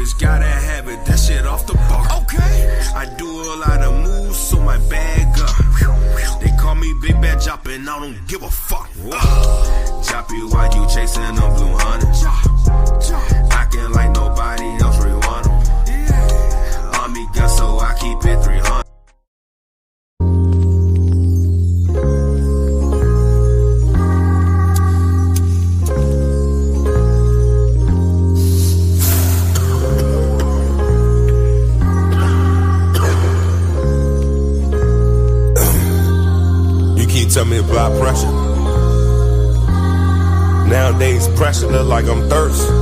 savage, gotta have it, that shit off the bar. Okay. I do a lot of moves, so my bag up. They call me Big Bad Joppin', I don't give a fuck. Choppy, why you chasing them blue hunters? Acting like nobody else really want them. Army gun, so I keep it 300. Tell me about pressure. Nowadays pressure look like I'm thirsty.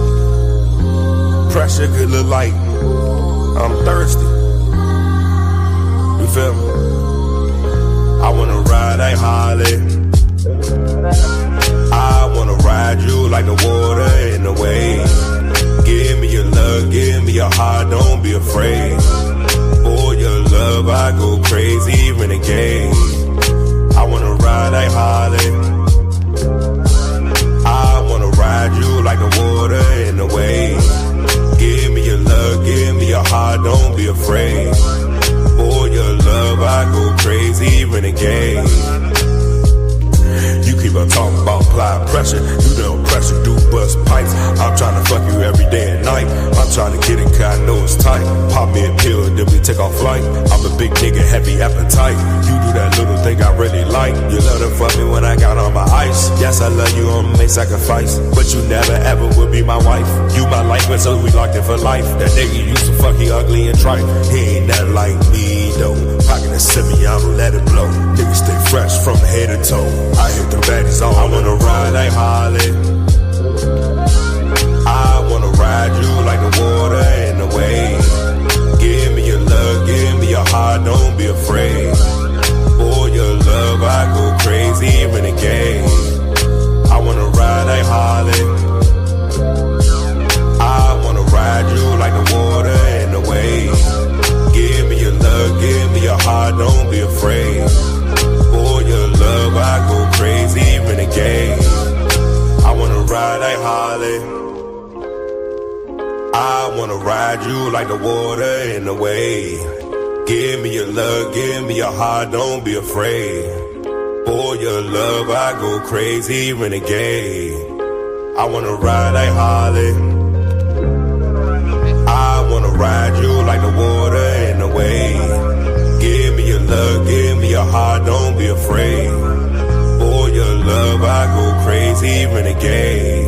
Pressure could look like I'm thirsty. You feel me? I wanna ride a Harley. I wanna ride you like the water in the waves. Give me your love, give me your heart, don't be afraid. For your love I go crazy, renegade. I wanna ride a Harley. I wanna ride you like the water in the waves. Give me your love, give me your heart, don't be afraid. For your love I go crazy, renegade. You keep on talking about apply pressure. You know pressure do bust pipes. I'm trying to fuck you every day and night. I'm trying to get it cause I know it's tight. Pop me a pill and then we take off flight. I'm a big nigga, heavy appetite. You do that little thing I really like. You love to fuck me when I got on my ice. Yes, I love you, I'ma make sacrifice. But you never ever will be my wife. You my life, but so we locked in for life. That nigga used to fuck you ugly and trite. He ain't nothing like me though. Pocket a semi, I'ma let it blow. Niggas stay fresh from head to toe. I hit the baddies all. I wanna ride a Harley. I wanna ride you like the water in the waves. Give me your love, give me your heart, don't be afraid. For your love I go crazy, renegade. I wanna ride a Harley. I wanna ride you like the water in the waves. Give me your love, give me your heart, don't be afraid. For your love I go crazy, renegade. I wanna ride a Harley. I wanna ride you like the water in the wave. Give me your love, give me your heart, don't be afraid. For your love I go crazy, renegade. I wanna ride a Harley. I wanna ride you like the water in the wave. Give me your love, give me your heart, don't be afraid. For your love I go crazy, renegade.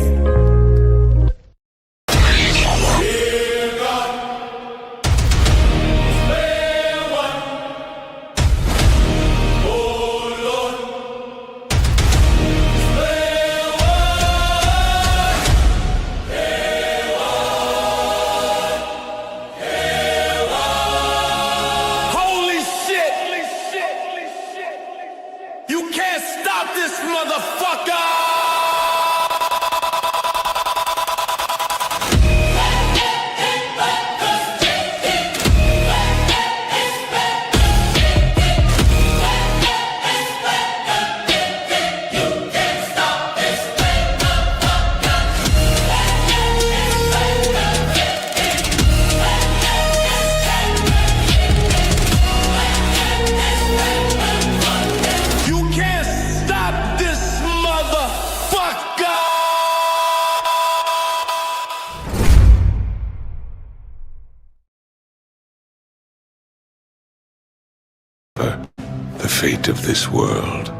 The fate of this world.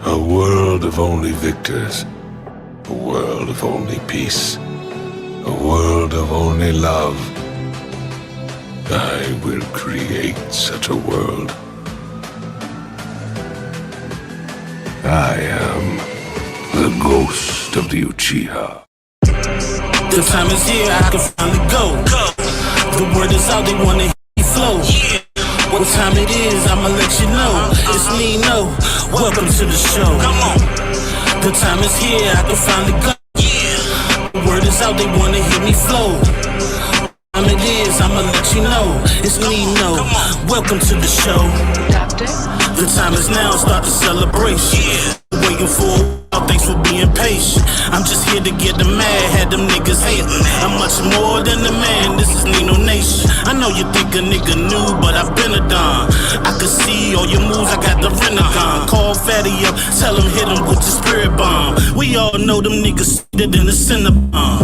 A world of only victors. A world of only peace. A world of only love. I will create such a world. I am the ghost of the Uchiha. The time is here, I can finally go. The word is out, they wanna hear me flow. What time it is, I'ma let you know. It's me, no. Welcome to the show. Come on. The time is here, I can finally go. The word is out, they wanna hear me flow. What time it is, I'ma let you know. It's me, no. Welcome to the show. The time is now, start the celebration. Waiting for Thanks for being patient. I'm just here to get them mad, had them niggas hating. I'm much more than a man, this is Nino Nation. I know you think a nigga new, but I've been a don. I can see all your moves, I got the Renagon. Call Fatty up, tell him hit him with the spirit bomb. We all know them niggas did in the Cinnabon.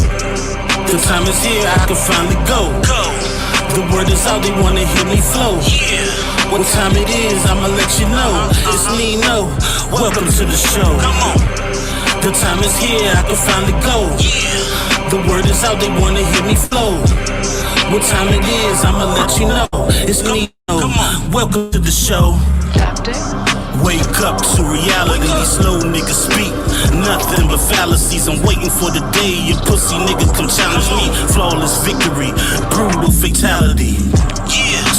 The time is here, I can finally go. The word is out, they wanna hear me flow. What time it is, I'ma let you know. It's Nino, welcome to the show. Come on. The time is here, I can finally go. The word is out, they wanna hear me flow. What time it is, I'ma let you know. It's Nino, welcome to the show. Wake up to reality, these slow niggas speak nothing but fallacies. I'm waiting for the day your pussy niggas come challenge me. Flawless victory, brutal fatality.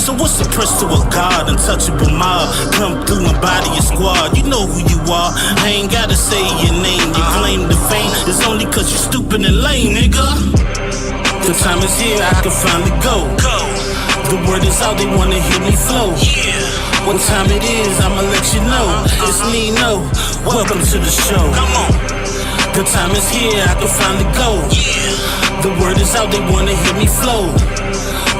So what's the price to a god, untouchable mob? Come through and body your squad, you know who you are. I ain't gotta say your name, your claim to fame is only cause you stupid and lame, nigga. The time is here, I can finally go. The word is out, they wanna hear me flow. What time it is, I'ma let you know. It's Nino, welcome to the show. The time is here, I can finally go. The word is out, they wanna hear me flow.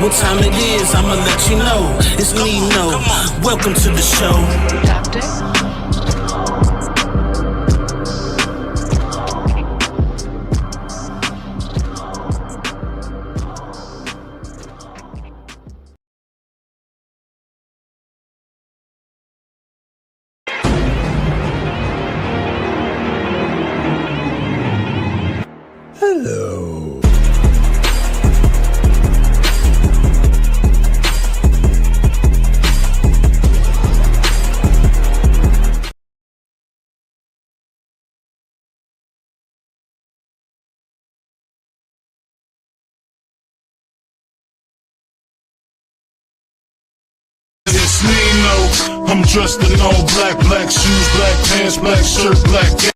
What time it is, I'ma let you know. It's Nino, welcome to the show. Hello. It's Nino. I'm dressed in all black, black shoes, black pants, black shirt, black.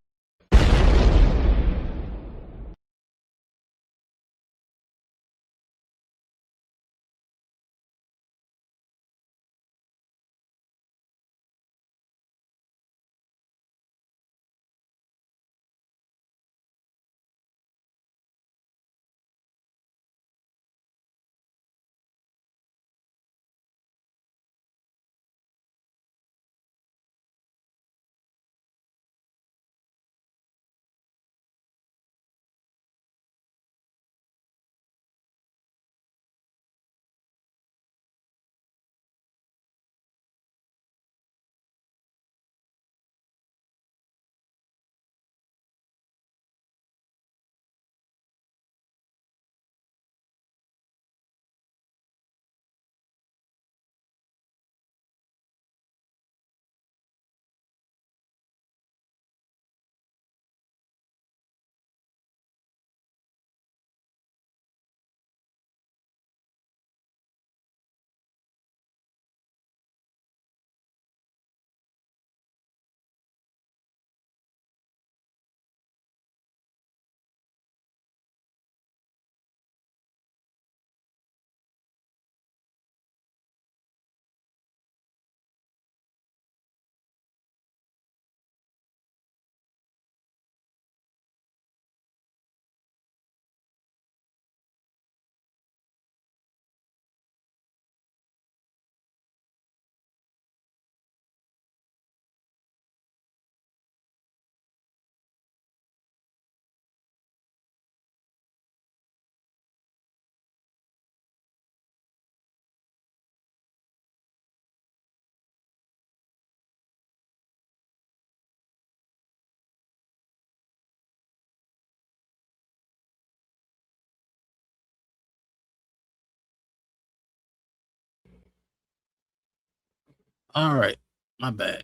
All right, my bad.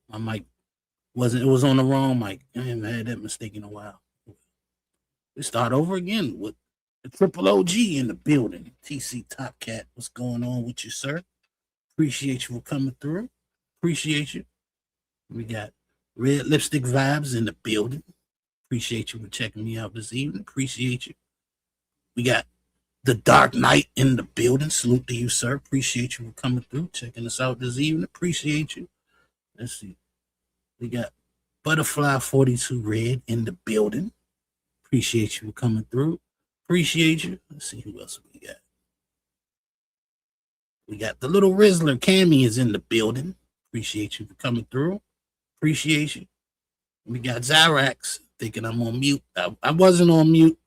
My mic it was on the wrong mic. I haven't had that mistake in a while. We start over again with the Triple OG in the building. TC Top Cat, what's going on with you, sir? Appreciate you for coming through. Appreciate you. We got Red Lipstick Vibes in the building. Appreciate you for checking me out this evening. Appreciate you. We got The Dark Knight in the building. Salute to you, sir. Appreciate you for coming through, checking us out this evening. Appreciate you. Let's see. We got Butterfly 42 Red in the building. Appreciate you coming through. Appreciate you. Let's see who else we got. We got the little Rizzler. Cammy is in the building. Appreciate you for coming through. Appreciate you. We got Zyrax thinking I'm on mute. I wasn't on mute.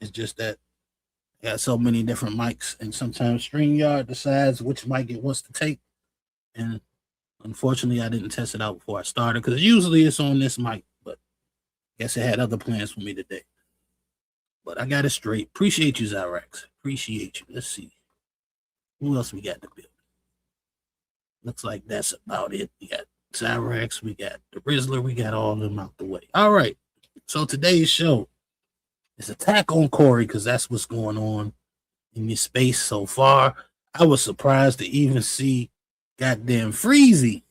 It's just that I got so many different mics, and sometimes StreamYard decides which mic it wants to take. And unfortunately, I didn't test it out before I started because usually it's on this mic, but I guess it had other plans for me today. But I got it straight. Appreciate you, Zyrax. Appreciate you. Let's see. Who else we got in the building? Looks like that's about it. We got Zyrax, we got the Rizzler, we got all of them out the way. All right. So today's show is attack on Corey because that's what's going on in this space so far. I was surprised to even see goddamn Freezy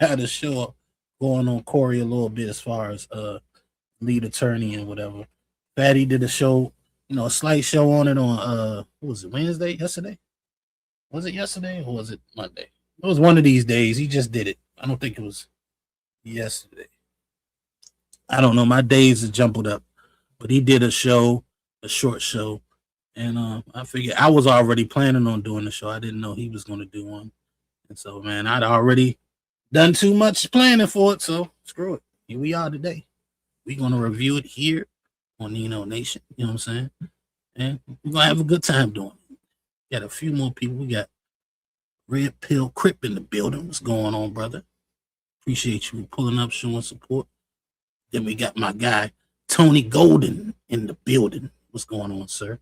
got a show going on Corey a little bit as far as lead attorney and whatever. Fatty did a show, a slight show on it on what was it, Wednesday, yesterday? Was it yesterday or was it Monday? It was one of these days. He just did it. I don't think it was yesterday. I don't know. My days are jumbled up. But he did a show, a short show. And I figured I was already planning on doing the show. I didn't know he was going to do one. And so, man, I'd already done too much planning for it. So screw it. Here we are today. We're going to review it here on Nino Nation. You know what I'm saying? And we're going to have a good time doing it. Got a few more people. We got Red Pill Crip in the building. What's going on, brother? Appreciate you pulling up, showing support. Then we got my guy, Tony Golden, in the building. What's going on, sir?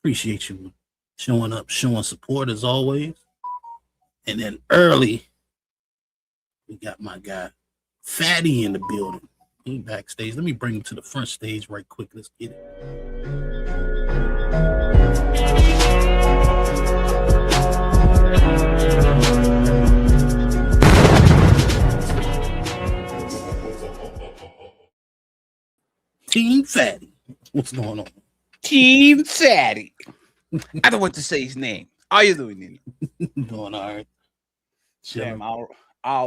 Appreciate you showing up, showing support as always. And then early, we got my guy, Fatty, in the building. He backstage. Let me bring him to the front stage right quick. Let's get it. Team Fatty. What's going on? Team Fatty. I don't want to say his name. How you doing, Nino? Doing all right. Damn, all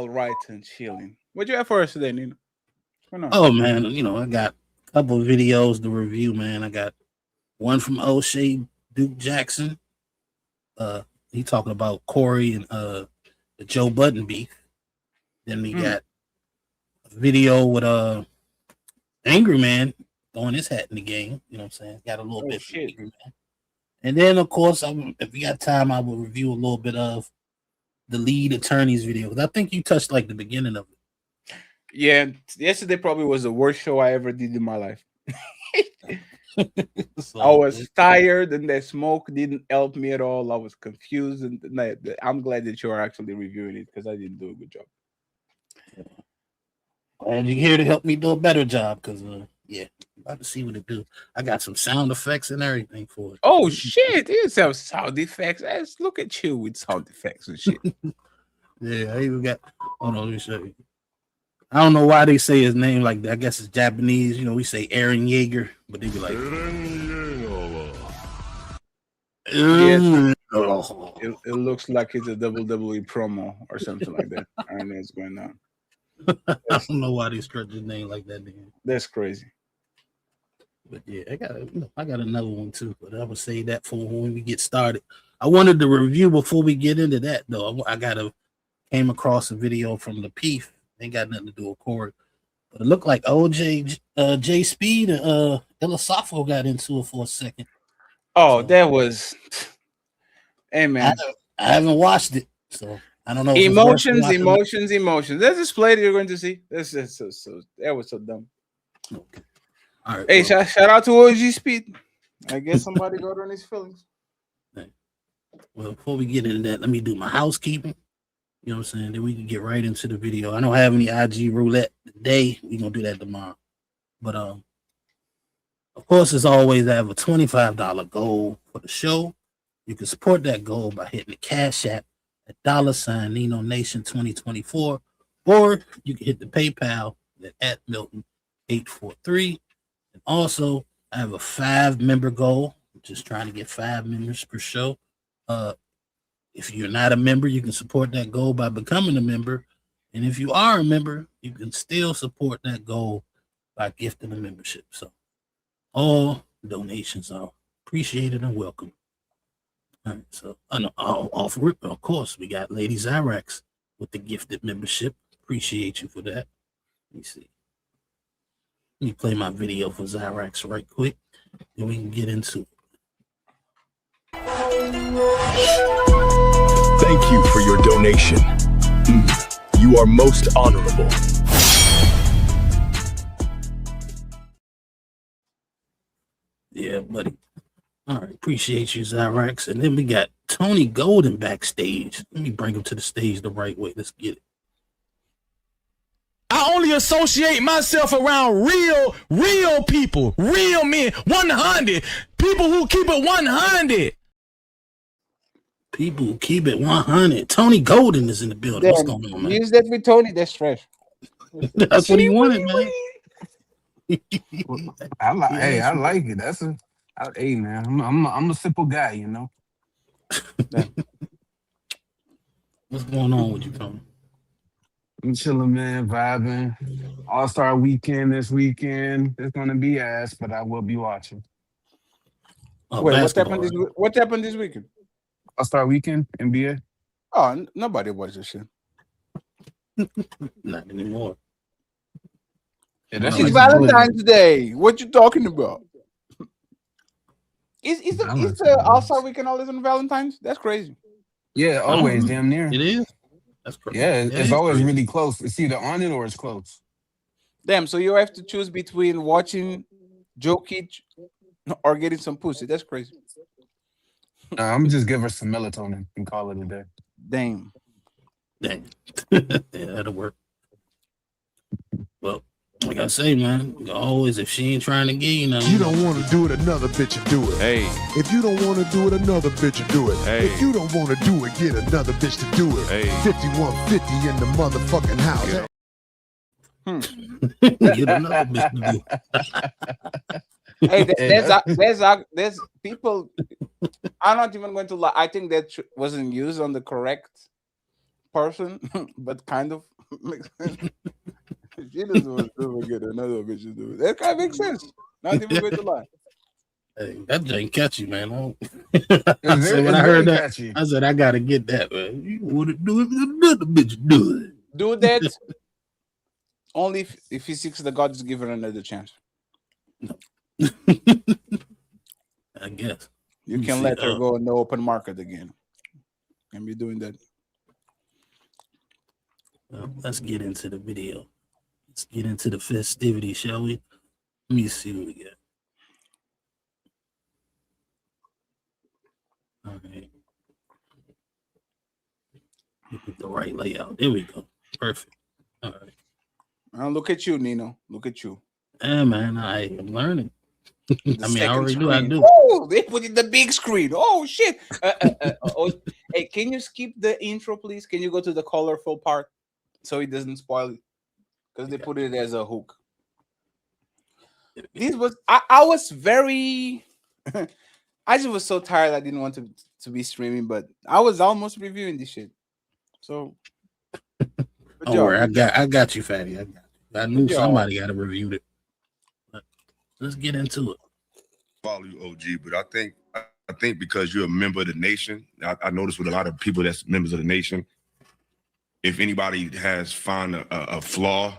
right and chilling. What you have for us today, Nino? Oh, man, I got a couple of videos to review, man. I got one from O'Shea Duke Jackson. He talking about Corey and the Joe Budden beef. Then we got a video with Angry Man throwing his hat in the game. You know what I'm saying? Got a little bit from Angry Man. And then, of course, if we got time, I will review a little bit of the lead attorney's video. Because I think you touched like the beginning of it. Yeah, yesterday probably was the worst show I ever did in my life. So, I was tired and the smoke didn't help me at all. I was confused. And I'm glad that you are actually reviewing it because I didn't do a good job. Glad you're here to help me do a better job because, about to see what it do. I got some sound effects and everything for it. Oh, shit. There's some sound effects. Let's look at you with sound effects and shit. Yeah, I even got, hold on, let me show you. I don't know why they say his name like that. I guess it's Japanese. We say Eren Yeager, but they be like, it looks like it's a WWE promo or something like that. I don't know what's going on. I don't know why they stretch his name like that. Then. That's crazy. But yeah, I got another one too. But I would say that for when we get started. I wanted to review before we get into that though. I came across a video from the Peef. Ain't got nothing to do with Corey, but it looked like OJ, J Speed, and Ilosafo got into it for a second. Oh, so, that was, hey man, I haven't watched it, so I don't know. Emotions. There's this play that you're going to see. That was so dumb. Okay. All right. Hey, shout out to OG Speed. I guess somebody got on his feelings. Well, before we get into that, let me do my housekeeping. You know what I'm saying? Then we can get right into the video. I don't have any IG roulette today. We're going to do that tomorrow. But, of course, as always, I have a $25 goal for the show. You can support that goal by hitting the Cash App at $ Nino Nation 2024. Or you can hit the PayPal at Milton 843. And also, I have a 5-member goal. I'm just trying to get 5 members per show. If you're not a member, you can support that goal by becoming a member And if you are a member, you can still support that goal by gifting a membership. So all donations are appreciated and welcome. All right, so off rip, of course, we got Lady Zyrax with the gifted membership. Appreciate you for that. Let me see. Let me play my video for Zyrax right quick, then we can get into it. Thank you for your donation. You are most honorable. Yeah, buddy. All right, appreciate you, Zyrax. And then we got Tony Golden backstage. Let me bring him to the stage the right way. Let's get it. I only associate myself around real people, real men, 100 people who keep it 100. People who keep it 100. Tony Golden is in the building. What's going on, man? Use that with Tony. That's fresh. That's what he wanted, man. I like it. Hey man, I'm a simple guy, you know. What's going on with you, Tony? I'm chilling, man, vibing. All-Star weekend this weekend. It's gonna be ass, but I will be watching. Oh, wait, what happened this weekend? All-Star weekend, NBA. Oh, nobody watches this shit. Not anymore. Yeah, It's Valentine's Day. What you talking about? Is the All-Star weekend always on Valentine's? That's crazy. Yeah, always, damn near. It is? That's crazy. Yeah, it's always crazy. Really close. It's either on it or it's close. Damn, so you have to choose between watching Jokic or getting some pussy. That's crazy. I'm just give her some melatonin and call it a day. Damn. Yeah, that'll work. Well, like I say, man, always, if she ain't trying to get you nothing. You don't want to do it, another bitch will do it. Hey. If you don't want to do it, another bitch will do it. Hey. If you don't want to do it, get another bitch to do it. Hey. 5150 in the motherfucking house. Get another bitch to do it. Hey, there's people. I'm not even going to lie. I think that wasn't used on the correct person, but kind of makes sense. She doesn't want to get another bitch to do it. That kind of makes sense. Not even going to lie. Hey, that ain't catchy, man. I said, when I heard that, catchy. I said, I gotta get that, man. You want to do it, another bitch do it. Do that only if he seeks the gods, give her another chance. No. I guess you can let her go in the open market again. Can be doing that. Well, let's get into the video. Let's get into the festivity, shall we? Let me see what we got. All right. Get the right layout. There we go. Perfect. All right. Look at you, Nino. Look at you. Yeah, man. I am learning. I mean, I already knew I do. Oh, they put it the big screen. Oh, shit. Hey, can you skip the intro, please? Can you go to the colorful part so it doesn't spoil it? Because they put it as a hook. This was I was very I just was so tired I didn't want to be streaming, but I was almost reviewing this shit. So don't worry, I got you, Fatty. I knew somebody got to review it. But let's get into it. Follow you, OG, but I think because you're a member of the nation, I noticed with a lot of people that's members of the nation, if anybody has found a flaw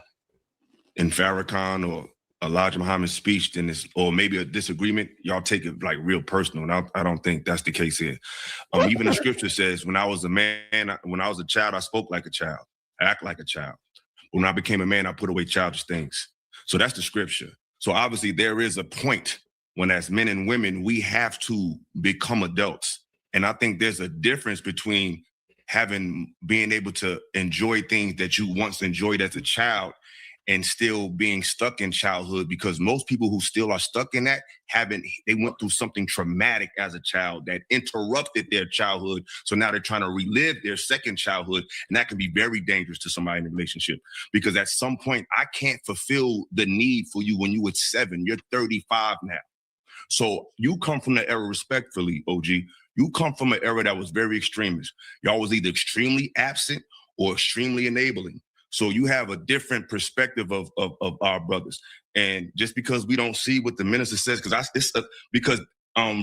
in Farrakhan or Elijah Muhammad's speech, then or maybe a disagreement, y'all take it like real personal. And I don't think that's the case here. Even the scripture says, when I was a man, when I was a child, I spoke like a child, I act like a child. When I became a man, I put away childish things. So that's the scripture. So obviously there is a point when as men and women, we have to become adults. And I think there's a difference between being able to enjoy things that you once enjoyed as a child and still being stuck in childhood, because most people who still are stuck in that they went through something traumatic as a child that interrupted their childhood. So now they're trying to relive their second childhood. And that can be very dangerous to somebody in a relationship, because at some point I can't fulfill the need for you when you were 7, you're 35 now. So you come from the era, respectfully, OG, you come from an era that was very extremist. Y'all was either extremely absent or extremely enabling. So you have a different perspective of our brothers. And just because we don't see what the minister says, because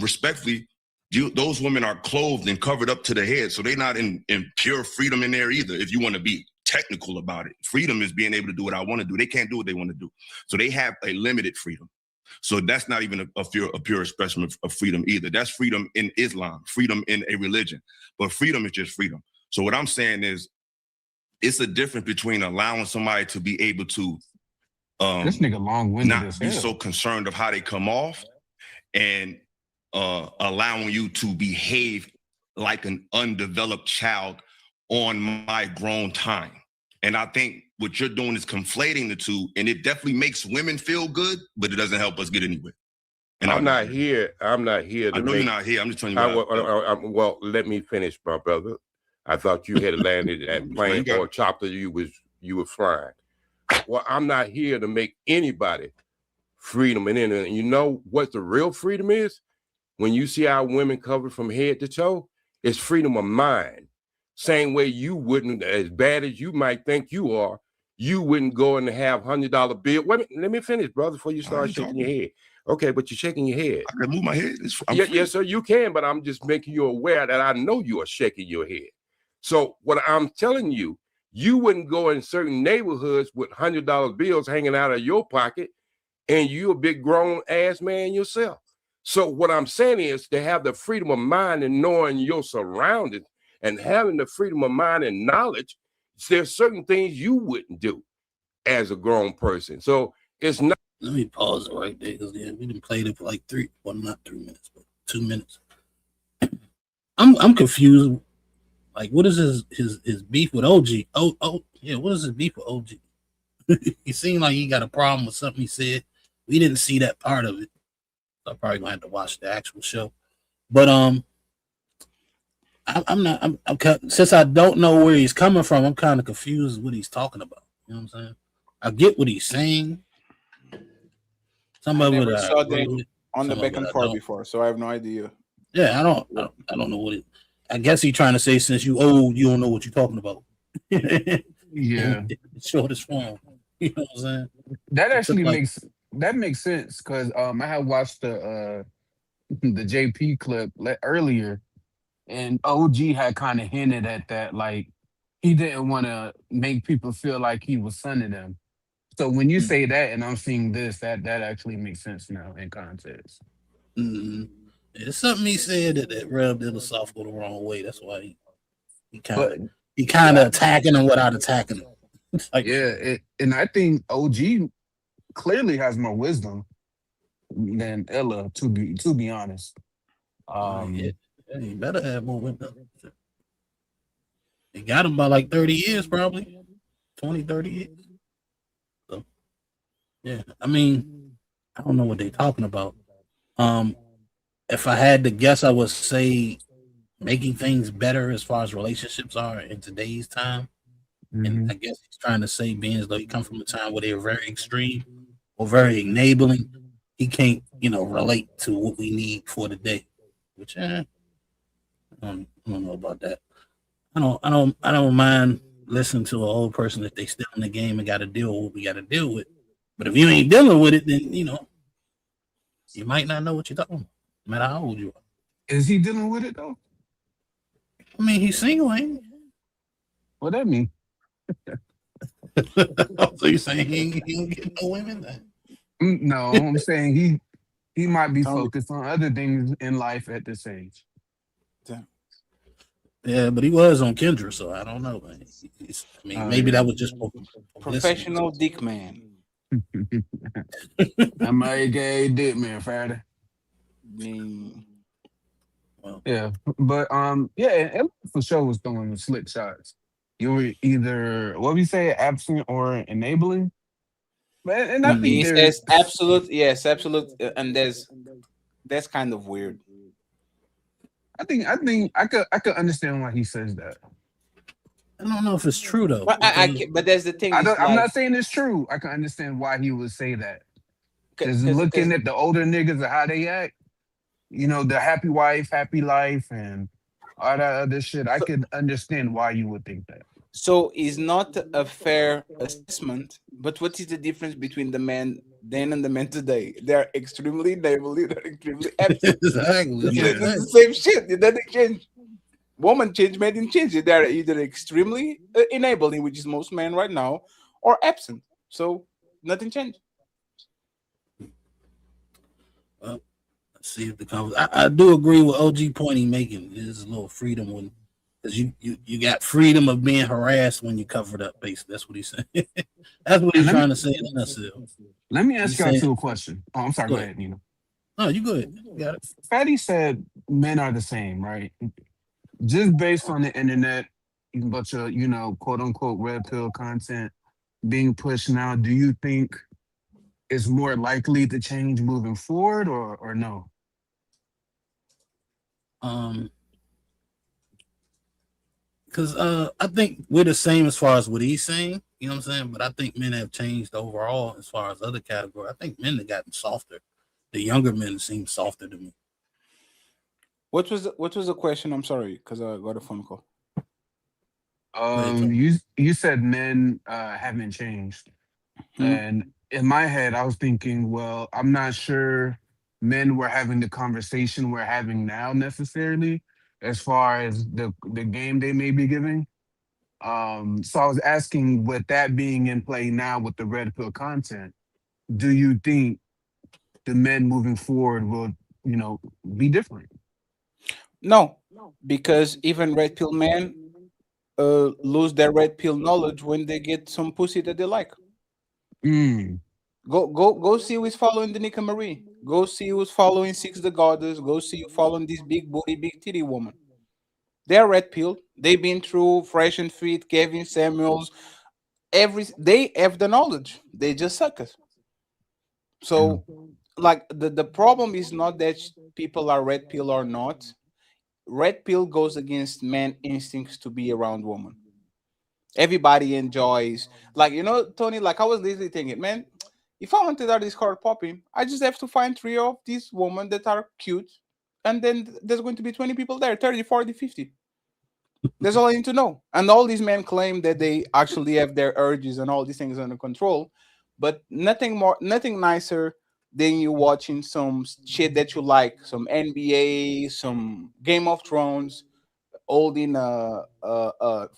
respectfully, those women are clothed and covered up to the head. So they're not in pure freedom in there either, if you want to be technical about it. Freedom is being able to do what I want to do. They can't do what they want to do. So they have a limited freedom. So that's not even a pure expression of freedom either. That's freedom in Islam, freedom in a religion. But freedom is just freedom. So what I'm saying is, it's a difference between allowing somebody to be able to this nigga long-winded not be so concerned of how they come off and allowing you to behave like an undeveloped child on my grown time. And I think what you're doing is conflating the two, and it definitely makes women feel good, but it doesn't help us get anywhere. And I'm not here to I know you're not here. I'm just telling you. Well, let me finish, my brother. I thought you had landed that plane or chopper you were flying. Well, I'm not here to make anybody freedom. And you know what the real freedom is? When you see our women covered from head to toe, it's freedom of mind. Same way you wouldn't, as bad as you might think you are, you wouldn't go and have $100 bill. Wait a minute, let me finish, brother, before you start shaking your head. Okay, but you're shaking your head. I can move my head. Yes, sir, you can, but I'm just making you aware that I know you are shaking your head. So what I'm telling you, you wouldn't go in certain neighborhoods with $100 bills hanging out of your pocket, and you a big grown ass man yourself. So what I'm saying is to have the freedom of mind and knowing your surroundings and having the freedom of mind and knowledge, there's certain things you wouldn't do as a grown person. So it's not. Let me pause it right there because we didn't play it for like not 3 minutes, but 2 minutes. I'm confused. Like, what is his beef with OG? Oh, yeah, what is his beef with OG? He seemed like he got a problem with something he said. We didn't see that part of it. So I'm probably gonna have to watch the actual show. But I'm since I don't know where he's coming from, I'm kind of confused what he's talking about. You know what I'm saying? I get what he's saying. Somebody would saw that on the back and forth before, so I have no idea. Yeah, I don't know what it. I guess he's trying to say since you old, you don't know what you're talking about. Yeah, shortest form. You know what I'm saying? That actually makes sense because I had watched the JP clip earlier, and OG had kind of hinted at that, like he didn't want to make people feel like he was sonning them. So when you say that, and I'm seeing this, that actually makes sense now in context. Mm-hmm. It's something he said that rubbed Illasoft the wrong way. That's why he kind of attacking him without attacking him. Like, and I think OG clearly has more wisdom than Ella, to be honest. He better have more wisdom. He got him by like 30 years, probably 20, 30 years. So, yeah, I mean, I don't know what they're talking about. If I had to guess, I would say making things better as far as relationships are in today's time. Mm-hmm. And I guess he's trying to say, being as though he come from a time where they're very extreme or very enabling, he can't, relate to what we need for the day. Which I don't know about that. I don't mind listening to an old person if they still in the game and got to deal with what we got to deal with. But if you ain't dealing with it, then you might not know what you're talking about. No matter how old you are. Is he dealing with it though? I mean, he's single, ain't he? What that mean? So you're saying he don't get no women then? No, I'm saying he might be focused on other things in life at this age. Yeah, but he was on Kendra, so I don't know. Maybe that was just professional dick man. I'm a gay dick man, Friday. Yeah, but and for sure was throwing slick shots. You were either absent or enabling. But and I think he says absolute, yes, absolute, and that's kind of weird. I think I could understand why he says that. I don't know if it's true though. But that's the thing. I'm not saying it's true. I can understand why he would say that. Because looking at the older niggas and how they act, the happy wife, happy life, and all that other shit, I could understand why you would think that. So it's not a fair assessment. But what is the difference between the men then and the men today? They're extremely neighborly, they're extremely absent. Exactly. That's what I'm It's the saying. same shit. It doesn't change. Woman change, men didn't change. They're either extremely enabling, which is most men right now, or absent. So nothing changed. Well, let's see if the conversation. I do agree with OG point he making. There's a little freedom when, because you got freedom of being harassed when you covered up. Basically, that's what he's saying. That's what he's And let trying me to say in a nutshell. let me ask He's y'all saying, two a question. Oh, I'm sorry. go Go ahead. ahead, Nina. No, you go ahead. You got it. Fatty said men are the same, right? Just based on the internet, a bunch of quote unquote red pill content being pushed now. Do you think it's more likely to change moving forward, or no? Because I think we're the same as far as what he's saying. You know what I'm saying? But I think men have changed overall as far as other categories. I think men have gotten softer. The younger men seem softer to me. What was the question? I'm sorry, because I got a phone call. You said men haven't changed, and in my head, I was thinking, well, I'm not sure men were having the conversation we're having now necessarily, as far as the game they may be giving. So I was asking, with that being in play now with the red pill content, do you think the men moving forward will, be different? No, because even red pill men lose their red pill knowledge when they get some pussy that they like. Go see who's following Danica Marie. Go see who's following Six the Goddess. Go see who following this big booty, big titty woman. They're red pill. They've been through Fresh and Fit, Kevin Samuels. They have the knowledge. They just suck us. So, like the problem is not that people are red pill or not. Red pill goes against man instincts to be around woman. Everybody enjoys, like, Tony. Like, I was literally thinking, man, if I wanted our Discord popping, I just have to find three of these women that are cute, and then there's going to be 20 people there, 30, 40, 50. That's all I need to know. And all these men claim that they actually have their urges and all these things under control, but nothing nicer than you watching some shit that you like, some NBA, some Game of Thrones, holding a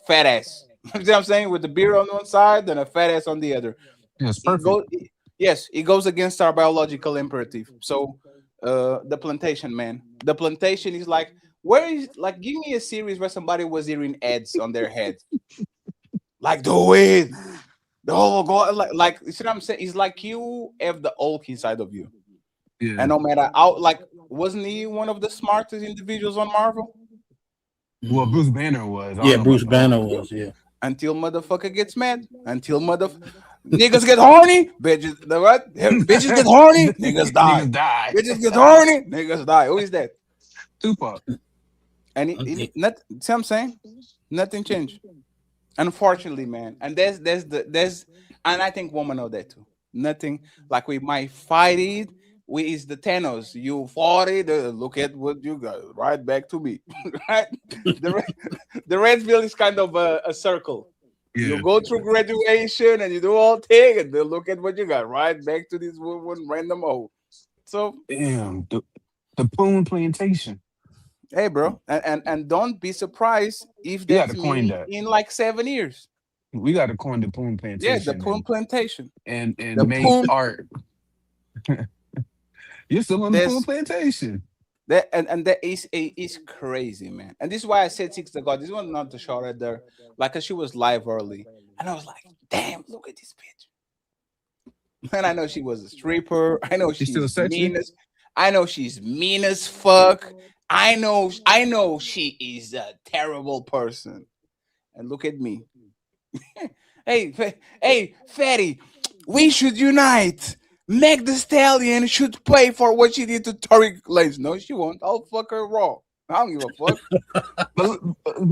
fat ass. You know what I'm saying? With the beer on one side and a fat ass on the other. Yes, perfect. Yes, it goes against our biological imperative. So, the plantation, man. The plantation is like, give me a series where somebody was hearing ads on their head. Like, do it. Oh God, like you see what I'm saying? It's like you have the Hulk inside of you. Yeah. And no matter how, like, wasn't he one of the smartest individuals on Marvel? Well, Bruce Banner was. Yeah, Bruce Banner was. Yeah. Until motherfucker gets mad. Until niggas get horny. Bitches, what? Bitches get horny. Niggas die. Niggas die. Bitches get horny. Niggas die. Who is that? Tupac. And see what I'm saying? Nothing changed. Unfortunately, man. And there's and I think women know that too. Nothing, like, we might fight it. Is the Thanos. You fought it. Look at what you got. Right back to me. Right? The red pill is kind of a circle. Yeah. You go through graduation and you do all thing, and then look at what you got. Right back to this one random hole. So damn, the Poon Plantation. Hey, bro, and don't be surprised if that's me in like 7 years. We got to coin the Poon Plantation. Yeah, the Poon Plantation. And make art. You're still on the Poon Plantation. That is crazy, man. And this is why I said Six the God. This was not the shot at there. Like, cause she was live early. And I was like, damn, look at this bitch. And I know she was a stripper. I know she's mean as, I know she's mean as fuck. I know she is a terrible person. And look at me. Hey, Fatty, we should unite. Meg the Stallion should pay for what she did to Tory Lanez. No, she won't. I'll fuck her raw. I don't give a fuck. but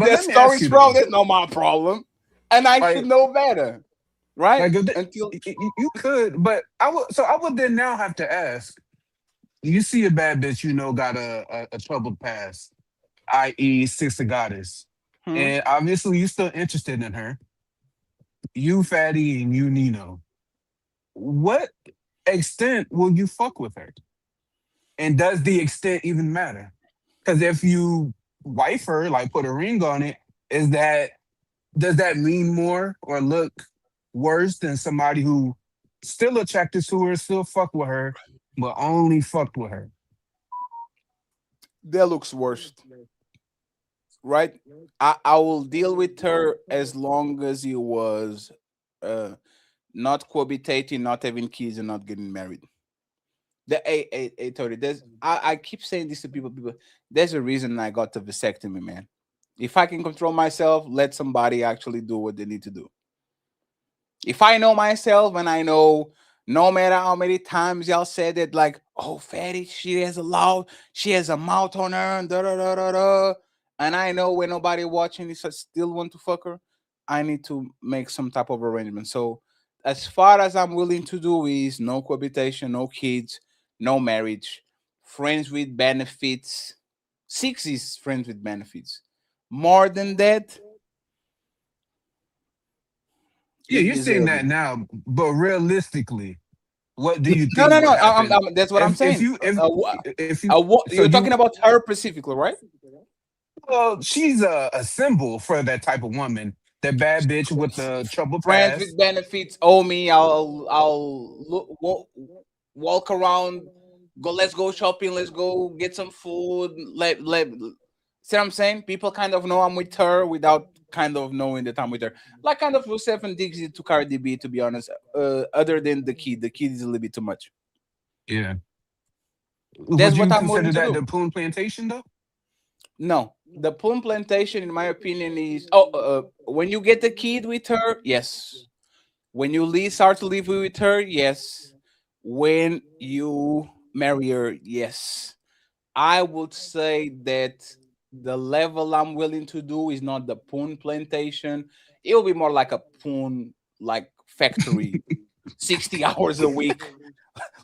that story's wrong. That's not my problem. And I should know better. Right? Until you could, but I would then now have to ask. You see a bad bitch, got a troubled past, i.e., Six the Goddess. and obviously you're still interested in her. You Fatty and you Nino. What extent will you fuck with her? And does the extent even matter? Because if you wife her, like put a ring on it, does that mean more or look worse than somebody who still attracted to her, still fuck with her, but only fucked with her? That looks worse, right? I will deal with her as long as he was not cohabitating, not having kids, and not getting married. The 830. I keep saying this to people. There's a reason I got the vasectomy, man. If I can control myself, let somebody actually do what they need to do. If I know myself and I know no matter how many times y'all said it, like, oh, Fatty, she has a mouth on her, and da da da da da. And I know when nobody watching, if I still want to fuck her, I need to make some type of arrangement. So as far as I'm willing to do is no cohabitation, no kids, no marriage, friends with benefits. 6 is friends with benefits. More than that, yeah, you're saying that now, but realistically, what do you think? No. That's what I'm saying. You're talking about her specifically, right? Well, she's a symbol for that type of woman. That bad bitch with the trouble friends past. with benefits. Oh me, I'll walk around. Let's go shopping. Let's go get some food. See what I'm saying? People kind of know I'm with her without kind of knowing that I'm with her. Like kind of Rusev and Dixie to Cardi B, to be honest. Other than the kid is a little bit too much. Yeah. That's what I'm consider that the Poon Plantation though? No, the Poon Plantation, in my opinion, is when you get the kid with her, yes. When you start to live with her, yes. When you marry her, yes. I would say that the level I'm willing to do is not the Poon Plantation. It will be more like a Poon factory, 60 hours a week.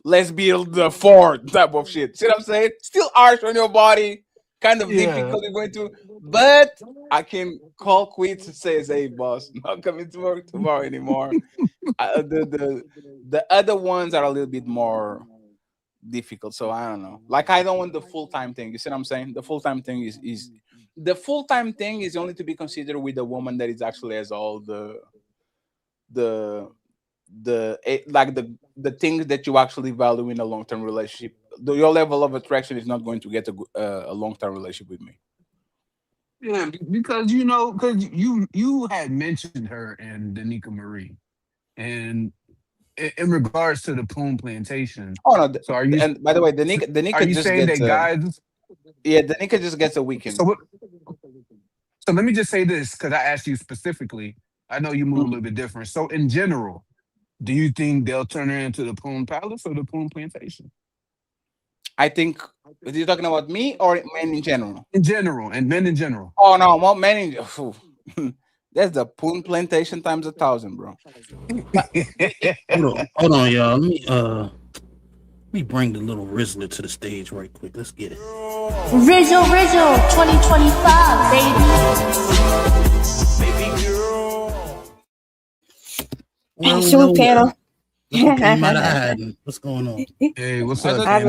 Let's build the Ford type of shit. See what I'm saying? Still harsh on your body. Kind of difficult going to, but I can call quits and say, "Hey, boss, not coming to work tomorrow anymore." The other ones are a little bit more difficult, so I don't know. Like I don't want the full-time thing. You see what I'm saying? The full-time thing is the full-time thing is only to be considered with a woman that is actually has all the things that you actually value in a long-term relationship. Your level of attraction is not going to get a long-term relationship with me. Yeah, because you had mentioned her and Danica Marie, and in regards to the Poon Plantation. Oh no! So are you? And by the way, Danica are you just saying gets that guys? Yeah, Danica just gets a weekend. So let me just say this because I asked you specifically. I know you move a little bit different. So in general, do you think they'll turn her into the Poon Palace or the Poon Plantation? I think, are you talking about me or men in general? In general, and men in general. Oh no, more men in. That's the Poon Plantation times 1,000, bro. Hold on, y'all. Let me bring the little Rizzler to the stage right quick. Let's get it. Rizzle 2025, baby. Baby girl. Shoot panel. What's going on? Hey, what's up? I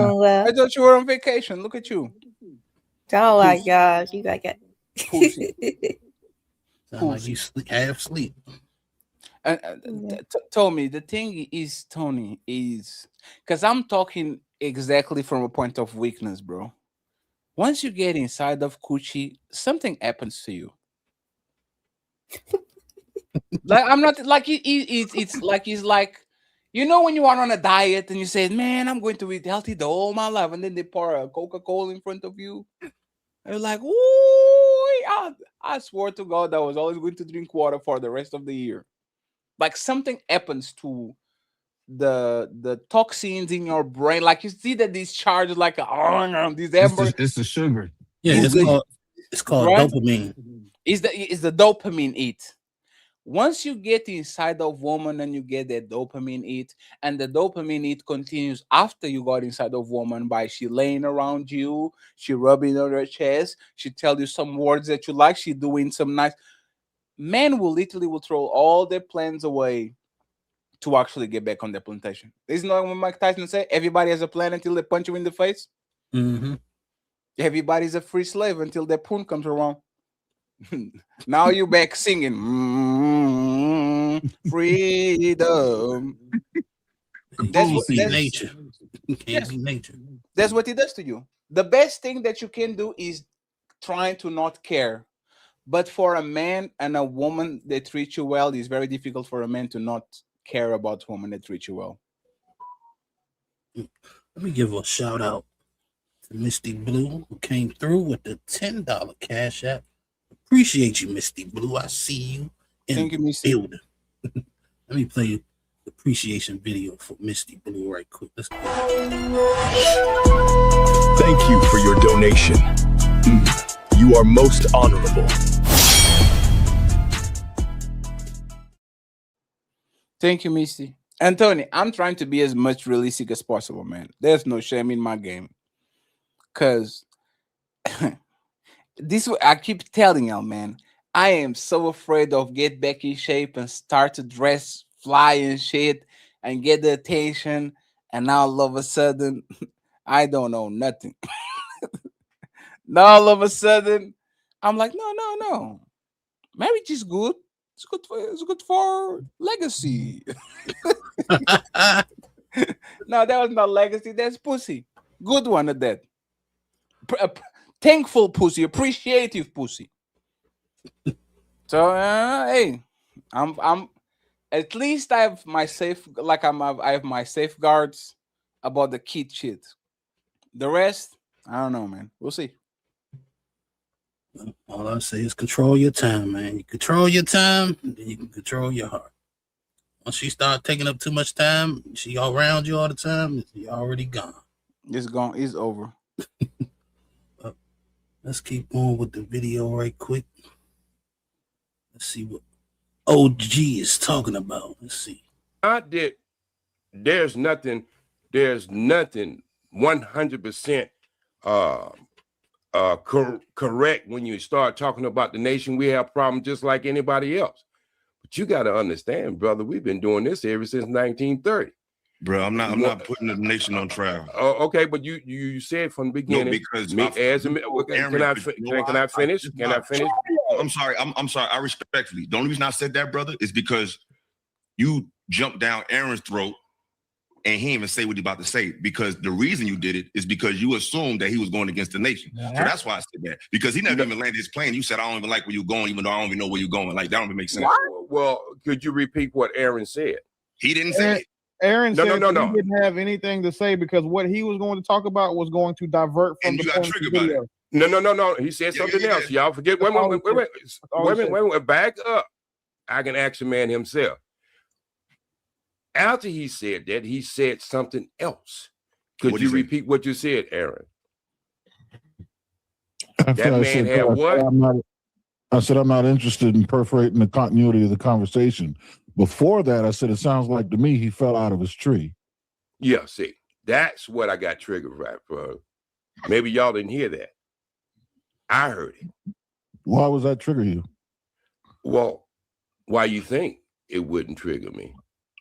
thought you were on vacation. Look at you. Oh my gosh, you got get. Sound like you half sleep. Tommy, the thing is, Tony, is because I'm talking exactly from a point of weakness, bro. Once you get inside of Coochie, something happens to you. Like I'm not like it's like when you are on a diet and you say, "Man, I'm going to eat healthy the whole my life," and then they pour a Coca-Cola in front of you, and you're like, "Ooh, I swear to God, I was always going to drink water for the rest of the year." Like something happens to the toxins in your brain. Like you see that these charges, like these it's the sugar. Yeah, it's called right? Dopamine. It's the dopamine. Once you get inside of woman and you get that dopamine hit, and the dopamine hit continues after you got inside of woman by she laying around you, she rubbing on her chest, she tell you some words that you like, she doing some nice. Men will literally will throw all their plans away to actually get back on their plantation. Isn't that what Mike Tyson said? Everybody has a plan until they punch you in the face. Mm-hmm. Everybody's a free slave until their poon comes around. Now you back singing freedom. That's nature. Yes. Nature. That's what it does to you. The best thing that you can do is trying to not care. But for a man and a woman that treat you well, it's very difficult for a man to not care about women that treat you well. Let me give a shout out to Misty Blue, who came through with the $10 cash app. Appreciate you, Misty Blue. I see you in the building. Let me play the appreciation video for Misty Blue right quick. Let's go. Thank you for your donation. You are most honorable. Thank you, Misty. And Tony, I'm trying to be as much realistic as possible, man. There's no shame in my game. Because this I keep telling y'all, man, I am so afraid of get back in shape and start to dress fly and shit and get the attention. And now all of a sudden, I don't know nothing. Now all of a sudden, I'm like, no. Marriage is good. It's good for legacy. No, that was not legacy. That's pussy. Good one at that. Thankful pussy, appreciative pussy. So hey, I'm at least I have my I have my safeguards about the kid shit. The rest, I don't know, man. We'll see. All I say is control your time, man. You control your time, then you can control your heart. Once she start taking up too much time, she all around you all the time, you already gone. It's gone. It's over. Let's keep going with the video right quick. Let's see what OG is talking about. Let's see. There's nothing 100% correct when you start talking about the nation. We have problems just like anybody else. But you got to understand, brother, we've been doing this ever since 1930. Bro, I'm not putting the nation on trial. Oh, okay, but you said from the beginning. No, because can I finish? Can I finish? I'm sorry. I'm sorry. I respectfully. The only reason I said that, brother, is because you jumped down Aaron's throat and he didn't even say what he about to say. Because the reason you did it is because you assumed that he was going against the nation. So that's why I said that. Because he never even landed his plane. You said, I don't even like where you're going, even though I don't even know where you're going. Like, that don't even make sense. Well, could you repeat what Aaron said? He didn't say it. Aaron said he didn't have anything to say because what he was going to talk about was going to divert from the point of the video. No. He said something else. Y'all forget. Wait. Back up. I can ask the man himself. After he said that, he said something else. Could you repeat what you said, Aaron? That man had what? I said I'm not interested in perforating the continuity of the conversation. Before that, I said it sounds like to me he fell out of his tree. Yeah, see, that's what I got triggered right, bro. Maybe y'all didn't hear that. I heard it. Why was that trigger you? Well, why you think it wouldn't trigger me?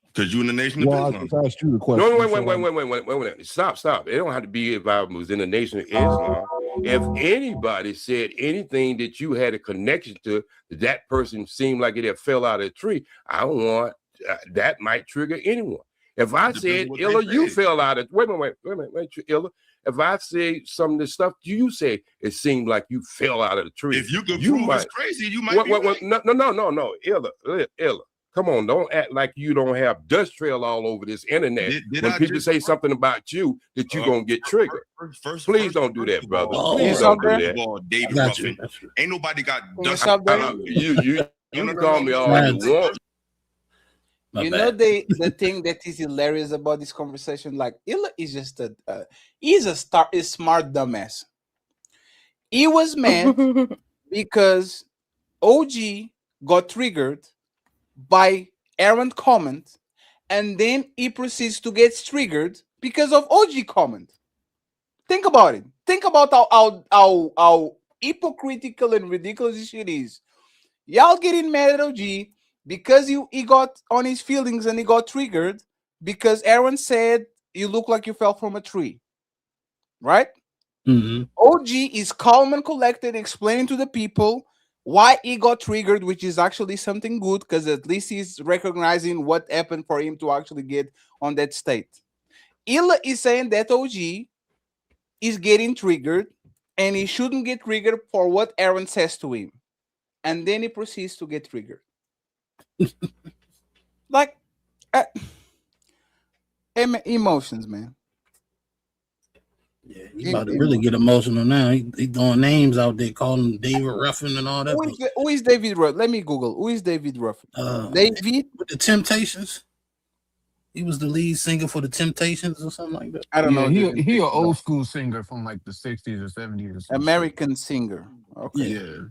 Because you in the Nation of Islam. I just asked you the question. No, wait. Stop. It don't have to be if I was in the Nation of Islam. If anybody said anything that you had a connection to, that person seemed like it had fell out of a tree, I don't want that might trigger anyone. If I said, Illa, you fell out of wait a minute, Illa. If I say some of the stuff you say, it seemed like you fell out of the tree. If you could prove it's crazy, you might be right. No, Illa. Come on, don't act like you don't have dust trail all over this internet. When people say something about you that you're going to get triggered. Please don't do that, brother. Please don't do that. David Ruffin. Ain't nobody got dust. You can call me all you want. You know the thing that is hilarious about this conversation, like Illa is just he's a smart dumbass. He was mad because OG got triggered by Aaron comment, and then he proceeds to get triggered because of OG comment. Think about it. Think about how hypocritical and ridiculous this shit is. Y'all getting mad at OG because he got on his feelings and he got triggered because Aaron said you look like you fell from a tree. Right? OG is calm and collected, explaining to the people why he got triggered, which is actually something good because at least he's recognizing what happened for him to actually get on that state. Illa is saying that OG is getting triggered and he shouldn't get triggered for what Aaron says to him. And then he proceeds to get triggered. Like, emotions, man. Yeah, he about to really get emotional now. He throwing names out there, calling him David Ruffin and all that. Who is David Ruffin? Let me Google. Who is David Ruffin? David with the Temptations. He was the lead singer for the Temptations or something like that. I don't know. He an old school singer from like the 60s or 70s. Or American singer. Okay.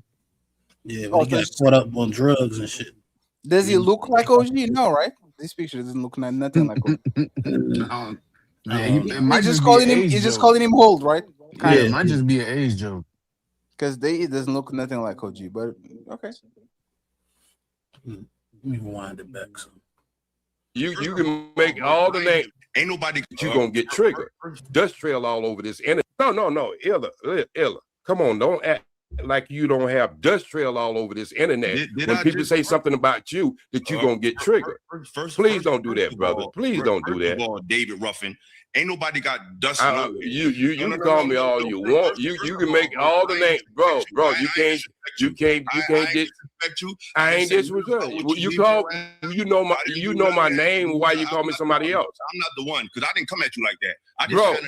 Yeah, but he got caught up on drugs and shit. Does he look like OG? No, right? This picture doesn't look nothing like OG. He's just calling him. He's just calling him old, right? It might just be an age joke. Because it doesn't look nothing like OG, but okay. Let me wind it back. So. You can make all the names. Ain't nobody. You gonna get triggered. Dust trail all over this. And no, Illa. Come on, don't act like you don't have dust trail all over this internet. When people say something about you, that you gonna get triggered. Please don't do that, brother. Please don't do that. David Ruffin. Ain't nobody got dust. You can call me all you want. You can make all the names, bro. You can't get. I ain't disrespectful. You call, you know my name. Why you call me somebody else? I'm not the one because I didn't come at you like that.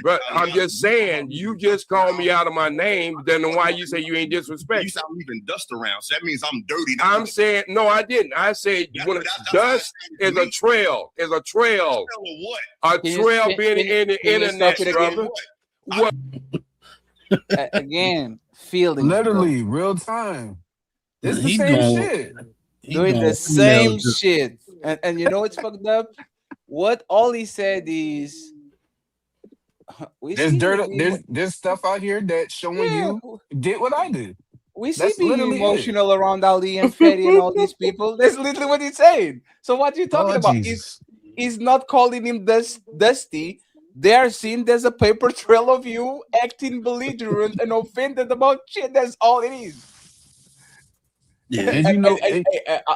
Bro, I'm just saying you just called me out of my name. Then why you say you ain't disrespectful? You said I'm leaving dust around, so that means I'm dirty. I'm saying no, I didn't. I said when dust is a trail. Is a trail. A trail being in the internet, brother. What? Again, feelings. Literally, real time. It's the same shit. Doing the same shit. And you know what's fucked up? What all he said is there's stuff out here that's showing you did what I did. We see being emotional around Ali and Fetty and all these people. That's literally what he's saying. So what you talking about? He's not calling him Dusty. They are seeing there's a paper trail of you acting belligerent and offended about shit. That's all it is. Yeah, and you know,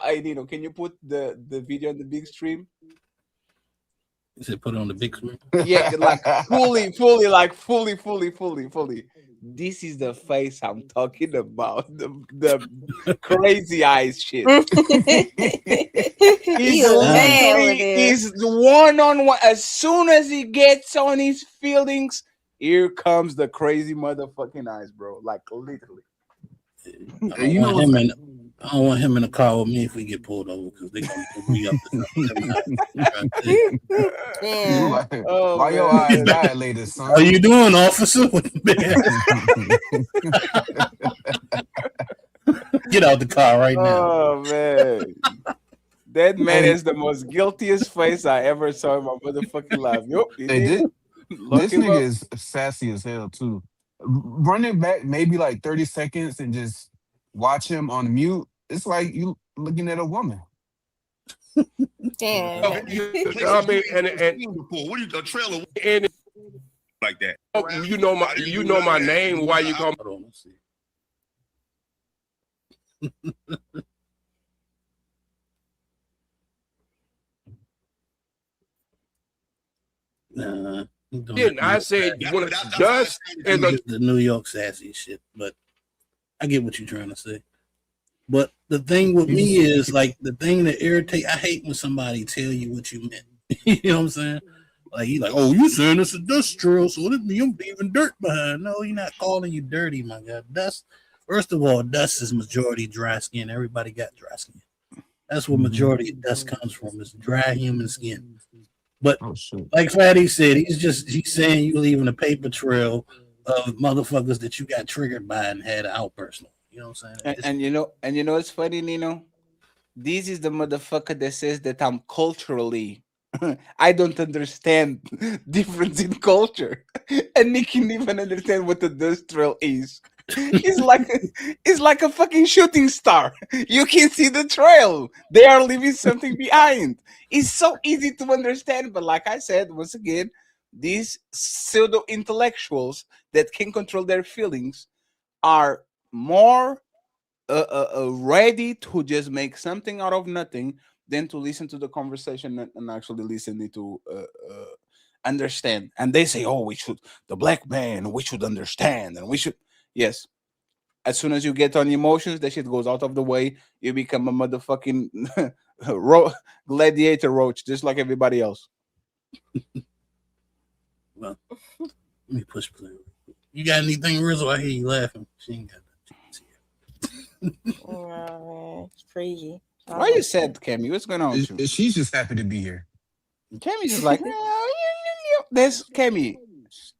Nino, can you put the video on the big stream? Is it put it on the big screen? Yeah, like fully. This is the face I'm talking about. The crazy eyes shit. He's one-on-one. As soon as he gets on his feelings, here comes the crazy motherfucking eyes, bro. Like literally. I don't want him in the car with me if we get pulled over because they're gonna put me up. Why your eyes dilated, son? How you doing, officer? Get out the car right now. Oh man, that man is the most guiltiest face I ever saw in my motherfucking life. This nigga is sassy as hell too. Running back maybe like 30 seconds and just watch him on mute. It's like you looking at a woman. Damn. I mean, and what are you a trailer like that? You know my name. Why you call me? Hold on, let's see. Nah. Didn't I said when it's dust is the New York sassy shit, but I get what you're trying to say. But the thing with me is like the thing that irritates. I hate when somebody tell you what you meant. You know what I'm saying? Like he's like, "Oh, you saying it's a dust trail, so it means I'm leaving dirt behind." No, he's not calling you dirty, my God. Dust. First of all, dust is majority dry skin. Everybody got dry skin. That's where majority of dust comes from. Is dry human skin. But like Fatty said, he's saying you leaving a paper trail of motherfuckers that you got triggered by and had an outburst. You know what I'm saying? And you know it's funny, Nino. this is the motherfucker that says that I'm culturally. I don't understand difference in culture, and Nick can even understand what the dust trail is. It's like a fucking shooting star. You can see the trail. They are leaving something behind. It's so easy to understand, but like I said, once again, these pseudo intellectuals that can control their feelings are more ready to just make something out of nothing than to listen to the conversation and actually listen to understand. And they say, "Oh, the black man, we should understand, and we should." Yes. As soon as you get on emotions, that shit goes out of the way. You become a motherfucking gladiator roach, just like everybody else. Well, let me push play. You got anything, Rizzo? I hear you laughing. She ain't got Man, it's crazy. Why you sad, Cammy? What's going on with you? She's just happy to be here. Cammy's just like, there's Cammy.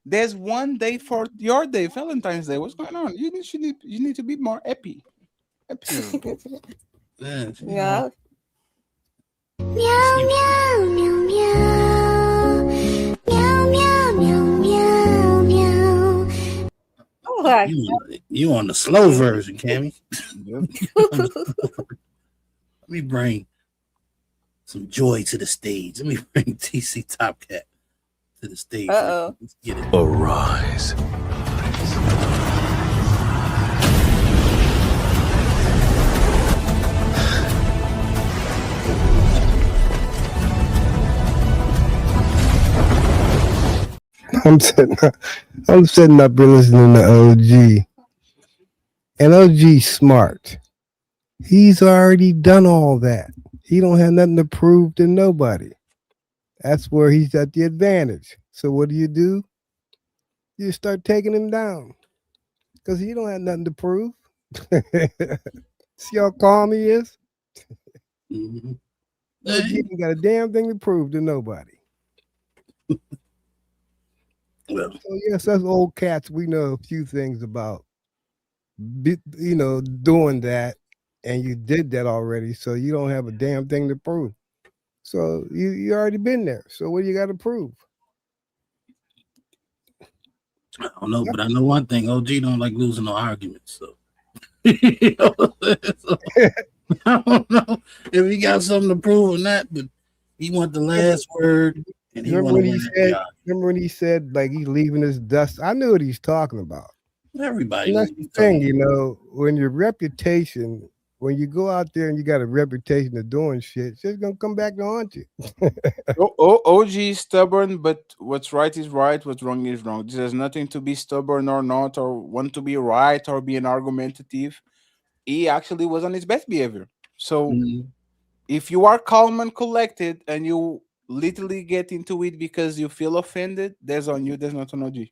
There's one day for your day, Valentine's Day. What's going on? You need to be more happy. Yeah. Meow, meow, meow, meow. Meow, meow, meow, meow, meow. Oh my you on the slow version, Cammy. Let me bring some joy to the stage. Let me bring TC Top Cat to the stage. Uh-oh. Let's get it. Arise. I'm sitting up here listening to OG. And OG's smart. He's already done all that. He don't have nothing to prove to nobody. That's where he's at the advantage. So what do? You start taking him down. Because he don't have nothing to prove. See how calm he is? Mm-hmm. OG ain't got a damn thing to prove to nobody. Well, so yes, us old cats, we know a few things about, doing that, and you did that already, so you don't have a damn thing to prove. So you already been there. So what do you got to prove? I don't know, but I know one thing: OG don't like losing no arguments. So, I don't know if he got something to prove or not, but he want the last word. And remember when he said like he's leaving his dust? I knew what he's talking about. Everybody. And that's the thing, when your reputation, when you go out there and you got a reputation of doing shit, it's just gonna come back to haunt you. OG is stubborn, but what's right is right, what's wrong is wrong. This has nothing to be stubborn or not, or want to be right or being argumentative. He actually was on his best behavior. So if you are calm and collected and you literally get into it because you feel offended, there's on you, there's not on OG.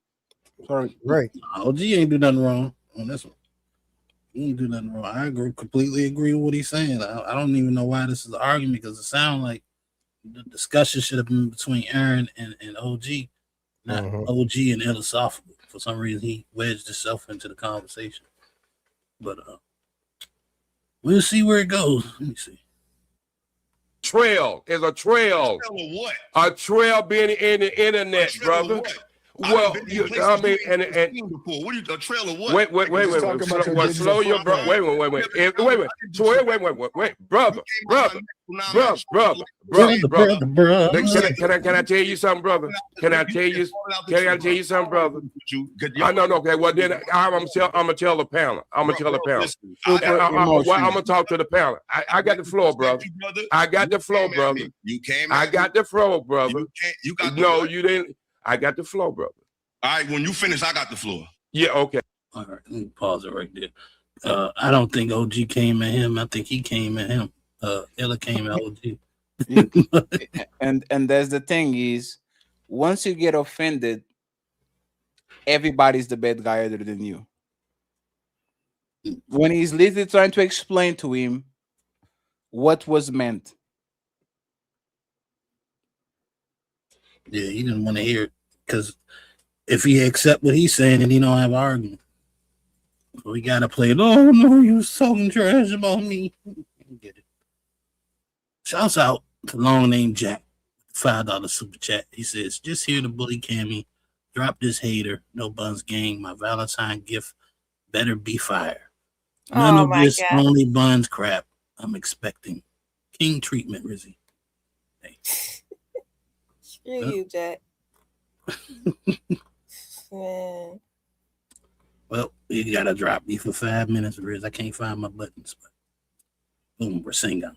Sorry. Right. OG ain't do nothing wrong on this one. He ain't do nothing wrong. I completely agree with what he's saying. I don't even know why this is an argument, because it sounds like the discussion should have been between Aaron and OG, not OG and Philosophical. For some reason, he wedged himself into the conversation. But we'll see where it goes. Let me see. Trail is a trail. A trail being in the internet, brother. Well, I mean, and what are you, a trail of what? Wait. Slow your bro. Wait, brother. Can I tell you something, brother? Can I tell you something, brother? No. Okay. Well, then I'm gonna tell the panel. I'm gonna talk to the panel. I got the floor, brother. I got the floor, brother. You came. I got the floor, brother. You got. No, you didn't. I got the floor, brother. All right. When you finish, I got the floor. Yeah. Okay. All right. Let me pause it right there. I don't think OG came at him. I think he came at him. Ella came at OG. and that's the thing is, once you get offended, everybody's the bad guy other than you. When he's literally trying to explain to him what was meant. Yeah, he didn't want to hear it, because if he accept what he's saying, then he don't have an argument. So he got to play it. Oh no, you was talking trash about me. Get it. Shouts out to Long Name Jack, $5 super chat. He says, just here to bully Cammy. Drop this hater. No Buns gang. My Valentine gift better be fire. None of this only Buns crap. I'm expecting king treatment, Rizzy. Hey. Screw you, Jack. Man. Well, you gotta drop me for 5 minutes, Riz. I can't find my buttons. But boom, we're singing.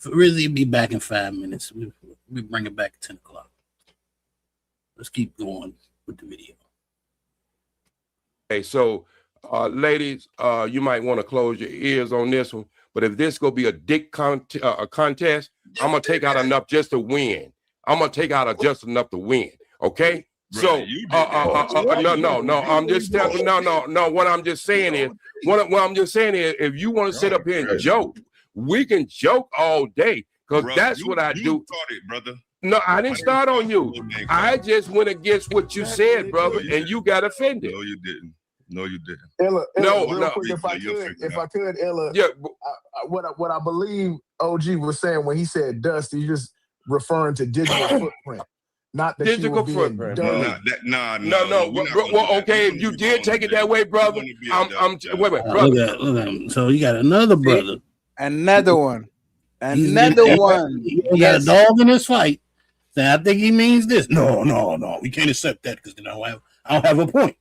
Rizzy be back in 5 minutes. We bring it back at 10 o'clock. Let's keep going with the video. Okay, so ladies, you might want to close your ears on this one. But if this gonna be a dick contest, I'm gonna take out enough just to win. I'm gonna take out just enough to win. Okay. So no. I'm just telling no. What I'm just saying is, if you want to sit up here and joke, we can joke all day because that's what I do. Started, brother. No, I didn't start on you. I just went against what you said, brother, and you got offended. No, you didn't. No, you didn't. Ella, No. real quick, if I could, Ella. Yeah. What I believe OG was saying when he said dust, he's just referring to digital footprint, not that digital footprint. No. Well, okay, if you did take it that way, brother, wait, brother. Look at him. So you got another brother. Another one. Another one. He got a dog in this fight. So I think he means this. No. We can't accept that because then I don't have a point.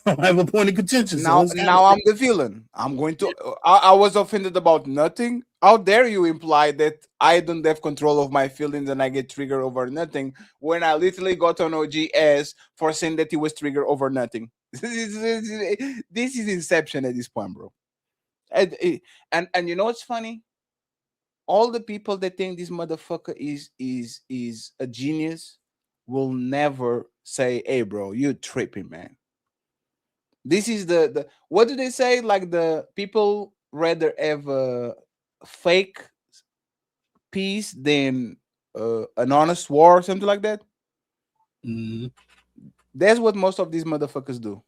I don't have a point of contention. Now I'm the villain. I'm going to. I was offended about nothing. How dare you imply that I don't have control of my feelings and I get triggered over nothing when I literally got on OG ass for saying that he was triggered over nothing. This is inception at this point, bro. And you know what's funny? All the people that think this motherfucker is a genius will never say, "Hey, bro, you tripping, man." This is the what do they say? Like the people rather have a fake peace than an honest war or something like that. That's what most of these motherfuckers do.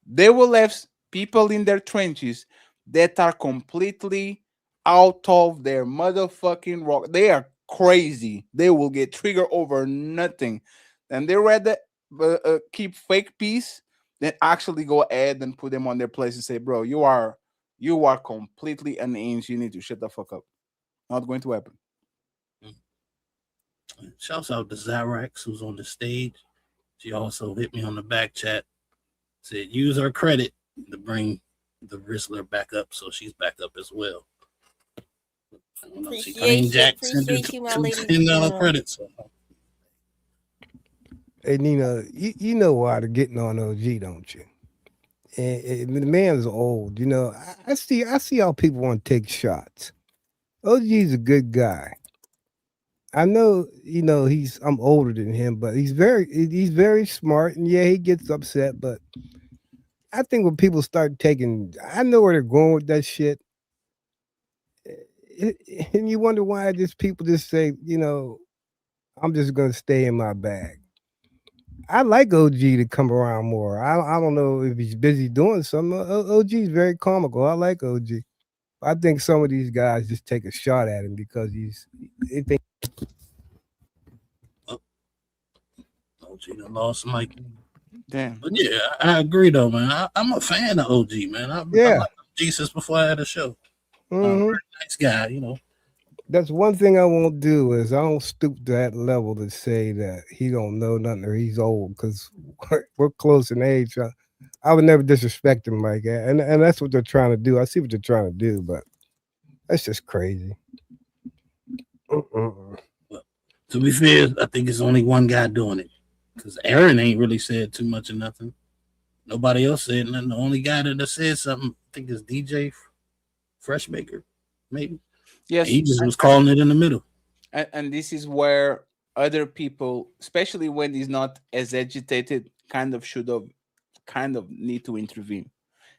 They will have people in their trenches that are completely out of their motherfucking rock. They are crazy. They will get triggered over nothing, and they rather keep fake peace than actually go ahead and put them on their place and say, "Bro, you are completely unhinged. You need to shut the fuck up." Not going to happen. Shouts out to Zyrax, who's on the stage. She also hit me on the back chat. Said use her credit to bring the Rizzler back up, so she's back up as well. I don't know. She claimed Jack sent her $10 credits. So. Hey Nina, you know why they're getting on OG, don't you? And the man's old, you know. I see how people want to take shots. OG's a good guy. I know, you know, I'm older than him, but he's very smart, and yeah, he gets upset. But I think when people start taking, I know where they're going with that shit, and you wonder why people just say, you know, I'm just gonna stay in my bag. I like OG to come around more. I don't know if he's busy doing something. OG's very comical. I like OG. I think some of these guys just take a shot at him because they think. OG done lost Mike. Damn. But yeah, I agree though, man. I'm a fan of OG, man. I like OG since before I had a show. Very nice guy, you know. That's one thing I won't do is I don't stoop to that level to say that he don't know nothing or he's old because we're close in age. I would never disrespect him like that, and that's what they're trying to do. I see what they're trying to do, but that's just crazy. Well, to be fair, I think it's only one guy doing it because Aaron ain't really said too much of nothing. Nobody else said nothing. The only guy that said something, I think, is DJ Freshmaker, maybe. Yes, he just was calling it in the middle. And this is where other people, especially when he's not as agitated, kind of need to intervene.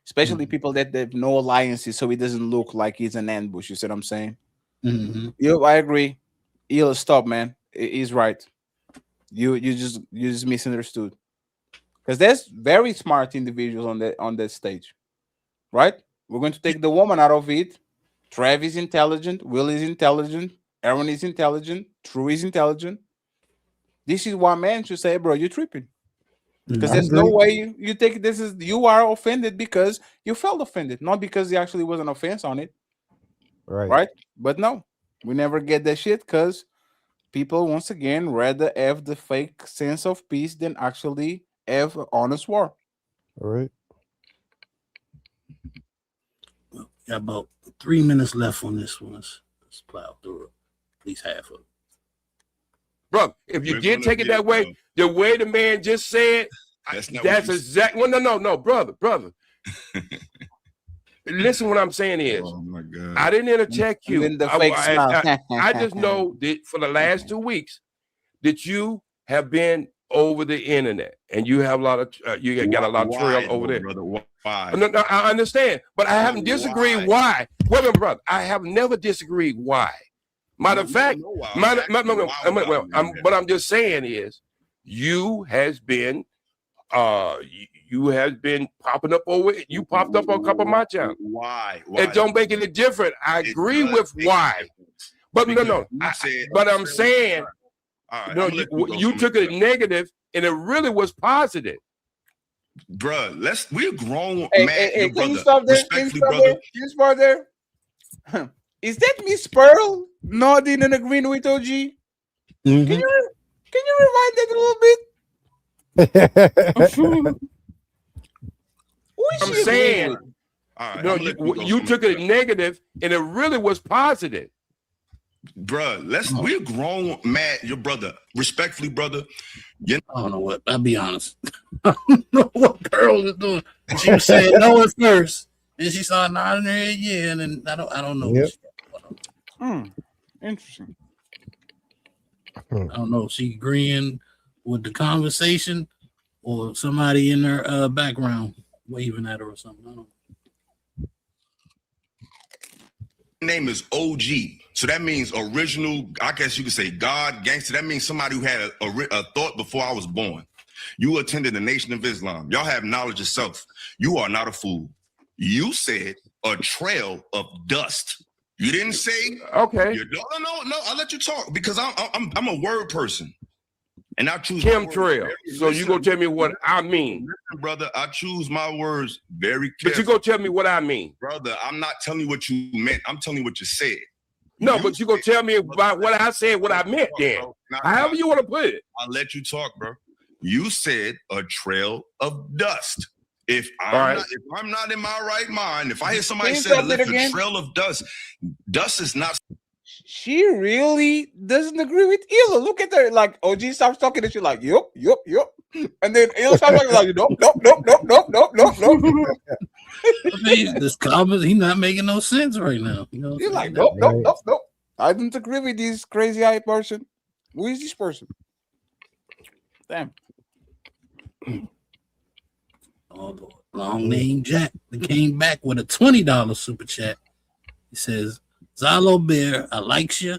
Especially people that have no alliances, so it doesn't look like he's an ambush. You see what I'm saying? I agree. He'll stop, man. He's right. You just misunderstood. Because there's very smart individuals on that stage, right? We're going to take the woman out of it. Trav is intelligent. Will is intelligent. Aaron is intelligent. True is intelligent. This is what man should say, bro, you're tripping. Because there's no way you take this is you are offended because you felt offended, not because there actually was an offense on it. Right? But no, we never get that shit because people once again rather have the fake sense of peace than actually have honest war. All right. Got about 3 minutes left on this one. Let's plow through it. At least half of it. Bro, if you did take it that way, the way the man just said, that's exact. Well, no, brother. Listen, what I'm saying is, oh my God. I didn't interject you. I just know that for the last 2 weeks that you have been over the internet and you have a lot of you got a lot of trail over there. Brother, why? No, I understand, but I haven't disagreed why. Wait, brother, I have never disagreed why. Matter of fact, what I'm just saying is, you has been popping up over. You popped up on a couple of my channels. Why? It don't make any difference. I agree with why, but no. But I'm saying, no, you took it negative, and it really was positive. Bruh, we're grown, man. Hey, can you stop there? Can you stop there? Is that Miss Pearl nodding and agreeing with OG? Mm-hmm. Can you rewind that a little bit? I'm saying, no, you took it negative, and it really was positive. Bruh, we're grown, man. Your brother, respectfully, brother. I don't know what. I'll be honest. I don't know what Pearl is doing. She was saying no at first, and she started nodding her head, yeah, and then I don't know. Yep. Interesting. I don't know if she agreeing with the conversation or somebody in her background waving at her or something. I don't know. Name is OG, so that means original. I guess you could say God, gangster. That means somebody who had a thought before I was born. You attended the Nation of Islam. Y'all have knowledge of self. You are not a fool. You said a trail of dust. You didn't say okay. No. I'll let you talk because I'm a word person, and I choose chemtrail. So you gonna tell me what I mean, listen, brother? I choose my words very carefully. But you gonna tell me what I mean, brother? I'm not telling you what you meant. I'm telling you what you said. No, but you gonna tell me about what I said, what I meant. Then, however you want to put it. I'll let you talk, bro. You said a trail of dust. If I'm not in my right mind, if I hear somebody say a trail of dust, dust is not. She really doesn't agree with Ella. Look at her, like OG starts talking and she's like, yup. And then Ella starts talking like, nope. This comment, he's not making no sense right now. You know, he's like, nope. I don't agree with this crazy eye person. Who is this person? Damn. Oh, Lord. Long name Jack. They came back with a $20 super chat. He says, Zalo Bear, I likes you.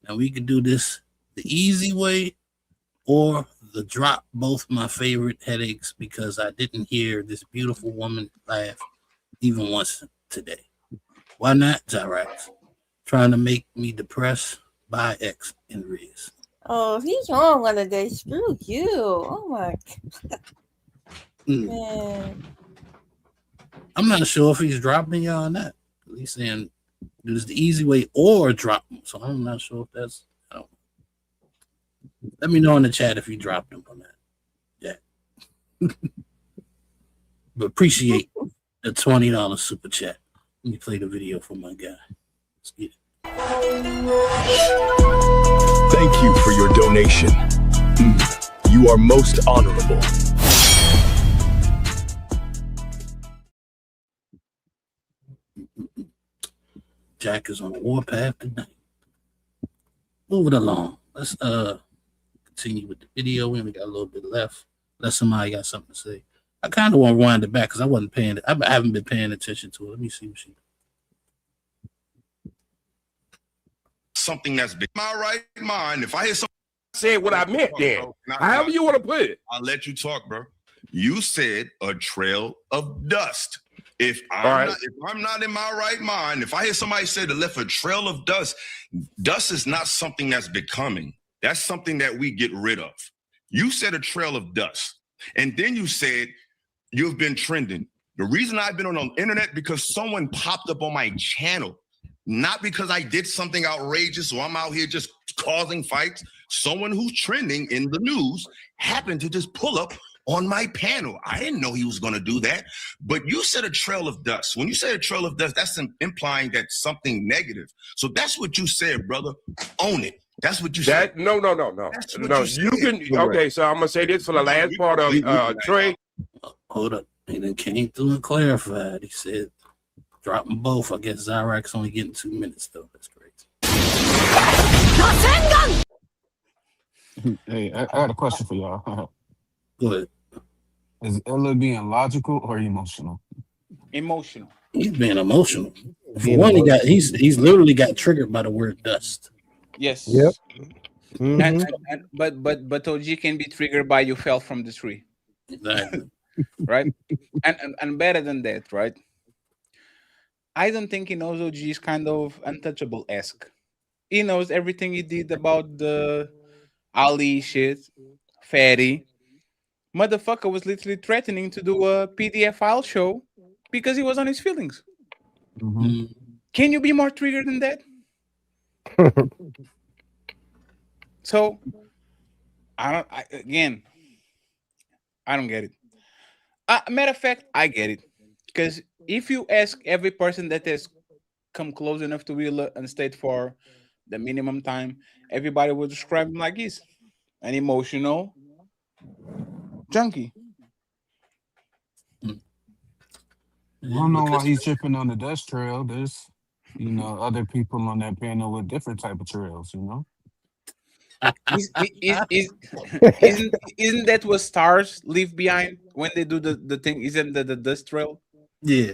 Now we can do this the easy way or the drop. Both my favorite headaches because I didn't hear this beautiful woman laugh even once today. Why not, Zyrax? Trying to make me depressed by X and Riz. Oh, he's on one of those. Screw you. Oh my God. Man. I'm not sure if he's dropping y'all or not. He's saying there's the easy way or drop them. So I'm not sure if that's. I don't know. Let me know in the chat if you dropped them on that. Yeah. But appreciate the $20 super chat. Let me play the video for my guy. Let's get it. Thank you for your donation. You are most honorable. Jack is on a warpath tonight. Moving along. Let's continue with the video. We only got a little bit left. Unless somebody got something to say. I kind of want to wind it back because I haven't been paying attention to it. Let me see what she. Something that's big. My right mind. If I hear something, say what I meant. Then, however you want to put it, I'll let you talk, bro. You said a trail of dust. If I'm not in my right mind, if I hear somebody say they left a trail of dust, dust is not something that's becoming. That's something that we get rid of. You said a trail of dust. And then you said you've been trending. The reason I've been on the internet because someone popped up on my channel. Not because I did something outrageous or I'm out here just causing fights. Someone who's trending in the news happened to just pull up on my panel. I didn't know he was going to do that. But you said a trail of dust. When you say a trail of dust, that's implying that something negative. So that's what you said, brother. Own it. That's what you said. No. You can. Okay, so I'm going to say this for the last part of Trey. Hold up. He then came through and clarified. He said, drop them both. I guess Zyrack's only getting 2 minutes, though. That's great. Hey, I got a question for y'all. Go ahead. Is Ella being logical or emotional? Emotional. He's being emotional. For one, he's literally got triggered by the word dust. Yes. Yep. But OG can be triggered by you fell from the tree. Exactly. Right? And better than that, right? I don't think he knows OG is kind of untouchable-esque. He knows everything he did about the Ali shit, Fatty. Motherfucker was literally threatening to do a PDF file show because he was on his feelings. Mm-hmm. Can you be more triggered than that? So, I don't get it. Matter of fact, I get it. Because if you ask every person that has come close enough to Wheeler and stayed for the minimum time, everybody would describe him like he's an emotional junkie. I don't know why he's tripping on the dust trail. There's, other people on that panel with different type of trails, Isn't that what stars leave behind when they do the thing? Isn't the dust trail? Yeah.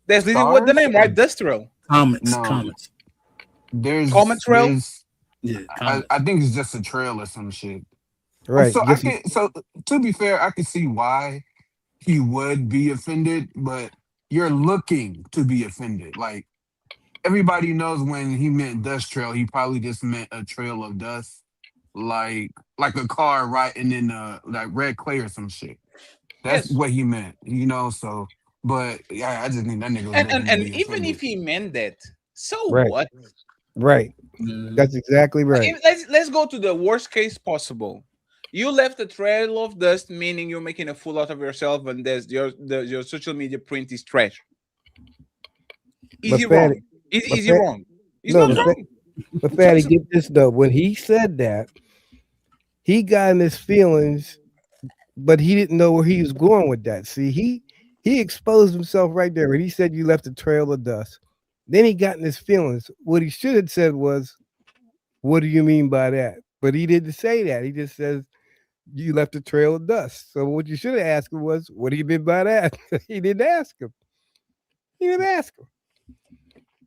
That's literally what the name, right? Dust trail. Comments. There's comment trail. Yeah. I think it's just a trail or some shit. Right. So to be fair, I can see why he would be offended, but you're looking to be offended. Like everybody knows when he meant dust trail, he probably just meant a trail of dust, like a car riding in like red clay or some shit. That's what he meant, So, but yeah, I just think that nigga. And even if he meant that, so Right. what? Right. That's exactly right. Let's go to the worst case possible. You left a trail of dust, meaning you're making a fool out of yourself, and your social media print is trash. Is he wrong? Is he wrong? He's not wrong. But Fatty, get this though. When he said that, he got in his feelings, but he didn't know where he was going with that. See, he exposed himself right there when he said you left a trail of dust. Then he got in his feelings. What he should have said was, "What do you mean by that?" But he didn't say that. He just says, "You left a trail of dust." So what you should have asked him was, "What do you mean by that?" He didn't ask him.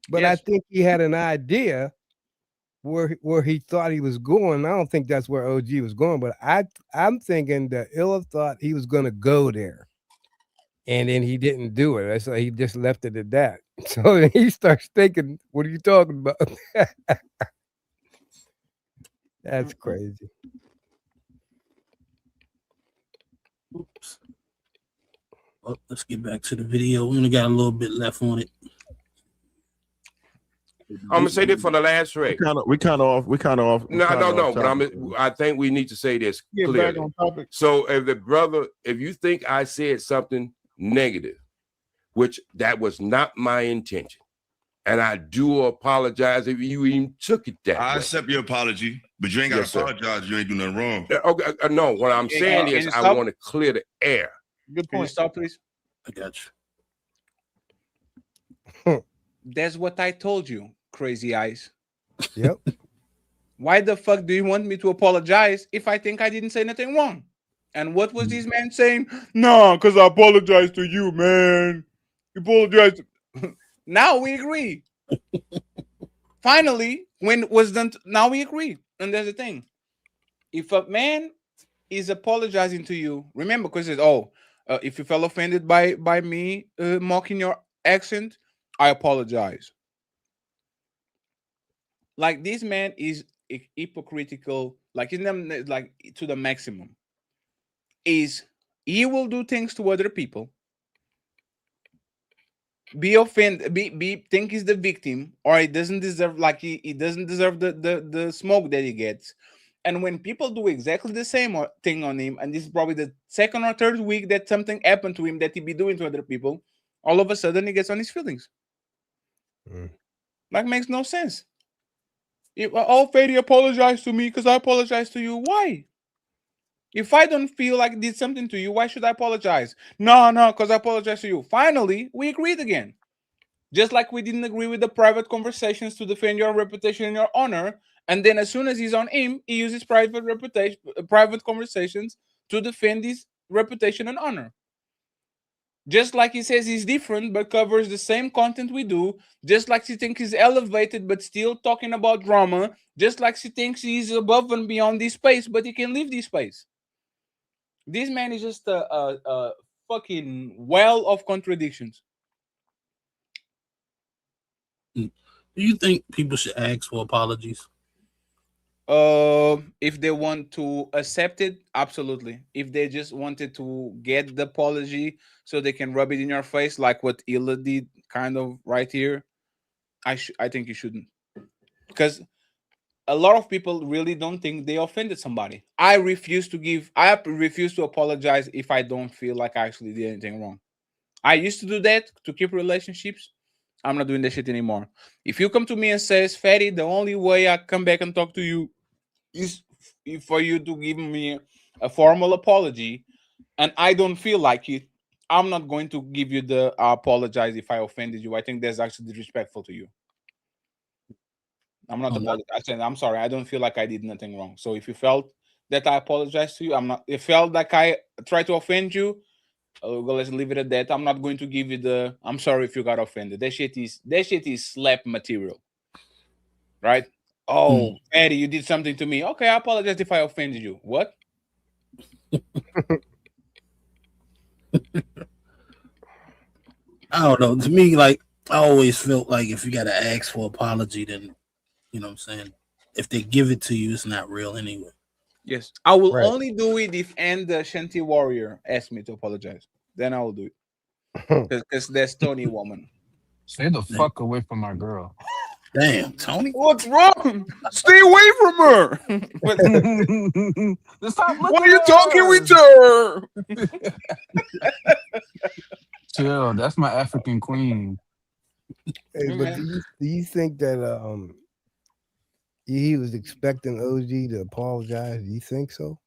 But I think he had an idea where he thought he was going. I don't think that's where OG was going, but I'm thinking that Illa thought he was going to go there, and then he didn't do it. So he just left it at that. So he starts thinking, "What are you talking about?" That's crazy. Oops. Well, let's get back to the video. We only got a little bit left on it. I'm gonna say this for the last Ray. We kind of off. No. But I think we need to say this clearly. Back on topic. So if you think I said something negative, which that was not my intention, and I do apologize if you even took it that I way. accept your apology, but you ain't got to apologize. You ain't do nothing wrong. Okay, no. What I'm saying is I want to clear the air. Good point. Can you stop, please? I got you. That's what I told you, crazy eyes. Yep. Why the fuck do you want me to apologize if I think I didn't say nothing wrong? And what was this man saying? No, because I apologize to you, man. You apologize. Now we agree. Finally, when it was done, now we agree. And there's the thing. If a man is apologizing to you, remember, because it's, if you felt offended by me mocking your accent, I apologize. Like this man is hypocritical, like in them, like to the maximum. Is he will do things to other people, be offended, be think he's the victim, or he doesn't deserve, like he doesn't deserve the smoke that he gets. And when people do exactly the same thing on him, and this is probably the second or third week that something happened to him that he be doing to other people, all of a sudden he gets on his feelings. Like, makes no sense. Fady apologized to me because I apologized to you. Why? If I don't feel like I did something to you, why should I apologize? No, because I apologize to you. Finally, we agreed again. Just like we didn't agree with the private conversations to defend your reputation and your honor. And then as soon as he's on him, he uses private conversations to defend his reputation and honor. Just like he says he's different, but covers the same content we do. Just like he thinks he's elevated, but still talking about drama. Just like he thinks he's above and beyond this space, but he can leave this space. This man is just a fucking well of contradictions. Do you think people should ask for apologies? If they want to accept it, absolutely. If they just wanted to get the apology so they can rub it in your face, like what Illa did, kind of right here, I think you shouldn't, because a lot of people really don't think they offended somebody. I refuse to apologize if I don't feel like I actually did anything wrong. I used to do that to keep relationships. I'm not doing that shit anymore. If you come to me and says, Fatty, the only way I come back and talk to you is for you to give me a formal apology, and I don't feel like it, I'm not going to give you the apologize if I offended you. I think that's actually disrespectful to you. I'm not apologizing. I'm sorry. I don't feel like I did nothing wrong. So if you felt that I apologized to you, it felt like I tried to offend you, let's leave it at that. I'm not going to give you the I'm sorry if you got offended. That shit is slap material. Right? Oh, Eddie, you did something to me. Okay, I apologize if I offended you. What? I don't know. To me, like, I always felt like if you got to ask for apology, then, you know what I'm saying? If they give it to you, it's not real anyway. Yes. I will only do it if the Shanti Warrior asks me to apologize. Then I will do it. Because that's Tony woman. Stay the fuck away from my girl. Damn, Tony. What's wrong? Stay away from her. Why are you talking with her? Chill. That's my African queen. Hey, but do you think that he was expecting OG to apologize? Do you think so?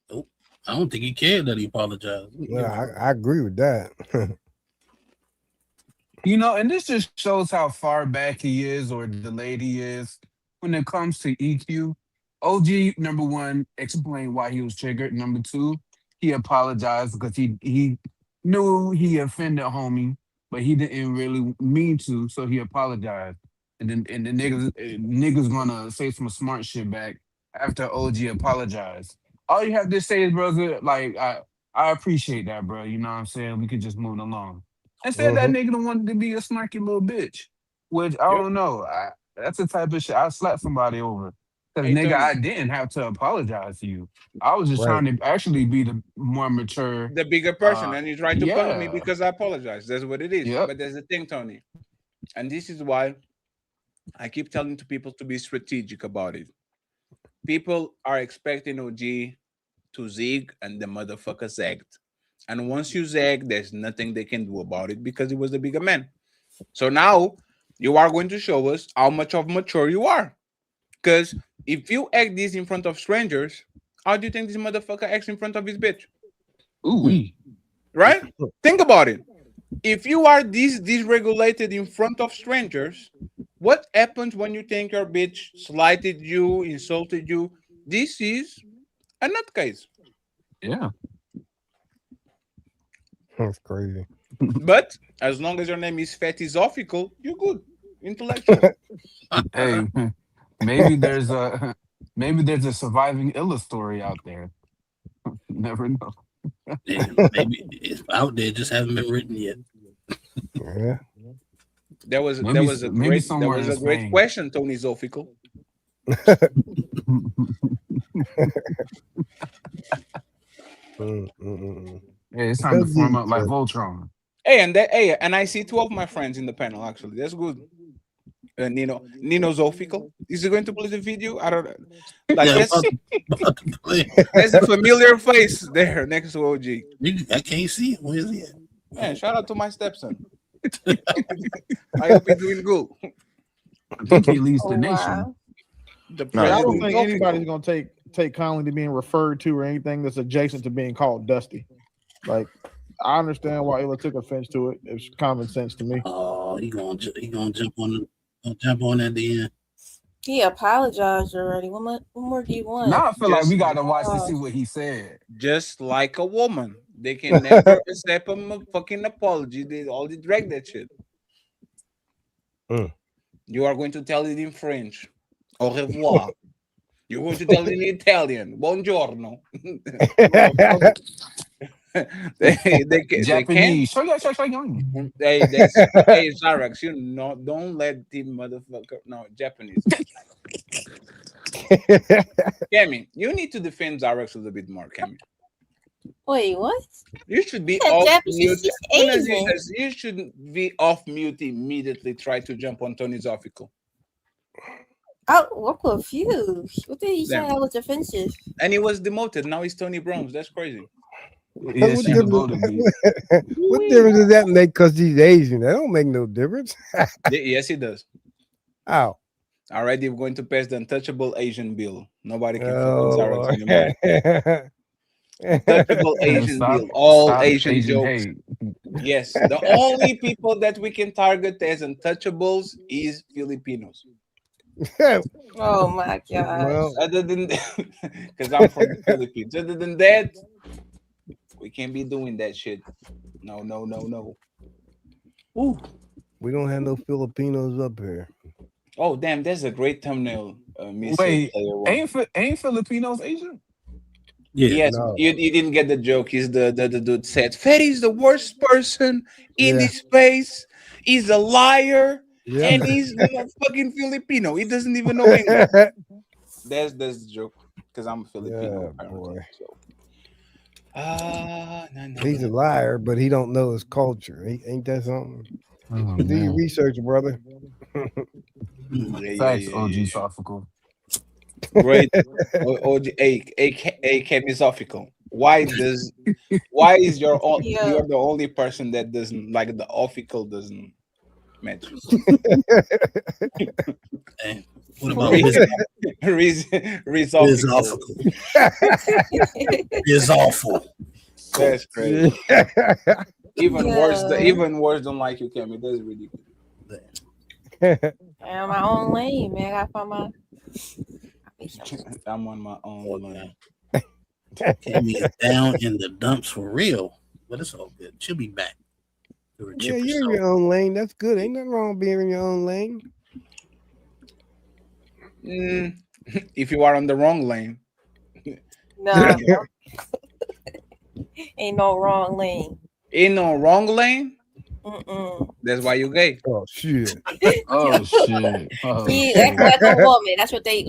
Nope. I don't think he cared that he apologized. Well, I agree with that. You know, and this just shows how far back he is or delayed he is when it comes to EQ. OG, number one, explained why he was triggered. Number two, he apologized because he knew he offended homie, but he didn't really mean to, so he apologized. And the niggas gonna say some smart shit back after OG apologized. All you have to say is, brother, like, I appreciate that, bro. You know what I'm saying? We could just move along. Instead, that nigga don't want to be a snarky little bitch, which I don't know. That's the type of shit I slapped somebody over. Because, nigga, I didn't have to apologize to you. I was just trying to actually be the more mature. The bigger person. And you tried to punish me because I apologize. That's what it is. But there's the thing, Tony. And this is why I keep telling to people to be strategic about it. People are expecting OG to zig, and the motherfucker zagged. And once you zag, there's nothing they can do about it because he was the bigger man. So now you are going to show us how much of mature you are. Because if you act this in front of strangers, how do you think this motherfucker acts in front of his bitch? Ooh. Right? Think about it. If you are dysregulated in front of strangers, what happens when you think your bitch slighted you, insulted you? This is a nutcase. Yeah. That's crazy. But as long as your name is Fatizophical, you're good. Intellectual. Hey, maybe there's a surviving Illa story out there. Never know. Yeah, maybe it's out there, just haven't been written yet. Yeah. That was Maybe- a maybe great somewhere in great Spain. question, Tony Zofical. Yeah, it's time to form up like Voltron. Hey, and I see 2 of my friends in the panel. Actually, that's good. Nino Zofical. Is he going to play the video? I don't know. Like Yeah, there's a familiar face there next to OG. I can't see him. Where is he at? Man, shout out to my stepson. I hope he's doing good. I think he leads the nation. Wow. I don't think anybody's gonna take kindly to being referred to or anything that's adjacent to being called Dusty. Like, I understand why Illa took offense to it. It's common sense to me. Oh, he gonna jump on at the end. He apologized already. What more do you want? Now I feel like we gotta watch to see what he said. Just like a woman, they can never accept a fucking apology. They all drag that shit. You are going to tell it in French. Au revoir. You're going to tell it in Italian. Buongiorno. they Japanese. Hey, Zarax, you know, don't let the motherfucker. No, Japanese. Cammy, you need to defend Zarax a little bit more, Cammy. Wait, what? You should be Yeah, off Japanese, mute. she's As soon as Asian. you should be off mute immediately. Try to jump on Tony's official. Oh, I'm confused. What did he say Damn. that was offensive? And he was demoted. Now he's Tony Browns. That's crazy. What difference does that make because he's Asian? That don't make no difference. Yes, he does. How? Already we're going to pass the untouchable Asian bill. Nobody can Oh, fucking Zarax anymore. Untouchable Asian bill. All Asian jokes. hate. Yes. The only people that we can target as untouchables is Filipinos. Oh my god. Well, other than because I'm from the Philippines. Other than that, we can't be doing that shit. No. Ooh. We don't have no Filipinos up here. Oh damn, that's a great thumbnail. Wait, ain't Filipinos Asian? Yes, No. you didn't get the joke. He's the dude said Fetty's the worst person in this space. He's a liar. Yeah. And he's a fucking Filipino. He doesn't even know English. That's the joke. Because I'm a Filipino. Apparently, so. No. He's a liar, but he don't know his culture. Ain't that something? Do your research, brother. Thanks, OG Sophical. Great. OG, a chemisophical. Why is you're the only person that doesn't like the official doesn't match? And what about It's awful. That's crazy. Even worse don't like you, Cammy. That's ridiculous. I'm my own lane, man. I found my. I'm on my own lane. Cammy is down in the dumps for real, but it's all good. She'll be back. Yeah, you're in your own lane. That's good. Ain't nothing wrong with being in your own lane. If you are on the wrong lane. No. Ain't no wrong lane. Ain't no wrong lane? Mm-mm. That's why you gay. Oh shit. Oh shit. He act like a woman. That's when they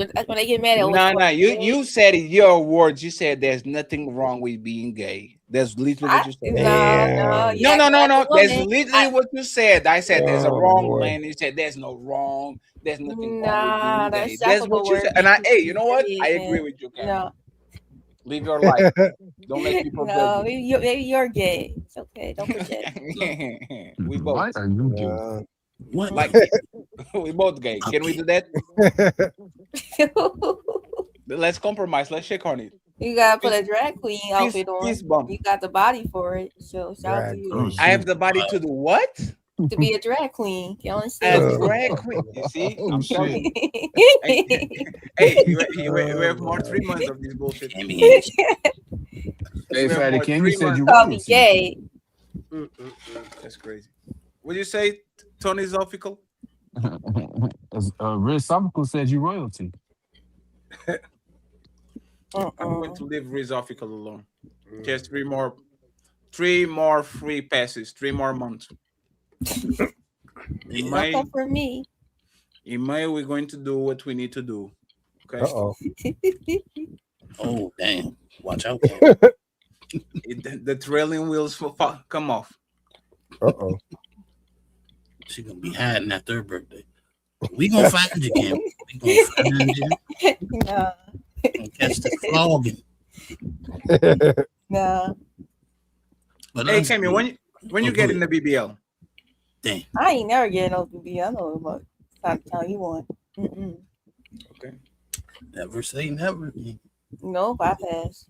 get mad at. No. You said it. Your words. You said there's nothing wrong with being gay. That's literally what you said. No. That's literally what you said. I said there's a wrong lane. You said there's no wrong. There's nothing wrong with being gay. That's what you said. And you know what? I agree with you, Karen. No. Live your life. Don't let people No, judge you. maybe you're gay. It's okay. Don't project. We both. What are you doing? What? Like we both gay. Can we do that? Let's compromise. Let's shake on it. You gotta put a drag queen outfit on. Fist bump. You got the body for it. So shout out to you. I have the body to do what? To be a drag queen. You understand? A drag queen. You see? I'm telling you. Hey, you have more 3 months of this bullshit. Hey, Fatty King said you call me gay. That's crazy. What do you say, Tony Zophical? Riz Sophical said you royalty. I'm going to leave Rizophical alone. Just 3 more free passes, 3 more months. In May, Welcome for me. in May, we're going to do what we need to do. Okay. Uh-oh. Oh, damn. Watch out. The trailing wheels will come off. Uh-oh. She's going to be hiding after her birthday. We going to find you, Cam. We going to find you. No. And catch the flogging. No. But Hey, Cammy, when you get in the BBL? Damn. I ain't never getting no BB. I know about time you want. Mm-mm. Okay. Never say never. Nope, I pass.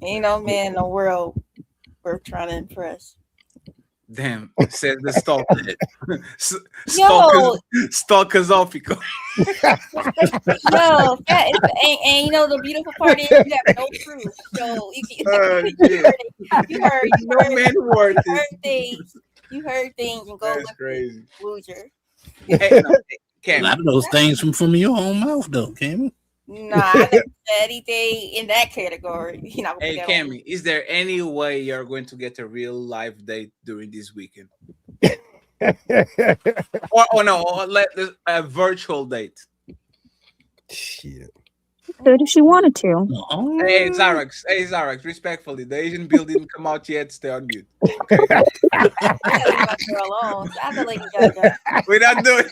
Ain't no man in the world worth trying to impress. Damn, says the stalker. Stalker. No, and you know the beautiful part is you have no proof. So you heard things and go That's with crazy. loser. Hey, no, A lot of those things from your own mouth, though, Cam. Nah, I never said anything in that category. You know, Hey, Cammy, is there any way you're going to get a real live date during this weekend? or a virtual date? Shit. Good if she wanted to. Hey, Zarex, respectfully, the Asian bill didn't come out yet. Stay on mute. We're not doing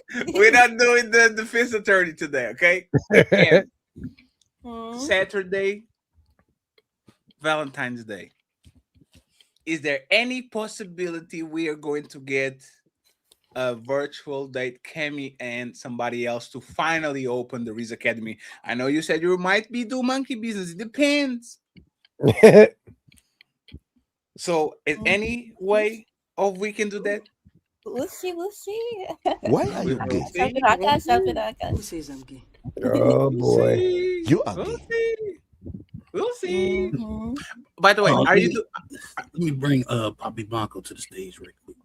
the defense attorney today, okay? And Saturday, Valentine's Day. Is there any possibility we are going to get a virtual date, Cammy and somebody else, to finally open the Reese Academy? I know you said you might be do monkey business. It depends. So, is any way of we can do that? We'll see. Why are you gay? I got something. Oh boy. You are gay. We'll see. By the way, are you? Let me bring Poppy Blanco to the stage right quick.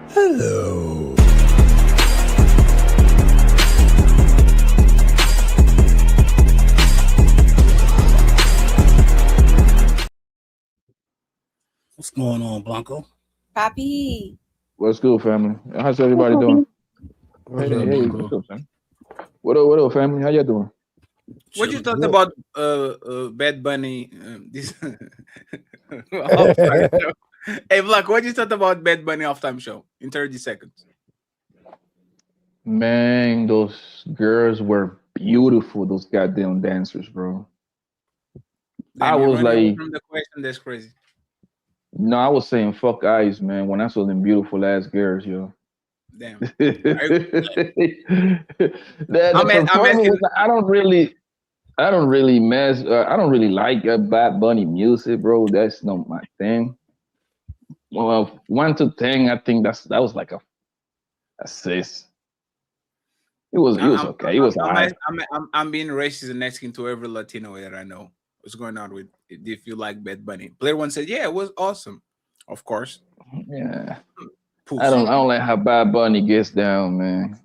Hello. What's going on, Blanco? Poppy. What's good, family? How's everybody doing? Hey, what's up, man? What up, family? How you doing? What you thought about Bad Bunny? This Hey, Black, what you thought about Bad Bunny halftime show in 30 seconds? Man, those girls were beautiful. Those goddamn dancers, bro. I was like, from the question, that's crazy. no, I was saying fuck eyes, man. When I saw them beautiful ass girls, yo. Damn. I don't really like Bad Bunny music, bro. That's not my thing. Well, 1 to 10, I think that was like a 6. It was okay. It was alright. I'm being racist and asking to every Latino that I know what's going on with it, if you like Bad Bunny. Player One said, yeah, it was awesome. Of course. Yeah. I don't like how Bad Bunny gets down, man.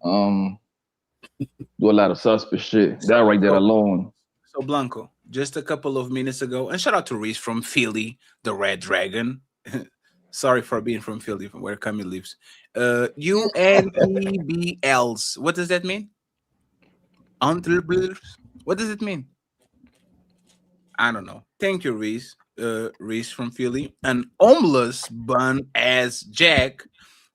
Do a lot of suspect shit. That right there alone. So Blanco, just a couple of minutes ago, and shout out to Reese from Philly, the Red Dragon. Sorry for being from Philly, from where Camille lives. UNTBLs. What does that mean? Entrepreneurs. What does it mean? I don't know. Thank you, Reese. Reese from Philly. An homeless bun as Jack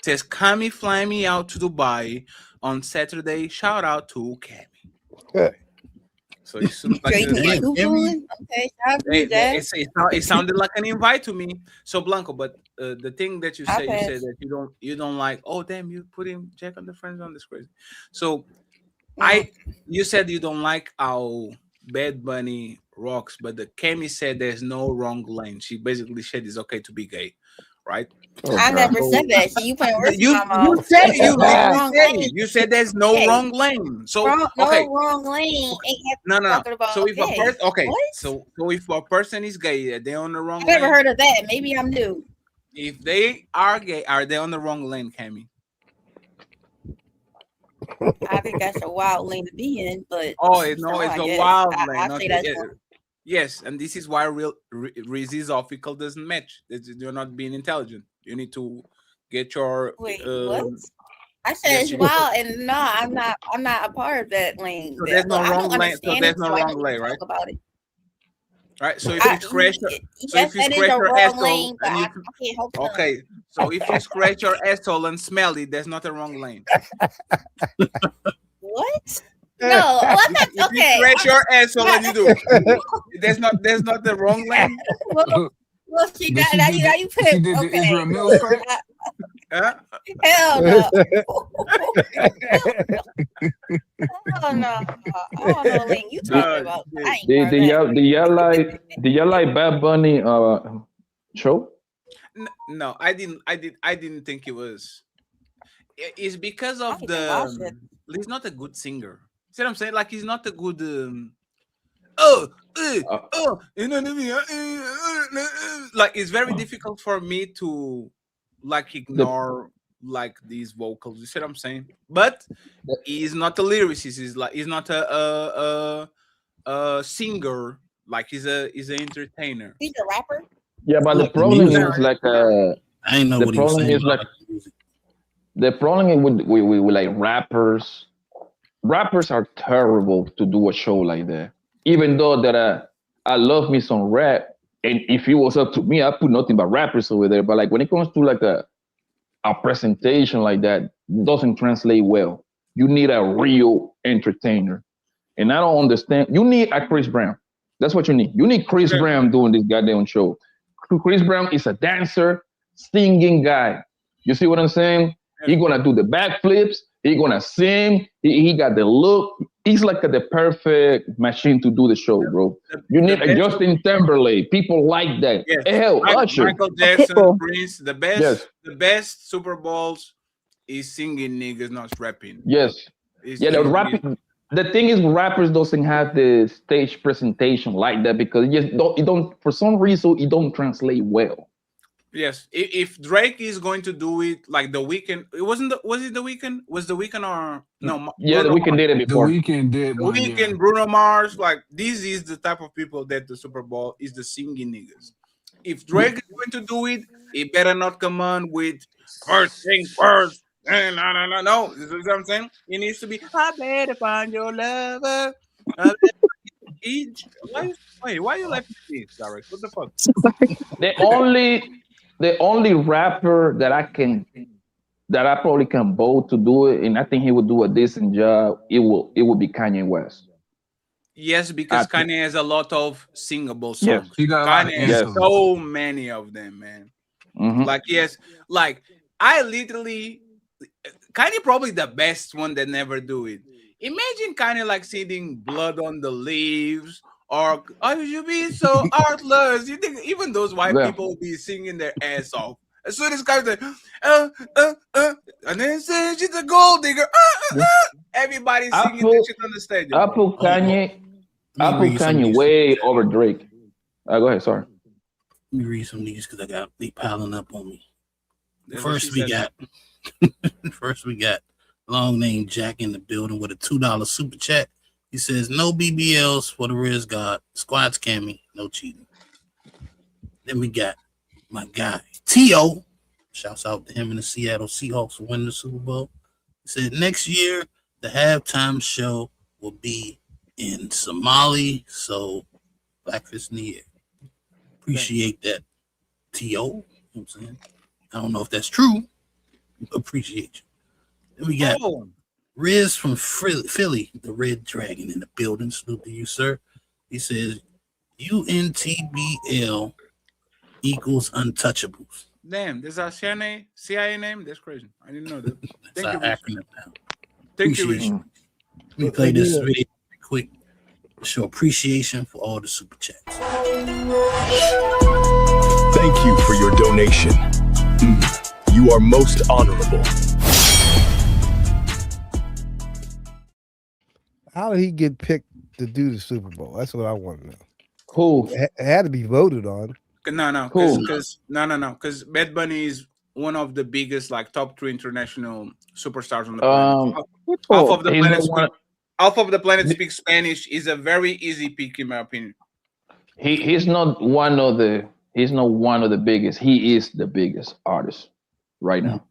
says, Cammy fly me out to Dubai on Saturday. Shout out to Cammy. So it sounds like it sounded like an invite to me. So Blanco, but the thing that you said that you don't like. Oh damn, you put him Jack on the friends on this crazy. So you said you don't like how Bad Bunny rocks, but the Cammy said there's no wrong lane. She basically said it's okay to be gay, right? I never said that. So you putting words in my mouth. You said there's no wrong lane. So wrong lane. No. So if a person, so if a person is gay, they're on the wrong lane. I've never heard of that. Maybe I'm new. If they are gay, are they on the wrong lane, Cammy? I think that's a wild lane to be in, but Oh, no, it's I a guess. wild I lane. say Okay, that's yeah. one. Yes, and this is why Rizzy's official doesn't match. You're not being intelligent. You need to get your. Wait, what? I said yes, it's you- wild, and no, I'm not a part of that lane. So there's no I wrong don't lane. So understand there's it, no so I wrong don't lane, even right? talk about it. Right. So if you scratch your, so Yes, if you that is scratch a your wrong asshole lane, but and I you, can't help it. okay, so if you scratch your asshole and smell it, there's not a wrong lane. What? No, what the, If okay. you scratch your asshole and you do, there's not the wrong lane. Well, she Did got she now. do You the- now you put she it. did the Okay. Israel Mills fight? Huh? Hell no. Hell no. I don't know, Link. You talking about? I ain't Did, part of did that. y'all like Bad Bunny show? No, I didn't think it was. It's because of I didn't watch it. he's not a good singer. See what I'm saying? Like he's not a good. You know what I mean? Like it's very difficult for me to like ignore like these vocals. You see what I'm saying? But he's not a lyricist. He's not a singer. Like he's an entertainer. He's a rapper. Yeah, but the Like problem music. is like I ain't know the what he was problem saying is like about the problem is with like rappers. Rappers are terrible to do a show like that. Even though that I love me some rap, and if it was up to me, I put nothing but rappers over there. But like when it comes to like a presentation like that, it doesn't translate well. You need a real entertainer, and I don't understand. You need a Chris Brown. That's what you need. You need Chris Brown doing this goddamn show. Chris Brown is a dancer, singing guy. You see what I'm saying? He's gonna do the backflips. He's gonna sing. He got the look. He's like the perfect machine to do the show, bro. You need a Justin Timberlake. People like that. Yes. Hell, Usher. Michael Jackson, Prince, the best, Yes. the best Super Bowls is singing niggas, not rapping. Yes. It's Yeah, the easy. rapping. The thing is, rappers doesn't have the stage presentation like that because it don't for some reason it don't translate well. Yes, if Drake is going to do it like The Weeknd, was it The Weeknd? Was The Weeknd or no? Yeah, The Bruno Weeknd did it Mars. before. The Weeknd did The one, Weeknd, yeah. Bruno Mars, like this is the type of people that the Super Bowl is the singing niggas. If Drake is going to do it, he better not come on with first thing first. No. You see what I'm saying? It needs to be. I better find your lover. Why you laughing at me, Sorry, what the fuck? The only rapper that I probably can vote to do it, and I think he would do a decent job. It will be Kanye West. Yes, because Kanye has a lot of singable songs. Yes. He got a lot of Kanye has anthems. so many of them, man. Mhm. Like yes, like I literally Kanye probably the best one that never do it. Imagine Kanye like singing "Blood on the Leaves" or "Oh, you be so artless." You think even those white Yeah. people will be singing their ass off as soon as Kanye's like, and then says she's a gold digger. Everybody I singing put- that shit on the stage. I put Kanye. I put read some Kanye news. way over Drake. Go ahead. Sorry. Let me read some of these because they piling up on me. That's what First she we said. got long name Jack in the building with a $2 super chat. He says no BBLs for the Riz God. Squad scamming, no cheating. Then we got my guy T.O. Shouts out to him and the Seattle Seahawks for winning the Super Bowl. He said next year the halftime show will be in Somali, so Blackfist in the air. Appreciate that, T.O. You know what I'm saying? I don't know if that's true. Appreciate you. Then we got Riz from Philly, the Red Dragon in the building. Salute to you, sir. He says UNTBL equals untouchables. Damn, there's a CIA name. That's crazy. I didn't know that. That's our acronym now. Thank you, Appreciate Rich. you. Let me play this video real quick to show appreciation for all the super chats. Thank you for your donation. You are most honorable. How did he get picked to do the Super Bowl? That's what I want to know. Who? It had to be voted on. No, Cool. because Bad Bunny is one of the biggest, like top 3 international superstars on the planet. Half of the he's planet not one. half of the planet speaks Spanish. Is a very easy pick in my opinion. He's not one of the. He's not one of the biggest. He is the biggest artist right now.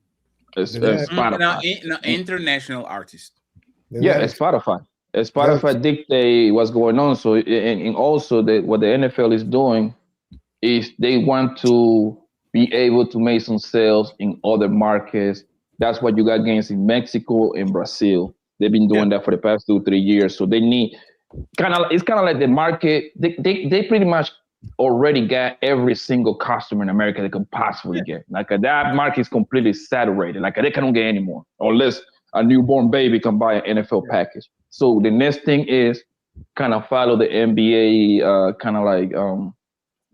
It's Spotify. No, international artist. Yeah, it's Spotify. Spotify dictate what's going on. So, and also what the NFL is doing is they want to be able to make some sales in other markets. That's what you got games in Mexico and Brazil. They've been doing that for the past 2-3 years. So they need it's kind of like the market. They pretty much already got every single customer in America they could possibly get. Like that market is completely saturated. Like they cannot get any more unless a newborn baby can buy an NFL package. So the next thing is kind of follow the NBA kind of like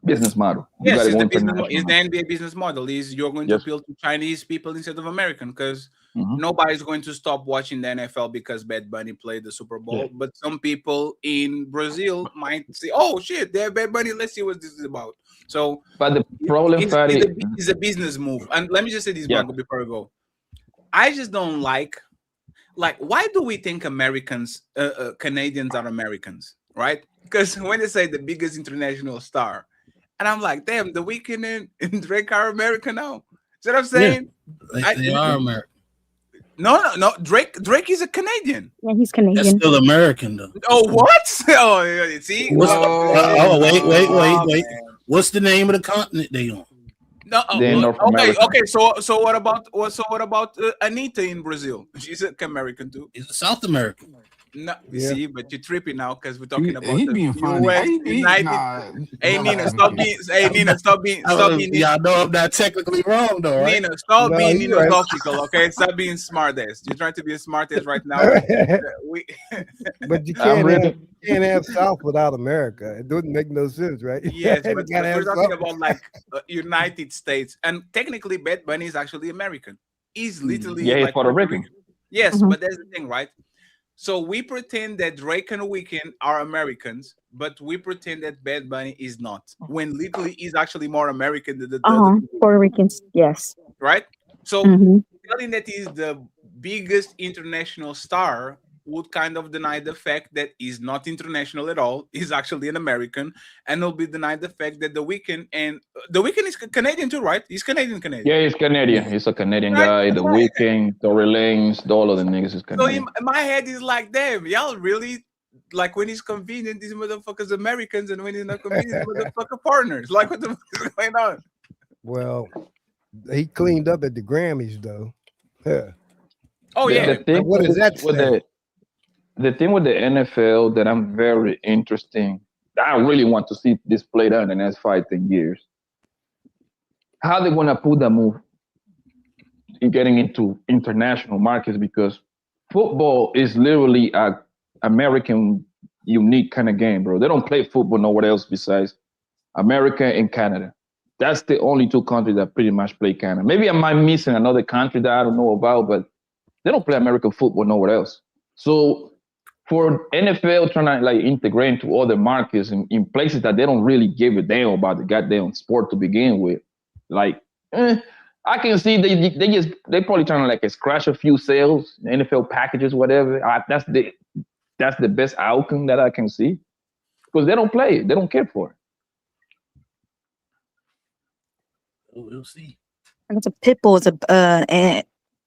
business model. Yes, it's the NBA business model. Is you're going to appeal to Chinese people instead of American because nobody's going to stop watching the NFL because Bad Bunny played the Super Bowl. Yeah. But some people in Brazil might say, "Oh shit, they're Bad Bunny. Let's see what this is about." So, but the problem is a business move. And let me just say this, Marco, before I go. I just don't like why do we think Americans, Canadians are Americans, right? Because when they say the biggest international star, and I'm like, damn, The Weeknd and Drake are American now. See what I'm saying? Yeah, they are American. No. Drake is a Canadian. Yeah, he's Canadian. That's still American though. Oh, what? Oh, see? Wait. What's the name of the continent they on? No, okay. So what about Anita in Brazil? She's American too. He's a South American. No, see, but you're tripping now because we're talking about the being US, United. Hey Nina, stop being. Y'all know I'm not technically wrong though, right? Nina, stop being philosophical, okay? Stop being smart ass. You're trying to be a smart ass right now. But you can't have South without America. It doesn't make no sense, right? Yes, but we're talking about like United States, and technically, Bad Bunny is actually American. He's literally he's Puerto Rican. Yes, but that's the thing, right? So we pretend that Drake and Weeknd are Americans, but we pretend that Bad Bunny is not. When literally he's actually more American than the Puerto Ricans, yes. Right? So telling that he's the biggest international star would kind of deny the fact that he's not international at all. He's actually an American, and it'll be denied the fact that The Weeknd is Canadian too, right? He's Canadian. Yeah, he's Canadian. He's a Canadian guy. The Weeknd, Tory Lanez, all of the niggas is Canadian. So in my head is like, damn, y'all really like when he's convenient, these motherfuckers Americans, and when he's not convenient, motherfucker partners. Like what the fuck is going on? Well, he cleaned up at the Grammys though. Yeah. Oh yeah. What does that say? The thing with the NFL that I'm very interesting, I really want to see this played out in the next 5-10 years. How they gonna put that move in getting into international markets, because football is literally a American unique kind of game, bro. They don't play football nowhere else besides America and Canada. That's the only 2 countries that pretty much play Canada. Maybe I might missing another country that I don't know about, but they don't play American football nowhere else. So for NFL trying to like integrate into other markets in places that they don't really give a damn about the goddamn sport to begin with, like I can see they probably trying to like scratch a few sales, NFL packages, whatever. That's the best outcome that I can see, because they don't play it, they don't care for it. We'll see. Pitbull is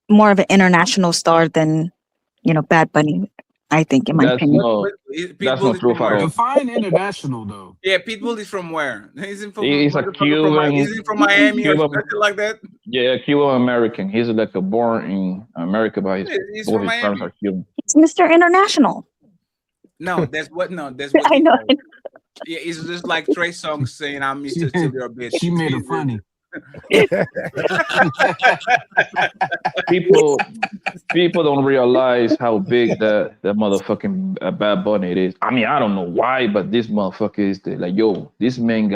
more of an international star than Bad Bunny. I think, in my opinion. That's not true at all. Define international, though. Yeah, Pitbull is from where? He's a Cuban. Is he from Miami or something like that? Yeah, Cuban American. He's like born in America, but he's from Miami. Parents are Cuban. It's Mr. International. No, that's what. I know. Yeah, it's just like Trey Songz saying, "I'm Mr. Till You're a Bitch." She made it funny. people don't realize how big the motherfucking Bad Bunny it is. I mean, I don't know why, but this motherfucker is like, this man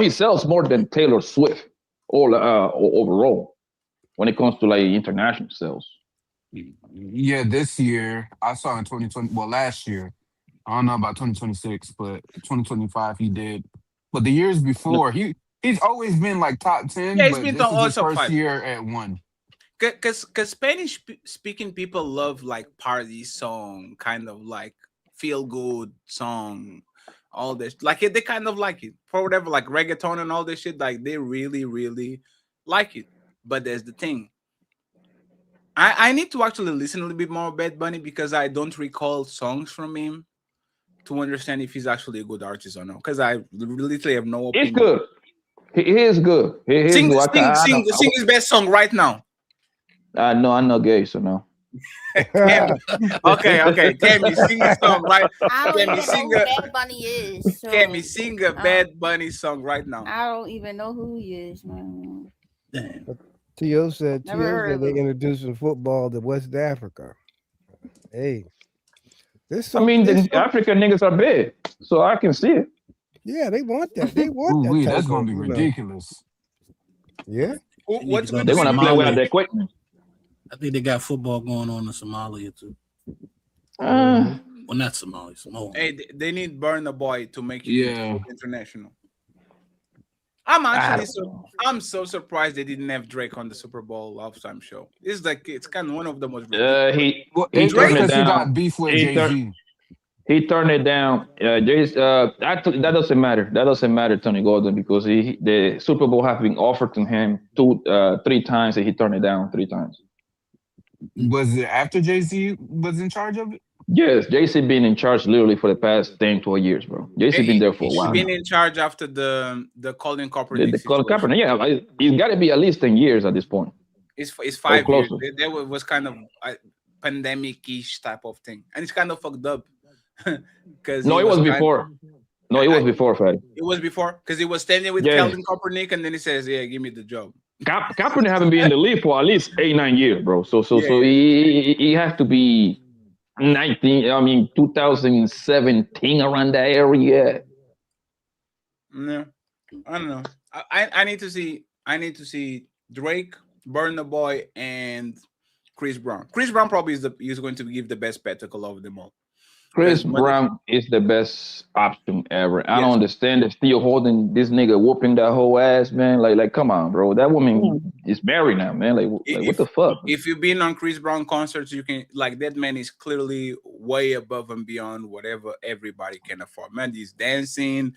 he sells more than Taylor Swift overall when it comes to like international sales. Yeah, this year I saw in 2020. Well, last year, I don't know about 2026, but 2025 he did. But the years before, He's always been like top 10. Yeah, he's but been this is his also first 5. year at 1. Because Spanish speaking people love like party song, kind of like feel good song, all this. Like they kind of like it for whatever, like reggaeton and all this shit. Like they really, really like it. But there's the thing. I need to actually listen a little bit more Bad Bunny because I don't recall songs from him to understand if he's actually a good artist or not. Because I literally have no opinion. He's good. He is good. He is Sing good. sing his best song right now. I'm not gay, so no. Okay. Tammy, sing a song right. I don't Tammy, even sing know who a. Bad Bunny is. So Tammy, sing a Bad Bunny song right now. I don't even know who he is, man. T.O. said Never heard of they him. introducing football to West Africa. Hey, I mean, the African niggas are big, so I can see it. Yeah, they want that. They want that. That's type gonna of, be you know. ridiculous. Yeah. What's They want to play without their equipment. I think they got football going on in Somalia too. Uh, Well, not Somalia, Samoa. Hey, they need Burna Boy to make it Yeah. international. I'm so surprised they didn't have Drake on the Super Bowl halftime show. It's kind of one of the most. he It's turned it because he down. got beef with He tur- Jay-Z. He turned it down. That doesn't matter. That doesn't matter, Tony Gordon, because the Super Bowl have been offered to him 3 times, and he turned it down 3 times. Was it after Jay-Z was in charge of it? Yes, JC been in charge literally for the past 10, 12 years, bro. JC been there for a He's while. been in charge after the Colin Kaepernick. The Colin Kaepernick, yeah, he's got to be at least 10 years at this point. It's 5 close. years. There was kind of a pandemic-ish type of thing, and it's kind of fucked up. Because No, it was before. No, it was before, Fatty. It was before because he was standing with Yeah. Colin Kaepernick, and then he says, "Yeah, give me the job." Kaepernick haven't been in the league for at least 8, 9 years, bro. So Yeah. he has to be 2017 around that area. No, I don't know. I need to see. I need to see Drake, Burna Boy, and Chris Brown. Chris Brown probably is going to give the best spectacle of them all. Chris Brown is the best option ever. I don't understand. They're still holding this nigga whooping that whole ass, man. Like come on, bro. That woman is married now, man. Like what the fuck? If you've been on Chris Brown concerts, you can that man is clearly way above and beyond whatever everybody can afford. Man, he's dancing,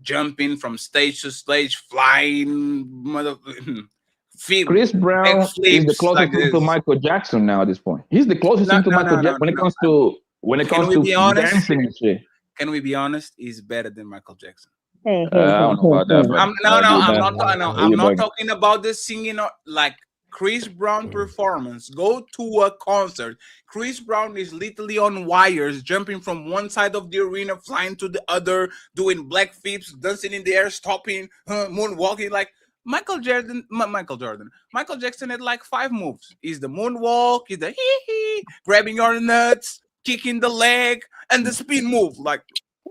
jumping from stage to stage, flying, Chris Brown is the closest thing to Michael Jackson now at this point. He's the closest thing to Michael Jackson when it comes to dancing and shit. Can we be honest? He's better than Michael Jackson. I don't know about that. I'm not talking about the singing or like Chris Brown performance. Go to a concert. Chris Brown is literally on wires, jumping from one side of the arena, flying to the other, doing black flips, dancing in the air, stopping, moonwalking. Like Michael Jackson had like 5 moves. He's the moonwalk, he's the hee, grabbing your nuts, kicking the leg, and the spin move. Like,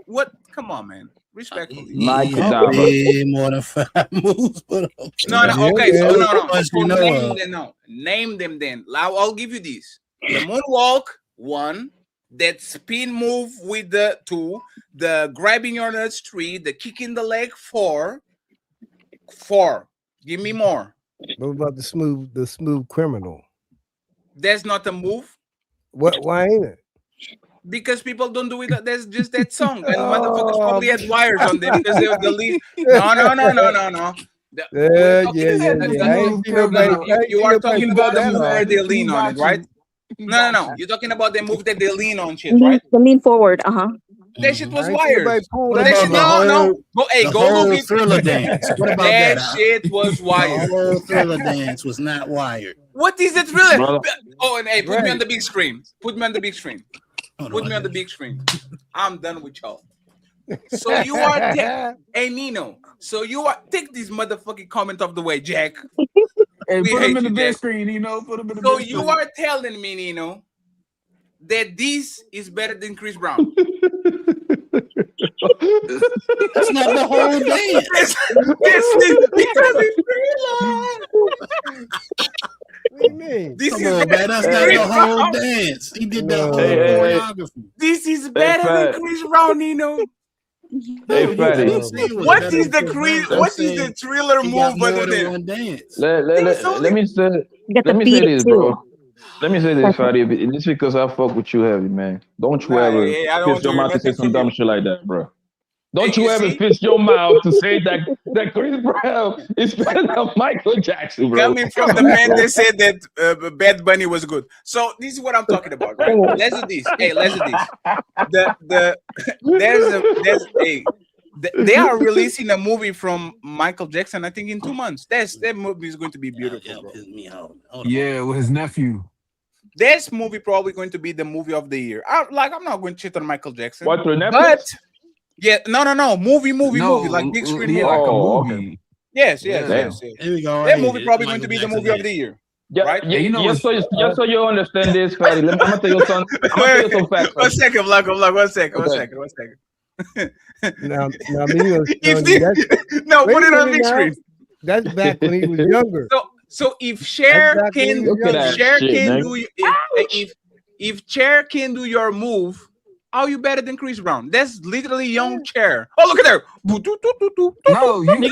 what? Come on, man. Respectfully. More than 5 moves, but okay. No. Okay, so No. Name them then. I'll give you these. The moonwalk, 1. That spin move with the 2. The grabbing your nuts, 3. The kicking the leg, 4. Give me more. What about the smooth criminal? That's not a move. What? Why ain't it? Because people don't do it. That's just that song, and motherfuckers probably had wires on them because they were the lead. No. You are talking about the move where they lean on it, right? No. You're talking about the move that they lean on shit, right? The lean forward, That shit was wired. That Shit, no. Go get Thriller dance. What about that? That Shit was wired. The whole Thriller dance was not wired. What is it really? Brother. Oh, and hey, put me on the big screen. Put me on the big screen. I'm done with y'all. So you are hey Nino. So you are take this motherfucking comment off the way, Jack. Hey, We put him hate in the you, big Jack. screen, Nino. Put him in the So big you screen. are telling me, Nino, that this is better than Chris Brown. That's not the whole dance. This is because it's What do you mean? This Come is on, better man. That's than not Chris the whole Brown. dance. He did the whole Hey. choreography. This is better than Chris Brown, Nino. Hey, Fatty. What is the What is the thriller move other than dance? Let me say. Let me say this, bro. Let me say this, Fatty. It's because I fuck with you heavy, man. Don't you ever I don't piss want to your hear mouth to say nothing some from dumb you. shit like that, bro. Don't you ever piss your mouth to say that Chris Brown is better than Michael Jackson, bro. Coming from the man that said that Bad Bunny was good. So this is what I'm talking about, right? Let's do this. Hey, let's do this. They are releasing a movie from Michael Jackson, I think, in 2 months. That movie is going to be beautiful, bro. Yeah, with his nephew. This movie probably going to be the movie of the year. I'm not going to cheat on Michael Jackson. What, through Netflix? But yeah, no, movie, like big screen movie. Like a movie. Okay. Yes. Damn. Here we go. That Hey, movie probably Michael going to be the Jackson movie of is- the year. Yeah, right? yeah, you know just so you understand this, Fatty. I'm gonna tell you some. I'm gonna tell you some facts. One second, Blanco, one second. Now, Migos, If Tony, this- that's- no, wait put a it on minute big now. screen. That's back when he was younger. So if Cher That's exactly can, what he was Cher young. can Shit, do if Cher can do your move, how you better than Chris Brown? That's literally young Cher. Oh, look at there. No, Michael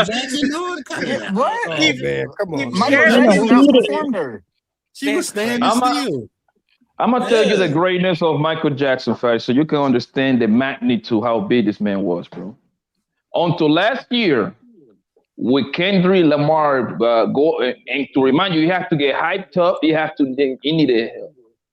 Jackson doing? What? Oh man, come on. Michael Cher Jackson can do- outperformed her. She was standing still. I'm gonna tell you the greatness of Michael Jackson, Fatty, so you can understand the magnitude how big this man was, bro. Until last year, with Kendrick Lamar and to remind you, you have to get hyped up. You need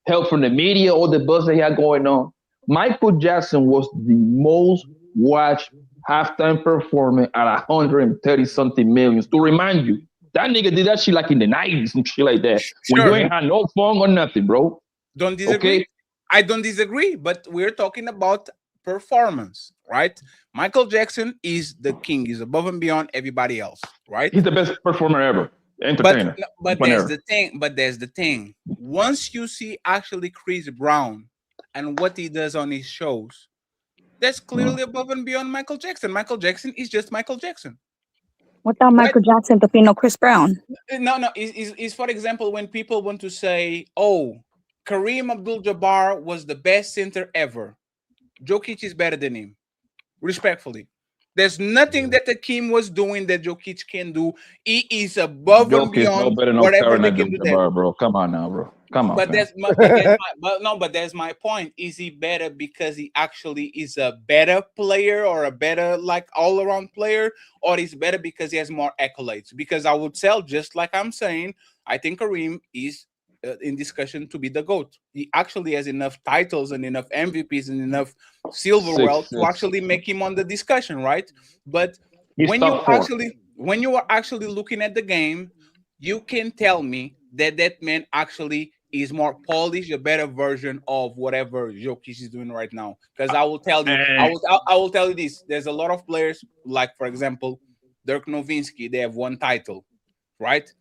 help from the media, all the buzz that he had going on. Michael Jackson was the most watched halftime performance at 130 something millions. To remind you, that nigga did that shit like in the 90s and shit like that. When you ain't had no phone or nothing, bro. Don't disagree. Okay. I don't disagree, but we're talking about performance, right? Michael Jackson is the king. He's above and beyond everybody else, right? He's the best performer ever. Entertainer. But there's the thing. Once you see actually Chris Brown and what he does on his shows, that's clearly above and beyond Michael Jackson. Michael Jackson is just Michael Jackson. Without Michael Jackson, to be no Chris Brown. No. Is for example, when people want to say, oh, Kareem Abdul-Jabbar was the best center ever. Jokic is better than him. Respectfully. There's nothing that Hakeem was doing that Jokic can do. He is above and Jokic beyond no better than whatever Kareem they can do there. Abdul-Jabbar, bro. Come on now, bro. Come on. But man. that's my point. Is he better because he actually is a better player or a better like all-around player, or is better because he has more accolades? Because I would tell, just like I'm saying, I think Kareem is in discussion to be the GOAT. He actually has enough titles and enough MVPs and enough silverware to actually make him on the discussion, right? But He's when top four. when you are actually looking at the game, you can tell me that man actually is more polished, a better version of whatever Jokic is doing right now. Because I will tell you, I will tell you this. There's a lot of players, like for example, Dirk Nowitzki. They have one title, right?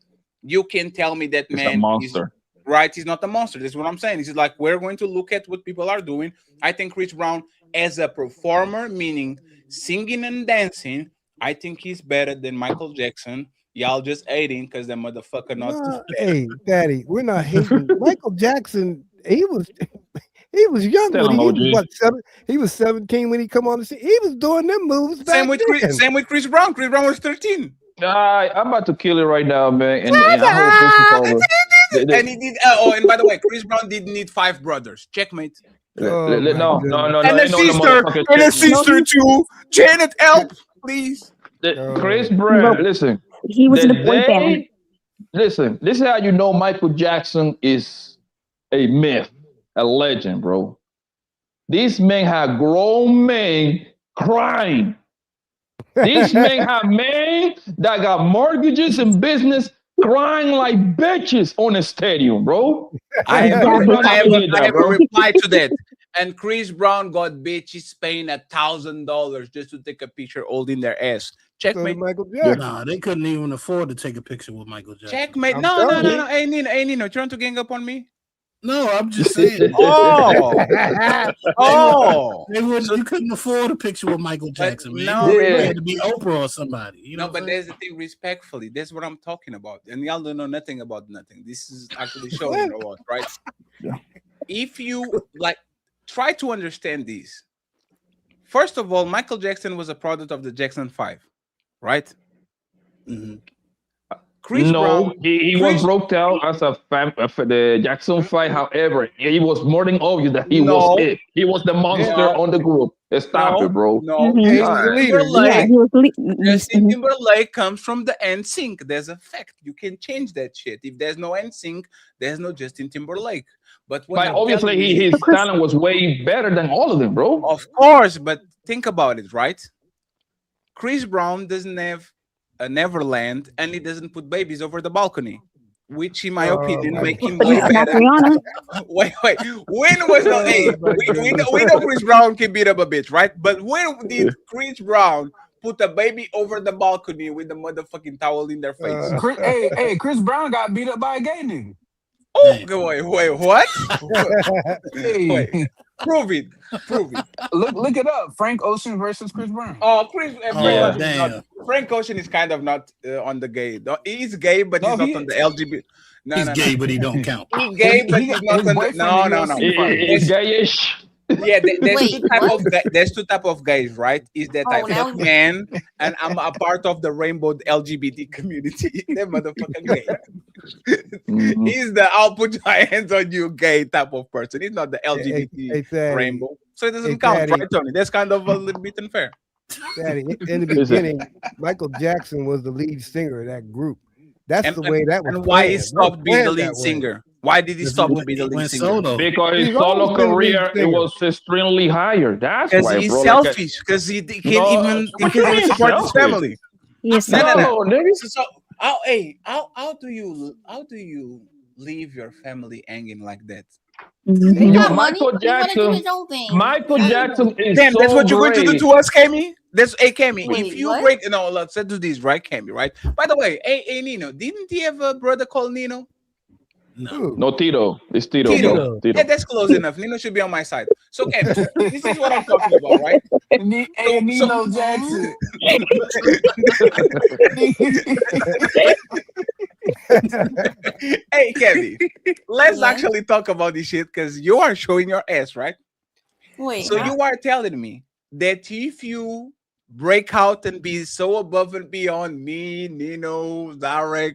You can tell me that He's man a monster. Right, he's not a monster. That's what I'm saying. It's like we're going to look at what people are doing. I think Chris Brown, as a performer, meaning singing and dancing, I think he's better than Michael Jackson. Y'all just hating because that motherfucker not. No, hey, Daddy, we're not hating. Michael Jackson, he was young, but he was what, 7? He was 17 when he come on the scene. He was doing them moves. Same back with then. same with Chris Brown. Chris Brown was 13. I'm about to kill it right now, man. And I hope this is over. And he did. And by the way, Chris Brown didn't need 5 brothers. Checkmate. No. And ain't a no sister, motherfucking and a check. sister too. Janet, help, please. Chris Brown, listen. He was in the a boy band. day- Listen, this is how you know Michael Jackson is a myth, a legend, bro. These men have grown men crying. These men have men that got mortgages and business crying like bitches on a stadium, bro. I have a bro. reply to that. And Chris Brown got bitches paying $1,000 just to take a picture holding their ass. Checkmate. Michael Nah, they couldn't even afford to take a picture with Michael Jackson. Checkmate. No. Hey, Nino, trying to gang up on me? No, I'm just saying. Oh. They wouldn't. You couldn't afford a picture with Michael Jackson, man. no, You yeah. had to be Oprah or somebody. You know But there's the thing, respectfully. That's what I'm talking about. And y'all don't know nothing about nothing. This is actually showing a lot, right? If you like try to understand this, first of all, Michael Jackson was a product of the Jackson 5, right? Chris Brown. he was brought out as a fan for the Jackson 5. However, he was more than obvious that he was it. He was the monster on the group. Stop it, bro. No, Mhm. Justin All right. Timberlake, Mm-hmm. Justin Timberlake comes from the NSYNC. There's a fact. You can change that shit. If there's no NSYNC, there's no Justin Timberlake. But what But I'm obviously, telling you- his talent was way better than all of them, bro. Of course, but think about it, right? Chris Brown doesn't have a Neverland, and he doesn't put babies over the balcony, which, in my opinion, make him way better. Wait, when was the we know Chris Brown can beat up a bitch, right? But when did Chris Brown put a baby over the balcony with the motherfucking towel in their face? Chris Brown got beat up by a gay nigga. Oh, wait, what? Hey. Prove it. Look it up. Frank Ocean versus Chris Brown. Oh, Frank Ocean is kind of not on the gay. He's gay, but he's not on the LGBT. No, He's no, gay, no. but he don't count. He's gay, but he's not on the. No. He's gayish. Yeah, Wait, there's two type of guys, right? Is that Oh, I now fuck man, and I'm a part of the rainbow LGBT community. That motherfucker gay. He's the I'll put my hands on you gay type of person. He's not the LGBT rainbow. So it doesn't count, Daddy. right, Tony? That's kind of a little bit unfair. Daddy, in the beginning, Michael Jackson was the lead singer of that group. That's the way that was. And why he planned. stopped being the Planned lead that way. singer? Why did he stop being the lead singer? Because his He's solo always been a lead career it singer. was extremely higher. That's Because why, he's bro. selfish. Because he can't even support his family. Yes, No. nigga. So how do you leave your family hanging like that? Yo, got money. Michael He wanna do Jackson. his own thing. Michael Jackson is Damn, that's so what you're going to do great. to us, Kemi? That's Kemi. Wait, If you what? break let's do this, right, Kemi, right? By the way, hey Nino, didn't he have a brother called Nino? No, Tito. It's Tito. Tito. Bro. Tito. Yeah, that's close enough. Nino should be on my side. So, Kemi, this is what I'm talking about, right? Nino Jackson. Hey, Kemi, let's actually talk about this shit because you are showing your ass, right? Wait. So you are telling me that if you break out and be so above and beyond me, Nino, Zarex,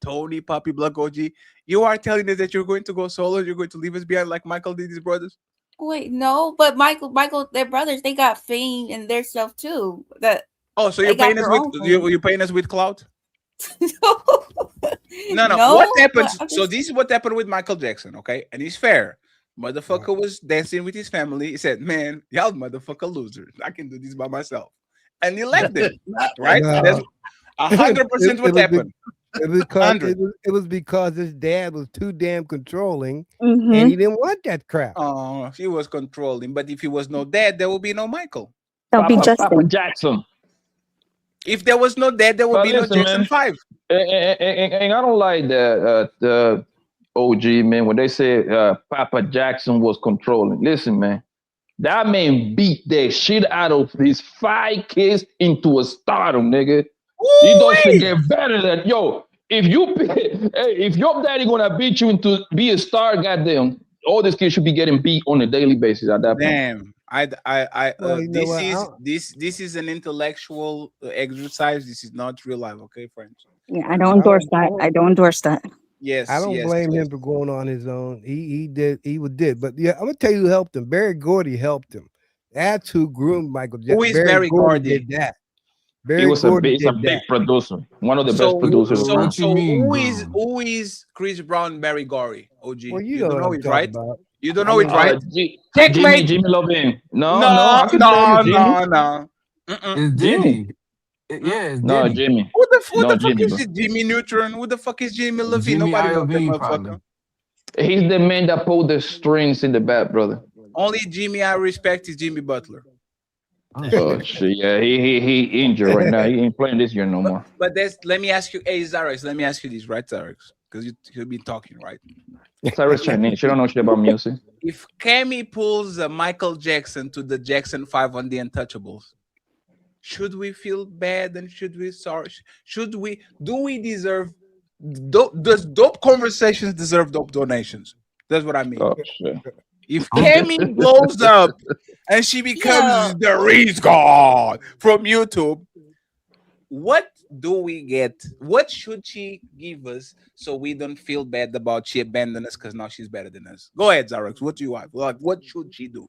Tony, Papi, Black OG, you are telling us that you're going to go solo, you're going to leave us behind like Michael did his brothers? Wait, no, but Michael, their brothers, they got fame and their stuff too. Oh, so They you're got paying us their own with fame. you're paying us with clout? No. No, What happens? but I'm So this is what happened with Michael Jackson, okay? And he's fair. Motherfucker was dancing with his family. He said, "Man, y'all motherfucker losers. I can do this by myself." And he left them, right? No. That's 100% what happened. It was because his dad was too damn controlling, Mm-hmm. and he didn't want that crap. Oh, he was controlling. But if he was no dad, there will be no Michael. That'll be Justin. Papa Jackson. If there was no dad, there would But be no listen, Jackson man. 5. And I don't like that the OG, man, when they say Papa Jackson was controlling. Listen, man, that man beat the shit out of his 5 kids into a stardom, nigga. He doesn't get better than if your daddy gonna beat you into be a star, goddamn, all these kids should be getting beat on a daily basis at that point. Damn. Well, you know This what, is I'll- this is an intellectual exercise. This is not real life, okay, friends? Yeah, I don't endorse that. I don't endorse that. Yes, I don't yes, blame yes. him for going on his own. He did. But yeah, I'm gonna tell you who helped him. Barry Gordy helped him. That's who groomed Michael Jackson. Who is Barry Gordy? Did that. Barry He was a Gordy big did that. producer, one of the best producers. So, around. who is Chris Brown, Barry Gordy? OG. Well, you don't know know what I'm it, right? talking about. You don't know it, right? Jimmy Lovin. No, I can tell you Jimmy. It's Jimmy. Yeah, it's No, Diddy. Jimmy. Who the No, fuck Jimmy, is bro. this Jimmy Neutron? Who the fuck is Jimmy Levine? Jimmy Nobody knows that Iovine, probably. motherfucker. He's the man that pulled the strings in the back, brother. Only Jimmy I respect is Jimmy Butler. Oh shit, yeah, he injured right now. He ain't playing this year no more. But let me ask you, hey Zarex, let me ask you this, right, Zarex? Because you've been talking, right? Cyrus Chinese, she don't know shit about music. If Cammy pulls Michael Jackson to the Jackson 5 on the Untouchables, should we feel bad and should we sorry? Do we deserve does dope conversations deserve dope donations? That's what I mean. Oh shit. If Cammy blows up and she becomes the Reese God from YouTube, what do we get? What should she give us so we don't feel bad about she abandoned us because now she's better than us? Go ahead, Zarex. What do you want? Like, what should she do?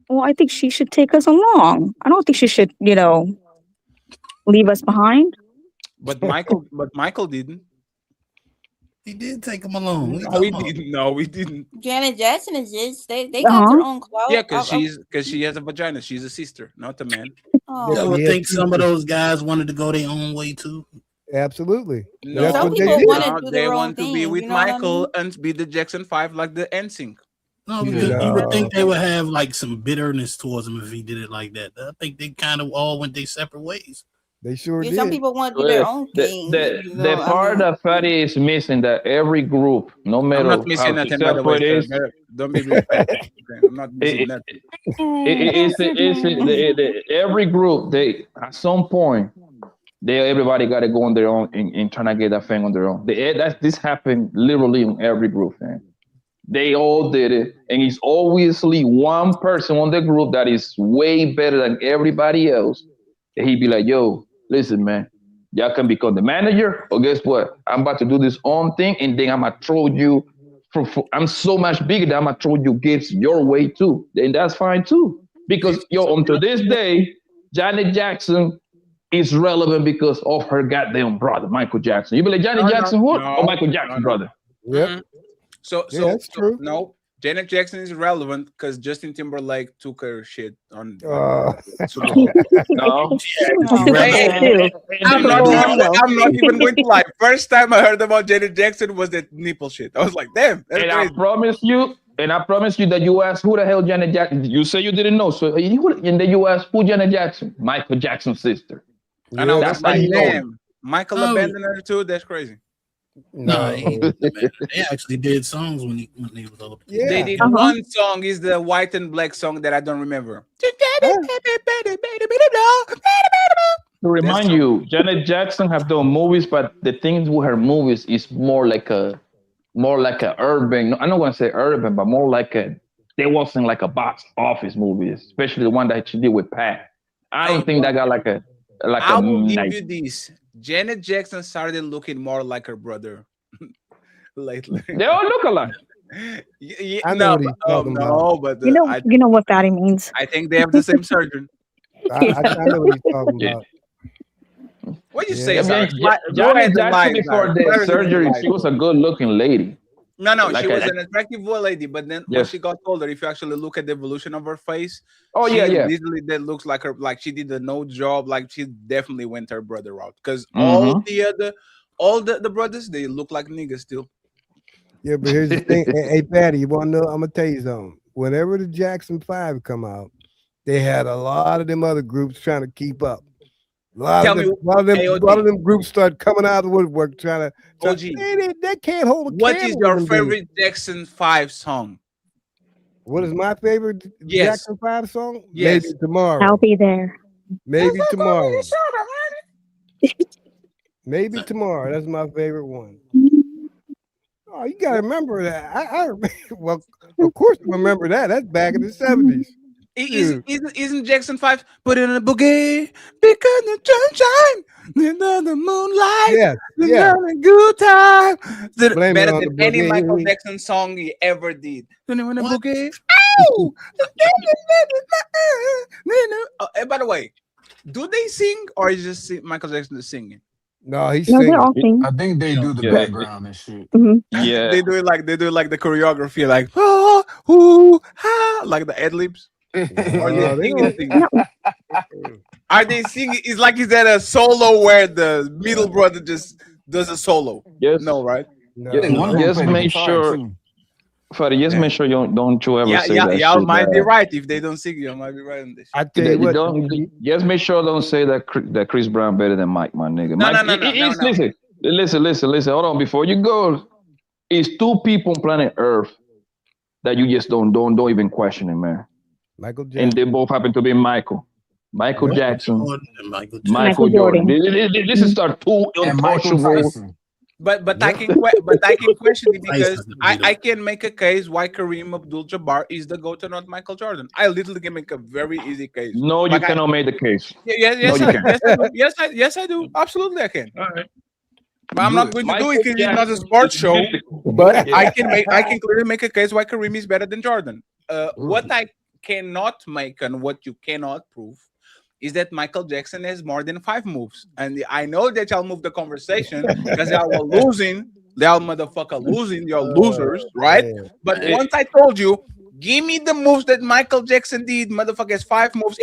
Well, I think she should take us along. I don't think she should, leave us behind. But Michael didn't. He did take him along. No, we didn't. Janet Jackson is just they got their own clout. Yeah, because she has a vagina. She's a sister, not a man. You ever think some of those guys wanted to go their own way too? Absolutely. No, That's what they they did. want to be with Michael and be the Jackson 5 like the NSYNC. No, because you would think they would have like some bitterness towards him if he did it like that. I think they kind of all went their separate ways. They sure did. Some people want to do their own thing. The part that Fatty is missing, that every group, no matter I'm not missing how nothing, by the way. Don't be rude. I'm not missing nothing. Every group, they at some point, everybody got to go on their own and trying to get that thing on their own. This happened literally in every group, man. They all did it, and it's obviously one person on the group that is way better than everybody else. And he'd be like, "Yo, listen, man, y'all can become the manager, or guess what? I'm about to do this own thing, and then I'm gonna throw you. I'm so much bigger that I'm gonna throw you gifts your way too. Then that's fine too, because until this day, Janet Jackson is relevant because of her goddamn brother, Michael Jackson. You be like Janet Jackson, what? Or Michael Jackson brother? Yep. So that's true. No, Janet Jackson is relevant because Justin Timberlake took her shit on. No. I'm not even going to lie. First time I heard about Janet Jackson was that nipple shit. I was like, damn. And I promise you that you asked who the hell Janet Jackson. You say you didn't know, so and then you asked who Janet Jackson, Michael Jackson's sister. And I was That's like, how you know. damn, Michael abandoned her too. That's crazy. No, they actually did songs when they was all. Yeah. They did one song, is the White and Black song that I don't remember. To remind you, Janet Jackson have done movies, but the things with her movies is more like a urban. I don't want to say urban, but more like they wasn't like a box office movie, especially the one that she did with Pat. I don't think that got I will give you this. Janet Jackson started looking more like her brother lately. They all look alike. I know what he's talking about. But You know what fatty means. I think they have the same surgeon. I know what he's talking about. What you say, I mean, Janet Jackson before the surgery, she was a good-looking lady. No, Like she was a- an attractive lady, but then when Yes. she got older, if you actually look at the evolution of her face, Oh, she yeah. easily that looks like her, like she did a no job, like she definitely went her brother route. Because Mhm. all the brothers, they look like niggas still. Yeah, but here's the thing. Hey, Patty, you want to know? I'm gonna tell you something. Whenever the Jackson 5 come out, they had a lot of them other groups trying to keep up. A lot of them groups start coming out of the woodwork trying to. OG. Man, they can't hold a What is candle your to them favorite Jackson 5 song? What is my favorite Yes. Jackson 5 song? Yes. Maybe Tomorrow. I'll be there. Maybe Tomorrow. Maybe Tomorrow. That's my favorite one. Oh, you gotta remember that. Well, of course, I remember that. That's back in the 70s. Isn't Jackson 5 put in a boogie because the sunshine, the moonlight, yeah. a good time. Blame it Better on than the any boogie. Michael Jackson song he ever did. Boogie. Ow! And by the way, do they sing or is just Michael Jackson is singing? No, he's No, singing. they're all singing. I think they do the Yeah. background and shit. Yeah. They do it like the choreography, like oh, ooh, ha, like the ad libs. Or No, they they singing? Are they singing? It's like is that a solo where the middle brother just does a solo? Yes. No, right? No. Just make sure. Fatty, just make sure you don't you ever say that. Y'all shit, might be man. right. If they don't sing, you might be right on this. I tell you what. Just make sure don't say that Chris Brown better than Mike, my nigga. No, Mike, no. Listen. Hold on, before you go, it's two people on planet Earth that you just don't even question it, man. Michael Jackson. And they both happen to be Michael Jackson, Michael Michael Jordan. This is our two And Michael untouchable. Tyson. But I can question it because I can make a case why Kareem Abdul-Jabbar is the GOAT and not Michael Jordan. I literally can make a very easy case. No, you cannot make the case. Yes, No, you can't. yes, I do. Absolutely, I can. All right. But I'm not going to do it because it's not a sports show. But I can clearly make a case why Kareem is better than Jordan. What I cannot make and what you cannot prove is that Michael Jackson has more than 5 moves. And I know that y'all move the conversation because y'all were losing. Y'all motherfucker losing. You're losers, right? But once I told you, give me the moves that Michael Jackson did. Motherfucker has 5 moves.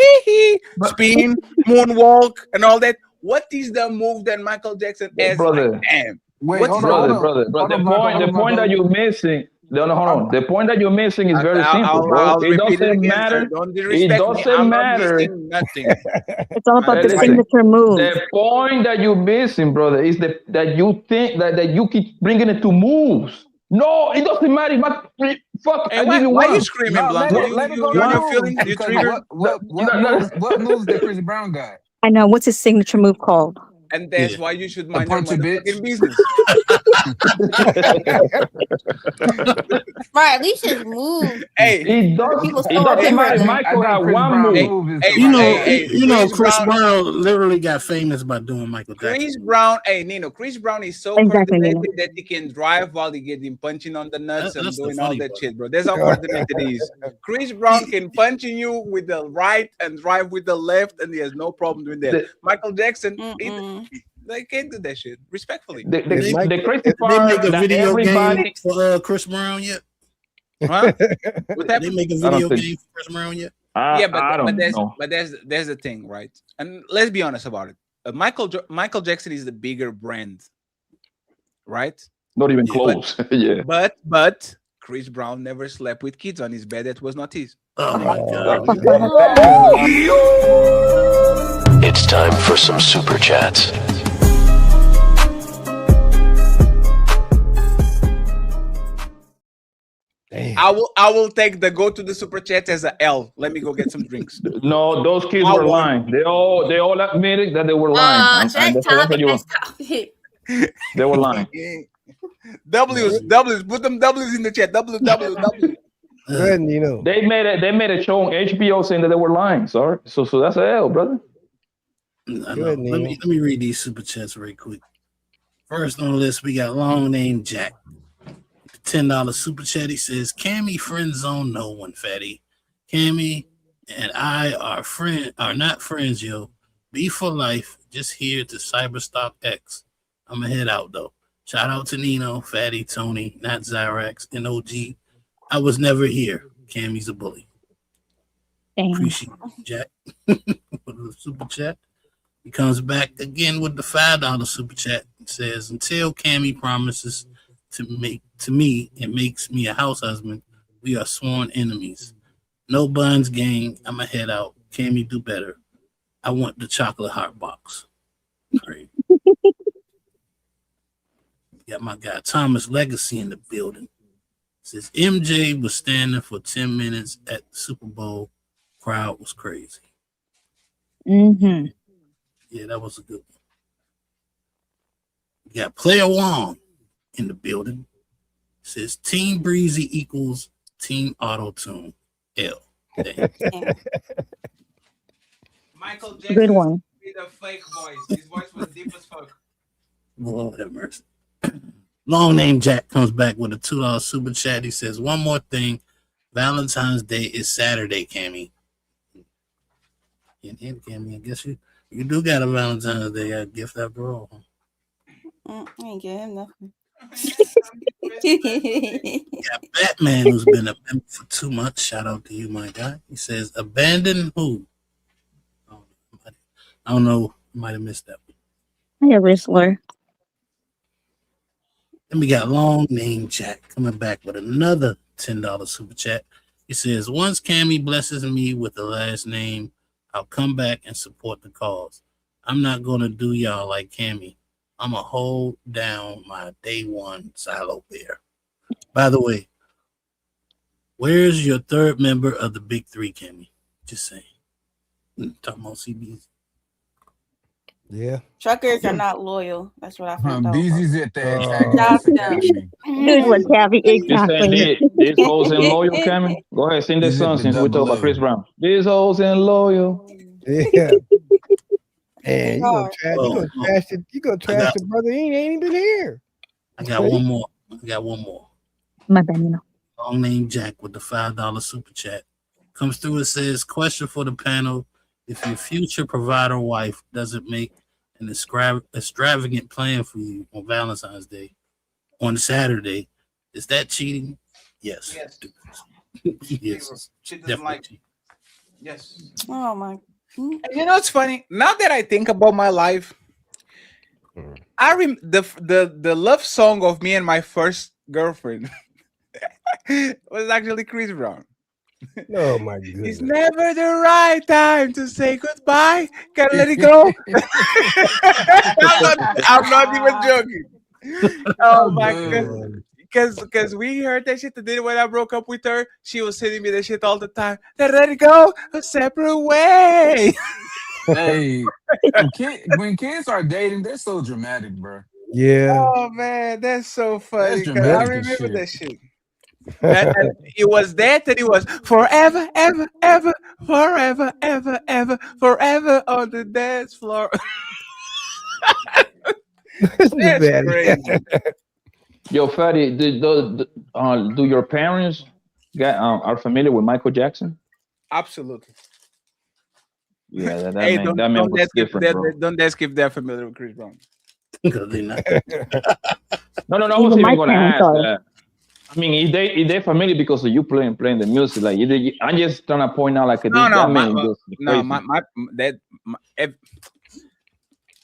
Spin, moonwalk, and all that. What is the move that Michael Jackson has? Brother. Like, damn. Brother. The point that you're missing. Hold on. The point that you're missing is very simple, bro. It doesn't matter. It doesn't matter. It's all about the signature move. The point that you're missing, brother, is that you think that you keep bringing it to moves. No, it doesn't matter. Fuck, Hey, I give you why one. you screaming, Blanco? You're feeling you triggered. What moves that Chris Brown got? I know. What's his signature move called? And that's why you should mind your motherfucking business. Right, at least just move. Hey, it doesn't matter. Michael had one move. You know, Chris Brown literally got famous by doing Michael Jackson. Chris Brown, Nino, Chris Brown is so coordinated that he can drive while he getting punching on the nuts and doing all that shit, bro. That's how coordinated he is. Chris Brown can punch in you with the right and drive with the left, and he has no problem doing that. Michael Jackson, they can't do that shit. Respectfully. The crazy part Did they make a that video everybody- game for Chris Brown yet? Huh? Did they make a video game for Chris Brown yet? But there's the thing, right? And let's be honest about it. Michael Jackson is the bigger brand, right? Not even close. Yeah. But Chris Brown never slept with kids on his bed that was not his. Oh my god. It's time for some super chats. I will take the go to the super chat as a L. Let me go get some drinks. No, those kids were lying. They all admitted that they were lying. They were lying. W's, put them W's in the chat. W. Good, Nino. They made a show on HBO saying that they were lying. Sorry, so that's a L, brother. Let me read these super chats right quick. First on the list, we got Long Name Jack. $10 super chat. He says, Cammy friend zone no one, fatty. Cammy and I are not friends, yo. Be for life. Just here to Cyberstock X. I'ma head out though. Shout out to Nino, Fatty, Tony, not Zyrax, and OG. I was never here. Cammy's a bully. Appreciate you, Jack. With the super chat. He comes back again with the $5 super chat. It says, until Cammy promises to me and makes me a house husband, we are sworn enemies. No buns, gang. I'ma head out. Cammy, do better. I want the chocolate heart box. Great. Got my guy Thomas Legacy in the building. Says MJ was standing for 10 minutes at the Super Bowl. Crowd was crazy. Mm-hmm. Yeah, that was a good one. We got Player Wong in the building. Says Team Breezy equals Team Auto Tune. L. Michael Jackson. Good one. With a fake voice. His voice was deep as fuck. Lord have mercy. Long Name Jack comes back with a $2 super chat. He says, one more thing. Valentine's Day is Saturday, Cammy. And Cammy, I guess you do got a Valentine's Day gift after all. I ain't get him nothing. Got Batman, who's been a member for 2 months. Shout out to you, my guy. He says, abandon who? I don't know. Might have missed that one. Hey, Whistler. Then we got Long Name Jack coming back with another $10 super chat. He says, once Cammy blesses me with the last name, I'll come back and support the cause. I'm not going to do y'all like Cammy. I'm going to hold down my day one silo bear. By the way, where's your third member of the Big Three, Cammy? Just saying. Talking about CBs. Yeah. Truckers are not loyal. That's what I found out. Beezy's at the Shout Antagonist out Academy. Good one, Tabby. You saying Exactly. these hoes ain't loyal, Cameron? Go ahead, sing this He's at song the since we talk about AA. Chris Brown. These hoes ain't loyal. Yeah. Man, you gonna trash? Oh, You gonna trash it? You gonna trash the brother? He ain't been here. I got one more. I got one more. My bad, you know. Long name Jack with the $5 super chat. Comes through and says, question for the panel. If your future provider wife doesn't make an extravagant plan for you on Valentine's Day, on Saturday, is that cheating? Yes. Yes. She doesn't like cheating. Yes. Oh my. And you know what's funny? Now that I think about my life, the love song of me and my first girlfriend was actually Chris Brown. Oh my goodness. It's never the right time to say goodbye. Gotta let it go. I'm not even joking. Oh my goodness. Because we heard that shit. The day when I broke up with her, she was sending me that shit all the time. Let it go a separate way. Hey, when kids are dating, they're so dramatic, bro. Yeah. Oh man, that's so funny. That's 'cause I dramatic as remember shit. that shit. And it was that, and it was forever, ever, ever, forever, ever, ever, forever on the dance floor. That's crazy. Yo, Fatty, do your parents are familiar with Michael Jackson? Absolutely. Yeah, that Hey, man was different, bro. don't ask if they're familiar with Chris Brown. Because they're not. No, I was even going to ask that. I mean, is they familiar because of you playing the music? Like, I'm just trying to point out, like,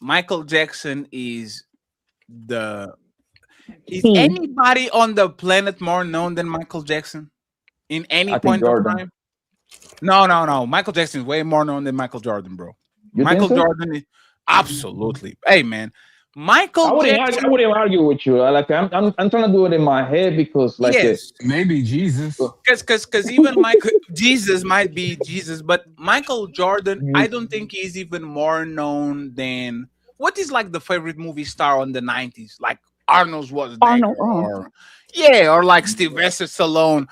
Michael Jackson is anybody on the planet more known than Michael Jackson in any point of time? No. Michael Jackson is way more known than Michael Jordan, bro. Michael Jordan is absolutely. Hey, man. Michael Jackson. I wouldn't argue with you. Like, I'm trying to do it in my head because, like, yes, maybe Jesus. Because even Jesus might be Jesus, but Michael Jordan, I don't think he's even more known than what is like the favorite movie star on the 90s, like Arnold Schwarzenegger, or like Sylvester Stallone.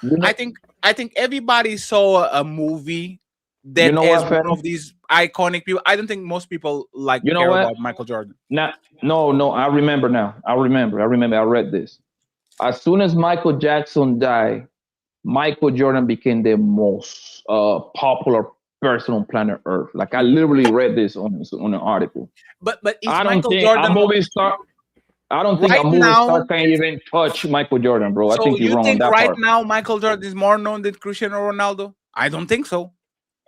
I think everybody saw a movie that is one of these iconic people. I don't think most people care about Michael Jordan. No, I remember now. I remember. I read this. As soon as Michael Jackson died, Michael Jordan became the most popular person on planet Earth. Like, I literally read this on an article. But I don't think a movie star can even touch Michael Jordan, bro. I think you're wrong on that right part. now Michael Jordan is more known than Cristiano Ronaldo? I don't think so.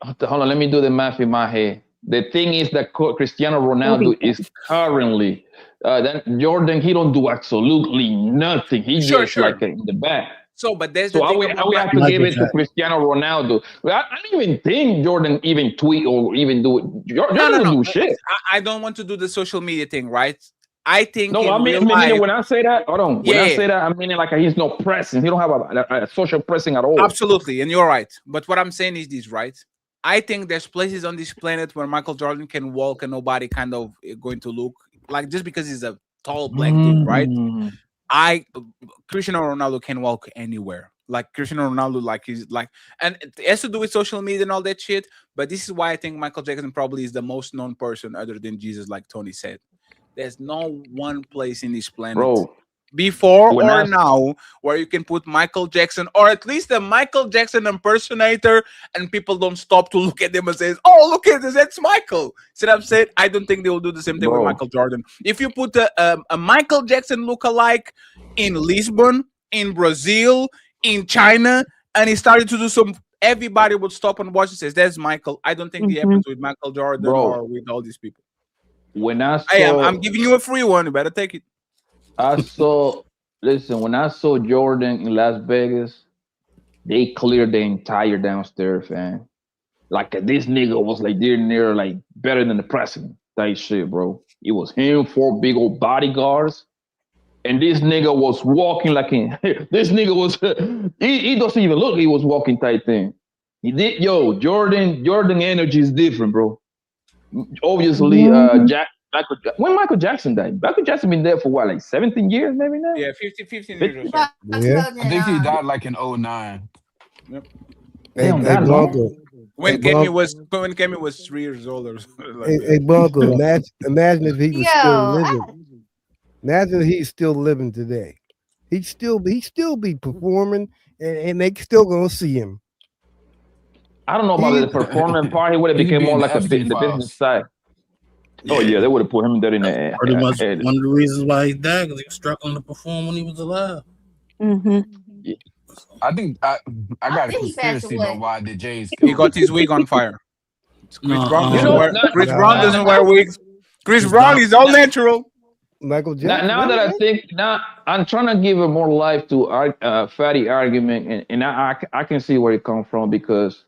Hold on, let me do the math in my head. The thing is that Cristiano Ronaldo is currently then Jordan. He don't do absolutely nothing. He just like in the back. So, but there's I would have to give it to Cristiano Ronaldo. I don't even think Jordan even tweet or even do it. Jordan doesn't do shit. I don't want to do the social media thing, right? I think no. I mean, when I say that, hold on. When I say that, I mean like he's no pressing. He don't have a social pressing at all. Absolutely, and you're right. But what I'm saying is this, right? I think there's places on this planet where Michael Jordan can walk and nobody kind of going to look like just because he's a tall black dude, right? Cristiano Ronaldo can walk anywhere. Like Cristiano Ronaldo, like he's like, and it has to do with social media and all that shit. But this is why I think Michael Jackson probably is the most known person other than Jesus, like Tony said. There's no one place in this planet, bro, before or now, where you can put Michael Jackson or at least a Michael Jackson impersonator and people don't stop to look at them and say, oh, look at this, that's Michael. See what I'm saying? I don't think they will do the same thing with Michael Jordan. If you put a Michael Jackson lookalike in Lisbon, in Brazil, in China, and he started to do some, everybody would stop and watch and says, that's Michael. I don't think it happens with Michael Jordan or with all these people. When I saw, I'm giving you a free one. You better take it. When I saw Jordan in Las Vegas, they cleared the entire downstairs, man. Like this nigga was like near like better than the president type shit, bro. It was him, 4 big old bodyguards, and this nigga was walking like this nigga was he doesn't even look he was walking type thing. He did Jordan energy is different, bro. Obviously, When Michael Jackson died, Michael Jackson been there for what, like 17 years, maybe now. Yeah, 15 years or so. Yeah. I think he died like in 09. Yep. Hey, Damn, hey that long. Blanco. When Hey, Kemi Blanco. was 3 years old or something like Hey, that. hey Blanco. Imagine if he was still Yo, living. Imagine if he's still living today. He'd still be performing, and they still gonna see him. I don't know about the performing part. He would have He could became be more in like the the Epstein business files. side. Oh yeah, they would have put him there in That's pretty much the. one of the reasons why he died, because he was struggling to perform when he was alive. Mm-hmm. I think I got a think he passed conspiracy away. though why the Jays He killed got his wig on fire. Chris No, Brown You doesn't know, wear. now, Chris Nah. Brown doesn't wear wigs. Chris Brown is all natural. Michael now, Jackson. now that I think, now I'm trying to give a more life to Fatty argument, and I can see where it comes from, because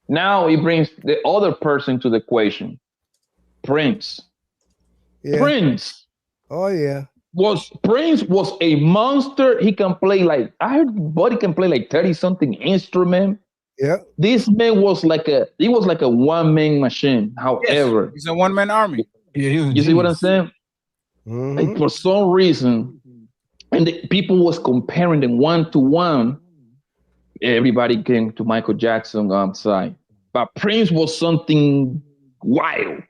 now he brings the other person to the equation. Prince. Yeah. Prince Oh yeah. was a monster. He can play like, I heard Buddy can play like 30 something instrument. Yeah. This man was like a one man machine. However, He's a one man army. Yeah, he was. you see what I'm saying? Mhm. Like, for some reason, and the people was comparing them 1-to-1. Everybody came to Michael Jackson side, but Prince was something wild,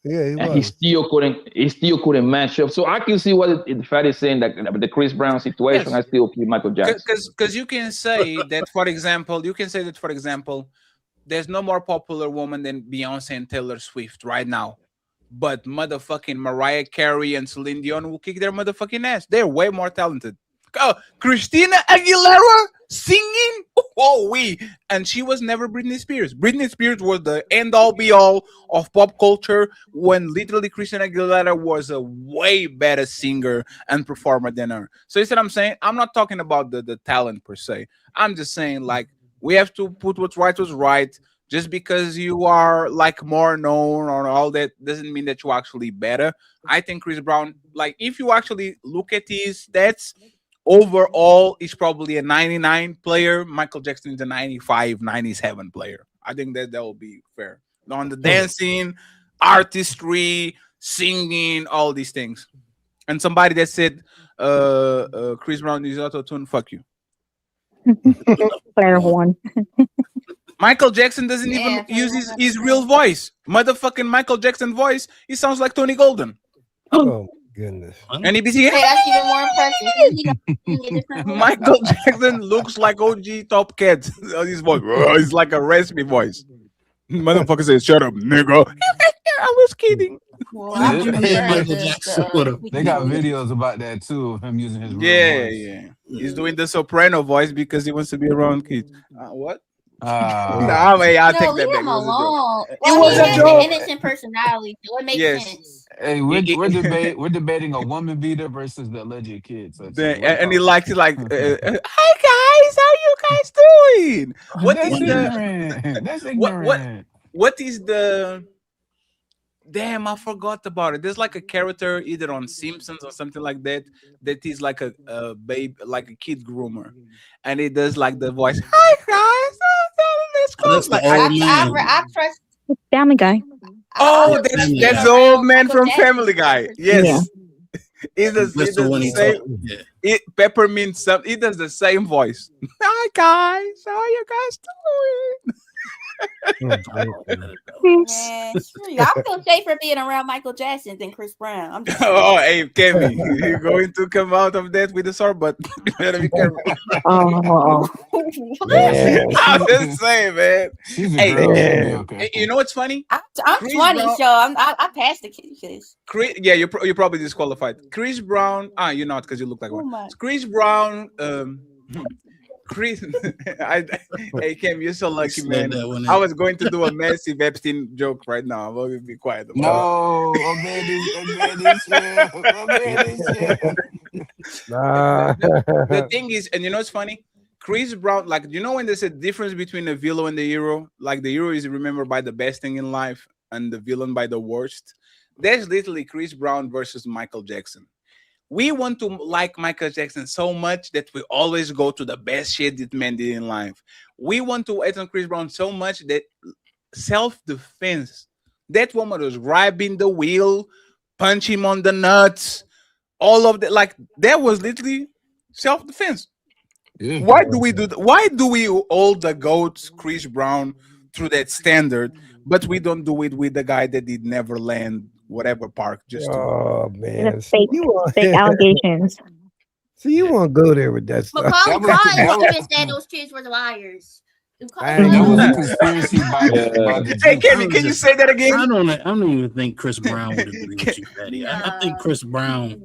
Yeah, he and he was. still couldn't match up. So I can see what the Fat is saying, that the Chris Brown situation. Yes. I still keep Michael Jackson. Because you can say that, for example, there's no more popular woman than Beyonce and Taylor Swift right now. But motherfucking Mariah Carey and Celine Dion will kick their motherfucking ass. They're way more talented. Oh, Christina Aguilera singing? Oh, and she was never Britney Spears. Britney Spears was the end all be all of pop culture, when literally Christina Aguilera was a way better singer and performer than her. So you see what I'm saying? I'm not talking about the talent per se. I'm just saying, like, we have to put what's right. Just because you are like more known or all that doesn't mean that you're actually better. I think Chris Brown, like, if you actually look at his stats, overall, he's probably a 99 player. Michael Jackson is a 95, 97 player. I think that will be fair. On the dancing, artistry, singing, all these things. And somebody that said Chris Brown is auto-tune, fuck you. Player one. Michael Jackson doesn't even use his real voice. Motherfucking Michael Jackson voice, he sounds like Tony Golden. Oh goodness. And he Hey, that's even more impressive. He got a different voice. Michael Jackson looks like OG Top Cat. His voice, it's like a raspy voice. Motherfucker says, "Shut up, nigga." I was kidding. Well, I They prefer Michael the, Jackson the, with a they got videos about that too, of him using his real Yeah, voice. yeah. He's doing the soprano voice because he wants to be around kids. What? Ah, Nah, I'll take no, that leave back. him It was a joke. alone. It Well, was he a has joke. an innocent personality, so it makes Yes. sense. hey, we're debating a woman beater versus the alleged kid. So And he likes it like, "Hi guys, how you guys doing? What that's is the ignorant. That's what ignorant. what is the damn? I forgot about it. There's like a character either on Simpsons or something like that that is like a babe, like a kid groomer, and it does like the voice. Hi guys, let's go. That's the Like, old man. I trust. Family Guy. oh, that's Family that's Guy. the old man from Family Guy. Yes. He does, he That's the does one the he same. talk. Yeah. Peppermint something. He does the same voice. Hi guys, how are you guys doing? Man, screw you. I feel safer being around Michael Jackson than Chris Brown. I'm just Oh, hey, Kemi, you're going to come out of that with a sword, but you better be careful. Oh, I'm just saying, man. She's a Hey, girl. She'll be okay. Hey, you know what's funny? I'm Chris 20, Brown- so I passed the kids. Yeah, you're probably disqualified. Chris Brown, you're not because you look like Oh one. my. Chris Brown, Chris, hey Kim, you're so lucky, Slid man. that one in. I was going to do a massive Epstein joke right now. I'm going to be quiet about No, obey this shit. Nah. the thing is, and you know what's funny? Chris Brown, like, you know when there's a difference between the villain and the hero? Like, the hero is remembered by the best thing in life and the villain by the worst. There's literally Chris Brown versus Michael Jackson. We want to like Michael Jackson so much that we always go to the best shit that man did in life. We want to hate on Chris Brown so much that self-defense, that woman was grabbing the wheel, punch him on the nuts, all of that. Like that was literally self-defense. Yeah. Why do we do that? Why do we hold the GOAT Chris Brown through that standard, but we don't do it with the guy that did Neverland, whatever park? Just Oh The man, fake, fake allegations. So you want to go there with that stuff? Macaulay That was- that Culkin was- even said those kids were liars. I ain't That was a gonna- conspiracy by the Hey, can you say that again? I don't even think Chris Brown would agree with you, Patty. I think Chris Brown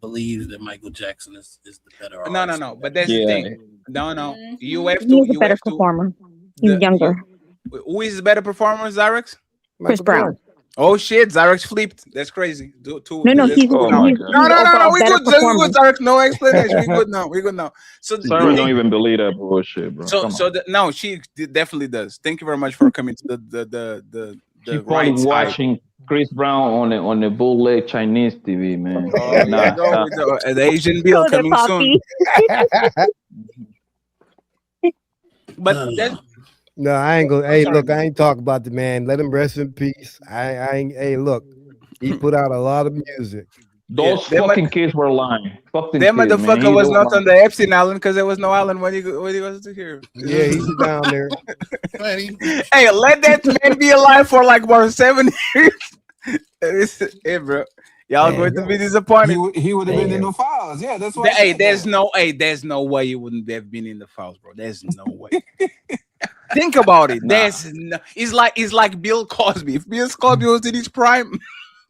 believes that Michael Jackson is the better artist. No. But that's the thing. No. You have to. He's a You better have to. performer. He's younger. Who is the better performer, Zyrex? Chris Brown. Oh shit, Zyrex flipped. That's crazy. No, he's no. he's No, overall we better good. performer. Zyrex, no explanation. We good now. We good now. So Sorry, don't even believe that bullshit, bro. Come on. no, she definitely does. Thank you very much for coming to the She right probably side. watching Chris Brown on the bootleg Chinese TV, man. Oh, there you go with the Asian bill coming soon. But that's No, I ain't gonna. Hey, look, I ain't talking about the man. Let him rest in peace. I ain't. Hey, look, he put out a lot of music. Those fucking kids were lying. Fucking that kids, man. motherfucker He was don't not lie. on the Epstein Island because there was no island when he was here. Yeah, he's down there. Hey, let that man be alive for like more 7 years. Hey, bro, y'all Man, going to be disappointed. He would have been in the files. Yeah, that's what. I said There's no way you wouldn't have been in the files, bro. There's no way. Think about it. There's no. It's like Bill Cosby. If Bill Cosby was in his prime.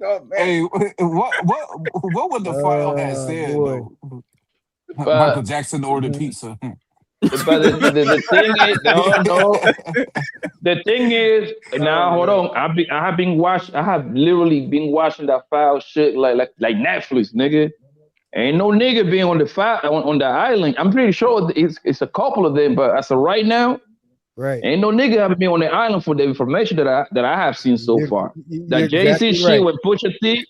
Oh, man. Hey, what would the file have said though? Michael Jackson ordered pizza. But the thing is, no. The thing is, now hold on. I have literally been watching that file shit like Netflix, nigga. Ain't no nigga being on the file on the island. I'm pretty sure it's a couple of them, but as of right now, right, ain't no nigga having been on the island for the information that I have seen so far. That you're JC exactly shit right. with Pusha T,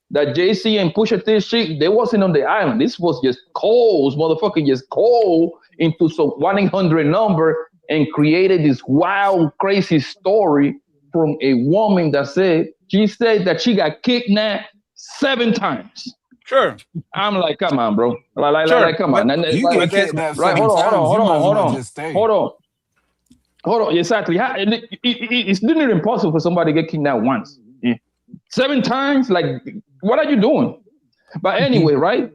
that JC and Pusha T shit, they wasn't on the island. This was just Cole's motherfucking just Cole into some 1-800 number and created this wild, crazy story from a woman that said that she got kidnapped 7 times. Sure. I'm like, come on, bro. Sure, Like, come on. but you Like, get kidnapped right, 7 hold on. Exactly. It's literally impossible for somebody to get kidnapped once. 7 times? Like, what are you doing? But anyway, right?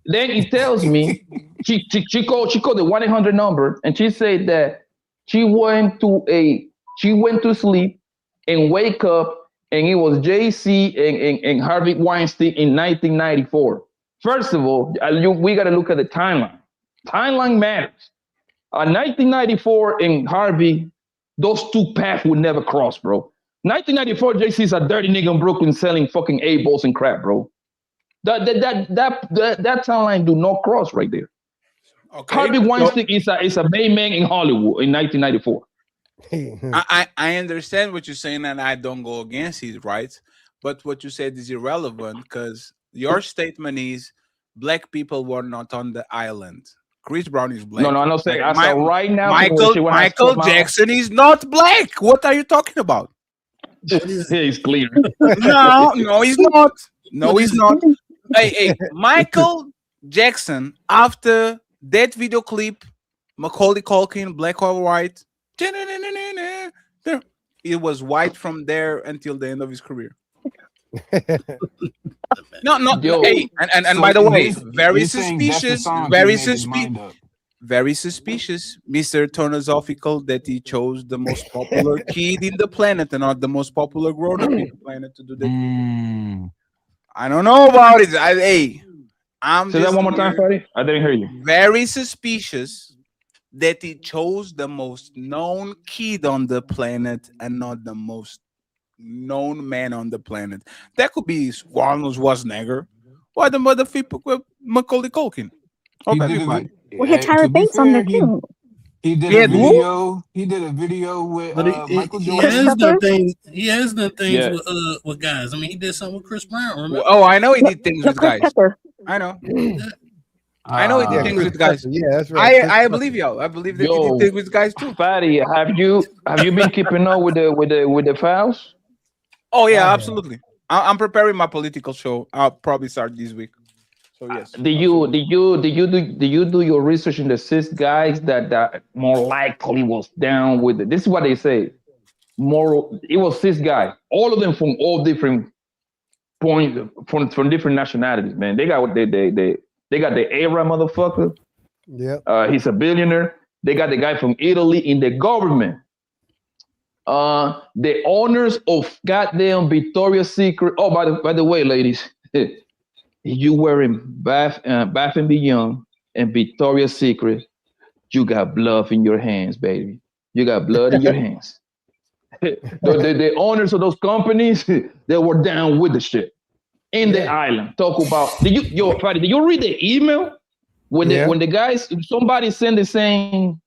Then it tells me she called the 1-800 number and she said that she went to sleep and wake up and it was JC and Harvey Weinstein in 1994. First of all, we got to look at the timeline. Timeline matters. 1994 and Harvey, those two paths would never cross, bro. 1994, JC's a dirty nigga in Brooklyn selling fucking A-balls and crap, bro. That timeline do not cross right there. Okay. Harvey Weinstein is a main man in Hollywood in 1994. I understand what you're saying, and I don't go against his rights. But what you said is irrelevant because your statement is black people were not on the island. Chris Brown is black. No, I'm not saying. I said right now, Michael Jackson is not black. What are you talking about? He's clear. No, he's not. No, he's not. Hey, Michael Jackson, after that video clip, Macaulay Culkin, Black or White, it was white from there until the end of his career. Yo, hey, and by the way, very suspicious, Mr. Tonosophical, that he chose the most popular kid in the planet and not the most popular grown-up in the planet to do that. I don't know about it. I'm say that one more time, Freddie. I didn't hear you. Very suspicious that he chose the most known kid on the planet and not the most known man on the planet. That could be Arnold Schwarzenegger or the motherfucker with Macaulay Culkin. Okay, fine. We had Tyra Banks on there too. He did a video. He did a video with Michael Jordan. He has done things with guys. I mean, he did something with Chris Brown. Remember? Oh, I know he did things with guys. Pepper. I know. I know he did things with guys. Yeah, that's right. I believe y'all. I believe that he did things with guys too. Fatty, have you been keeping up with the files? Oh yeah, absolutely. I'm preparing my political show. I'll probably start this week. So yes. Did you do your research in the cis guys that more likely was down with it? This is what they say. It was cis guy. All of them from all different points, from different nationalities. Man, they got they got the era motherfucker. Yeah. He's a billionaire. They got the guy from Italy in the government. The owners of goddamn Victoria's Secret. Oh, by the way, ladies, you wearing Bath and Beyond and Victoria's Secret, you got blood in your hands, baby. You got blood in your hands. the owners of those companies, they were down with the shit in the island. Talk about did you read the email when the guys somebody sent it saying,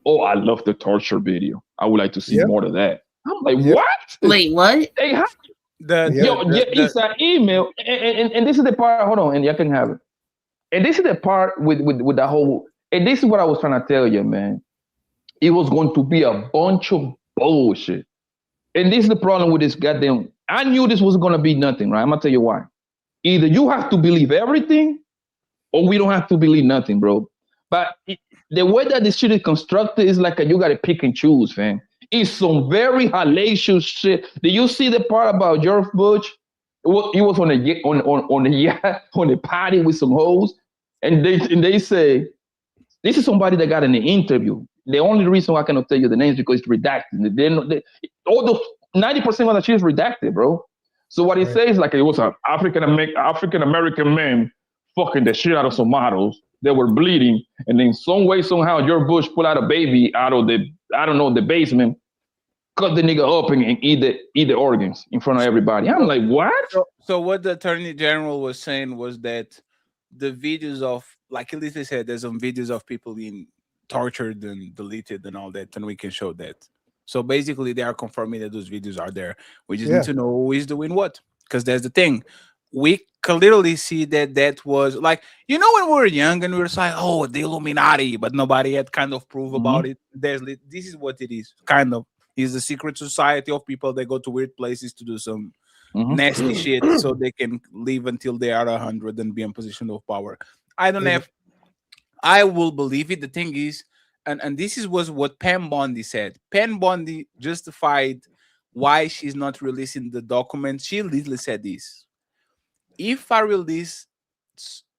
"Oh, I love the torture video. I would like to see more of that." I'm like, what? Wait, what? Hey, it's an email, and this is the part. Hold on, and you can have it. And this is the part with the whole. And this is what I was trying to tell you, man. It was going to be a bunch of bullshit. And this is the problem with this goddamn. I knew this was going to be nothing, right? I'm gonna tell you why. Either you have to believe everything, or we don't have to believe nothing, bro. But the way that this shit is constructed is like you got to pick and choose, fam. It's some very hellacious shit. Did you see the part about George Bush? He was on the party with some hoes, and they say this is somebody that got in the interview. The only reason why I cannot tell you the names because it's redacted. All the 90% of the shit is redacted, bro. So what he says like it was an African American man fucking the shit out of some models. They were bleeding, and then some way somehow George Bush pulled out a baby out of the basement, cut the nigga up and eat the organs in front of everybody. I'm like, what? So what the Attorney General was saying was that the videos of, like Elisa said, there's some videos of people being tortured and deleted and all that, and we can show that. So basically, they are confirming that those videos are there. We just need to know who is doing what, because that's the thing. We clearly see that was like, when we were young and we were like, oh, the Illuminati, but nobody had kind of proof about it. This is what it is, kind of. It's a secret society of people that go to weird places to do some nasty shit so they can live until they are 100 and be in position of power. I will believe it. The thing is, and this was what Pam Bondi said. Pam Bondi justified why she's not releasing the documents. She literally said this. If I release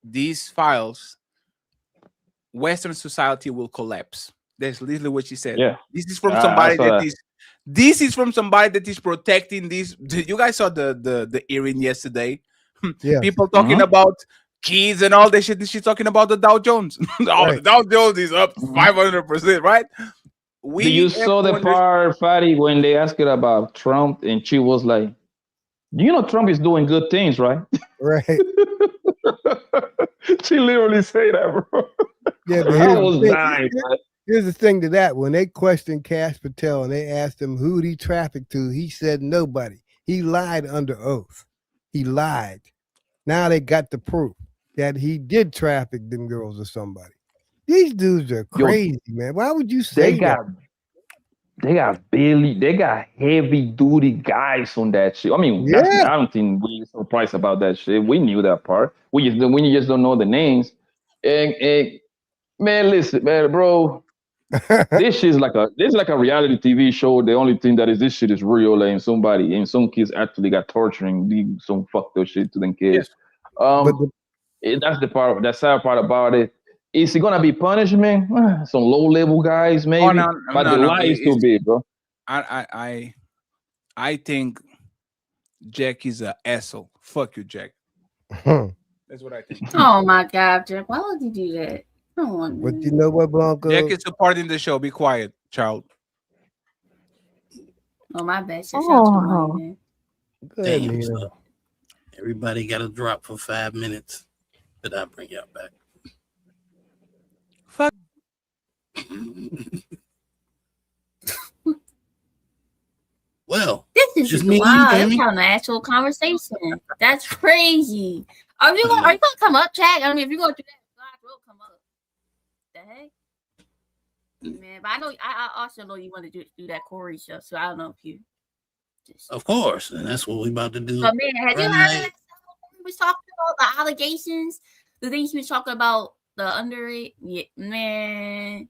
these files, Western society will collapse. That's literally what she said. Yeah. This is from somebody This is from somebody that is protecting this. You guys saw the hearing yesterday. Yeah. People talking about kids and all that shit. She's talking about the Dow Jones. The Dow Jones is up 500%, right? You saw the part, Fatty, when they asked her about Trump, and she was like, "You know Trump is doing good things, right?" Right. She literally said that, bro. Yeah, but I was dying. Here's the thing to that. When they questioned Cash Patel and they asked him who he trafficked to, he said nobody. He lied under oath. He lied. Now they got the proof that he did traffic them girls or somebody. These dudes are crazy, man. Why would you say that? They got heavy duty guys on that shit. I mean, I don't think we're surprised about that shit. We knew that part. We just don't know the names. And man, listen, man, bro. This is like a reality TV show. The only thing that is this shit is real, and some kids actually got torturing some fucked up shit to them kids. That's the sad part about it. Is it gonna be punishment? Some low level guys, maybe. But the lie is too big, bro. I think Jack is an asshole. Fuck you, Jack. That's what I think. Oh my God, Jack! Why would you do that? But you know what, Blanco? Jack is supporting the show. Be quiet, child. Oh, my bad. Damn, so everybody got to drop for 5 minutes. But I'll bring y'all back. Fuck. Well, this is just me. Wow, that's having an actual conversation. That's crazy. Are you gonna come up, Jack? I mean, if you're gonna do that, God will come up. The heck, man. But I know I also know you want to do that Corey show, so I don't know if you Of course, and that's what we about to do. But man, have you heard of right. that stuff he was talking about the allegations, the things he was talking about the underage? Yeah, man.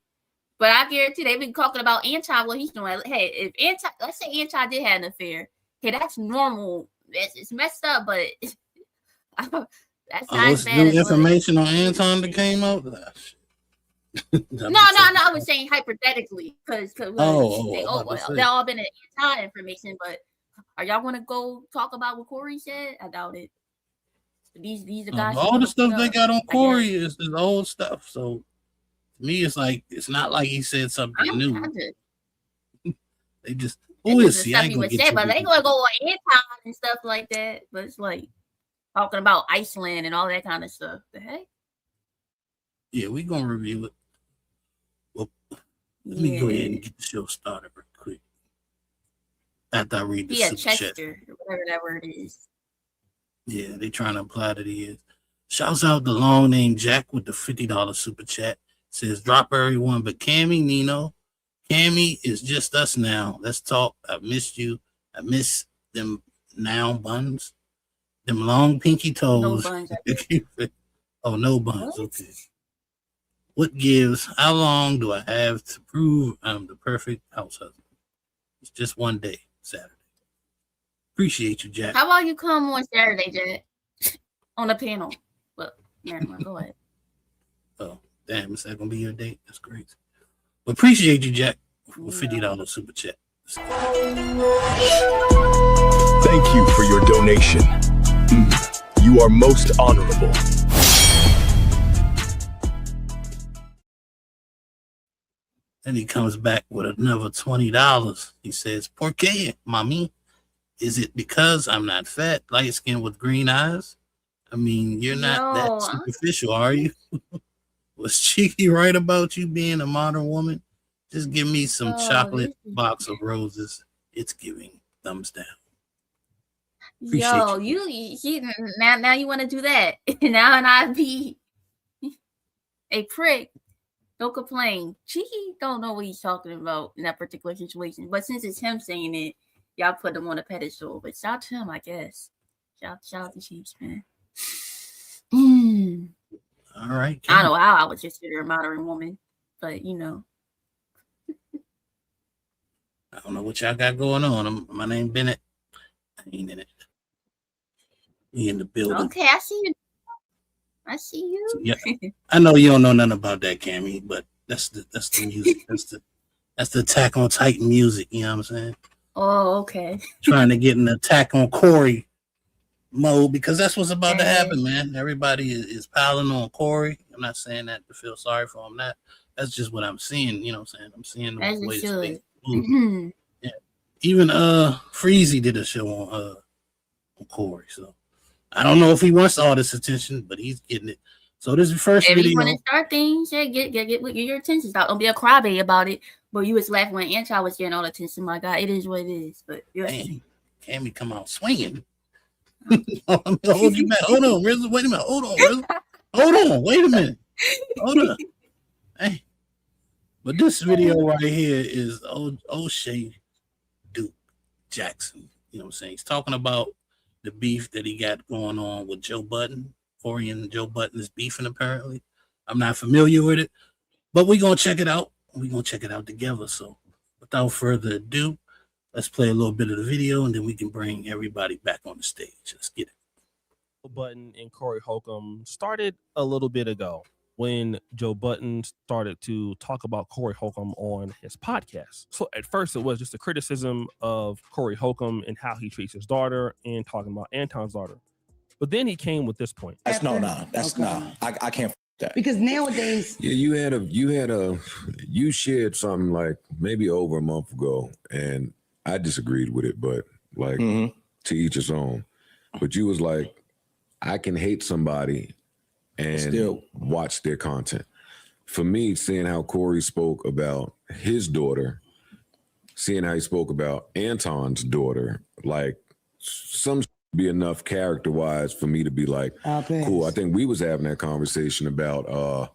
But I guarantee they've been talking about Anton. What he's doing? Hey, if Anton, let's say Anton did have an affair, hey, that's normal. It's messed up, but that's not as bad. New information on Anton that came out. No, I was saying hypothetically because they all been in Anton information. But are y'all gonna go talk about what Corey said? I doubt it. These are guys. All the stuff they got on Corey is old stuff. So to me, it's like it's not like he said something new. They just who is he? I ain't gonna get but they gonna go on Anton and stuff like that. But it's like talking about Iceland and all that kind of stuff. The heck? Yeah, we gonna review it. Well, let me go ahead and get the show started real quick. After I read the super chat. Chester, whatever that word is. Yeah, they trying to imply that he is. Shouts out the long name Jack with the $50 super chat. Says drop everyone but Cammy, Nino. Cammy is just us now. Let's talk. I missed you. I miss them now buns. Them long pinky toes. No buns. Oh, no buns. Okay. What gives? How long do I have to prove I'm the perfect house husband? It's just one day, Saturday. Appreciate you, Jack. How about you come on Saturday, Jack? On the panel. Well, never mind. Go ahead. Oh, damn. Is that going to be your date? That's crazy. But appreciate you, Jack, for $50 super chat. Thank you for your donation. You are most honorable. Then he comes back with another $20. He says, ¿Por qué, mami? Is it because I'm not fat, light skinned with green eyes? I mean, you're not that superficial, are you? Was Cheeky right about you being a modern woman? Just give me some chocolate box of roses. It's giving thumbs down. Appreciate you now you want to do that. Now and I be a prick. Don't complain. Cheeky don't know what he's talking about in that particular situation. But since it's him saying it, y'all put him on a pedestal. But shout out to him, I guess. Shout out to Chiefs, man. All right. I don't know how I would consider a modern woman, but you know. I don't know what y'all got going on. My name Bennett. I ain't in it. We in the building. Okay, I see you. I see you. Yeah, I know you don't know nothing about that, Cammy, but that's the music. that's the Attack on Titan music. You know what I'm saying? Oh, okay. Trying to get an Attack on Corey mode because that's what's about to happen, man. Everybody is piling on Corey. I'm not saying that to feel sorry for him. That's just what I'm seeing. You know what I'm saying? I'm seeing the way the space moves. Yeah. Even Freezy did a show on Corey, so. I don't know if he wants all this attention, but he's getting it. So this is the first video. If you want to start things, yeah, get your attention. Don't be a crybaby about it. But you was laughing when Anton was getting all the attention. My God, it is what it is. But Cammy come out swinging. Hold you back. Hold on, Rizzo. Wait a minute. Hold on, Rizzo. Hold on. Wait a minute. Hold on. Hey. But this video right here is O'Shea Duke Jackson. You know what I'm saying? He's talking about the beef that he got going on with Joe Budden. Corey and Joe Budden is beefing apparently. I'm not familiar with it, but we're going to check it out. We're going to check it out together. So without further ado, let's play a little bit of the video and then we can bring everybody back on the stage. Let's get it. Joe Budden and Corey Holcomb started a little bit ago when Joe Budden started to talk about Corey Holcomb on his podcast. So at first it was just a criticism of Corey Holcomb and how he treats his daughter and talking about Anton's daughter. But then he came with this point. I can't f- that. Because nowadays, Yeah, you shared something like maybe over a month ago, and I disagreed with it, but like to each his own. But you was like, I can hate somebody and Still. watch their content. For me, seeing how Corey spoke about his daughter, seeing how he spoke about Anton's daughter, like some be enough character-wise for me to be like, cool. I think we was having that conversation about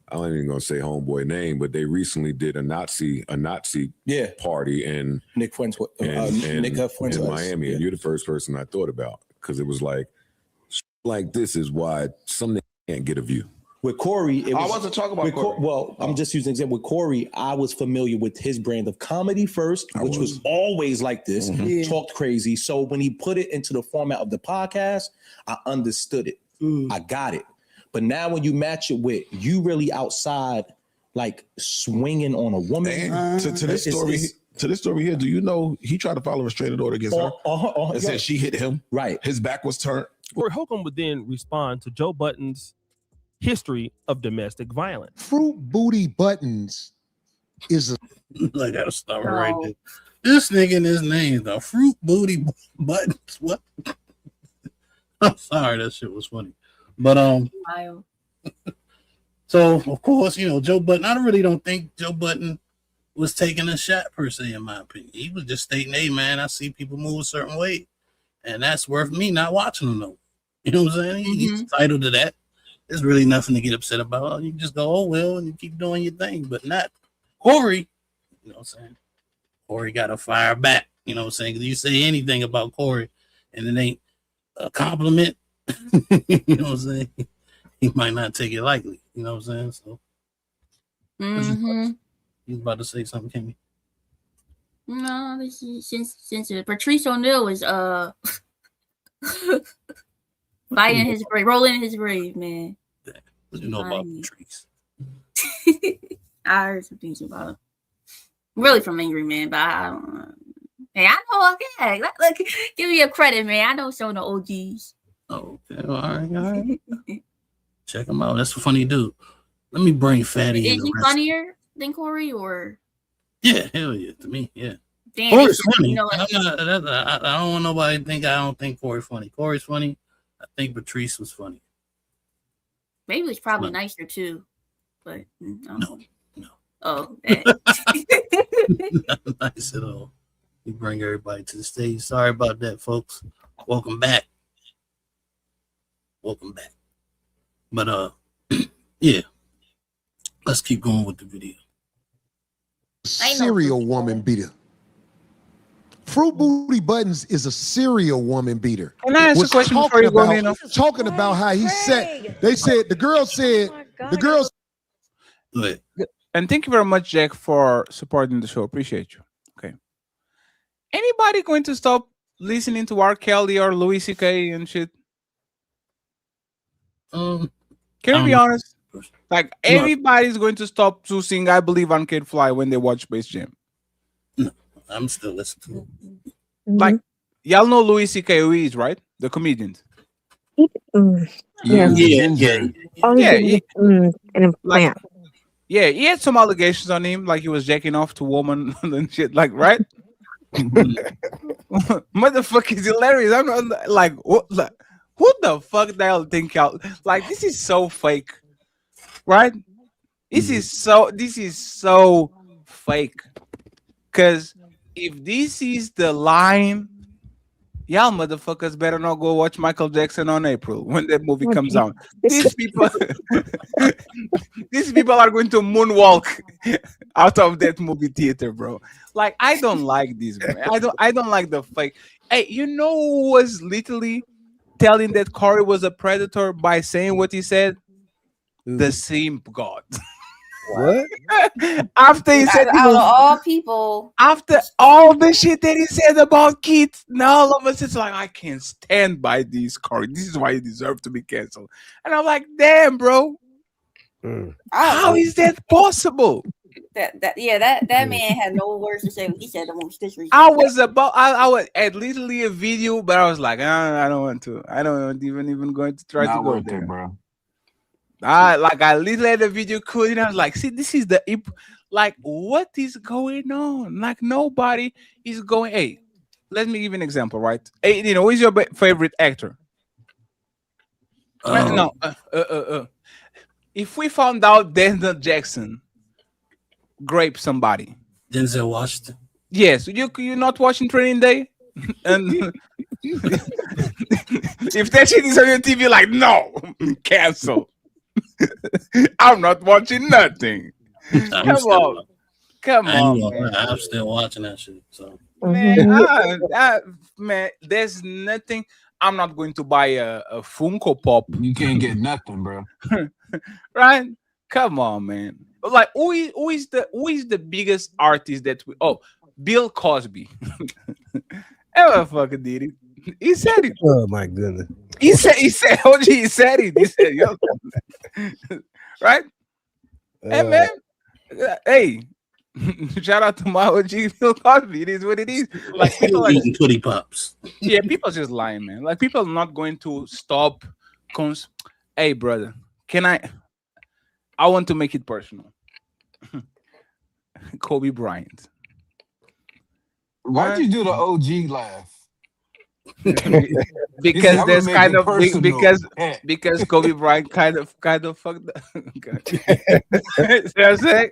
I ain't even gonna say homeboy name, but they recently did a Nazi party in Nick Fuentes, in Miami, and you're the first person I thought about because it was like this is why some niggas can't get a view. With Corey, I wasn't talking about Corey. Well, I'm just using an example. With Corey, I was familiar with his brand of comedy first, which was always like this, talked crazy. So when he put it into the format of the podcast, I understood it. I got it. But now when you match it with you really outside, like swinging on a woman. And to this story here, do you know he tried to file a restraining order against her? And said she hit him. Right. His back was turned. Corey Holcomb would then respond to Joe Budden's history of domestic violence. Fruit Booty Buttons is a. I gotta stop it right there. This nigga in his name, the Fruit Booty Buttons. What? I'm sorry, that shit was funny. But so of course, Joe Budden. I really don't think Joe Budden was taking a shot per se, in my opinion. He was just stating, "Hey, man, I see people move a certain way, and that's worth me not watching them." Though, you know what I'm saying? He's entitled to that. There's really nothing to get upset about. You just go, "Oh well," and you keep doing your thing. But not Corey. You know what I'm saying? Corey got to fire back. You know what I'm saying? Because you say anything about Corey, and it ain't a compliment. You know what I'm saying? He might not take it lightly. You know what I'm saying? So, you was about to say something, Kimmy? No, this is since Patrice O'Neal was fighting his grave, rolling in his grave, man. What you know about Patrice? I heard some things about him. Really from Angry Man, but I don't know. Hey, I know. Okay, look, give me a credit, man. I know some of the OGs. Okay, all right. Check him out. That's a funny dude. Let me bring Fatty in. Is he funnier than Corey, or? Yeah, hell yeah. To me, yeah. Damn, Corey's funny. I don't want nobody to think I don't think Corey's funny. Corey's funny. I think Patrice was funny. Maybe it was probably nicer too, but no. Oh, not nice at all. We bring everybody to the stage. Sorry about that, folks. Welcome back. But yeah, let's keep going with the video. Serial woman beater. Fruit Booty Buttons is a serial woman beater. Can I ask a question before you go in? Talking about how he said, the girl said, the girls. And thank you very much, Jack, for supporting the show. Appreciate you. Okay. Anybody going to stop listening to R. Kelly or Louis C.K. and shit? Can we be honest? Like, everybody's going to stop to sing I Believe on Kid Fly when they watch Space Jam. No, I'm still listening to it. Like, y'all know Louis C.K. who he is, right? The comedian. Yeah. Yeah, he had some allegations on him, like he was jacking off to woman and shit, like, right? Motherfucker is hilarious. I'm not, like, what? Like, who the fuck the hell think y'all? Like, this is so fake, right? This is so fake. Cause if this is the line, y'all motherfuckers better not go watch Michael Jackson on April when that movie comes out. These people are going to moonwalk out of that movie theater, bro. Like, I don't like this, man. I don't like the fake. Hey, you know who was literally telling that Corey was a predator by saying what he said? The simp god. What? After he said out of all people, after all the shit that he said about kids, now all of us it's like, I can't stand by these, Corey. This is why you deserve to be canceled. And I'm like, damn, bro. How is that possible? That man had no words to say. He said the most disrespectful. I was at literally a video, but I was like, I don't want to. I don't even going to try to go there, bro. I literally had a video code and I was like, see, this is like, what is going on? Like, nobody is going. Hey, let me give you an example, right? Hey, who is your favorite actor? If we found out Denzel Jackson grape somebody, Denzel Washington. Yes, you're not watching Training Day, and if that shit is on your TV, like, no, cancel. I'm not watching nothing. Come on. Come I ain't on, gonna man. lie, I'm still watching that shit. So Man, there's nothing. I'm not going to buy a Funko Pop. You can't get nothing, bro. Right? Come on, man. Like who is the biggest artist that we Bill Cosby. Ever fucking did it. He said it. Oh my goodness. He said OG, he said it. He said, yo. Right? Hey man. Hey. Shout out to my OG Bill Cosby. It is what it is. Like people are eating Twitty Pops. Yeah, people just lying, man. Like people are not going to stop. Hey, brother, I want to make it personal. Kobe Bryant. Why'd you do the OG laugh? Because said, there's "I'ma kind make of it personal." because Kobe Bryant kind of fucked up. See what I'm saying?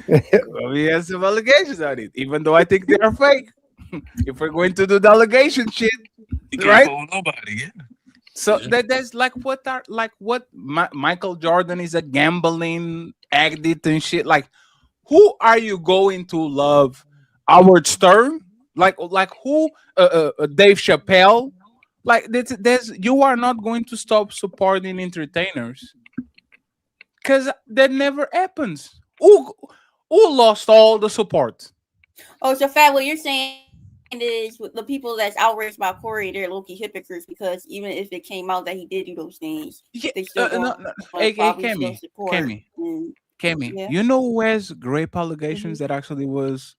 Kobe has some allegations on it, even though I think they are fake. If we're going to do the allegation shit, right? Nobody. Yeah. So that's like what Michael Jordan is a gambling addict and shit. Like, who are you going to love? Howard Stern? Like who? Dave Chappelle? Like there's you are not going to stop supporting entertainers because that never happens. Who lost all the support? Oh, so Fat, what you're saying is the people that's outraged by Corey, they're low-key hypocrites because even if it came out that he did do those things, they still Hey, probably still support. Kemi, Yeah. you know who has grape allegations that actually was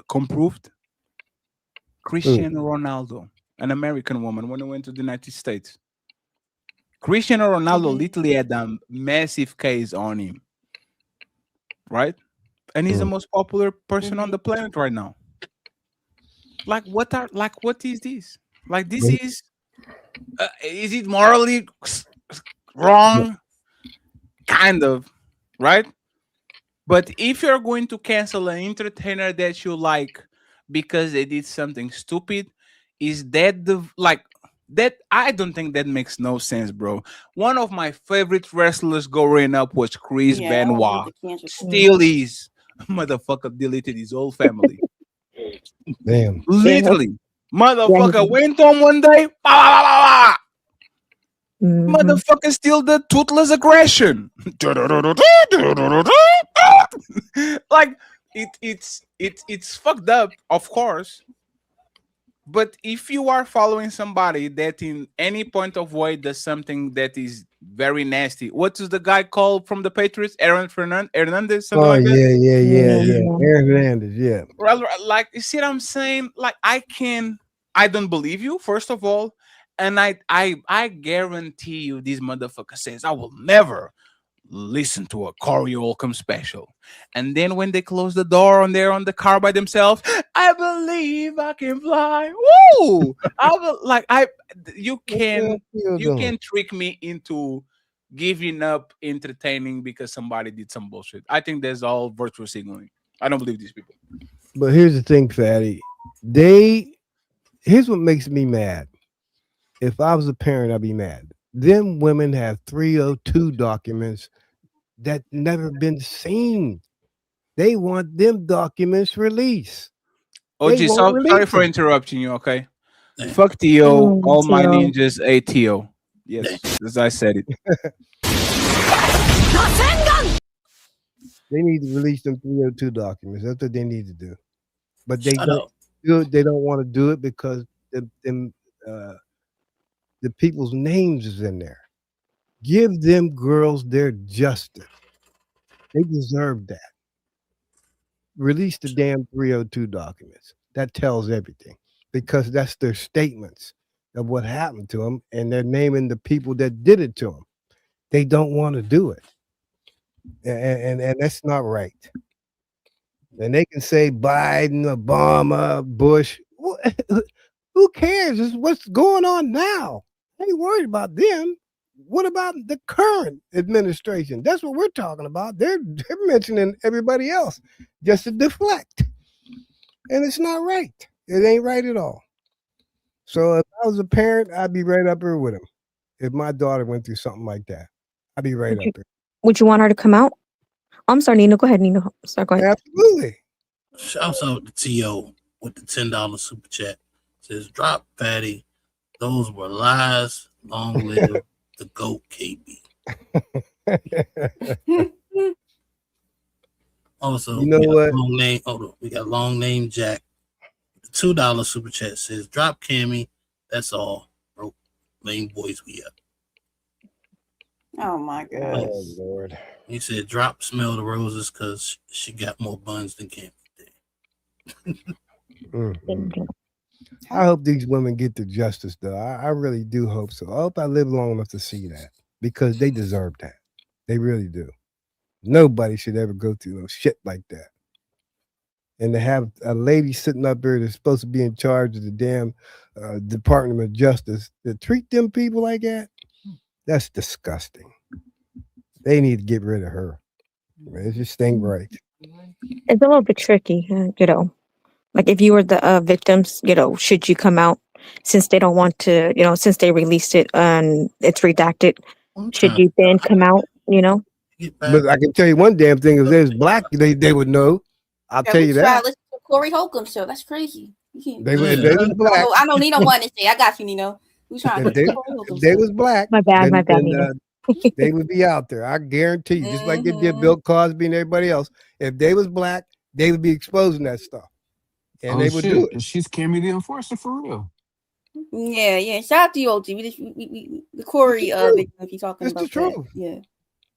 comproved? Cristiano Ronaldo, an American woman, when he went to the United States. Cristiano Ronaldo literally had a massive case on him, right? And he's the most popular person on the planet right now. Like what is this? Like this is it morally wrong? Kind of, right? But if you're going to cancel an entertainer that you like because they did something stupid, is that that? I don't think that makes no sense, bro. One of my favorite wrestlers growing up was Chris Benoit. Still is. Motherfucker deleted his whole family. Damn. Literally. Motherfucker went on one day. Motherfucker still the toothless aggression. Like it's fucked up, of course. But if you are following somebody that in any point of way does something that is very nasty, what is the guy called from the Patriots? Aaron Hernandez? Something like that? Yeah. Aaron Hernandez, yeah. Like, you see what I'm saying? Like, I don't believe you, first of all. And I guarantee you this motherfucker says, I will never listen to a Corey Holcomb special. And then when they close the door on the car by themselves, I believe I can fly. Woo! You can trick me into giving up entertaining because somebody did some bullshit. I think that's all virtual signaling. I don't believe these people. But here's the thing, Fatty. Here's what makes me mad. If I was a parent, I'd be mad. Them women have 302 documents that never been seen. They want them documents released. OG, sorry for interrupting you, okay? Fuck Tio, all my ninjas, ATO. Yes, as I said it. They need to release them 302 documents. That's what they need to do. But they don't do it. They don't want to do it because the people's names is in there. Give them girls their justice. They deserve that. Release the damn 302 documents. That tells everything because that's their statements of what happened to them, and they're naming the people that did it to them. They don't want to do it, and that's not right. And they can say Biden, Obama, Bush. Who cares? It's what's going on now. I ain't worried about them. What about the current administration? That's what we're talking about. They're mentioning everybody else just to deflect. And it's not right. It ain't right at all. So if I was a parent, I'd be right up here with him. If my daughter went through something like that, I'll be right up there. Would you want her to come out? I'm sorry, Nino. Go ahead, Nino. Sorry, go ahead. Absolutely. Shouts out to T.O. with the $10 super chat. Says, drop Fatty. Those were lies. Long live the GOAT KB. Also, You know what? We got long name Jack. The $2 super chat says, drop Cammy. That's all. Broke lame boys we up. Oh my god. Oh Lord. He said, drop Smell the Roses because she got more buns than Cammy did. I hope these women get the justice, though. I really do hope so. I hope I live long enough to see that because they deserve that. They really do. Nobody should ever go through no shit like that. And to have a lady sitting up there that's supposed to be in charge of the damn Department of Justice to treat them people like that, that's disgusting. They need to get rid of her. It just ain't right. It's a little bit tricky, like if you were the victims, should you come out since they don't want to, since they released it and it's redacted, should you then come out, But I can tell you one damn thing: if there's black, they would know. I'll tell you that. Listen to Corey Holcomb show. That's crazy. They was black. I don't need no one to say. I got you, Nino. We trying to if they was black, my bad, they would be out there. I guarantee you, just like they did Bill Cosby and everybody else. If they was black, they would be exposing that stuff, and they would do it. She's Cammy the Enforcer for real. Yeah. Shout out to you, OG. The Corey victim, if you're talking about the truth. Yeah.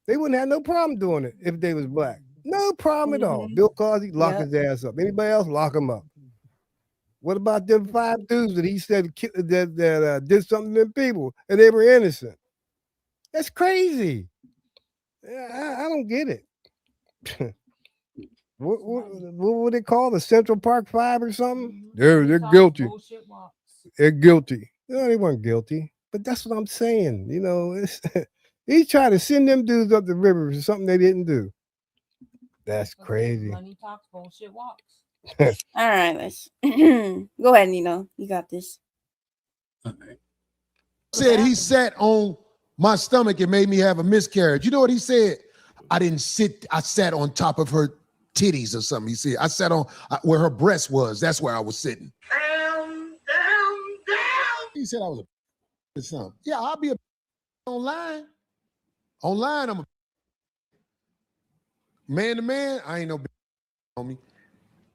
They wouldn't have no problem doing it if they was black. No problem at all. Bill Cosby, lock his ass up. Anybody else, lock him up. What about them 5 dudes that he said that did something to them people and they were innocent? That's crazy. I don't get it. What would they call the Central Park 5 or something? They're guilty. They're guilty. No, they weren't guilty. But that's what I'm saying. He's trying to send them dudes up the river for something they didn't do. That's crazy. Money talks, bullshit walks. All right, let's go ahead, Nino. You got this. Said he sat on my stomach and made me have a miscarriage. You know what he said? I didn't sit. I sat on top of her titties or something. He said I sat on where her breast was. That's where I was sitting. Down. He said I was a something. Yeah, I'll be online. Online, I'm a man to man. I ain't no on me,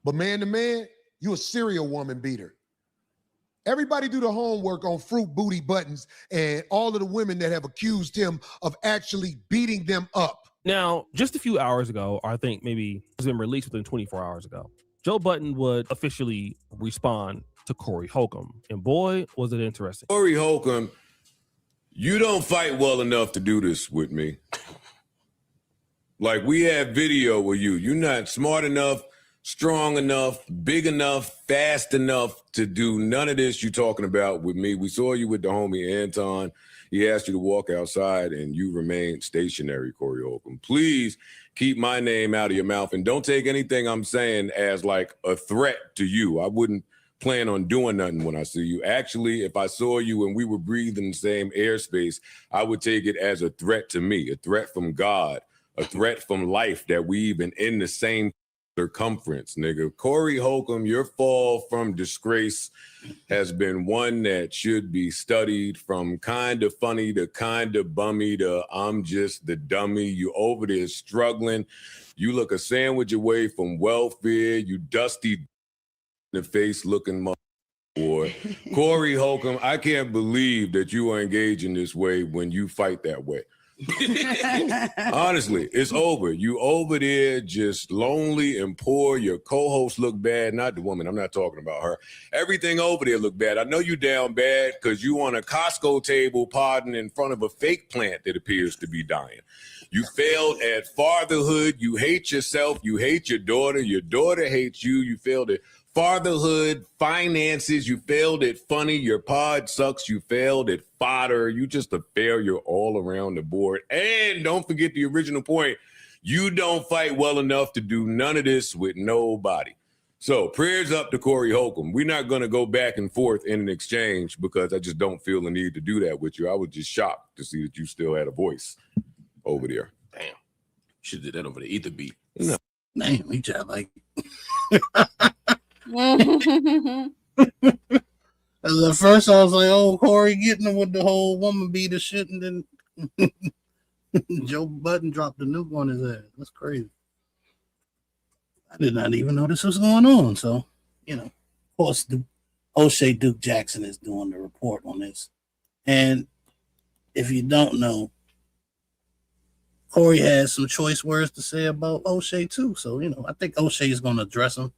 but man to man, you a serial woman beater. Everybody do the homework on Fruit Booty Buttons and all of the women that have accused him of actually beating them up. Now, just a few hours ago, or I think maybe it's been released within 24 hours ago, Joe Budden would officially respond to Corey Holcomb, and boy, was it interesting. Corey Holcomb, you don't fight well enough to do this with me. Like, we have video with you. You're not smart enough, strong enough, big enough, fast enough to do none of this you're talking about with me. We saw you with the homie Anton. He asked you to walk outside and you remained stationary, Corey Holcomb. Please keep my name out of your mouth and don't take anything I'm saying as like a threat to you. I wouldn't plan on doing nothing when I see you. Actually, if I saw you and we were breathing the same airspace, I would take it as a threat to me, a threat from God, a threat from life that we even in the same circumference, nigga. Corey Holcomb, your fall from disgrace has been one that should be studied, from kind of funny to kind of bummy to I'm just the dummy. You over there struggling. You look a sandwich away from welfare. You dusty in the face looking boy. Corey Holcomb, I can't believe that you are engaging this way when you fight that way. Honestly, it's over. You over there just lonely and poor. Your co-host look bad. Not the woman. I'm not talking about her. Everything over there look bad. I know you down bad because you on a Costco table podding in front of a fake plant that appears to be dying. You failed at fatherhood. You hate yourself. You hate your daughter. Your daughter hates you. You failed at fatherhood, finances, you failed at funny, your pod sucks, you failed at fodder, you just a failure all around the board. And don't forget the original point, you don't fight well enough to do none of this with nobody. So prayers up to Corey Holcomb. We're not going to go back and forth in an exchange because I just don't feel the need to do that with you. I was just shocked to see that you still had a voice. over there. Damn. Should have did that over the ether beat. No. Damn, he just like. At first, I was like, "Oh, Corey getting him with the whole woman beater shit," and then Joe Budden dropped the nuke on his ass. That's crazy. I did not even know this was going on. So, of course, O'Shea Duke Jackson is doing the report on this. And if you don't know, Corey has some choice words to say about O'Shea too. So, I think O'Shea is going to address him.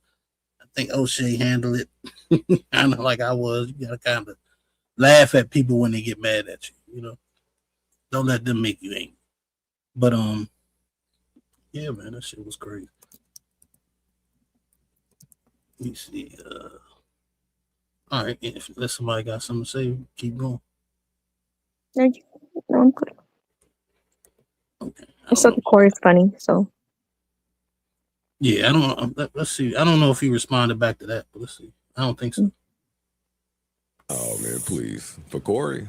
I think O'Shea handled it kind of like I was. You got to kind of laugh at people when they get mad at you, Don't let them make you angry. But, yeah, man, that shit was crazy. Let me see. All right, if somebody got something to say, keep going. No, I'm good. Okay. I thought the core is funny, so. Yeah, I don't. Let's see. I don't know if he responded back to that, but let's see. I don't think so. Oh man, please for Corey,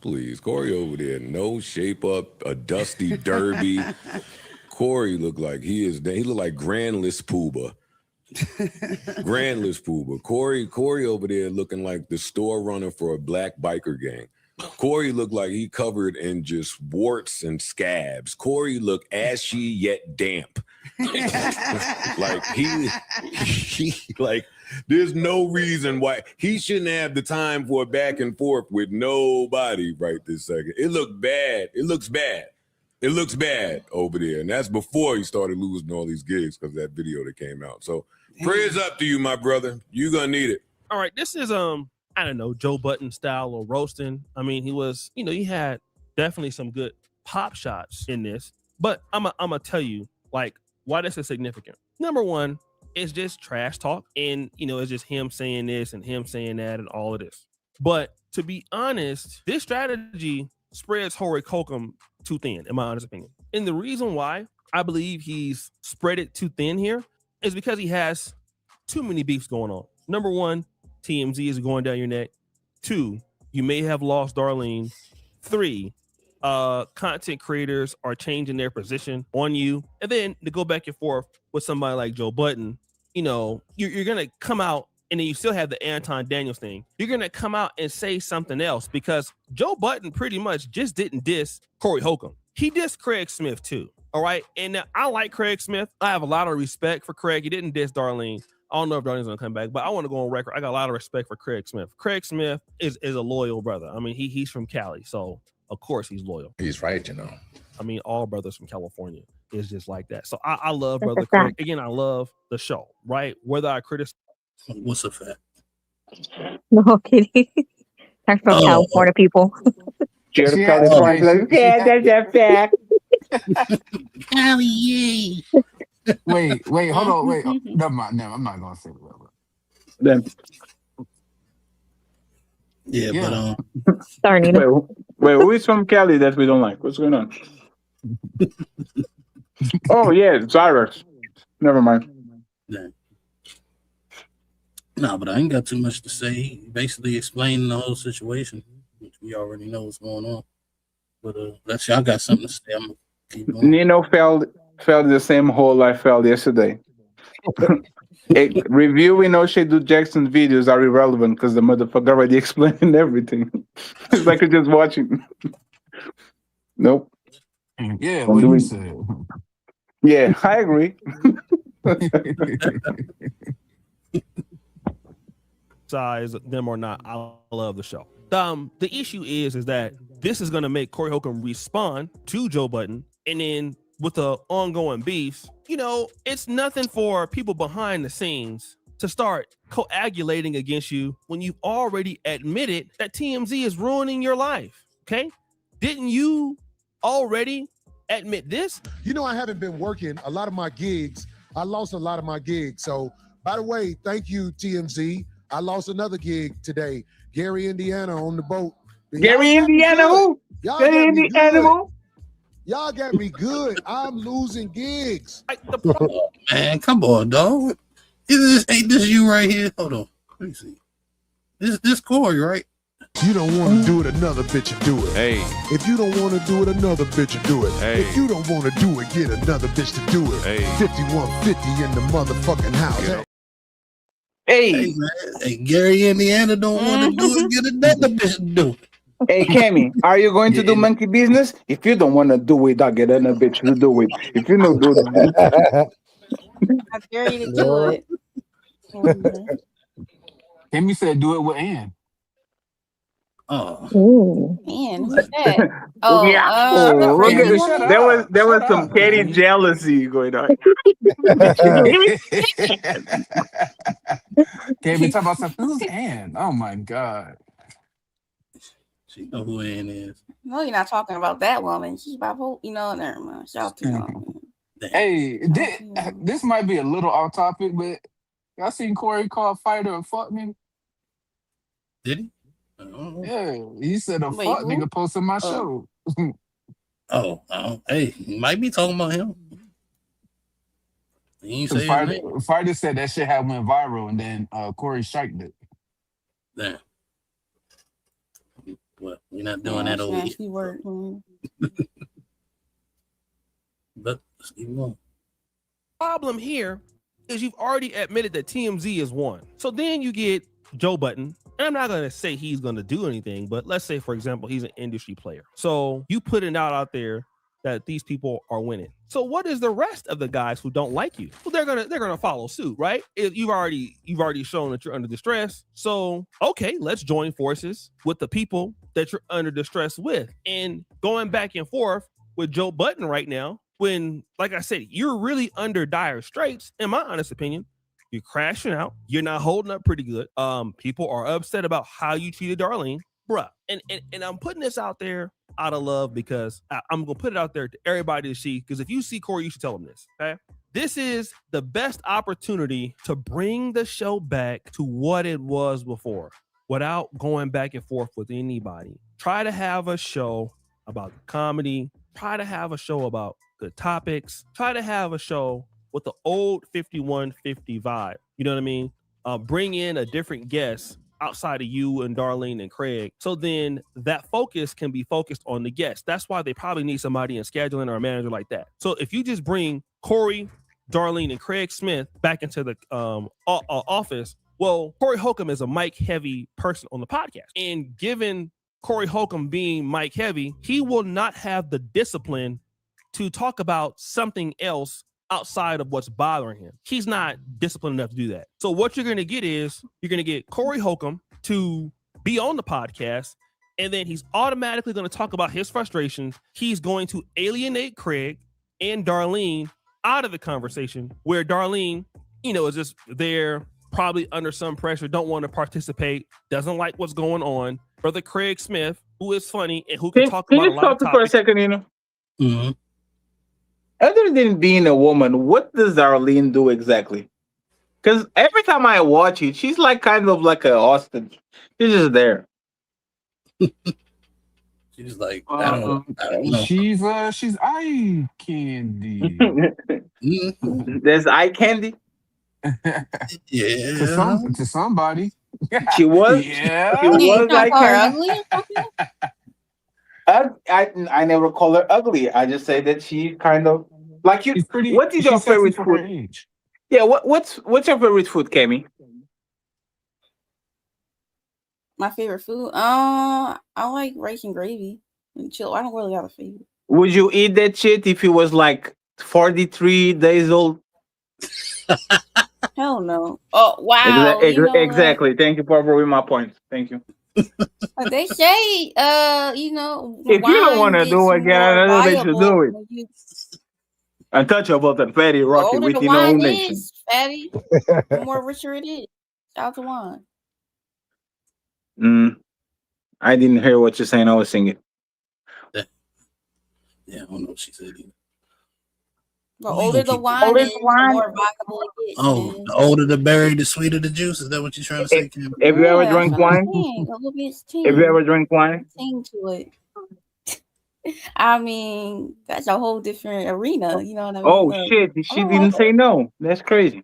please Corey over there, no shape up, a dusty derby. Corey looked like he looked like Grandless Pooba. Grandless Pooba. Corey over there looking like the store runner for a black biker gang. Corey looked like he covered in just warts and scabs. Corey looked ashy yet damp. Like he like there's no reason why he shouldn't have the time for a back and forth with nobody right this second. It looked bad. It looks bad. It looks bad over there. And that's before he started losing all these gigs because of that video that came out. So prayers up to you, my brother. You're gonna need it. All right, this is I don't know, Joe Budden style or roasting. I mean, he was, he had definitely some good pop shots in this. But I'm gonna tell you, like, why this is significant. Number one, it's just trash talk, and it's just him saying this and him saying that and all of this. But to be honest, this strategy spreads Corey Holcomb too thin, in my honest opinion. And the reason why I believe he's spread it too thin here is because he has too many beefs going on. Number one, TMZ is going down your neck. 2, you may have lost Darlene. 3, content creators are changing their position on you. And then to go back and forth with somebody like Joe Budden, you're going to come out, and then you still have the Anton Daniels thing. You're going to come out and say something else because Joe Budden pretty much just didn't diss Corey Holcomb. He dissed Craig Smith too. All right. And now I like Craig Smith. I have a lot of respect for Craig. He didn't diss Darlene. I don't know if Darlene's gonna come back, but I want to go on record. I got a lot of respect for Craig Smith. Craig Smith is a loyal brother. I mean, he's from Cali, so of course he's loyal. He's right, I mean, all brothers from California is just like that. So I love Brother Craig. Again, I love the show, right? Whether I criticize, what's a fact? No kidding. They're from California people. Yeah, that's a fact. Cali, yay. Wait, hold on, wait. Never mind. No, I'm not gonna say it. Then. Yeah, but sorry, wait, who is from Cali that we don't like? What's going on? Oh yeah, Zyrex. Never mind. Yeah. No, but I ain't got too much to say. He basically explained the whole situation, which we already know what's going on. But unless y'all got something to say, I'm gonna keep going. Nino fell the same hole I fell yesterday. Reviewing O'Shea Duke Jackson videos are irrelevant because the motherfucker already explained everything. It's like you're just watching. Nope. Yeah, what you said. Yeah, I agree. size them or not, I love the show. The issue is that this is going to make Corey Holcomb respond to Joe Budden, and then with the ongoing beefs, it's nothing for people behind the scenes to start coagulating against you when you've already admitted that TMZ is ruining your life. Okay, didn't you already admit this? I haven't been working a lot of my gigs. I lost a lot of my gigs. So, by the way, thank you, TMZ. I lost another gig today. Gary, Indiana, on the boat. Gary, Indiana, who? Gary, Indiana. Y'all got me good. I'm losing gigs. Man, come on, dog. Ain't this you right here? Hold on. Let me see. This Corey, right? You don't want to do it, another bitch will do it. Hey. If you don't want to do it, another bitch will do it. Hey. If you don't want to do it, get another bitch to do it. Hey. 5150 in the motherfucking house. Hey, man. Hey, Gary, Indiana don't want to do it. Get another bitch to do it. Hey, Cammy, are you going to do monkey business? If you don't want to do it, I'll get another bitch to do it. If you don't do it, I dare you to do it. Cammy said do it with Ann. Oh. Man, who's that? Oh, yeah. Look at Freddie. it. There was some petty jealousy going on. Cammy talk about something. Who's Ann? Oh my god. She know who Ann is. No, you're not talking about that woman. She's bipolar. You know, never mind. Shout out to y'all. Hey, this might be a little off topic, but y'all seen Corey call Fighter a fuck nigga? Did he? Yeah, he said a Wait, fuck who? nigga posted my show. Hey, he might be talking about him. He ain't say his name. Fighter said that shit had went viral, and then Corey striked it. Damn. Well, we're not doing that over here. Nasty word. But let's keep going. Problem here is you've already admitted that TMZ is one. So then you get Joe Budden. And I'm not going to say he's going to do anything, but let's say, for example, he's an industry player. So you put it out there that these people are winning. So what is the rest of the guys who don't like you? Well, they're gonna follow suit, right? If you've already shown that you're under distress. So okay, let's join forces with the people that you're under distress with. And going back and forth with Joe Budden right now, when, like I said, you're really under dire straits, in my honest opinion. You're crashing out. You're not holding up pretty good. People are upset about how you treated Darlene, bruh. And I'm putting this out there out of love because I'm gonna put it out there to everybody to see. Because if you see Corey, you should tell him this. Okay, this is the best opportunity to bring the show back to what it was before, without going back and forth with anybody. Try to have a show about comedy. Try to have a show about good topics. Try to have a show with the old 5150 vibe. You know what I mean? Bring in a different guest outside of you and Darlene and Craig. So then that focus can be focused on the guest. That's why they probably need somebody in scheduling or a manager like that. So if you just bring Corey, Darlene, and Craig Smith back into the office, well, Corey Holcomb is a mic heavy person on the podcast. And given Corey Holcomb being mic heavy, he will not have the discipline to talk about something else outside of what's bothering him. He's not disciplined enough to do that. So what you're going to get is you're going to get Corey Holcomb to be on the podcast, and then he's automatically going to talk about his frustrations. He's going to alienate Craig and Darlene out of the conversation, where Darlene, is just there, probably under some pressure, don't want to participate, doesn't like what's going on. Brother Craig Smith, who is funny and who can talk about a lot of topics. For a second, Mm-hmm. Other than being a woman, what does Darlene do exactly? Because every time I watch it, she's like kind of like a hostage. She's just there. She's like, I don't know. She's eye candy. There's eye candy. Yeah. To somebody. She was. Yeah. She was like ugly. I never call her ugly. I just say that she kind of like you. What is your favorite food? Yeah, what's your favorite food, Cammy? My favorite food? I like rice and gravy and chill. I don't really have a favorite. Would you eat that shit if it was like 43 days old? Hell no. Oh wow. Exactly. Thank you for proving my point. Thank you. They say, if you don't want to do it, get another bitch to do it. Untouchable and fatty, rocky older with the the wine nation. is, fatty, the more richer it is. Shout out to wine. I didn't hear what you're saying. I was singing. Yeah, I don't know what she said either. The older the wine is, the more viable it gets. Oh, the older the berry, the sweeter the juice. Is that what you're trying to say, Kim? Have you ever drank wine? Have you ever drank wine? Sing to it. I mean, that's a whole different arena. You know what I mean? Oh shit! She didn't say no. That's crazy.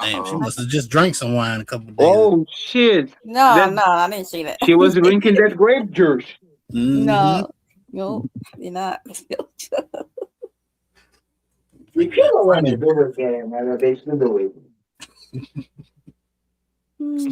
Damn, she must have just drank some wine a couple days. Oh shit! No, I didn't say that. She was drinking that grape juice. No, you're not. If you don't want to do it again, they should do it.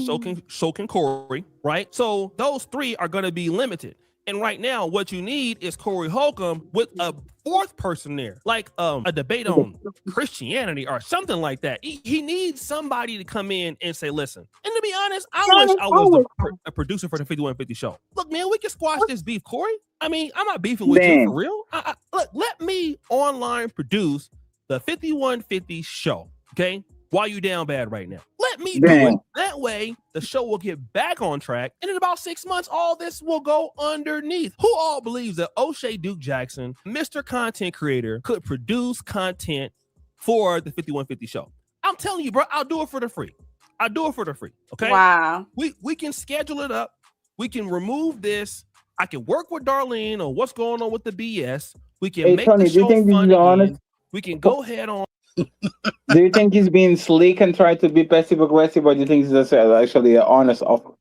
So can Corey, right? So those three are going to be limited. And right now, what you need is Corey Holcomb with a fourth person there, like a debate on Christianity or something like that. He needs somebody to come in and say, listen. And to be honest, I wish I was a producer for the 5150 show. Look, man, we can squash this beef, Corey. I mean, I'm not beefing with you for real. Look, let me online produce the 5150 show, okay? While you down bad right now. Let me do it. That way, the show will get back on track. And in about 6 months, all this will go underneath. Who all believes that O'Shea Duke Jackson, Mr. Content Creator, could produce content for the 5150 show? I'm telling you, bro, I'll do it for the free. I'll do it for the free. Okay. Wow. We can schedule it up. We can remove this. I can work with Darlene on what's going on with the BS. We can make Tony, the show fun again. We can go ahead on. Do you think he's being slick and trying to be passive aggressive, or do you think he's just actually an honest offer?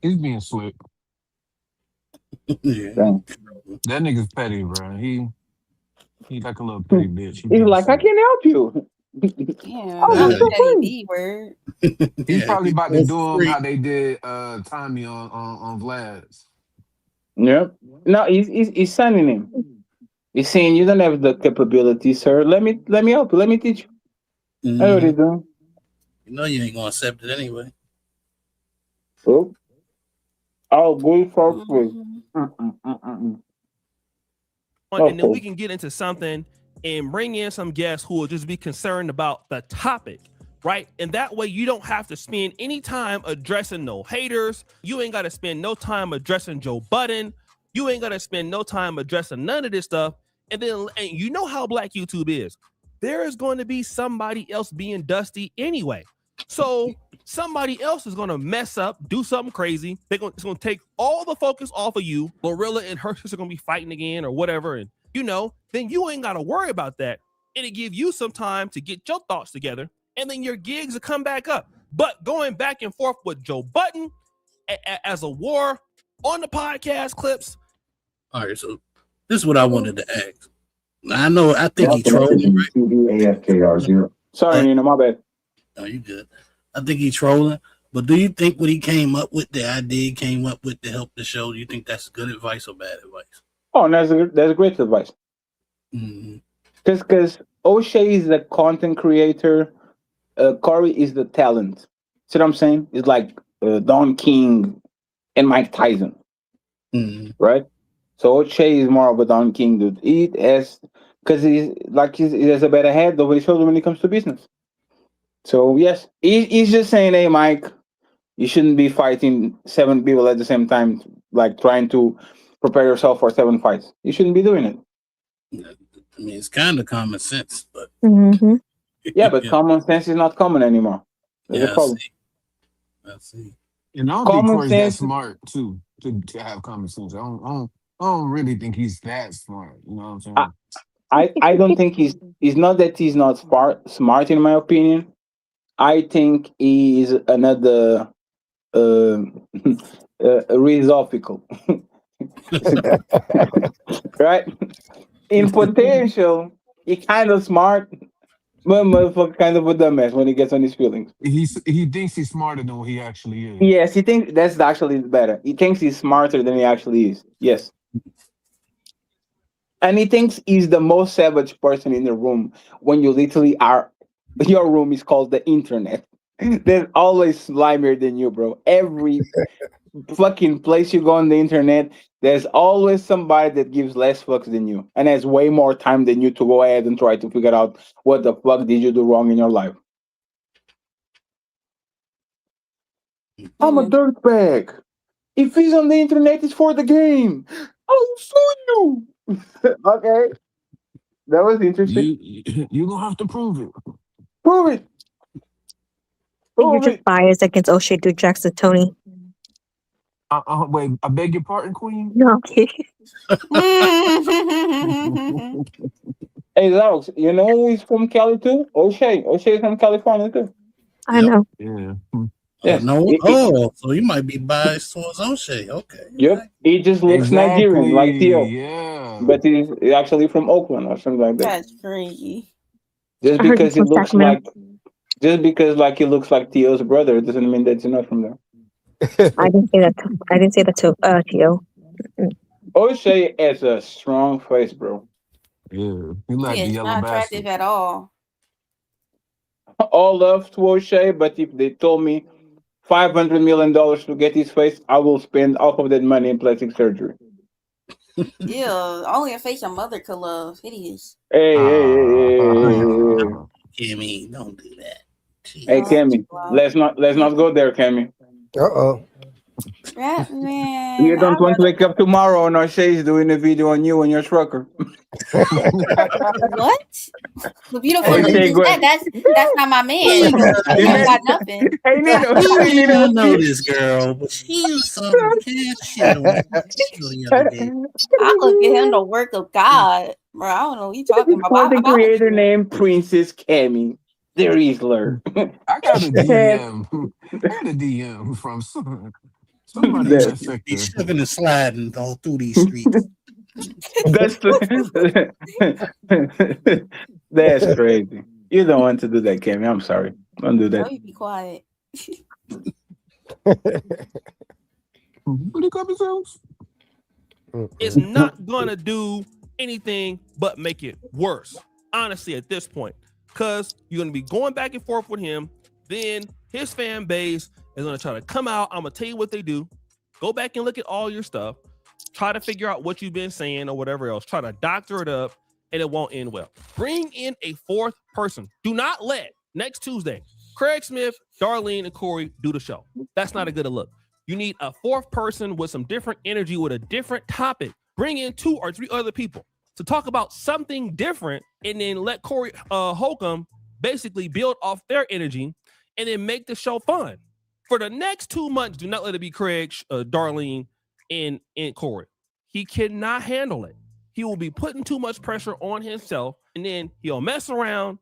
He's being slick. That nigga's petty, bro. He like a little petty bitch. He's like, I can't help you. Word. He's probably about to do him how they did Tommy on Vlad's. Yep. No, he's sending him. He's saying, you don't have the capability, sir. Let me help you. Let me teach you. I know what he's doing. You know you ain't gonna accept it anyway. Oh, good for free. And then we can get into something and bring in some guests who will just be concerned about the topic, right? And that way you don't have to spend any time addressing no haters. You ain't got to spend no time addressing Joe Budden. You ain't got to spend no time addressing none of this stuff. And you know how Black YouTube is. There is going to be somebody else being dusty anyway. So somebody else is going to mess up, do something crazy. It's going to take all the focus off of you. Glorilla and her sister are going to be fighting again or whatever. And, then you ain't got to worry about that. It'll give you some time to get your thoughts together. And then your gigs will come back up. But going back and forth with Joe Budden as a war on the podcast clips. All right, so this is what I wanted to ask. I think he trolling, right? Sorry, Nina, my bad. No, you good. I think he trolling. But do you think what he came up with, the idea he came up with to help the show, do you think that's good advice or bad advice? Oh, that's great advice. Because O'Shea is the content creator, Corey is the talent. See what I'm saying? It's like Don King and Mike Tyson, right? So O'Shea is more of a Don King dude. Because he has a better head over his shoulder when it comes to business. So yes, he's just saying, hey Mike, you shouldn't be fighting 7 people at the same time, like trying to prepare yourself for 7 fights. You shouldn't be doing it. I mean, it's kind of common sense, but yeah, but common sense is not common anymore. That's the problem. I see. And I don't think Corey's that smart too to have common sense. I don't really think he's that smart. You know what I'm saying? I don't think he's not that he's not smart in my opinion. I think he is another philosophical. Right? In potential, he kind of smart, but motherfucker kind of a dumbass when he gets on his feelings. He thinks he's smarter than what he actually is. Yes, he thinks that's actually better. He thinks he's smarter than he actually is. Yes. And he thinks he's the most savage person in the room when you literally are. Your room is called the internet. There's always slimier than you, bro. Every fucking place you go on the internet, there's always somebody that gives less fucks than you and has way more time than you to go ahead and try to figure out what the fuck did you do wrong in your life. I'm a dirtbag. If he's on the internet, it's for the game. I'll sue you. Okay. That was interesting. You're going to have to prove it. Prove it. You're just biased against O'Shea Duke Jackson, Tony. Wait, I beg your pardon, Queen? No, I'm kidding. Hey, Alex, you know he's from Cali too? O'Shea is from California too. I know. Yeah. Yes. No, It- so he might be biased towards O'Shea. Okay. Yep. He just looks Nigerian, like Theo. Yeah. But he's actually from Oakland or something like that. That's crazy. Just I heard because he's he from looks Sacramento. like he looks like Theo's brother doesn't mean that you're not from there. I didn't say that. I didn't say that to Tio. O'Shea has a strong face, bro. Yeah. You like He the is yellow not bastard. attractive at all. All love to O'Shea, but if they told me $500 million to get his face, I will spend half of that money in plastic surgery. Yeah, only a face your mother could love. Hideous. Hey, Kimmy, don't do that. hey, Cammy, let's not go there, Cammy. Uh-oh. That man. You don't want to wake up tomorrow and O'Shea's doing a video on you and your trucker. What? The beautiful Hey, thing say is good. that's not my man. He ain't got nothing. Hey, Nino, You don't know this girl, but she was some cash shit on the other day. I could get him the work of God, bro. I don't know what you talking about. Content but I- creator named Princess Cammy. The Rizzler. I got a DM. I got a DM from somebody in that sector. He's slipping and sliding all through these streets. That's crazy. You don't want to do that, Cammy. I'm sorry. Don't do Bro, that. you be quiet. What do you call yourselves? It's not gonna do anything but make it worse. Honestly, at this point, because you're gonna be going back and forth with him. Then his fan base is gonna try to come out. I'm gonna tell you what they do. Go back and look at all your stuff. Try to figure out what you've been saying or whatever else. Try to doctor it up, and it won't end well. Bring in a fourth person. Do not let next Tuesday Craig Smith, Darlene, and Corey do the show. That's not a good look. You need a fourth person with some different energy, with a different topic. Bring in 2 or 3 other people to talk about something different, and then let Corey Holcomb basically build off their energy, and then make the show fun. For the next 2 months, do not let it be Craig, Darlene, and Corey. He cannot handle it. He will be putting too much pressure on himself, and then he'll mess around,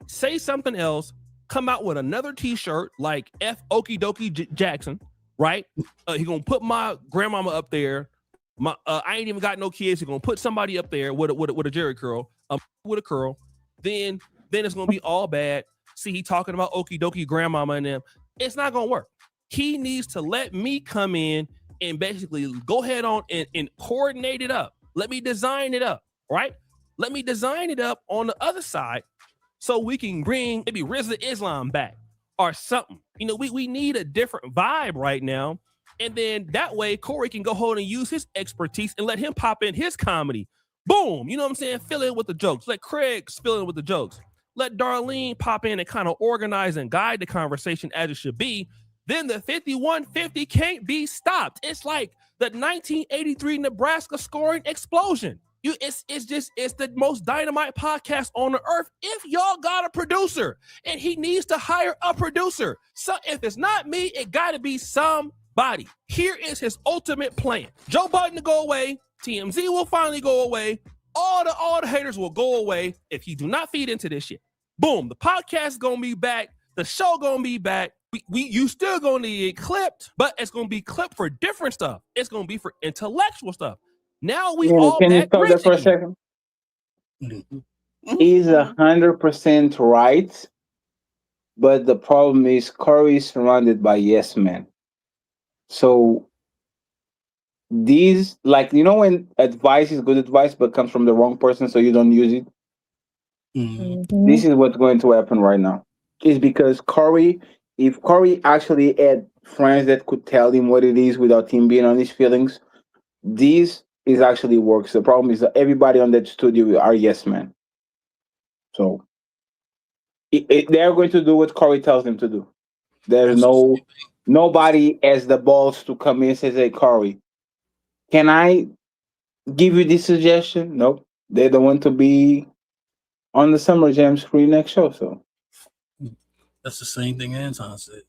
say something else, come out with another t-shirt like F Okie Dokie Jackson, right? He gonna put my grandmama up there. I ain't even got no kids. He's gonna put somebody up there with a Jerry curl, with a curl. Then it's gonna be all bad. See, he talking about Okie Dokie grandmama and them. It's not gonna work. He needs to let me come in and basically go ahead on and coordinate it up. Let me design it up, right? Let me design it up on the other side so we can bring maybe Rizza Islam back or something. You know, we need a different vibe right now. And then that way Corey can go ahead and use his expertise and let him pop in his comedy. Boom. You know what I'm saying? Fill in with the jokes. Let Craig fill in with the jokes. Let Darlene pop in and kind of organize and guide the conversation as it should be. Then the 5150 can't be stopped. It's like the 1983 Nebraska scoring explosion. It's the most dynamite podcast on the earth if y'all got a producer, and he needs to hire a producer. So if it's not me, it got to be somebody. Here is his ultimate plan. Joe Budden to go away. TMZ will finally go away. All the haters will go away if he do not feed into this shit. Boom, the podcast gonna be back. The show gonna be back. You still gonna get clipped, but it's gonna be clipped for different stuff. It's gonna be for intellectual stuff. Now we all can you back stop that for a rich second? again. He's 100% right, but the problem is Corey is surrounded by yes men. So these, like, you know, when advice is good advice but comes from the wrong person, so you don't use it. This is what's going to happen right now. Is because Corey, if Corey actually had friends that could tell him what it is without him being on his feelings, this is actually works. The problem is that everybody on that studio are yes men. So they're going to do what Corey tells them to do. There's nobody has the balls to come in and say, "Hey, Corey, can I give you this suggestion?" Nope. They don't want to be on the Summer Jam screen next show. So That's the same thing Anton said.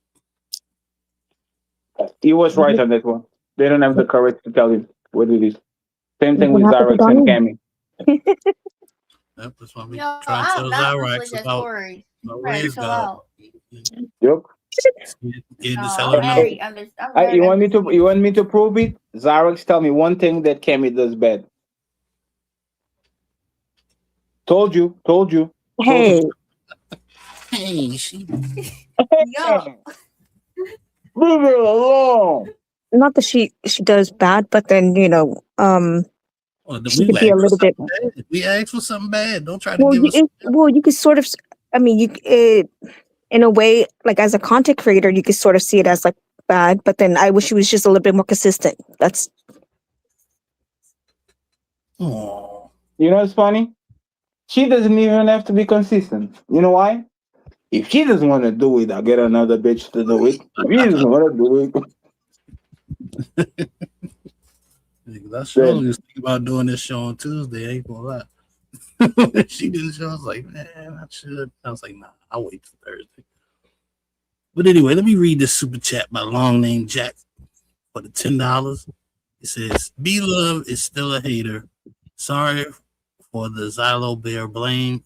he was right on that one. They don't have the courage to tell him what it is. Same thing with What happened Zyrex to and Darlene? Cammy. That's why we No, trying to I'm tell not Zyrax conflicted, about Corey. about Right, Riz chill God. out. Yep. Get No, to I'm tell her no. very I'm very You want me to prove it? Zyrax, tell me one thing that Cammy does bad. Told you. Hey, Hey, she. Yo. Leave her alone. not that she does bad, but then Well, she could be a little bit. bad. We asked for something bad. Don't try to give us. You could sort of. I mean, in a way, like as a content creator, you could sort of see it as like bad, but then I wish she was just a little bit more consistent. That's. Oh. You know what's funny? She doesn't even have to be consistent. You know why? If she doesn't want to do it, I'll get another bitch to do it. If she doesn't want to do it. I sure was thinking about doing this show on Tuesday. I ain't gonna lie. When she didn't show, I was like, man, I should. I was like, nah, I'll wait till Thursday. But anyway, let me read this super chat by Long Name Jack for the $10. It says, B Love is still a hater. Sorry for the Xylo Bear blame.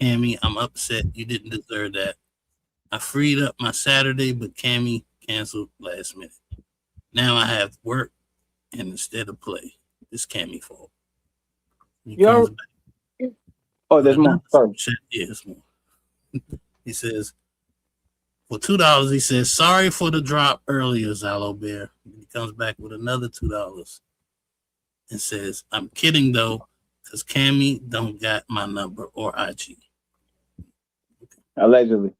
Cammy, I'm upset. You didn't deserve that. I freed up my Saturday, but Cammy canceled last minute. Now I have work and instead of play. It's Cammy fault. Oh, there's more. Sorry. Yeah, there's more. He says, for $2, he says, sorry for the drop earlier, Xylo Bear. He comes back with another $2 and says, I'm kidding though, because Cammy don't got my number or IG. Allegedly.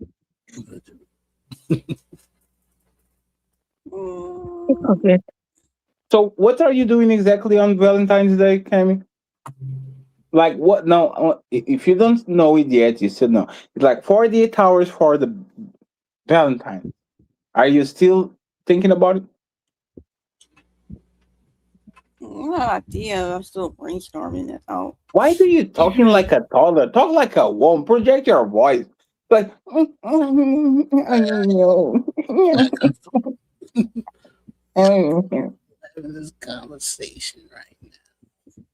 Okay. So what are you doing exactly on Valentine's Day, Cammy? Like what? No, if you don't know it yet, you should know. It's like 48 hours for the Valentine. Are you still thinking about it? No idea. I'm still brainstorming it out. Why do you talking like a toddler? Talk like a woman. Project your voice. Like I don't know. Having this conversation right now.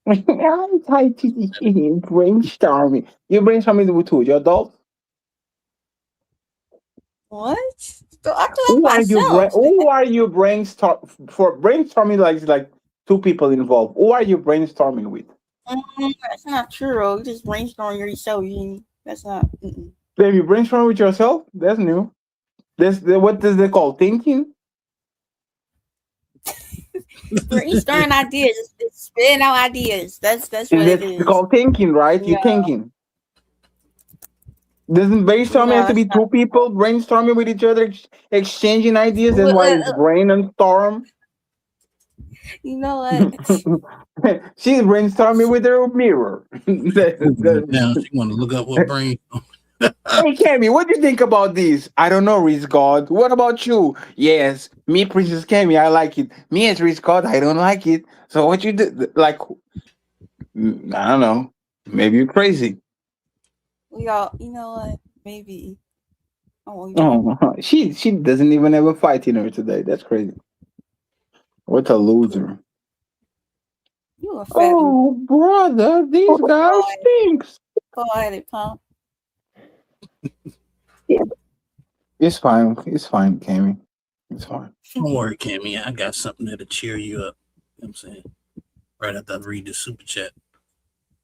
I'm tired to brainstorming. You brainstorming with who? Your adult? What? So I Who like are you? myself. Who are you brainstorming? Like two people involved. Who are you brainstorming with? That's not true. You just brainstorm yourself. That's not. Then you brainstorm with yourself. That's new. What does they call thinking? Brainstorming ideas, just spitting out ideas. That's what it is. It's called thinking, right? You're thinking. Doesn't brainstorming have to be two people brainstorming with each other, exchanging ideas? That's why it's brain and storm. You know what? She's brainstorming with her mirror. Now she want to look up what brain. Hey, Cammy, what do you think about this? I don't know, Riz God. What about you? Yes, me, Princess Cammy, I like it. Me as Riz God, I don't like it. So what you do? Like, I don't know. Maybe you're crazy. We all, you know what? Maybe. She doesn't even have a fight in her today. That's crazy. What a loser. You a fat Oh, brother, these guys stinks. Go ahead, pump. It's fine. It's fine, Cammy. It's fine. Don't worry, Cammy. I got something that'll cheer you up. You know what I'm saying? Right after I read the super chat.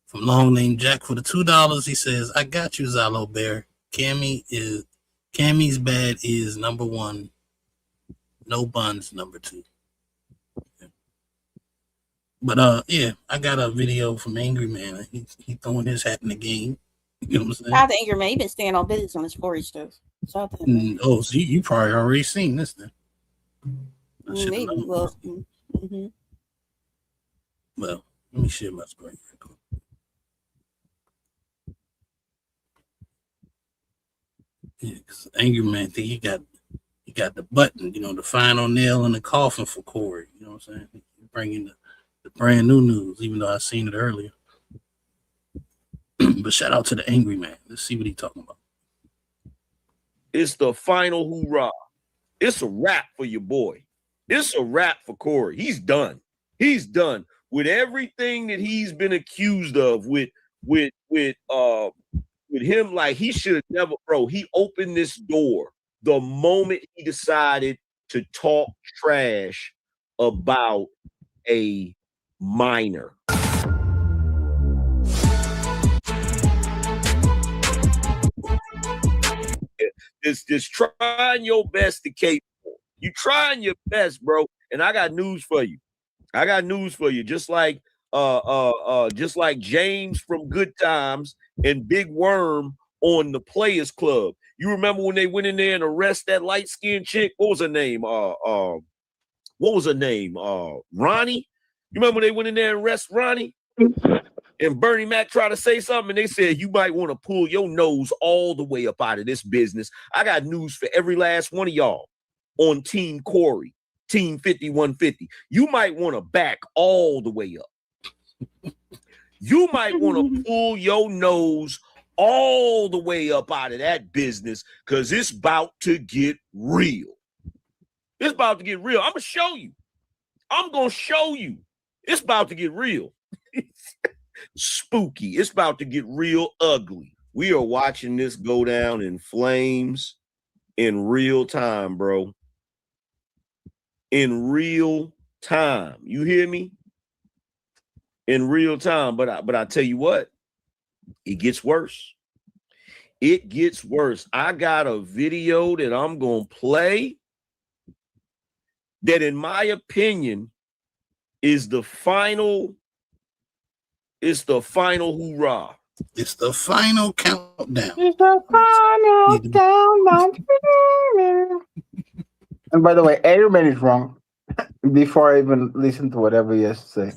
From Long Name Jack for the $2, he says, I got you, Xylo Bear. Cammy's bad is number 1. No buns, number 2. But yeah, I got a video from Angry Man. He throwing his hat in the game. You know what I'm saying? Shout out to Angry Man. He been staying on business on his Corey stuff. So Oh, so you probably already seen this then. maybe. Well, Well, let me share my screen real quick. Yeah, because Angry Man think he got the button, the final nail in the coffin for Corey. You know what I'm saying? Bringing the brand new news, even though I seen it earlier. But shout out to the Angry Man. Let's see what he's talking about. It's the final hoorah. It's a wrap for your boy. It's a wrap for Corey. He's done. He's done with everything that he's been accused of with with him, like he should have never, bro. He opened this door the moment he decided to talk trash about a minor. It's trying your best to cape for. You trying your best, bro. And I got news for you. Just like James from Good Times and Big Worm on the Players Club. You remember when they went in there and arrested that light-skinned chick? What was her name? Ronnie. You remember when they went in there and arrested Ronnie? And Bernie Mac tried to say something, and they said, you might want to pull your nose all the way up out of this business. I got news for every last one of y'all on Team Corey, Team 5150. You might want to back all the way up. You might want to pull your nose all the way up out of that business because it's about to get real. It's about to get real. I'm going to show you. I'm going to show you. It's about to get real. Spooky. It's about to get real ugly. We are watching this go down in flames in real time, bro. In real time. You hear me? In real time. But I tell you what, it gets worse. It gets worse. I got a video that I'm going to play that, in my opinion, is the final. It's the final hoorah. It's the final countdown. It's the final countdown. And by the way, Airman is wrong. Before I even listen to whatever he has to say.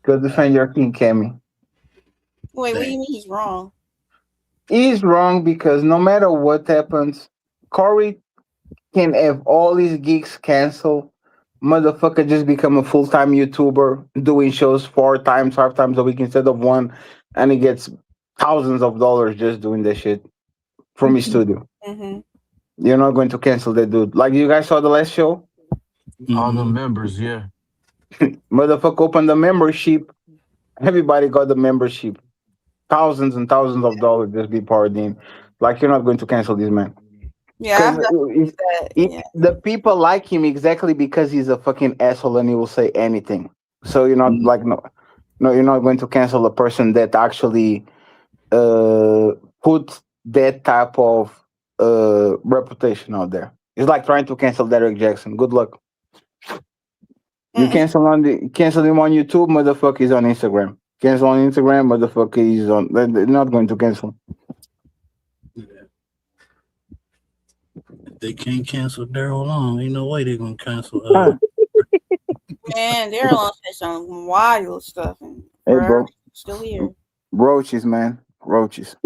Go defend your king, Cammy. Wait, what do you mean he's wrong? He's wrong because no matter what happens, Corey can have all his gigs canceled. Motherfucker just become a full-time YouTuber doing shows 4 times, 5 times a week instead of 1, and he gets thousands of dollars just doing that shit from his studio. Mm-hmm. You're not going to cancel that dude. Like you guys saw the last show? All the members, yeah. Motherfucker opened the membership. Everybody got the membership. Thousands and thousands of dollars just be poured in. Like you're not going to cancel this man. Yeah, The people like him exactly because he's a fucking asshole and he will say anything. So you're not like no, you're not going to cancel a person that actually put that type of reputation out there. It's like trying to cancel Derek Jackson. Good luck. You cancel him on YouTube, motherfucker is on Instagram. Cancel on Instagram, motherfucker is on. They're not going to cancel. They can't cancel Daryl Long. Ain't no way they're gonna cancel. Man, Daryl Long said some wild stuff. And Hey, bro. Still here. Roaches, man. Roaches.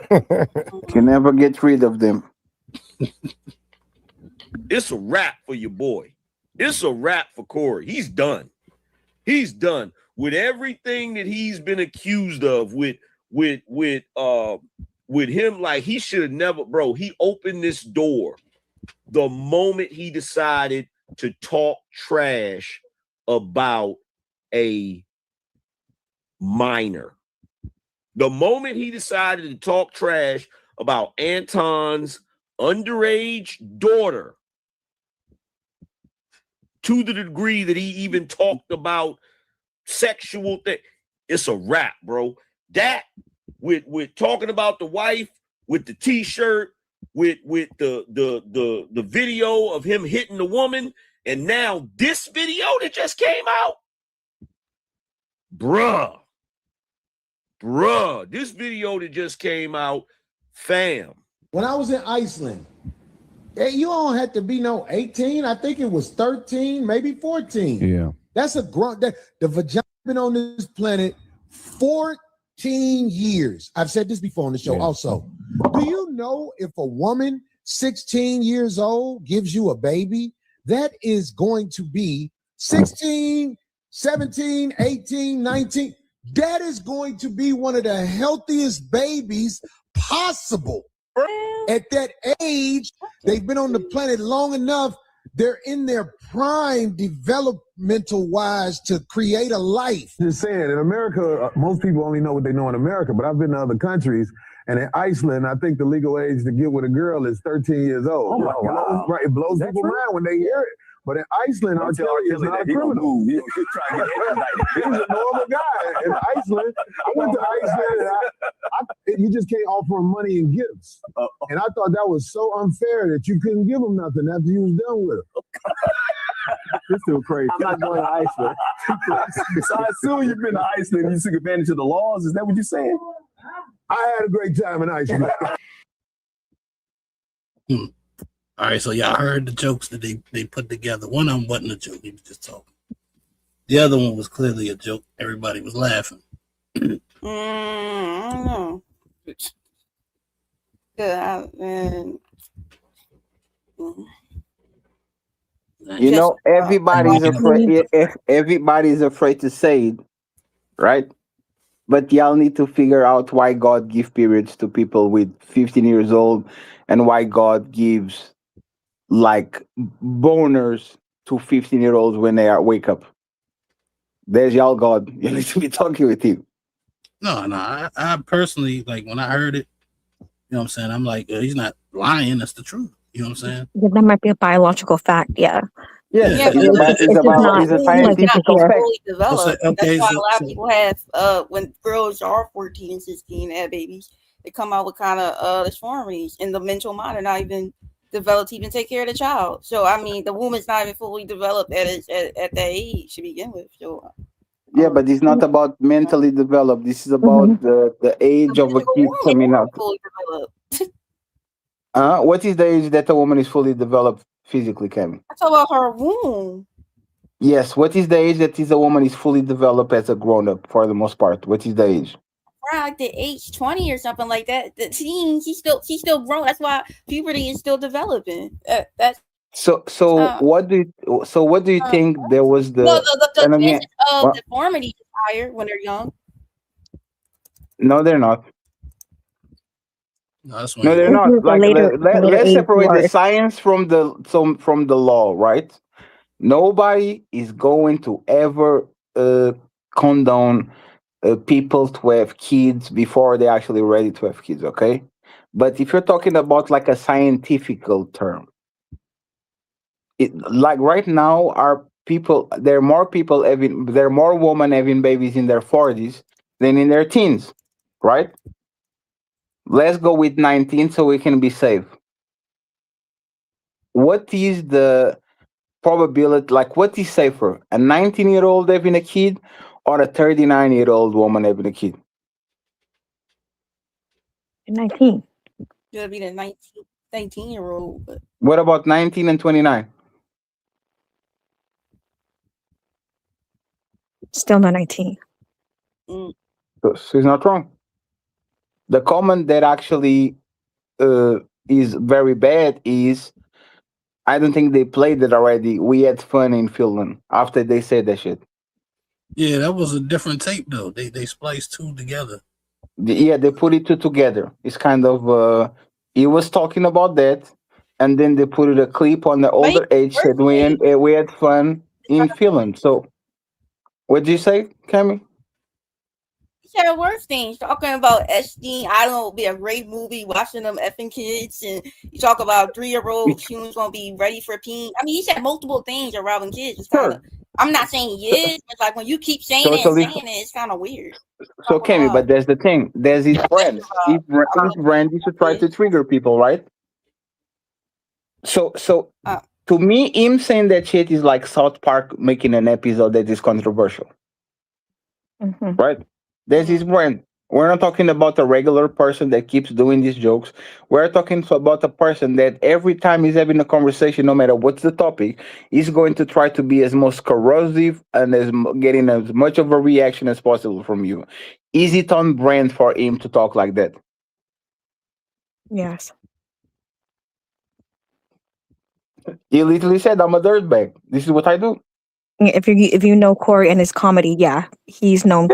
Can never get rid of them. It's a wrap for your boy. It's a wrap for Corey. He's done. He's done with everything that he's been accused of with him. Like he should have never, bro. He opened this door the moment he decided to talk trash about a minor. The moment he decided to talk trash about Anton's underage daughter, to the degree that he even talked about sexual thing, it's a wrap, bro. That with talking about the wife, with the t-shirt, with the video of him hitting the woman, and now this video that just came out, bruh, this video that just came out, fam. When I was in Iceland, you don't have to be no 18. I think it was 13, maybe 14. Yeah. That's a grunt. The vagina been on this planet 14 years. I've said this before on the show also. Do you know if a woman 16 years old gives you a baby, that is going to be 16, 17, 18, 19. That is going to be one of the healthiest babies possible. At that age, they've been on the planet long enough they're in their prime developmental wise to create a life. Just saying, in America, most people only know what they know in America, but I've been to other countries, and in Iceland, I think the legal age to get with a girl is 13 years old. Oh my God. Right, it blows people's mind when they hear it. But in Iceland, R. Kelly is not a criminal. He's trying to get extradited. He's a normal guy. In Iceland, I went to Iceland, and you just can't offer him money and gifts. And I thought that was so unfair that you couldn't give him nothing after you was done with him. This is crazy. I'm not going to Iceland. So I assume you've been to Iceland and you took advantage of the laws. Is that what you're saying? I had a great time in Iceland. All right, so y'all heard the jokes that they put together. One of them wasn't a joke; he was just talking. The other one was clearly a joke. Everybody was laughing. I don't know. Yeah, You know, everybody's afraid. Everybody's afraid to say it, right? But y'all need to figure out why God gives periods to people with 15 years old, and why God gives like boners to 15-year-olds when they wake up. There's y'all God. You need to be talking with him. No, I personally, like, when I heard it, you know what I'm saying? I'm like, he's not lying. That's the truth. You know what I'm saying? Yeah, that might be a biological fact. Yeah. Yeah, it's a scientific not fact. fully developed. Okay, That's why a lot of people have when girls are 14 and 16 and have babies, they come out with kind of deformities, and the mental mind are not even developed to even take care of the child. So I mean, the woman's not even fully developed at that age to begin with. So Yeah, but it's not about mentally developed. This is about the age of a kid coming up. fully developed. What is the age that a woman is fully developed physically, Kemi? I talk about her womb. Yes. What is the age that a woman is fully developed as a grown up for the most part? What is the age? Around like the age 20 or something like that. The teen, she's still grown. That's why puberty is still developing. That's So what do you think there was the? well, the and again, chances of well, deformity is higher when they're young. no, they're not. No, that's No, they're not. Like let's separate the science from the law, right? Nobody is going to ever condone people to have kids before they're actually ready to have kids, okay? But if you're talking about like a scientific term, like right now, there are more women having babies in their 40s than in their teens, right? Let's go with 19 so we can be safe. What is the probability, like what is safer, a 19-year-old having a kid or a 39-year-old woman having a kid? 19. It'll be the 19-year-old. But What about 19 and 29? Still not 19. So he's not wrong. The comment that actually is very bad is, I don't think they played it already. We had fun in Finland after they said that shit. Yeah, that was a different tape though. They spliced two together. Yeah, they put it two together. It's kind of he was talking about that, and then they put a clip on the older age that we had fun in Finland. So, what did you say, Cammy? yeah, worse things. Talking about Epstein, I don't know, it'll be a great movie watching them effing kids, and you talk about 3-year-old who's gonna be ready for peen. I mean, he said multiple things around kids. It's kind of, I'm not saying he is, but like when you keep saying it's kind of weird. So, Cammy, but there's the thing. There's his brand. His brand is to try to trigger people, right? So to me, him saying that shit is like South Park making an episode that is controversial, right? There's his brand. We're not talking about a regular person that keeps doing these jokes. We're talking about a person that every time he's having a conversation, no matter what's the topic, he's going to try to be as most corrosive and getting as much of a reaction as possible from you. Is it on brand for him to talk like that? Yes. He literally said, "I'm a dirtbag. This is what I do." If you know Corey and his comedy, yeah, he's known.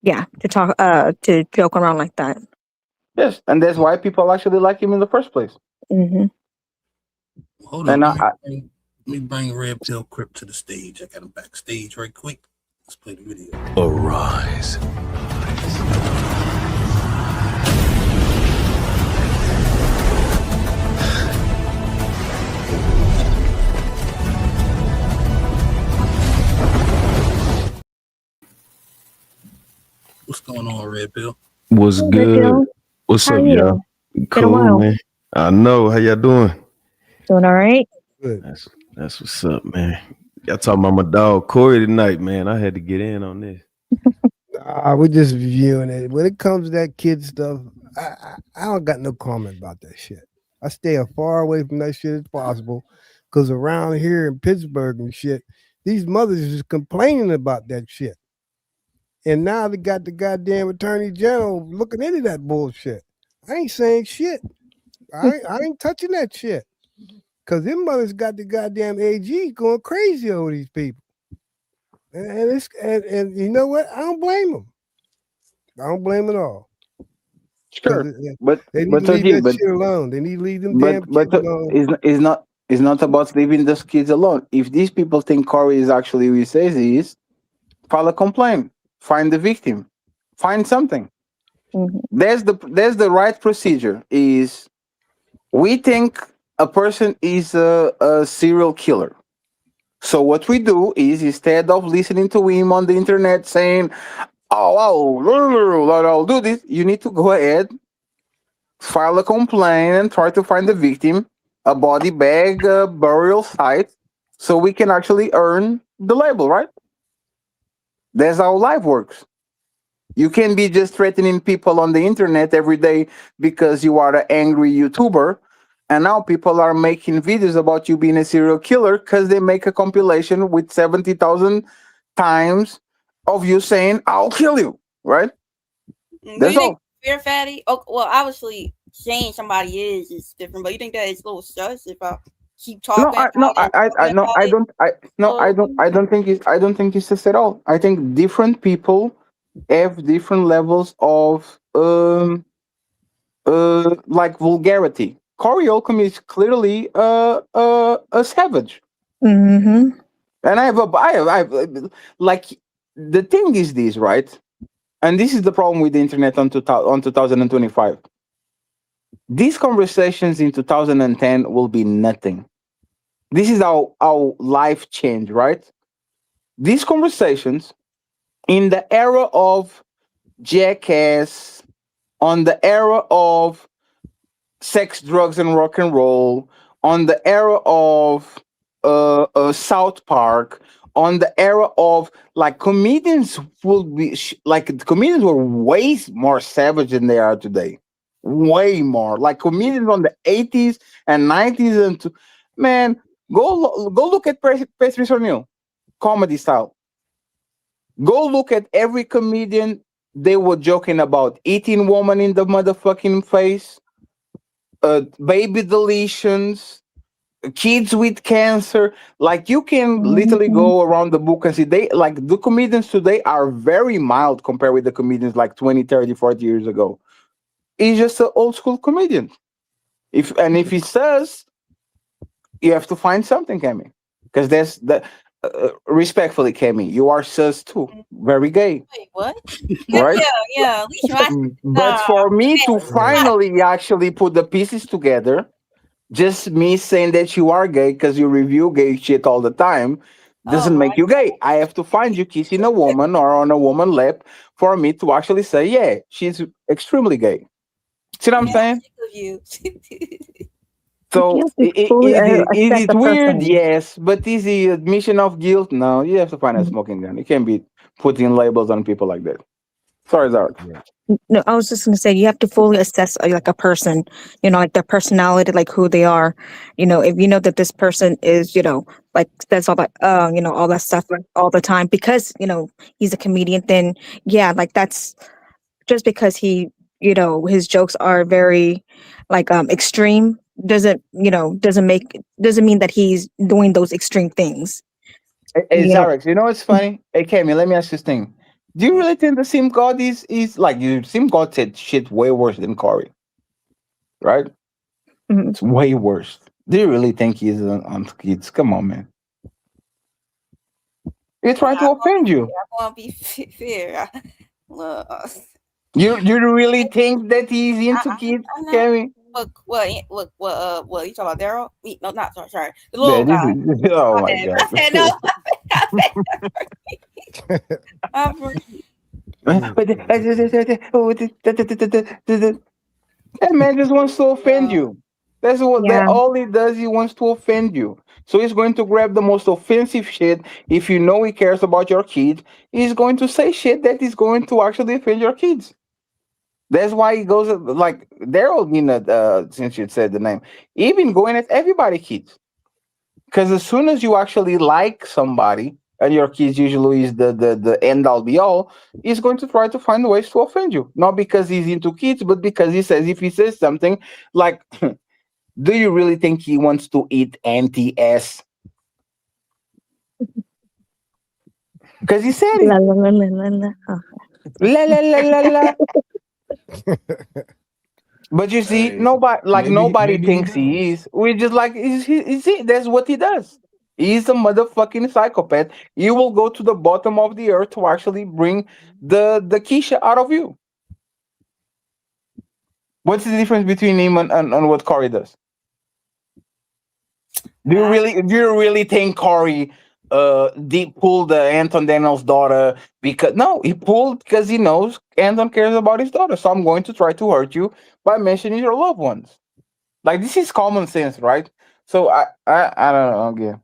Yeah, to talk to joke around like that. Yes, and that's why people actually like him in the first place. Mm-hmm. Hold on. Let me bring Red Pill Crip to the stage. I got him backstage right quick. Let's play the video. Arise. What's going on, Red Pill? What's Hey, Red good? Pill. What's How up, are y'all? you? Been a Cool, while. man. I know. How y'all doing? Doing all right? Good. That's what's up, man. Y'all talking about my dog Corey tonight, man. I had to get in on this. We're just reviewing it. When it comes to that kid stuff, I don't got no comment about that shit. I stay as far away from that shit as possible, because around here in Pittsburgh and shit, these mothers is complaining about that shit. And now they got the goddamn attorney general looking into that bullshit. I ain't saying shit. I ain't touching that shit. Because them mothers got the goddamn AG going crazy over these people. And you know what? I don't blame them. I don't blame them at all. Sure, They need but to leave again, that but shit alone. They need to leave them damn kids alone. it's not about leaving those kids alone. If these people think Corey is actually who he says he is, file a complaint, find the victim, find something. There's the right procedure. Is we think a person is a serial killer. So what we do is, instead of listening to him on the internet saying, I'll do this, you need to go ahead, file a complaint, and try to find the victim, a body bag, a burial site, so we can actually earn the label, right? That's how life works. You can't be just threatening people on the internet every day because you are an angry YouTuber. And now people are making videos about you being a serial killer because they make a compilation with 70,000 times of you saying, I'll kill you, right? Do That's you all. think fear fatty? Oh, well, obviously saying somebody is different, but you think that it's a little sus if I keep talking? I don't think it's this at all. I think different people have different levels of like vulgarity. Corey Holcomb is clearly a savage. Mm-hmm. And I have like, the thing is this, right? And this is the problem with the internet on 2025. These conversations in 2010 will be nothing. This is how life changed, right? These conversations in the era of Jackass, on the era of sex, drugs, and rock and roll, on the era of South Park, on the era of like comedians will be comedians were way more savage than they are today. Way more. Like comedians on the 80s and 90s and man, go look at Patrice O'Neal, comedy style. Go look at every comedian. They were joking about eating woman in the motherfucking face, baby deletions, kids with cancer. Like, you can literally go around the book and see the comedians today are very mild compared with the comedians like 20, 30, 40 years ago. He's just an old school comedian. If he says, you have to find something, Kemi, because there's the respectfully, Kemi, you are sus too, very gay. Wait, what? Right? Yeah. At least But for me to finally actually put the pieces together, just me saying that you are gay because you review gay shit all the time doesn't make you gay. I have to find you kissing a woman or on a woman's lap for me to actually say, yeah, she's extremely gay. See what I'm saying? So it's weird, yes, but is the admission of guilt? No, you have to find a smoking gun. You can't be putting labels on people like that. Sorry, Zarek. No, I was just gonna say you have to fully assess like a person, like their personality, like who they are. If you know that this person is, like says all that, all that stuff all the time because he's a comedian, then yeah, like that's just because he, his jokes are very like extreme doesn't mean that he's doing those extreme things. Hey, Zarek, you know what's funny? Hey, Kemi, let me ask you this thing. Do you really think the Sim God is like you? Sim God said shit way worse than Corey, right? Mm-hmm. It's way worse. Do you really think he's on kids? Come on, man. He's trying to offend you. I want to be fair. You really think that he's into kids, Kevin? What you talking about, Daryl? No, not sorry. The little guy. Oh my God. I said no. That man just wants to offend you. That's what that all he does. He wants to offend you. So he's going to grab the most offensive shit. If you know he cares about your kids, he's going to say shit that is going to actually offend your kids. That's why he goes like Daryl. Since you said the name, he been going at everybody kids. Because as soon as you actually like somebody, and your kids usually is the end all be all, he's going to try to find ways to offend you. Not because he's into kids, but because he says if he says something like, do you really think he wants to eat anti-S? Because he said it. La, la, la, la, la. Oh. La, la, la, la, la. But you see, nobody thinks he is. We just like, that's what he does. He's a motherfucking psychopath. He will go to the bottom of the earth to actually bring the Keisha out of you. What's the difference between him and what Corey does? Do you really think Corey pulled Anton Daniels' daughter because he pulled because he knows Anton cares about his daughter. So I'm going to try to hurt you by mentioning your loved ones. Like, this is common sense, right? So I don't know. Okay.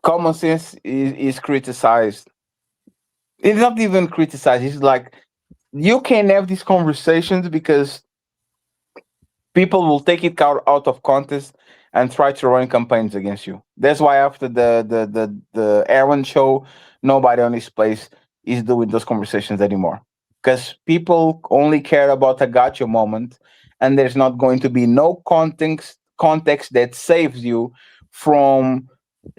Common sense is criticized. It's not even criticized. It's like you can have these conversations because people will take it out of context and try to run campaigns against you. That's why after the Aaron show, nobody on this place is doing those conversations anymore. Because people only care about a gotcha moment, and there's not going to be no context that saves you from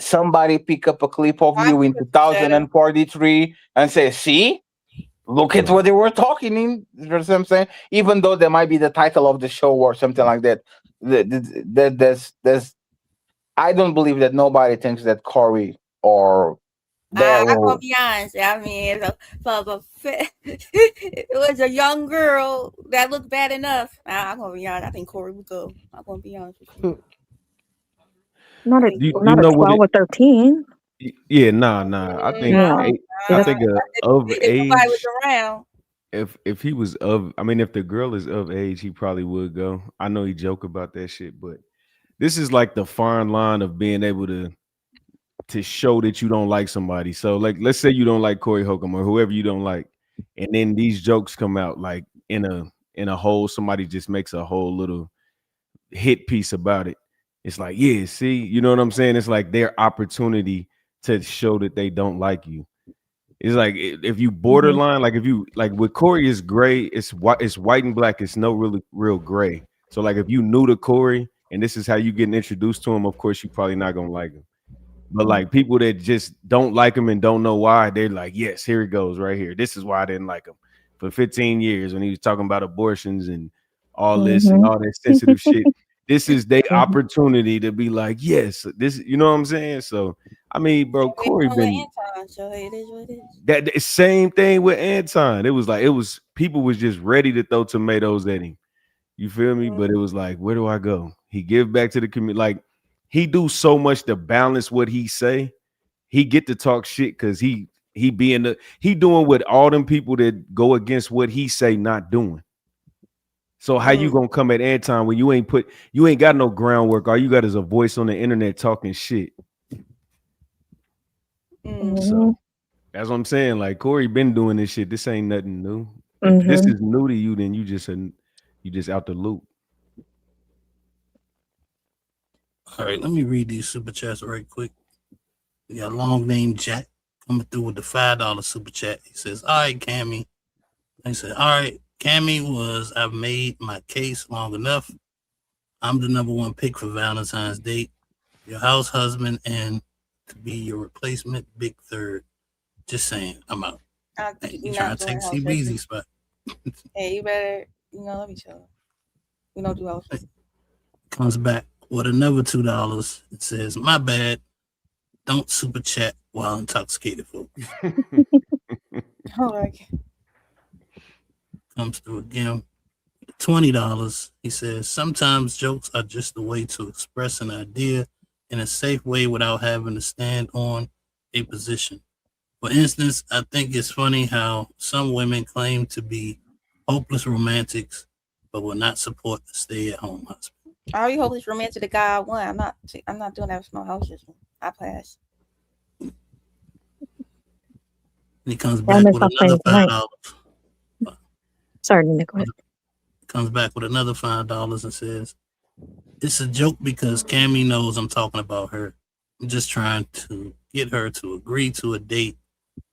somebody pick up a clip of you in 2043 and say, see, look at what they were talking in. You know what I'm saying? Even though there might be the title of the show or something like that. There's I don't believe that nobody thinks that Corey or I'm gonna be honest. I mean, it was a young girl that looked bad enough. I'm gonna be honest. I think Corey would go. I'm gonna be honest with you. Not a 12 or 13. Yeah, nah. I think of age. Was around. If he was if the girl is of age, he probably would go. I know he joke about that shit, but this is like the fine line of being able to show that you don't like somebody. So, like, let's say you don't like Corey Holcomb or whoever you don't like, and then these jokes come out like in a whole, somebody just makes a whole little hit piece about it. It's like, yeah, see, you know what I'm saying? It's like their opportunity to show that they don't like you. It's like if you borderline, like if you like with Corey is gray, it's white and black. It's no really real gray. So like if you new to Corey and this is how you getting introduced to him, of course you're probably not gonna like him. But like people that just don't like him and don't know why, they're like, yes, here it goes right here. This is why I didn't like him for 15 years when he was talking about abortions and all this and all that sensitive shit. This is their opportunity to be like, yes, this, you know what I'm saying? So, I mean, bro, Corey been Anton, so it is what it is. that same thing with Anton. It was people was just ready to throw tomatoes at him. You feel me? But it was like, where do I go? He give back to the community. Like he do so much to balance what he say. He get to talk shit because he doing what all them people that go against what he say not doing. So how you gonna come at Anton when you ain't got no groundwork? All you got is a voice on the internet talking shit. So that's what I'm saying. Like Corey been doing this shit. This ain't nothing new. If this is new to you, then you just out the loop. All right, let me read these super chats right quick. We got long name Jack coming through with the $5 super chat. He says, all right, Cammy. I said, all right, Cammy I've made my case long enough. I'm the number one pick for Valentine's Day. Your house husband and to be your replacement, big third. Just saying, I'm out. You trying to take CBZ spot. Hey, you better, let me show. We don't do house. Comes back with another $2. It says, "My bad. Don't super chat while intoxicated, folks." Oh my God. Comes through again. $20. He says, "Sometimes jokes are just a way to express an idea in a safe way without having to stand on a position. For instance, I think it's funny how some women claim to be hopeless romantics, but will not support the stay-at-home husband." I already hopeless romantic the guy I want. I'm not doing that with no houses. I pass. And he comes Yeah, back I'm with gonna stop another playing $5. tonight. Sorry, Nick. Go ahead. Comes back with another $5 and says, "It's a joke because Cammy knows I'm talking about her. I'm just trying to get her to agree to a date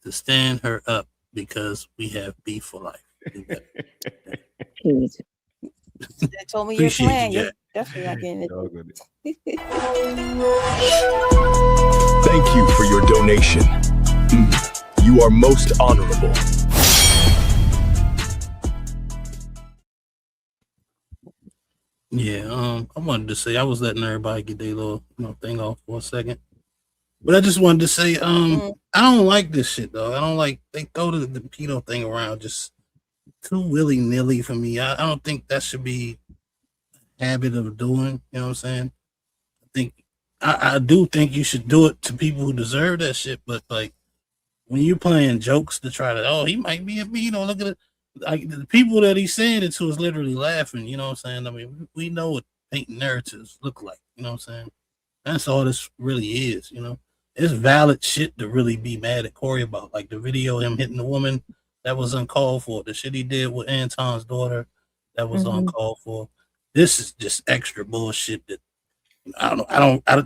to stand her up because we have beef for life." Jeez. They told me your Appreciate plan. you, You're Jack. definitely not getting it. Thank you for your donation. You are most honorable. Yeah, I wanted to say I was letting everybody get their little thing off for a second. But I just wanted to say, I don't like this shit though. I don't like they throw the pedo thing around just too willy-nilly for me. I don't think that should be a habit of doing, you know what I'm saying? I do think you should do it to people who deserve that shit, but like when you playing jokes to try to, he might be a pedo, look at it. Like the people that he's saying it to is literally laughing, you know what I'm saying? I mean, we know what painting narratives look like, you know what I'm saying? That's all this really is, you know. It's valid shit to really be mad at Corey about. Like the video of him hitting the woman, that was uncalled for. The shit he did with Anton's daughter, that was uncalled for. This is just extra bullshit that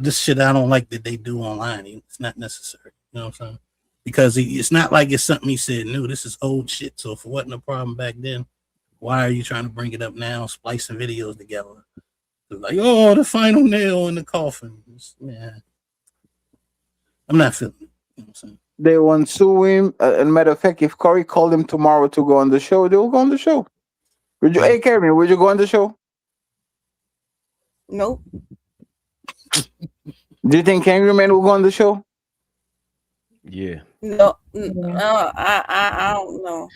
this shit I don't like that they do online. It's not necessary, you know what I'm saying? Because it's not like it's something he said new. This is old shit. So if it wasn't a problem back then, why are you trying to bring it up now, splicing videos together? Like, the final nail in the coffin. Man, I'm not feeling it. You know what I'm saying? They won't sue him. As a matter of fact, if Corey called him tomorrow to go on the show, they will go on the show. Hey, Kevin, would you go on the show? Nope. Do you think Angry Man will go on the show? Yeah. No, I don't know.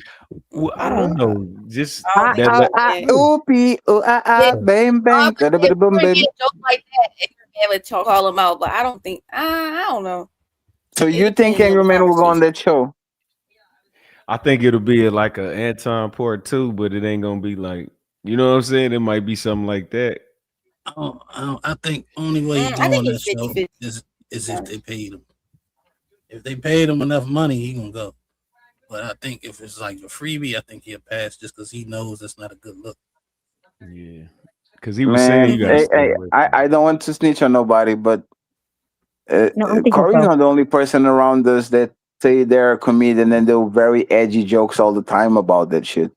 Well, I don't know. Just I don't think bang bang. if Corey get a joke like that, Angry Man would call him out, but I don't think I don't know. So you think Angry Man will go on that show? I think it'll be like a Anton part 2, but it ain't gonna be like, you know what I'm saying? It might be something like that. I think only way he's doing that show is if they paid him. If they paid him enough money, he gonna go. But I think if it's like a freebie, I think he'll pass just because he knows that's not a good look. Yeah, because he was saying you guys. I don't want to snitch on nobody, but Corey's not the only person around us that say they're a comedian and they're very edgy jokes all the time about that shit.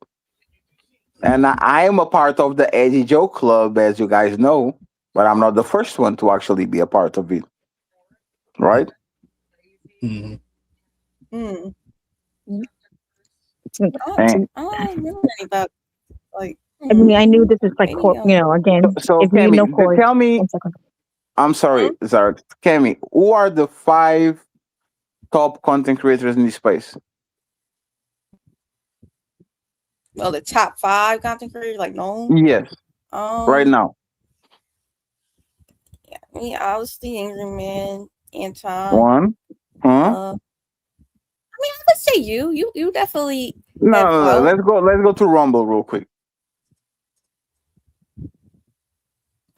And I am a part of the edgy joke club, as you guys know, but I'm not the first one to actually be a part of it. Right? I don't know about like. I mean, I knew this is like, again. So if Cammy, you know Corey, tell me. I'm sorry, Zarek. Cammy, who are the 5 top content creators in this space? Well, the top 5 content creators, like Yes. Right now. Yeah, I mean, obviously Angry Man, Anton. 1. I mean, I would say you definitely. No. Let's go to Rumble real quick.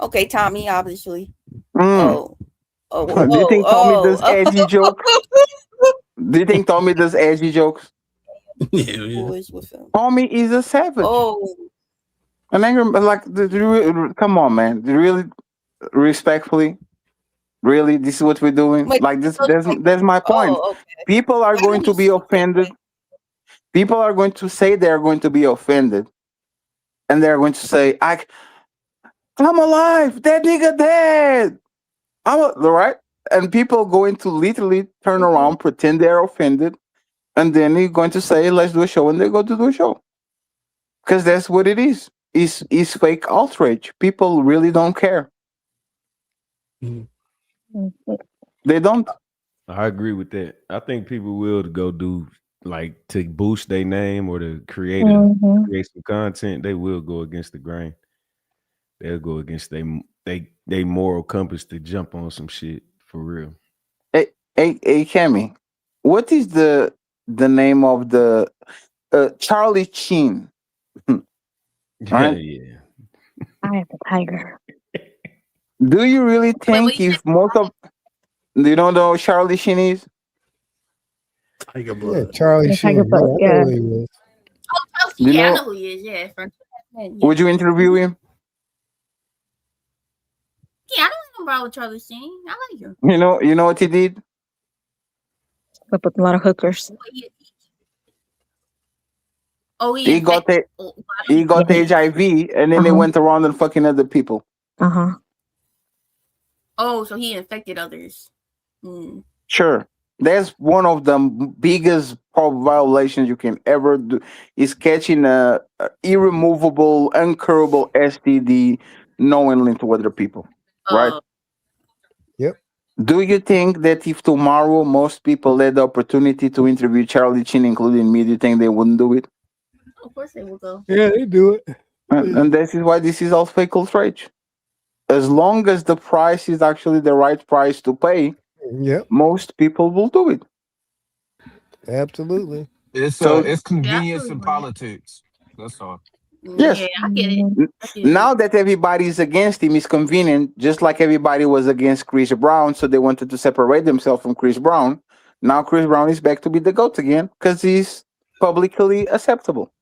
Okay, Tommy, obviously. Do you think Tommy does edgy jokes? Do you think Tommy does edgy jokes? Yeah. Tommy is a savage. And Angry, like, come on, man. Really, respectfully, really, this is what we're doing. Like this, that's my point. People are going to be offended. People are going to say they're going to be offended, and they're going to say, "I'm alive. That nigga dead." Right? And people going to literally turn around, pretend they're offended, and then they're going to say, "Let's do a show," and they go to do a show. Because that's what it is. It's fake outrage. People really don't care. They don't. I agree with that. I think people will go do like to boost their name or to create some content. They will go against the grain. They'll go against they moral compass to jump on some shit for real. Hey, Cammy, what is the name of the Charlie Sheen? Right? Yeah. I am the tiger. Do you really think if most of you don't know who Charlie Sheen is? Tiger Yeah, Blood. Charlie Sheen. Tiger Blood, Yeah, I know yeah. who he is. You Yeah, I know- know who he is. Yeah, from yeah, Would you interview him? I don't know about Charlie Sheen. I like him. You know what he did? Slept with a lot of hookers. He got HIV, and then they went around and fucking other people. Oh, so he infected others. Hmm. Sure. That's one of the biggest violations you can ever do is catching a irremovable, uncurable STD knowingly to other people. Right? Yep. Do you think that if tomorrow most people had the opportunity to interview Charlie Sheen, including me, do you think they wouldn't do it? Of course they will go. Yeah, they do it. And this is why this is all fake outrage. As long as the price is actually the right price to pay, Yep. most people will do it. Absolutely. It's So- it's convenience in politics. That's all. Yes. Yeah, I get it. Now that everybody is against him, it's convenient, just like everybody was against Chris Brown, so they wanted to separate themselves from Chris Brown. Now Chris Brown is back to be the GOAT again because he's publicly acceptable.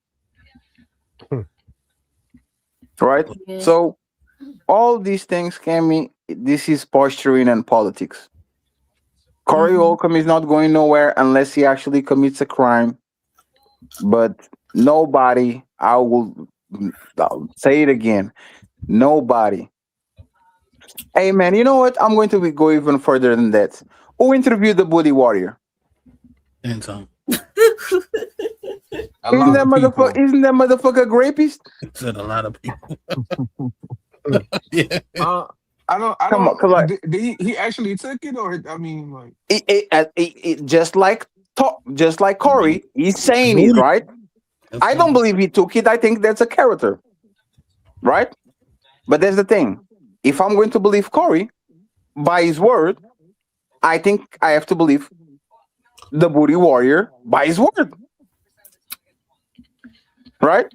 Right? Yeah. So all these things this is posturing and politics. Corey Holcomb is not going nowhere unless he actually commits a crime. But nobody, I'll say it again, nobody. Hey man, you know what? I'm going to go even further than that. Who interviewed the Booty Warrior? Anton. Isn't that motherfucker a rapist? Said a lot of people. I don't. Come on, Did he actually took it, or I mean, like It just like Corey, he's saying it, right? I don't believe he took it. I think that's a character, right? But that's the thing. If I'm going to believe Corey by his word, I think I have to believe the Booty Warrior by his word, right?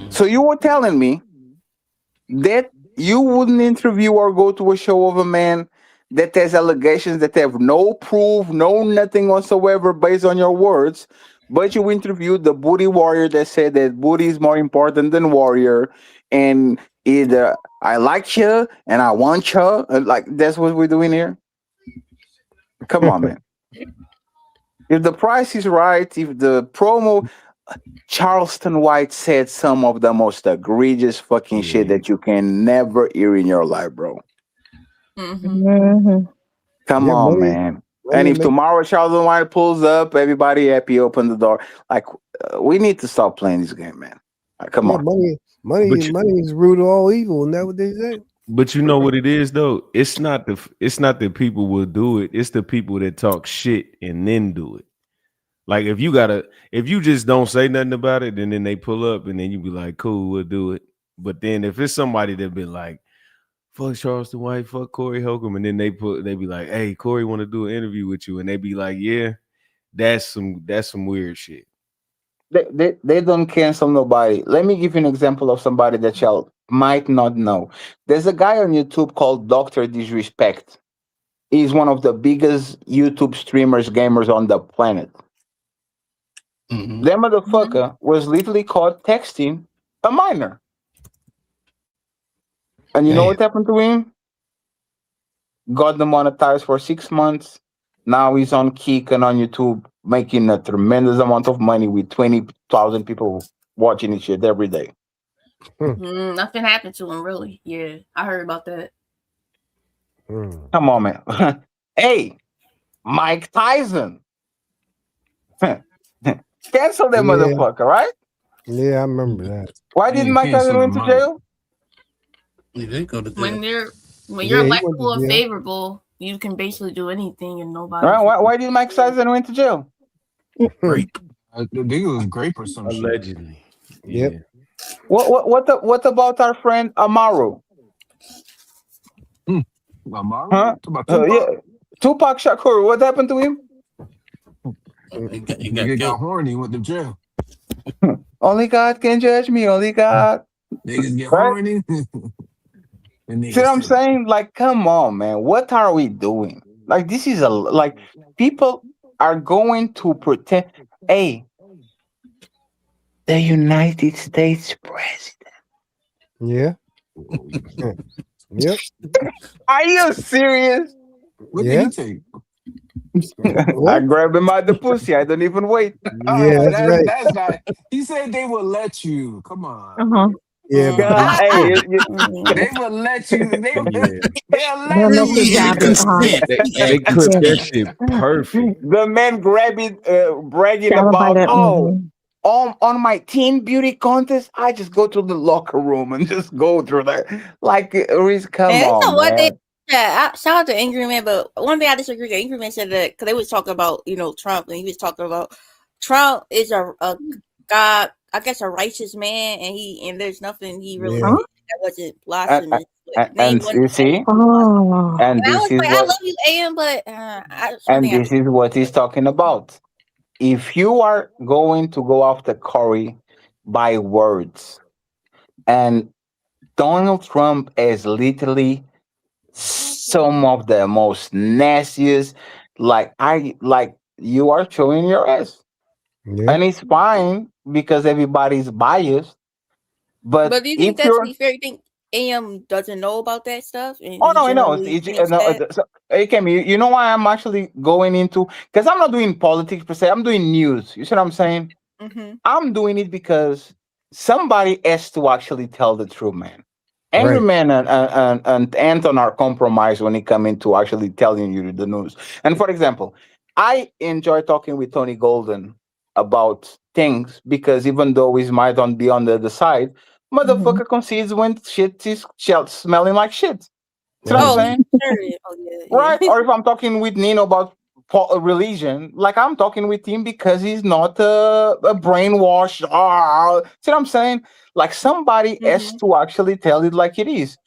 So you were telling me that you wouldn't interview or go to a show of a man that has allegations that have no proof, no nothing whatsoever based on your words, but you interviewed the Booty Warrior that said that booty is more important than warrior, and either I like you and I want you, and like that's what we're doing here. Come on, man. If the price is right, if the promo, Charleston White said some of the most egregious fucking shit that you can never hear in your life, bro. Mm-hmm. Come on, man. And if tomorrow Charleston White pulls up, everybody happy, open the door. Like, we need to stop playing this game, man. Like, come on. Money is root of all evil. Isn't that what they say? But you know what it is though? It's not the people will do it. It's the people that talk shit and then do it. Like if you just don't say nothing about it, and then they pull up, and then you be like, cool, we'll do it. But then if it's somebody that been like, fuck Charleston White, fuck Corey Holcomb, and then they be like, hey, Corey want to do an interview with you, and they be like, yeah, that's some weird shit. They don't cancel nobody. Let me give you an example of somebody that y'all might not know. There's a guy on YouTube called Dr. Disrespect. He's one of the biggest YouTube streamers, gamers on the planet. That motherfucker was literally caught texting a minor. And you know what happened to him? Got demonetized for 6 months. Now he's on Kick and on YouTube making a tremendous amount of money with 20,000 people watching his shit every day. Nothing happened to him, really. Yeah, I heard about that. Come on, man. Hey, Mike Tyson. Cancel that motherfucker, right? Yeah, I remember that. Why didn't Mike Tyson went to jail? He did go to jail. When they're When you're Yeah, he went electable to and jail. favorable, you can basically do anything and nobody. Right? Why did Mike Tyson went to jail? Rape. I think it was grape or some shit. Allegedly. Yep. What about our friend Amaru? Amaru? Huh? About Yeah. Tupac Shakur. What happened to him? Nigga got horny, went to jail. Only God can judge me. Only God. Niggas get Right? horny. See what I'm saying? Like, come on, man. What are we doing? Like, this is like people are going to pretend. Hey, the United States president. Yeah. Yep. Are you serious? What Yeah. did he take? I grab him out the pussy. I don't even wait. Yeah, that's right. That's not. He said they will let you. Come on. Uh-huh. Yeah, but God, hey, They will let you. They'll They'll let make you you. grab it. Uh-huh. They cooked that shit perfect. The man bragging Grab it by about, the. on my teen beauty contest, I just go to the locker room and just go through that. Like, Reese, come And you know on, what? man. Shout out to Angry Man, but one thing I disagree with, Angry Man said that because they was talking about, Trump, and he was talking about Trump is a God, I guess a righteous man, and there's nothing he really Yeah. did that wasn't blasphemous. And you see, Oh. and And I this was is like, I what, love you, AM, but and this is what he's talking about. If you are going to go after Corey by words, and Donald Trump is literally some of the most nastiest, like you are showing your ass. Yeah. And it's fine because everybody's biased. But do you think if that's you're be fair? You think AM doesn't know about that stuff? And Oh he no, I know. generally thinks that? So, hey, Kemi, you know why I'm actually going into? Because I'm not doing politics per se. I'm doing news. You see what I'm saying? Mm-hmm. I'm doing it because somebody has to actually tell the truth, man. Angry Right. Man and Anton are compromised when it comes into actually telling you the news. And for example, I enjoy talking with Tony Golden about things because even though he might not be on the other side, motherfucker concedes when shit is smelling like shit. See what I'm saying? Right? Or if I'm talking with Nino about religion, like I'm talking with him because he's not a brainwashed. See what I'm saying? Like somebody has to actually tell it like it is.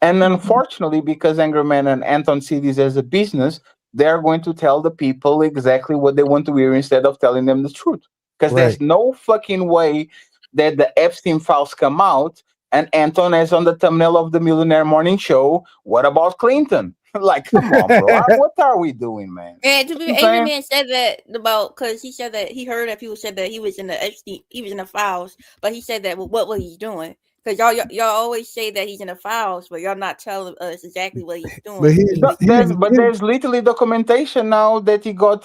And unfortunately, because Angry Man and Anton see this as a business, they're going to tell the people exactly what they want to hear instead of telling them the truth. Because there's no fucking way that the Epstein files come out and Anton is on the thumbnail of the Millionaire Morning Show. What about Clinton? Like, come on, bro. What are we doing, man? And to be You Angry saying? Man said that about because he said that he heard that people said that he was in the Epstein, he was in the files, but he said that what was he doing? Because y'all always say that he's in the files, but y'all not telling us exactly what he's doing. But There's literally documentation now that he got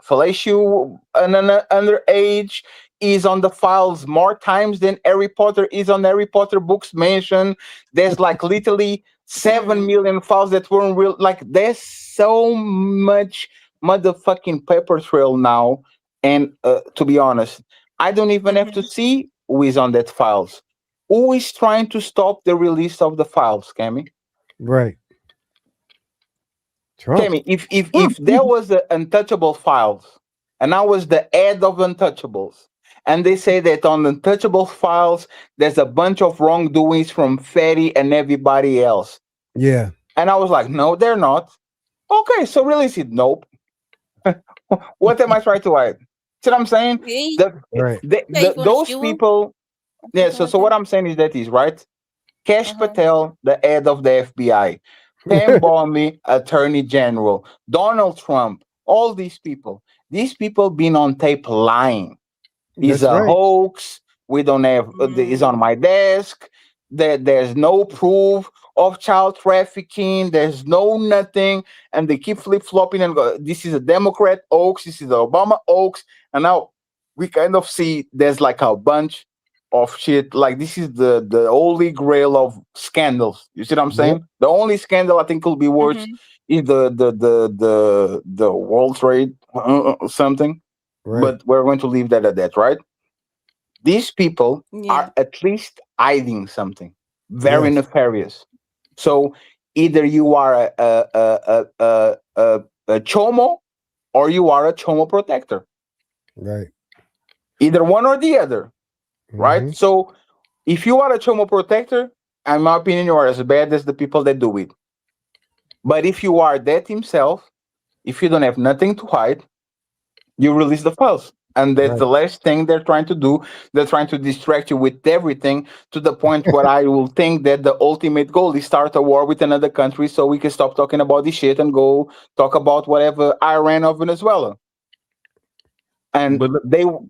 fellatio and an underage is on the files more times than Harry Potter is on Harry Potter books mentioned. There's like literally 7 million files that weren't real. Like there's so much motherfucking paper trail now. And to be honest, I don't even have to see who is on that files. Who is trying to stop the release of the files, Cammy? Right. Trump. Cammy, if there was the Untouchable files, and I was the head of Untouchables, and they say that on the Untouchable files, there's a bunch of wrongdoings from Fetty and everybody else. Yeah. And I was like, no, they're not. Okay, so release it. Nope. What am I trying to hide? See what I'm saying? Those people. Yeah. So what I'm saying is that is right. Cash Patel, the head of the FBI, Pam Bondi, Attorney General, Donald Trump, all these people. These people been on tape lying. It's a hoax. We don't have. It's on my desk. There's no proof of child trafficking. There's no nothing, and they keep flip flopping and go. This is a Democrat hoax. This is the Obama hoax, and now we kind of see there's like a bunch of shit. Like this is the holy grail of scandals. You see what I'm saying? Yep. The only scandal I think will be worse is the World Trade something. Right. But we're going to leave that at that, right? These people are at least hiding something very nefarious. So either you are a chomo or you are a chomo protector. Right. Either one or the other, right? So if you are a chomo protector, in my opinion, you are as bad as the people that do it. But if you are that himself, if you don't have nothing to hide, you release the files. And that's the last thing they're trying to do. They're trying to distract you with everything to the point where I will think that the ultimate goal is start a war with another country so we can stop talking about this shit and go talk about whatever Iran or Venezuela. And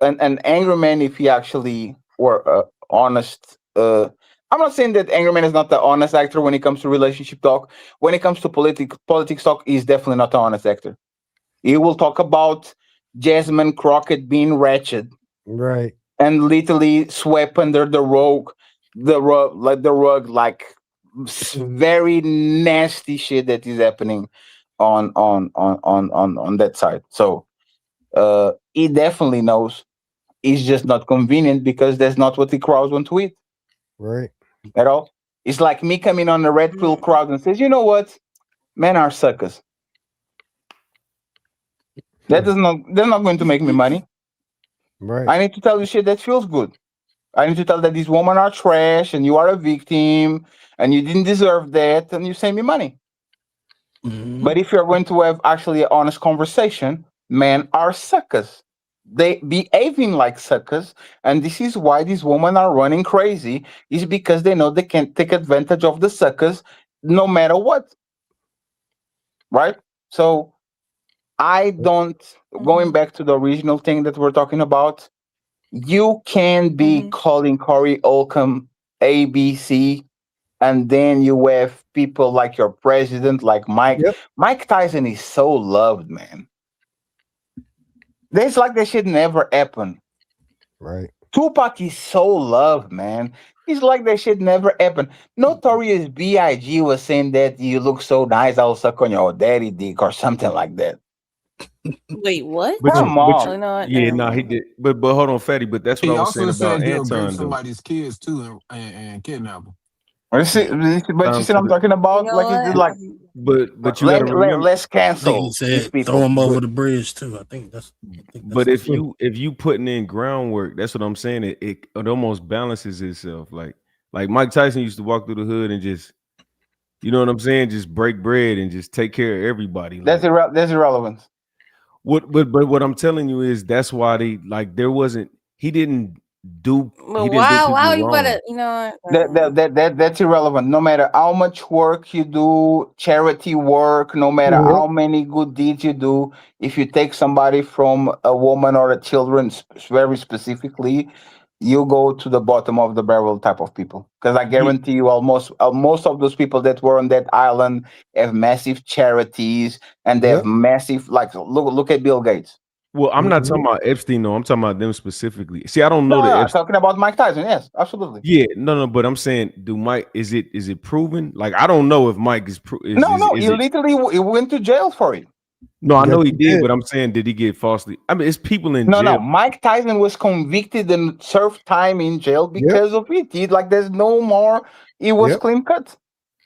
an angry man, if he actually were honest, I'm not saying that Angry Man is not the honest actor when it comes to relationship talk. When it comes to politics talk, he's definitely not the honest actor. He will talk about Jasmine Crockett being wretched, right, and literally swept under the rug, like very nasty shit that is happening on that side. So he definitely knows. It's just not convenient because that's not what the crowds want to eat. Right. At all. It's like me coming on the Red Pill crowd and says, you know what? Men are suckers. They're not going to make me money. Right. I need to tell you shit that feels good. I need to tell that these women are trash and you are a victim and you didn't deserve that and you send me money. But if you're going to have actually an honest conversation, men are suckers. They behaving like suckers, and this is why these women are running crazy, is because they know they can take advantage of the suckers no matter what. Right? So I don't, going back to the original thing that we're talking about, you can be calling Corey Holcomb ABC, and then you have people like your president, like Mike. Mike Tyson is so loved, man. It's like that shit never happened. Right. Tupac is so loved, man. It's like that shit never happened. Notorious B.I.G. was saying that you look so nice, I'll suck on your daddy dick or something like that. Wait, what? Come on. He did. But hold on, Fatty. But that's what He I was also saying about said he'll Anton. rape Though. somebody's kids too and kidnap them. But you see what I'm talking about? But you gotta remember, let's cancel. He said throw him over the bridge too. I think that's but if you putting in groundwork, that's what I'm saying. It almost balances itself. Like Mike Tyson used to walk through the hood and just, you know what I'm saying, just break bread and just take care of everybody. Like, that's irrelevant. But what I'm telling you is that's why he didn't do. Well, why you better, That's irrelevant. No matter how much work you do, charity work, no matter how many good deeds you do, if you take somebody from a woman or a children, very specifically, you go to the bottom of the barrel type of people. Because I guarantee you, most of those people that were on that island have massive charities and they have massive, look at Bill Gates. Well, I'm not talking about Epstein, though. I'm talking about them specifically. See, I don't know I'm talking about Mike Tyson. Yes, absolutely. Yeah, no, but I'm saying, is it proven? Like, I don't know if Mike is proven. He literally went to jail for it. No, I know he did, but I'm saying, did he get falsely? I mean, it's people in jail. No, Mike Tyson was convicted and served time in jail because of it. There's no more. It was clean cut.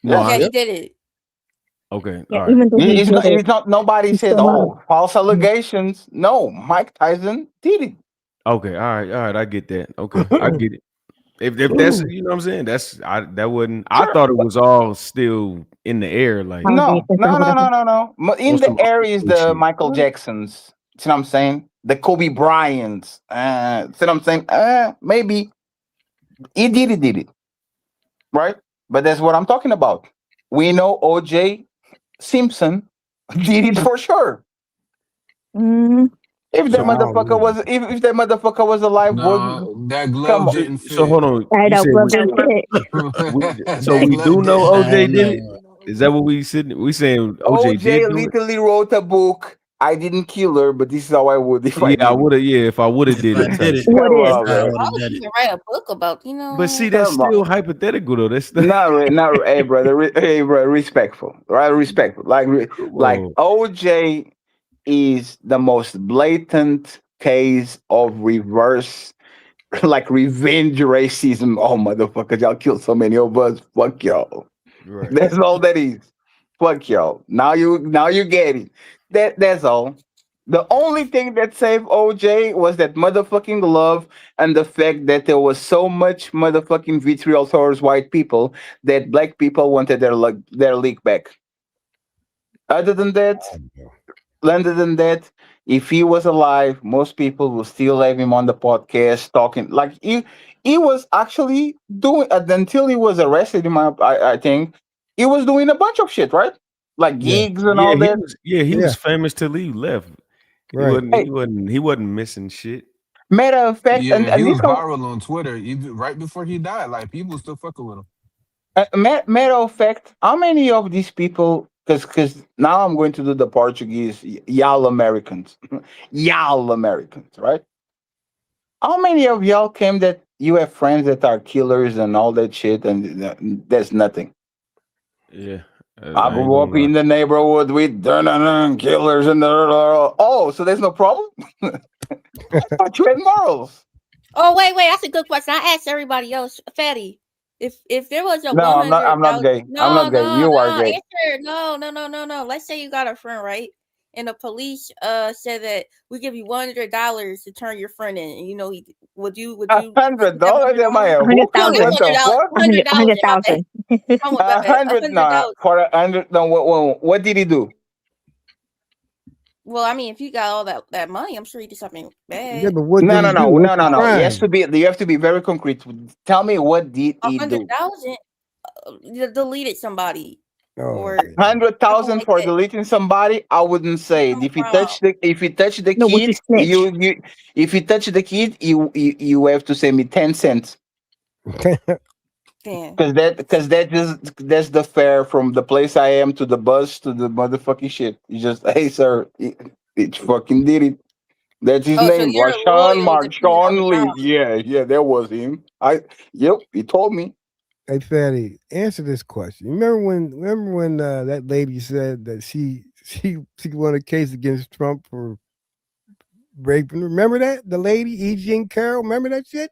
He did it. Okay, Yeah, all right. It's not. Nobody said, false allegations. No, Mike Tyson did it. Okay, all right, I get that. Okay, I get it. If that's, you know what I'm saying, that wasn't. I thought it was all still in the air. Like no. In the air is the Michael Jacksons. See what I'm saying? The Kobe Bryants. See what I'm saying? Maybe he did it, right? But that's what I'm talking about. We know OJ Simpson did it for sure. If that motherfucker was, if that motherfucker was alive, that glove didn't fit. So hold on. I know glove didn't fit. So we do know OJ did it. Is that what we said? We saying OJ did literally wrote a book. I didn't kill her, but this is how I would. I would have. Yeah, if I would have did it. You can write a book about, But see, that's still hypothetical, though. That's not. Hey, brother. Hey, bro. Respectful, right? Respectful. Like OJ is the most blatant case of reverse, like revenge racism. Oh, motherfuckers, y'all killed so many of us. Fuck y'all. Right. That's all that is. Fuck y'all. Now you get it. That's all. The only thing that saved OJ was that motherfucking love and the fact that there was so much motherfucking vitriol towards white people that black people wanted their league back. Other than that, if he was alive, most people will still have him on the podcast talking. Like he was actually doing until he was arrested. I think he was doing a bunch of shit, right? Like gigs and all that. He was famous till he left. Right. He wasn't missing shit. Matter of fact, Yeah, and he was this viral on Twitter even right before he died. Like people still fucking with him. matter of fact, how many of these people? Because now I'm going to do the Portuguese, y'all Americans, right? How many of y'all came that you have friends that are killers and all that shit, and that's nothing? Yeah. I grew up in the neighborhood with killers and oh, so there's no problem? I thought you had morals. Oh, wait, that's a good question. I asked everybody else, Fatty. If there was a No, I'm not gay. I'm not gay. You are gay. Answer, no. Let's say you got a friend, right? And the police said that we give you $100 to turn your friend in. And you know, would you $100? Am I a hook? What the fuck? $100,000. $100? No, for $100. No, what did he do? Well, I mean, if you got all that money, I'm sure you did something bad. Yeah, but what No. did he do? What's the You crime? you have to be very concrete. Tell me what did he do? 100,000 deleted somebody. Oh, Or 100,000 for deleting somebody? I wouldn't say it. If you touch the kid, if you touch the kid, you have to send me 10 cents. Because that's the fare from the place I am to the bus to the motherfucking shit. You just, hey sir, it fucking did it. That's his name. Sean Lee. Yeah, that was him. He told me. Hey, Fatty, answer this question. Remember when that lady said that she won a case against Trump for raping? Remember that? The lady, E. Jean Carroll, remember that shit?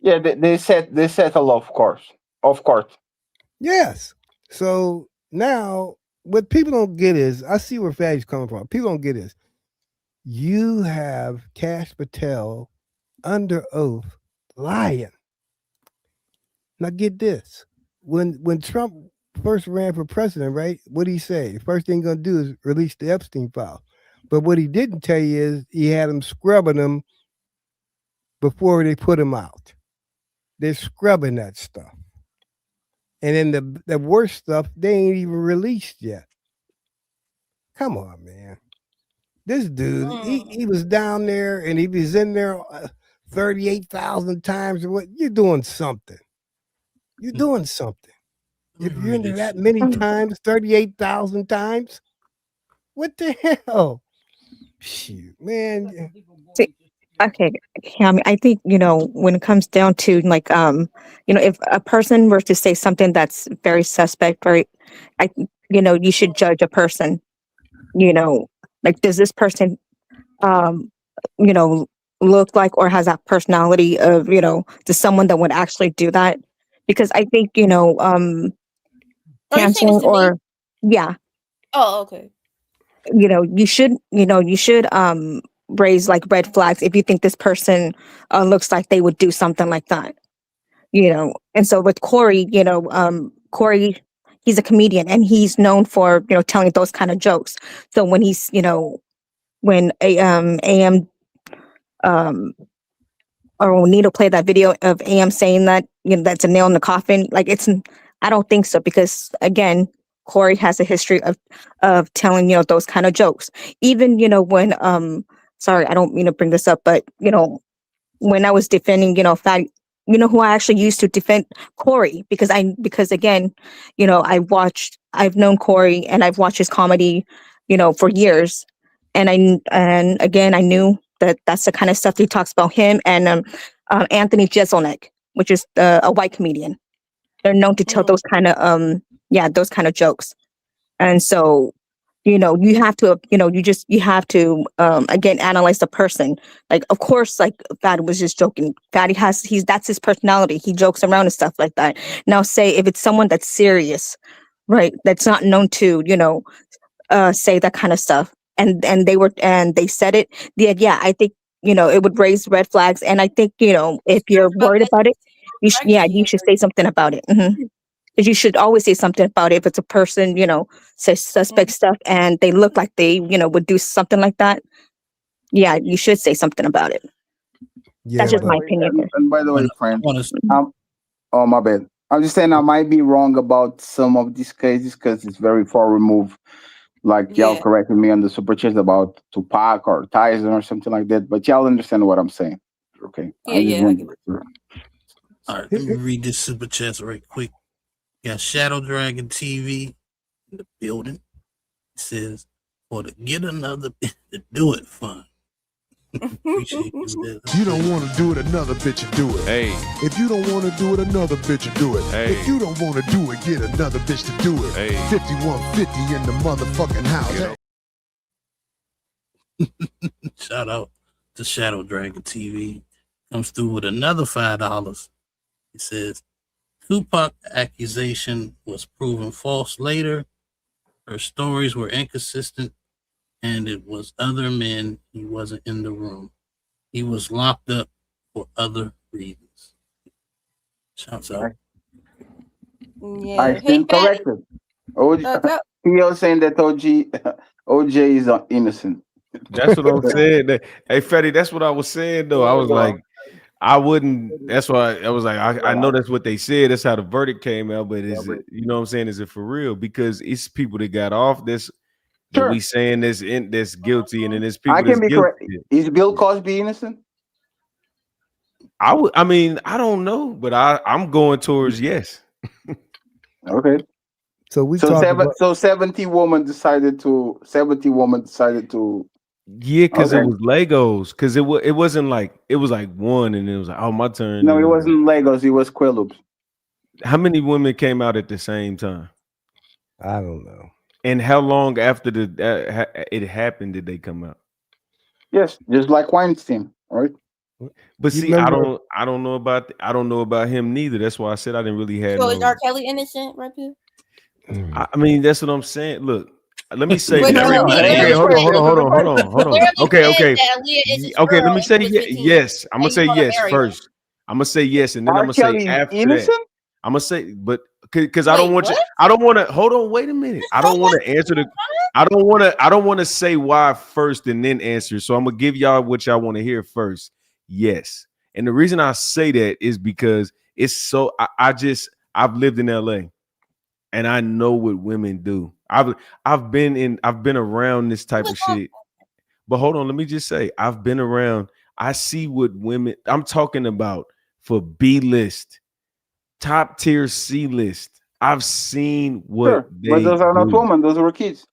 Yeah, they settle, of course. Yes. So now what people don't get is, I see where Fatty's coming from. People don't get is, you have Kash Patel under oath lying. Now get this. When Trump first ran for president, right? What did he say? The first thing he's gonna do is release the Epstein file. But what he didn't tell you is he had them scrubbing them before they put him out. They're scrubbing that stuff. And then the worst stuff, they ain't even released yet. Come on, man. This dude, he was down there and he was in there 38,000 times. Or what? You're doing something. You're doing something. If you're in there that many times, 38,000 times, what the hell? Shoot, man. See, okay, Cami, I think, when it comes down to like, if a person were to say something that's very suspect, right? You should judge a person, like, does this person, look like or has that personality of, to someone that would actually do that? Because I think, canceling or, yeah. Oh, okay. You should raise like red flags if you think this person looks like they would do something like that, and so with Corey, Corey, he's a comedian and he's known for telling those kind of jokes. So when he's when AM or when Nito played that video of AM saying that that's a nail in the coffin, like I don't think so, because again, Corey has a history of telling those kind of jokes. Even when sorry, I don't mean to bring this up, but when I was defending Fatty, who I actually used to defend Corey, because again, I've known Corey and I've watched his comedy for years, and again I knew that that's the kind of stuff he talks about, him and Anthony Jeselnik, which is a white comedian. They're known to tell those kind of those kind of jokes. And so you have to you have to again analyze the person. Like, of course, like Fatty was just joking. Fatty that's his personality. He jokes around and stuff like that. Now say if it's someone that's serious, right? That's not known to, say that kind of stuff. And they said it. Yeah, I think, it would raise red flags. And I think, if you're worried about it, you should say something about it. Because you should always say something about it. If it's a person, says suspect stuff and they look like they, would do something like that. Yeah, you should say something about it. That's just my opinion. And by the way, friend, oh my bad. I'm just saying I might be wrong about some of these cases because it's very far removed. Like y'all corrected me on the super chat about Tupac or Tyson or something like that, but y'all understand what I'm saying. Okay. Yeah. All right, let me read this super chat right quick. Got Shadow Dragon TV in the building. It says, or to get another bitch to do it fun. Appreciate you. You don't want to do it, another bitch will do it. Hey. If you don't want to do it, another bitch will do it. Hey. If you don't want to do it, get another bitch to do it. Hey. 5150 in the motherfucking house. Shout out to Shadow Dragon TV. Comes through with another $5. It says, Tupac accusation was proven false later. Her stories were inconsistent, and it was other men. He wasn't in the room. He was locked up for other reasons. Shouts out. Yeah. I stand corrected. Theo saying that OJ is innocent. That's what I'm saying. Hey, Fetty, that's what I was saying though. I was like, I wouldn't. That's why I was like, I know that's what they said. That's how the verdict came out. But is it? You know what I'm saying? Is it for real? Because it's people that got off this. That we saying that's guilty, and then there's people. I can be guilty. correct. Is Bill Cosby innocent? I mean, I don't know, but I'm going towards yes. Okay. So 70 women decided to. Yeah, because it was Legos. Because it wasn't like it was like one, and it was like, oh, my turn. No, it wasn't Legos. It was Quaaludes. How many women came out at the same time? I don't know. And how long after it happened did they come out? Yes, just like Weinstein, right? But see, I don't know about him neither. That's why I said I didn't really have. So is R. Kelly innocent, right here? I mean, that's what I'm saying. Look, let me say. Wait, no, okay, hold on. Okay. Let me say yes. I'm gonna say yes first. I'm gonna say yes, and then I'm gonna say after that. I'm gonna say, but because I don't want you. I don't want to. Hold on. Wait a minute. I don't want to answer the. I don't want to say why first and then answer. So I'm gonna give y'all what y'all want to hear first. Yes, and the reason I say that is because it's so. I've lived in LA, and I know what women do. I've been around this type of shit. But hold on, let me just say, I've been around. I see what women. I'm talking about for B-list. Top tier C list. I've seen what but those are not women, those were kids.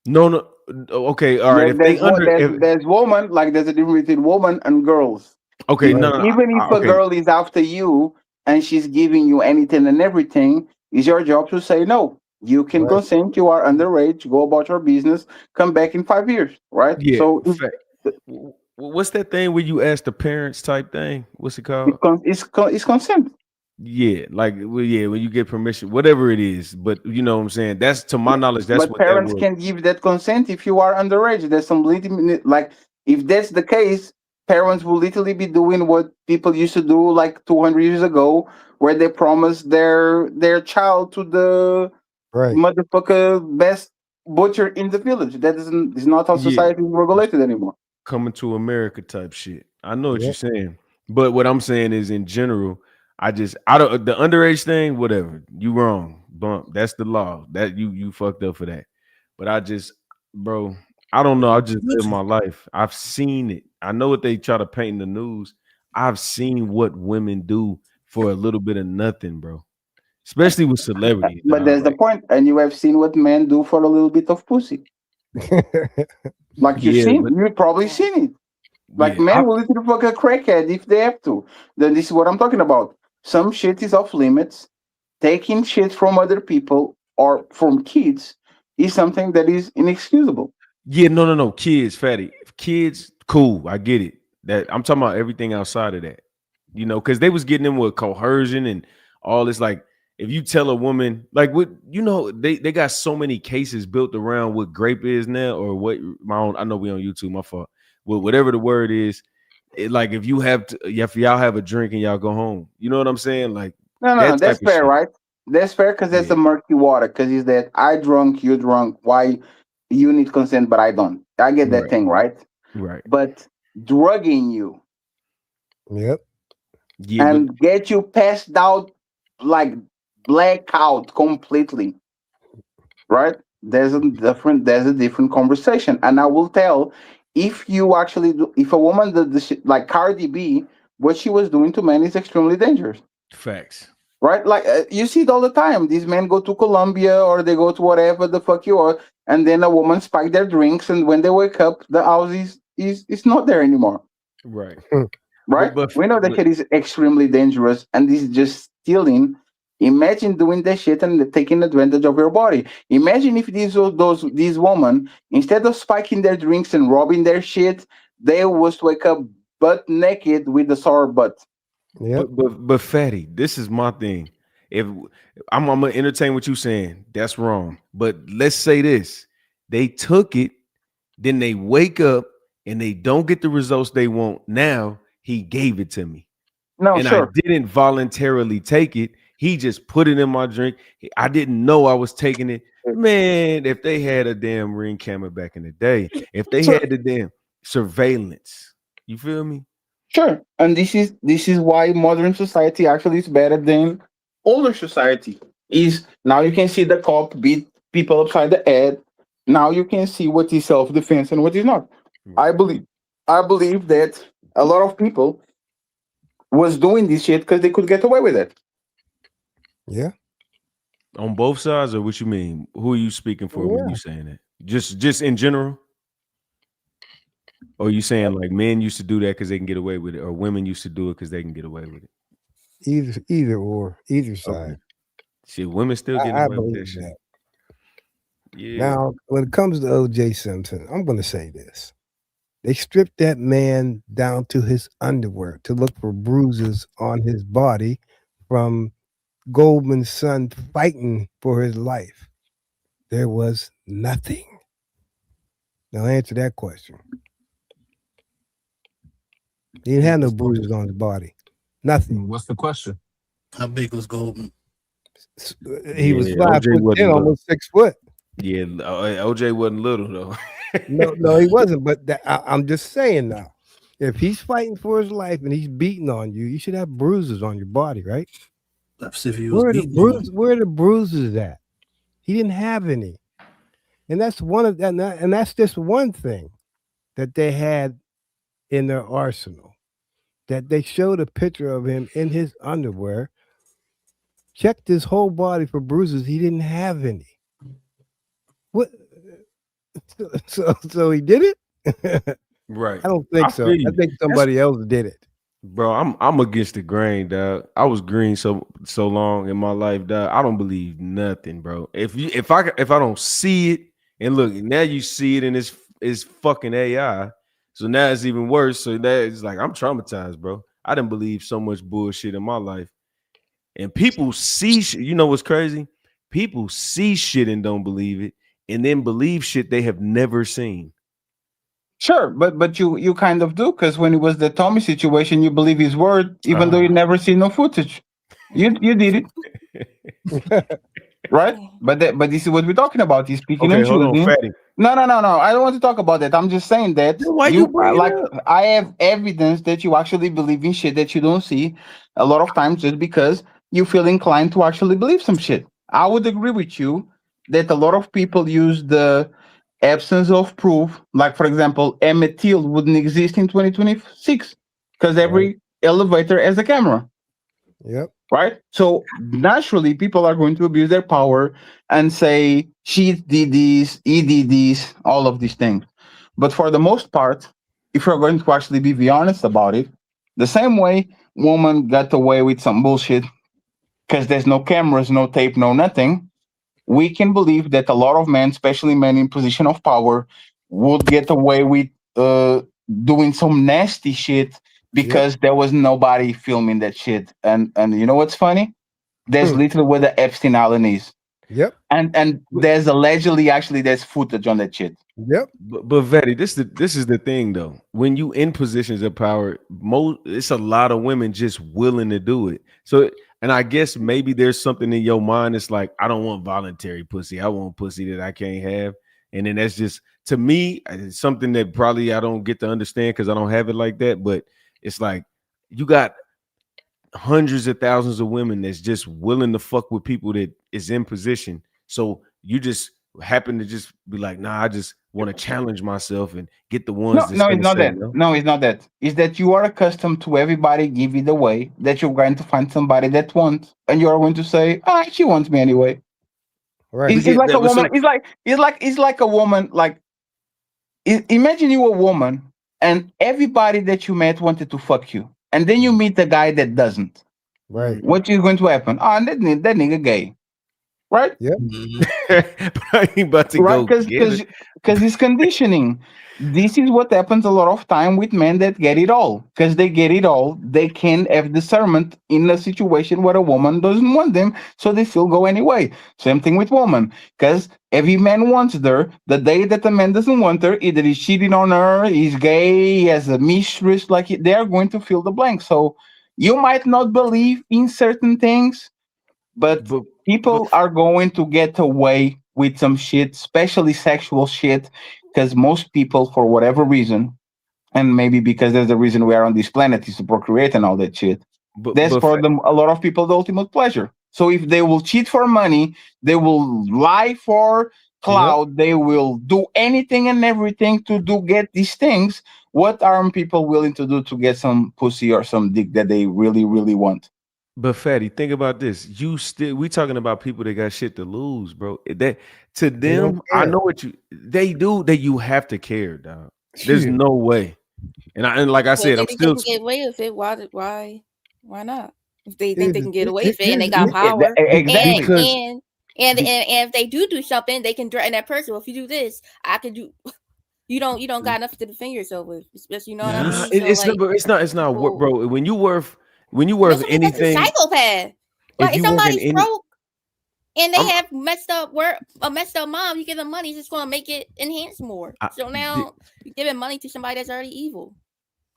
No. Okay, all right. There's woman, like there's a difference between woman and girls. Okay, even if a girl is after you and she's giving you anything and everything, it's your job to say no. You can consent, you are underage, go about your business, come back in 5 years, right? Yeah. So what's that thing where you ask the parents type thing? What's it called? It's consent. Yeah, when you get permission, whatever it is. But you know what I'm saying? That's to my knowledge. That's what parents can give that consent if you are underage. There's some limit, like if that's the case, parents will literally be doing what people used to do like 200 years ago, where they promised their child to the motherfucker best butcher in the village. That is not how society is regulated anymore. Coming to America type shit. I know what you're saying, but what I'm saying is in general. I don't the underage thing, whatever. You wrong. Bump. That's the law. That you fucked up for that. But I don't know. I just live my life. I've seen it. I know what they try to paint in the news. I've seen what women do for a little bit of nothing, bro. Especially with celebrities. But there's the point. And you have seen what men do for a little bit of pussy. Like you've probably seen it. Like men will literally fuck a crackhead if they have to. Then this is what I'm talking about. Some shit is off limits. Taking shit from other people or from kids is something that is inexcusable. Yeah, no. Kids, fatty. Kids, cool. I get it. That I'm talking about everything outside of that. You know, because they was getting them with coercion and all this. Like if you tell a woman like what they got so many cases built around what grape is now or what I know we on YouTube, my fault. Well, whatever the word is, like if y'all have a drink and y'all go home, you know what I'm saying? Like no, that's fair, right? That's fair because that's the murky water. Because it's that I drunk, you drunk. Why you need consent, but I don't. I get that thing, right? Right. But drugging you, yeah, and get you passed out like blackout completely, right? There's a different conversation, and I will tell if you actually do. If a woman did the shit like Cardi B, what she was doing to men is extremely dangerous. Facts. Right? Like you see it all the time. These men go to Colombia or they go to whatever the fuck you are, and then a woman spike their drinks, and when they wake up, the house is not there anymore. Right. Right? We know that shit is extremely dangerous, and this is just stealing. Imagine doing that shit and taking advantage of your body. Imagine if these women, instead of spiking their drinks and robbing their shit, they was to wake up butt naked with a sore butt. Yeah, but Fatty, this is my thing. If I'm gonna entertain what you're saying, that's wrong. But let's say this: they took it, then they wake up and they don't get the results they want. Now he gave it to me, and I didn't voluntarily take it. He just put it in my drink. I didn't know I was taking it. Man, if they had a damn ring camera back in the day, if they had the damn surveillance, you feel me? Sure, and this is why modern society actually is better than older society. Is now you can see the cop beat people upside the head. Now you can see what is self-defense and what is not. I believe that a lot of people was doing this shit because they could get away with it. Yeah. On both sides, or what you mean? Who are you speaking for when you saying that? Just in general? Or you saying like men used to do that because they can get away with it, or women used to do it because they can get away with it? Either side. Okay. See, women still getting away with that shit. Yeah. Now, when it comes to O.J. Simpson, I'm going to say this. They stripped that man down to his underwear to look for bruises on his body from Goldman's son fighting for his life. There was nothing. Now answer that question. He didn't have no bruises on his body. Nothing. What's the question? How big was Goldman? He was 5'10", almost 6 foot. Yeah, OJ wasn't little though. No, he wasn't. But I'm just saying now, if he's fighting for his life and he's beating on you, you should have bruises on your body, right? That's if he was where are the bruises at? He didn't have any, and that's and that's just one thing that they had in their arsenal. That they showed a picture of him in his underwear, checked his whole body for bruises. He didn't have any. What? So he did it? Right. I don't think so. I think somebody else did it. Bro, I'm against the grain, dog. I was green so long in my life, dog. I don't believe nothing, bro. If I don't see it, and look, now you see it and it's fucking AI. So now it's even worse. So that it's like I'm traumatized, bro. I didn't believe so much bullshit in my life. And people see shit. You know what's crazy? People see shit and don't believe it, and then believe shit they have never seen. Sure, but you kind of do, because when it was the Tommy situation, you believe his word, even though you never see no footage. You did it. Right? But this is what we're talking about. He's speaking and choosing. No. I don't want to talk about that. I'm just saying that I have evidence that you actually believe in shit that you don't see a lot of times just because you feel inclined to actually believe some shit. I would agree with you that a lot of people use the absence of proof. Like, for example, Emmett Till wouldn't exist in 2026 because every elevator has a camera. Yep. Right? So naturally, people are going to abuse their power and say, she did this, he did this, all of these things. But for the most part, if you're going to actually be honest about it, the same way woman got away with some bullshit because there's no cameras, no tape, no nothing, we can believe that a lot of men, especially men in position of power, would get away with doing some nasty shit because there was nobody filming that shit. And you know what's funny? That's literally where the Epstein Island is. Yep. And there's allegedly actually there's footage on that shit. Yep. But Vetty, this is the thing though. When you in positions of power, it's a lot of women just willing to do it. So, and I guess maybe there's something in your mind. It's like, I don't want voluntary pussy. I want pussy that I can't have. And then that's just, to me, it's something that probably I don't get to understand because I don't have it like that. But it's like, you got hundreds of thousands of women that's just willing to fuck with people that is in position. So you just happen to just be like, nah, I just want to challenge myself and get the ones. No, it's not that. No, it's not that. It's that you are accustomed to everybody give it away, that you're going to find somebody that wants, and you are going to say, she wants me anyway. Right. It's like a woman. It's like a woman. Like, imagine you a woman, and everybody that you met wanted to fuck you, and then you meet a guy that doesn't. Right. What is going to happen? That nigga gay. Right? Yep. But I ain't about to go because it's conditioning. This is what happens a lot of time with men that get it all. Because they get it all, they can have discernment in a situation where a woman doesn't want them, so they still go anyway. Same thing with women. Because every man wants her. The day that a man doesn't want her, either he's cheating on her, he's gay, he has a mistress, like they are going to fill the blank. So you might not believe in certain things, but people are going to get away with some shit, especially sexual shit, because most people, for whatever reason, and maybe because there's the reason we are on this planet is to procreate and all that shit, that's for them, a lot of people, the ultimate pleasure. So if they will cheat for money, they will lie for clout, they will do anything and everything to get these things. What are people willing to do to get some pussy or some dick that they really, really want? But Fatty, think about this. We talking about people that got shit to lose, bro. That to them, I know what they do. That you have to care, dog. There's no way. And like I said, I'm still get away with it. Why not? If they think they can get away with it and they got power, and if they do something, they can threaten that person. Well, if you do this, I can do. You don't got nothing to defend yourself with. You know what I mean? It's not bro. When you worth anything, psychopath. Like if somebody's broke and they have messed up mom, you give them money, it's just gonna make it enhance more. So now you're giving money to somebody that's already evil.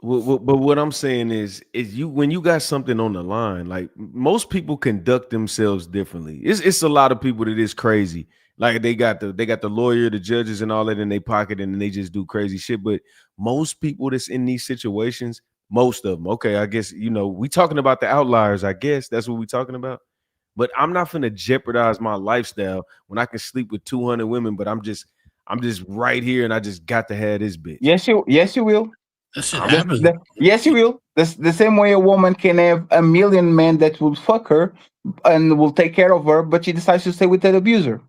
But what I'm saying is you when you got something on the line, like most people conduct themselves differently. It's a lot of people that is crazy. Like they got the lawyer, the judges, and all that in their pocket, and then they just do crazy shit. But most people that's in these situations, most of them, okay, I guess we talking about the outliers. I guess that's what we talking about. But I'm not finna jeopardize my lifestyle when I can sleep with 200 women. But I'm just right here, and I just got to have this bitch. Yes, you will. That shit happens. Yes, you will. The same way a woman can have 1 million men that will fuck her and will take care of her, but she decides to stay with that abuser.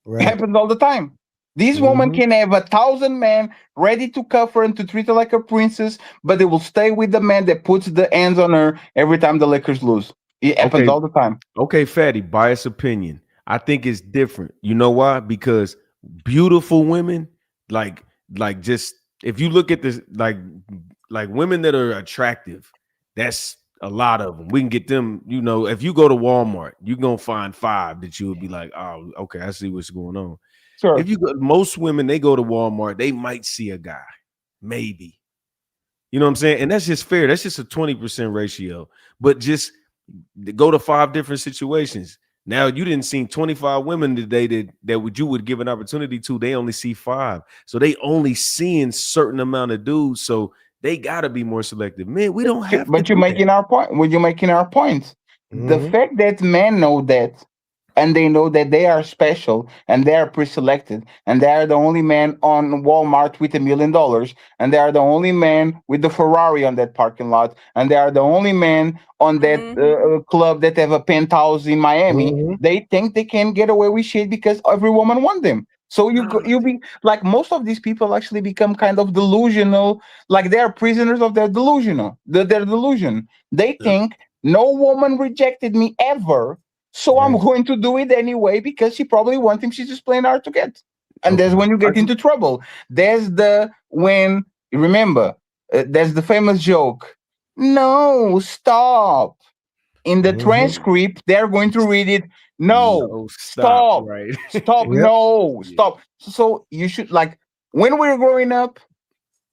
Right. It happens all the time. This woman can have 1,000 men ready to cuff her and to treat her like a princess, but they will stay with the man that puts the hands on her every time the Lakers lose. It happens all the time. Okay, Fatty, biased opinion. I think it's different. You know why? Because beautiful women, like just if you look at this, like women that are attractive, that's a lot of them. We can get them, if you go to Walmart, you're going to find 5 that you would be like, oh, okay, I see what's going on. Sure. If most women, they go to Walmart, they might see a guy, maybe. You know what I'm saying? And that's just fair. That's just a 20% ratio. But just go to 5 different situations. Now, you didn't see 25 women today that you would give an opportunity to. They only see 5. So they only seeing certain amount of dudes. So they got to be more selective. Man, we don't have But you're making our point. When you're making our point, the fact that men know that, and they know that they are special and they are pre-selected, and they are the only man on Walmart with $1 million, and they are the only man with the Ferrari on that parking lot, and they are the only man on that club that have a penthouse in Miami. They think they can get away with shit because every woman wants them. So you be like, most of these people actually become kind of delusional, like they are prisoners of their delusion. They think no woman rejected me ever, so I'm going to do it anyway because she probably wants him. She's just playing hard to get, and that's when you get into trouble. There's the famous joke. No, stop. in the transcript, they're going to read it. No, stop, right? Stop, no, stop. So you should, like, when we were growing up,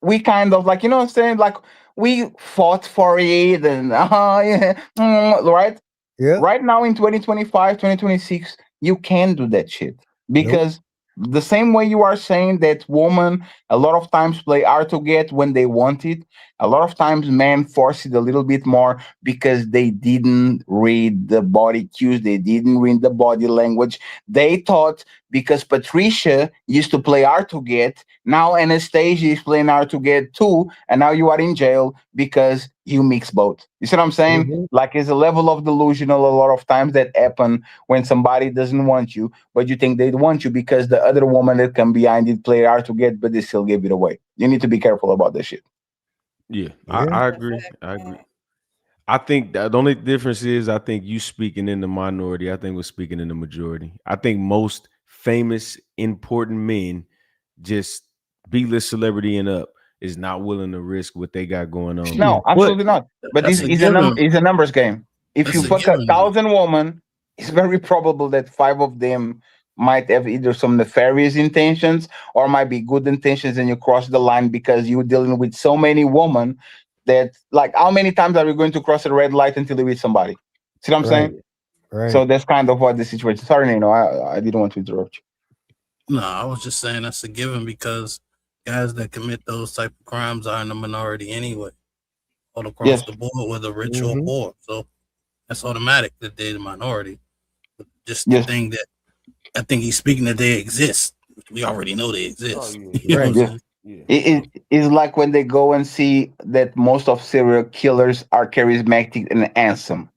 we kind of, like, you know what I'm saying? Like, we fought for it and right? Yeah. Right now in 2025, 2026, you can't do that shit. Because the same way you are saying that women a lot of times play hard to get when they want it, a lot of times men force it a little bit more because they didn't read the body cues, they didn't read the body language. They thought because Patricia used to play hard to get, now Anastasia is playing hard to get too, and now you are in jail because you mix both. You see what I'm saying? Like, it's a level of delusional a lot of times that happen when somebody doesn't want you, but you think they want you because the other woman that come behind it played hard to get, but they still gave it away. You need to be careful about this shit. Yeah, I agree. I agree. I think the only difference is I think you speaking in the minority. I think we're speaking in the majority. I think most famous, important men, just B-list celebrity and up, is not willing to risk what they got going on. No, absolutely not. But it's a numbers game. If you fuck 1,000 women, it's very probable that 5 of them might have either some nefarious intentions or might be good intentions, and you cross the line because you're dealing with so many women that, like, how many times are you going to cross a red light until you meet somebody? See what I'm saying? Right. So that's kind of what the situation. Sorry, Nino, I didn't want to interrupt you. No, I was just saying that's a given because guys that commit those type of crimes are in the minority anyway, all across the board, whether rich or poor. So that's automatic that they're the minority. But just the thing that I think he's speaking that they exist. We already know they exist. It's like when they go and see that most of serial killers are charismatic and handsome.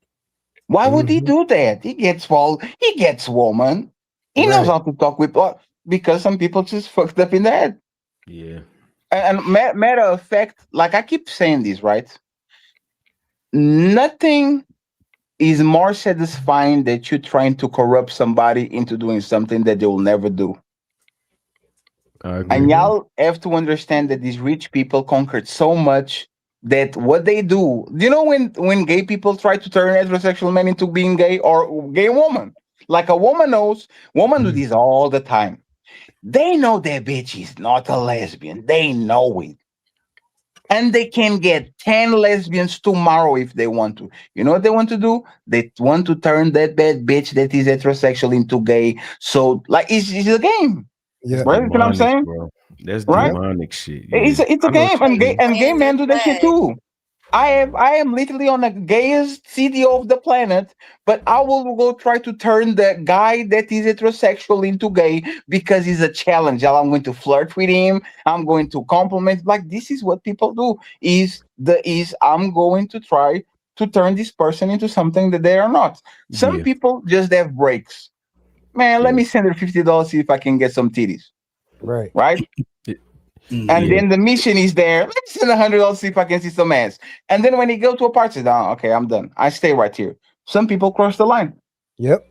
Why would he do that? He gets woman. He knows how to talk with, because some people just fucked up in the head. Yeah. And matter of fact, like I keep saying this, right? Nothing is more satisfying that you're trying to corrupt somebody into doing something that they will never do. And y'all have to understand that these rich people conquered so much that what they do, you know, when gay people try to turn heterosexual men into being gay, or gay woman, like a woman knows, women do this all the time. They know their bitch is not a lesbian. They know it. And they can get 10 lesbians tomorrow if they want to. You know what they want to do? They want to turn that bad bitch that is heterosexual into gay. So, like, it's a game. Yeah. Right? You know what I'm saying? Bro. That's right? demonic shit. It's a game, and gay men do that shit too. I am literally on the gayest city of the planet, but I will go try to turn the guy that is heterosexual into gay because he's a challenge. I'm going to flirt with him. I'm going to compliment. Like, this is what people do. I'm going to try to turn this person into something that they are not. Some people just have breaks. Man, let me send her $50, see if I can get some titties. Right. Right? And then the mission is there. Let's send $100, see if I can see some ass. And then when he go to a party, okay, I'm done. I stay right here. Some people cross the line. Yep.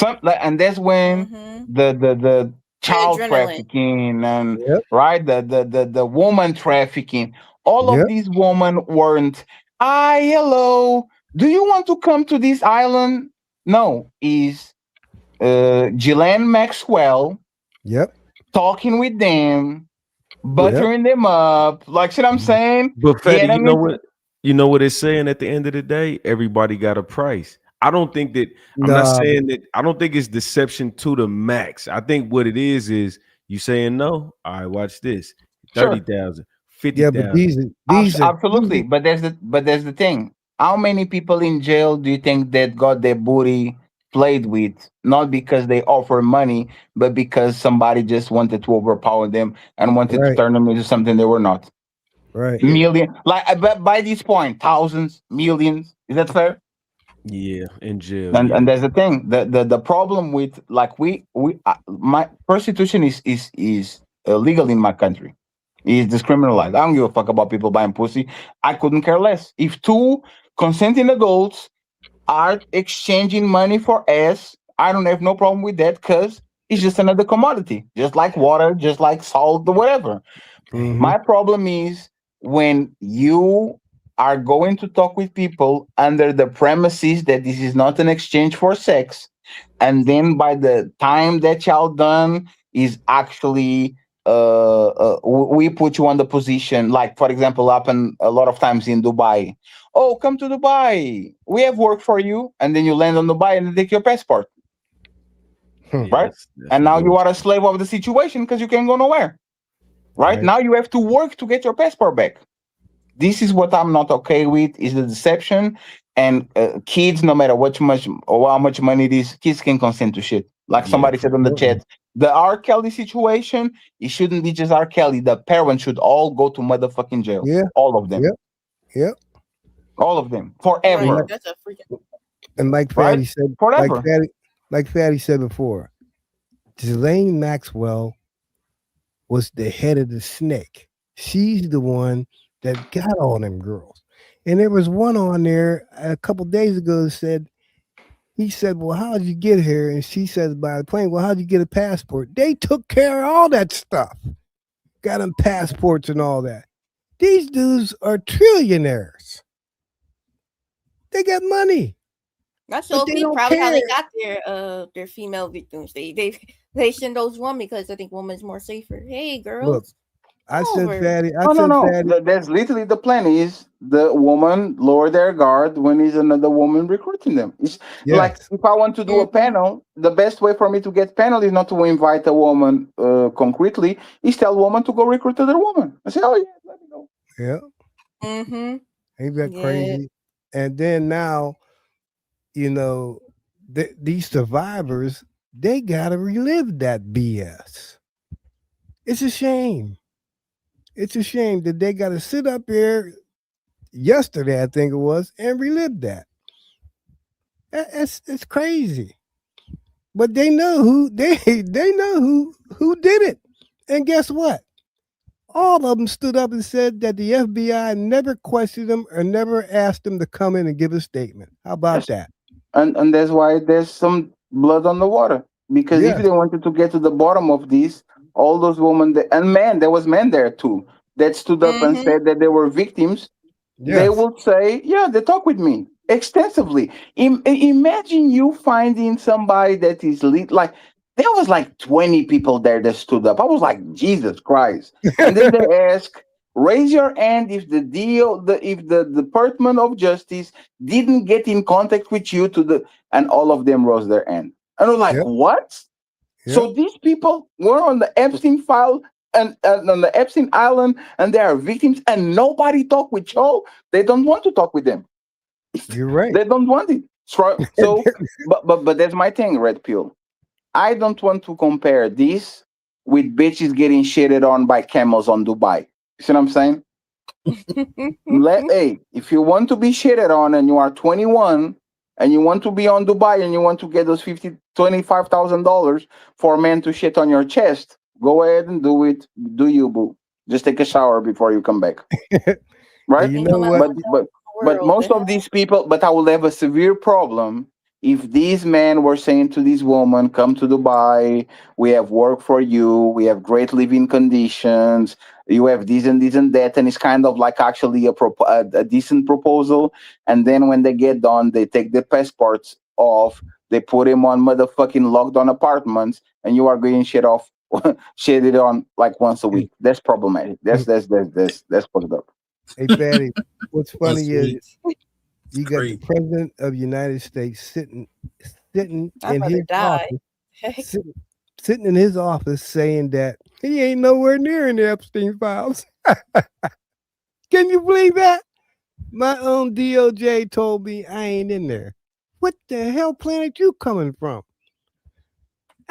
And that's when the child trafficking and right, the woman trafficking. All of these women weren't. Hi, hello. Do you want to come to this island? No, is Ghislaine Maxwell. Yep. Talking with them, buttering them up, like, see what I'm saying? But Fetty, you know what it's saying at the end of the day? Everybody got a price. I don't think that I'm not saying that I don't think it's deception to the max. I think what it is you saying no. All right, watch this. 30,000, 50,000. Yeah, but these absolutely. But there's the thing. How many people in jail do you think that got their booty played with, not because they offer money, but because somebody just wanted to overpower them and wanted to turn them into something they were not? Right. Million, like, but by this point, thousands, millions. Is that fair? Yeah, in jail. And there's the thing. The problem with, like, my prostitution is illegal in my country. It's discriminalized. I don't give a fuck about people buying pussy. I couldn't care less. If 2 consenting adults are exchanging money for ass, I don't have no problem with that because it's just another commodity, just like water, just like salt or whatever. My problem is when you are going to talk with people under the premises that this is not an exchange for sex, and then by the time that y'all done is actually we put you on the position, like for example happen a lot of times in Dubai. Oh, come to Dubai, we have work for you, and then you land on Dubai and they take your passport, right? And now you are a slave of the situation because you can't go nowhere, right? Now you have to work to get your passport back. This is what I'm not okay with, is the deception. And kids, no matter how much money it is, kids can consent to shit. Like somebody said on the chat, the R. Kelly situation, it shouldn't be just R. Kelly. The parents should all go to motherfucking jail. Yeah. All of them. Yep. All of them. Forever. That's a freaking. And like Fatty said, Forever. like Fatty said before, Ghislaine Maxwell was the head of the snake. She's the one that got all them girls. And there was one on there a couple days ago that said, he said, well, how'd you get here? And she says by the plane, well, how'd you get a passport? They took care of all that stuff. Got them passports and all that. These dudes are trillionaires. They got money. That's But so they don't probably how they care. got their female victims. They send those women because they think woman's more safer. Hey, girls. Look, I said over. Fatty. No. That's literally the plan is the woman lower their guard when is another woman recruiting them. It's like if I want to do a panel, the best way for me to get panel is not to invite a woman concretely, is tell a woman to go recruit another woman. I say, oh yeah, let me know. Yeah. Mm-hmm. Ain't that crazy? And then now, you know, these survivors, they gotta relive that BS. It's a shame. It's a shame that they gotta sit up here yesterday, I think it was, and relive that. It's crazy. But they know who they know who did it. And guess what? All of them stood up and said that the FBI never questioned them or never asked them to come in and give a statement. How about that? And that's why there's some blood on the water. Because if they wanted to get to the bottom of this, all those women and men, there was men there too, that stood up and said that they were victims. They would say, yeah, they talk with me extensively. Imagine you finding somebody that is like, there was like 20 people there that stood up. I was like, Jesus Christ. And then they ask, raise your hand if if the Department of Justice didn't get in contact with you and all of them rose their hand. And I'm like, what? So these people were on the Epstein file and on the Epstein Island, and they are victims, and nobody talked with y'all. They don't want to talk with them. You're right. They don't want it. So, but that's my thing, Red Pill. I don't want to compare this with bitches getting shitted on by camels on Dubai. You see what I'm saying? Hey, if you want to be shitted on and you are 21 and you want to be on Dubai and you want to get those $25,000 for a man to shit on your chest, go ahead and do it. Do you, boo? Just take a shower before you come back. Right? You know what? But most of these people, but I will have a severe problem if these men were saying to this woman, come to Dubai, we have work for you, we have great living conditions, you have this and this and that, and it's kind of like actually a decent proposal. And then when they get done, they take the passports off, they put him on motherfucking locked down apartments, and you are getting shitted on like once a week. That's problematic. That's fucked up. Hey, Fatty, what's funny is you got the president of the United States sitting in his office, sitting in his office saying that he ain't nowhere near in the Epstein files. Can you believe that? My own DOJ told me I ain't in there. What the hell planet you coming from?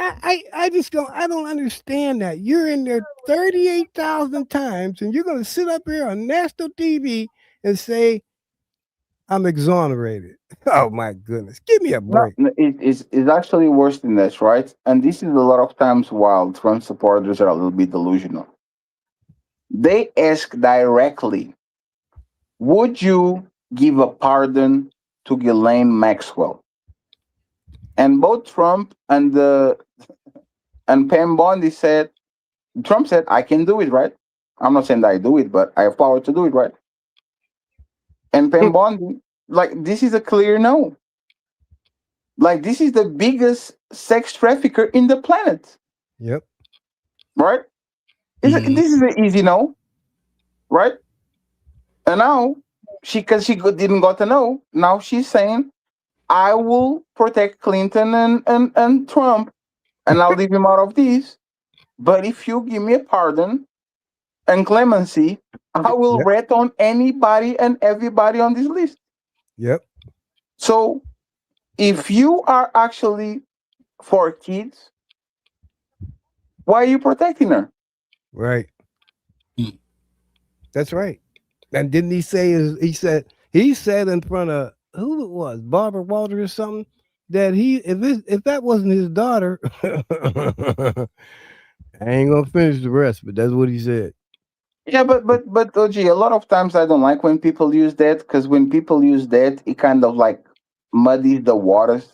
I just don't understand that. You're in there 38,000 times and you're going to sit up here on national TV and say, I'm exonerated. Oh my goodness. Give me a break. No, it's actually worse than this, right? And this is a lot of times while Trump supporters are a little bit delusional. They ask directly, would you give a pardon to Ghislaine Maxwell? And both Trump and Pam Bondi said, Trump said, I can do it, right? I'm not saying that I do it, but I have power to do it, right? and Pam Bondi, like this is a clear no. Like this is the biggest sex trafficker in the planet. Yep. Right? This is an easy no. Right? And now because she didn't got to know, now she's saying, I will protect Clinton and Trump, and I'll leave him out of these. But if you give me a pardon and clemency, I will rat on anybody and everybody on this list. Yep. So if you are actually for kids, why are you protecting her? Right. That's right. And didn't he say, he said in front of who it was, Barbara Walters or something, that if that wasn't his daughter, I ain't gonna finish the rest, but that's what he said. Yeah, but OG, a lot of times I don't like when people use that, because when people use that, it kind of like muddies the waters.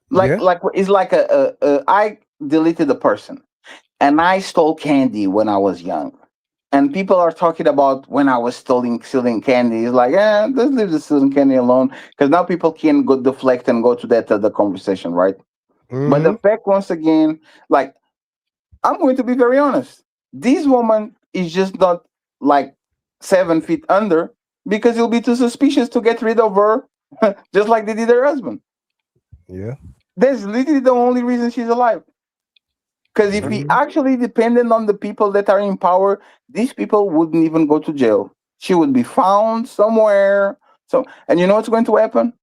Like it's like I deleted the person, and I stole candy when I was young. And people are talking about when I was stealing candy. It's like, let's leave the stealing candy alone. Because now people can go deflect and go to that other conversation, right? But the fact, once again, like, I'm going to be very honest. This woman is just not like 7 feet under, because it'll be too suspicious to get rid of her, just like they did her husband. Yeah. That's literally the only reason she's alive. Because if he actually depended on the people that are in power, these people wouldn't even go to jail. She would be found somewhere. So, and you know what's going to happen?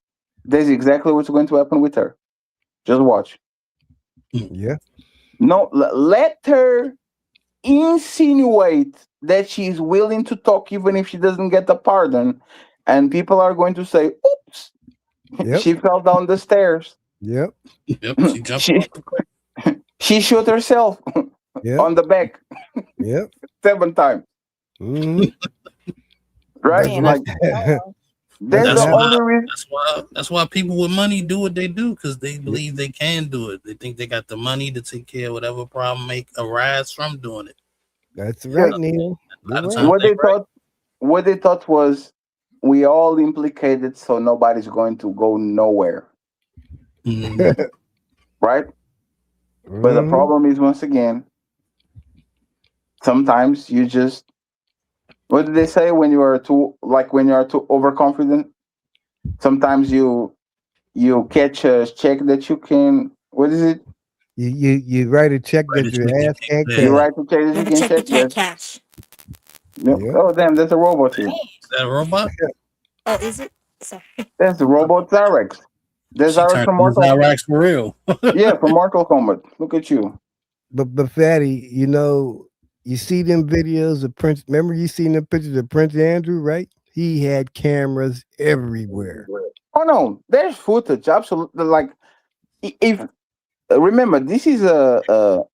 That's exactly what's going to happen with her. Just watch. Yeah. No, let her insinuate that she's willing to talk, even if she doesn't get the pardon, and people are going to say, "Oops, she fell down the stairs." Yep. Yep. She jumped. She shot herself on the back. Yep. 7 times. Right? Like that's why people with money do what they do, because they believe they can do it. They think they got the money to take care of whatever problem may arise from doing it. That's right, Neil. What they thought was, we all implicated, so nobody's going to go nowhere. Right? But the problem is, once again, sometimes you just, what do they say when you are too overconfident? Sometimes you catch a check that you can, what is it? You write a check that your ass can't cash. You write a check that you can cash. Yep. Oh damn, there's a robot here. Is that a robot? Oh, is it? Sorry. That's the robot Zyrax. There's Zyrax from Mortal Kombat. Zyrax for real. Yeah, from Mortal Kombat. Look at you. But Fatty, you know, you see them videos of Prince. Remember, you seen the pictures of Prince Andrew, right? He had cameras everywhere. Oh no, there's footage. Absolutely. Like, if remember, this is a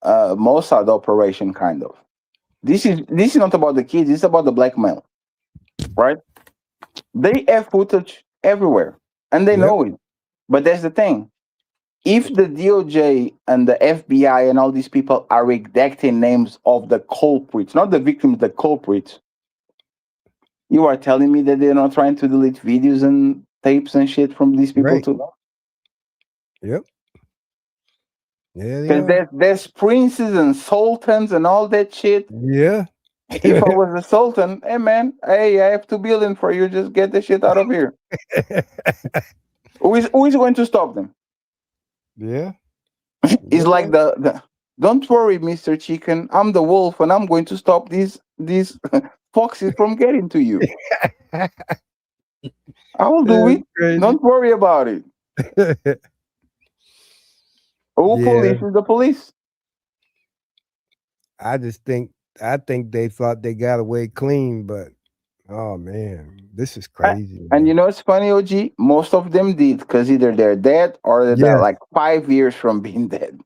Mossad operation, kind of. This is not about the kids. It's about the blackmail, right? They have footage everywhere, and they know it. But that's the thing. If the DOJ and the FBI and all these people are redacting names of the culprits, not the victims, the culprits, you are telling me that they're not trying to delete videos and tapes and shit from these people too? Yep. Yeah, because there's princes and sultans and all that shit. Yeah. If I was a sultan, hey man, hey, I have $2 billion for you. Just get the shit out of here. Who is going to stop them? Yeah. It's like the don't worry, Mr. Chicken. I'm the wolf, and I'm going to stop these foxes from getting to you. I will do it. Don't worry about it. Police is the police. I think they thought they got away clean, but oh man, this is crazy. And you know it's funny, OG? Most of them did, because either they're dead or they're like 5 years from being dead.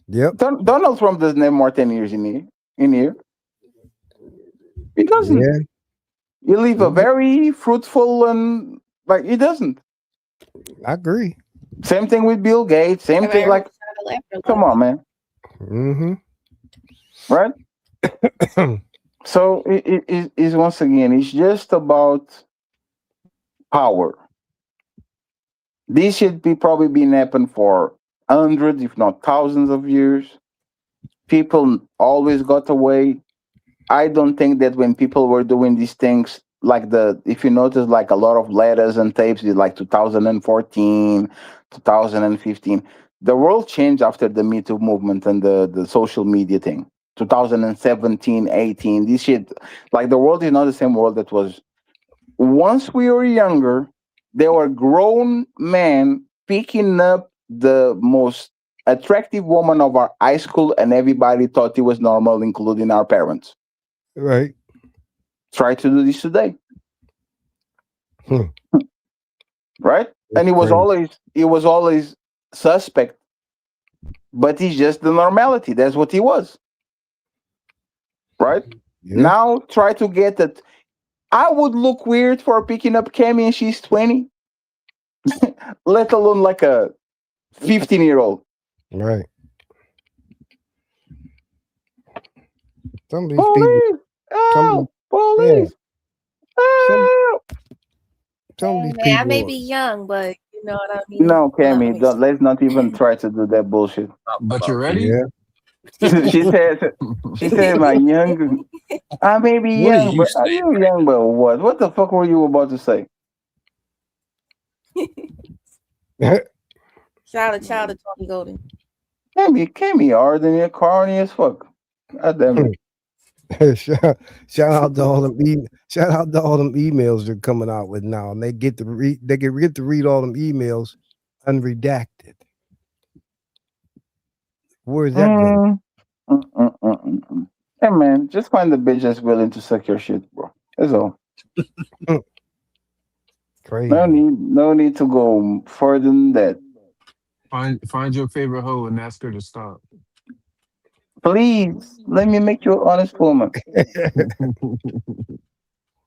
Yep. Donald Trump doesn't have more 10 years in here. He doesn't. Yeah. You live a very fruitful and like he doesn't. I agree. Same thing with Bill Gates. Same thing like. Come on, man. Right? So it is once again, it's just about power. This shit be probably been happening for hundreds, if not thousands of years. People always got away. I don't think that when people were doing these things, like if you notice, like a lot of letters and tapes, like 2014, 2015, the world changed after the Me Too movement and the social media thing. 2017, 18, this shit, like the world is not the same world that was. Once we were younger, there were grown men picking up the most attractive woman of our high school, and everybody thought it was normal, including our parents. Right. Try to do this today. Hmm. Right? And it was always suspect. But it's just the normality. That's what he was. Right? Yeah. Now try to get it. I would look weird for picking up Cammy and she's 20. Let alone like a 15-year-old. Right. Some of these people. Police! Some of these Man, I may people. be young, but you know what I mean. No, Cammy, let's not even try to do that bullshit. But you ready? Yeah. she said, "My young, I may be What are young, you but are saying, you young? But what? What the fuck were you about to say?" Shout out to Tony Golden. Cammy, hard and corny as fuck. God damn it. shout out to all them emails they're coming out with now, and they get to read all them emails unredacted. Where's that going? Hey man, just find the bitch that's willing to suck your shit, bro. That's all. Crazy. No need to go further than that. Find your favorite hoe and ask her to stop. Please, let me make you an honest woman.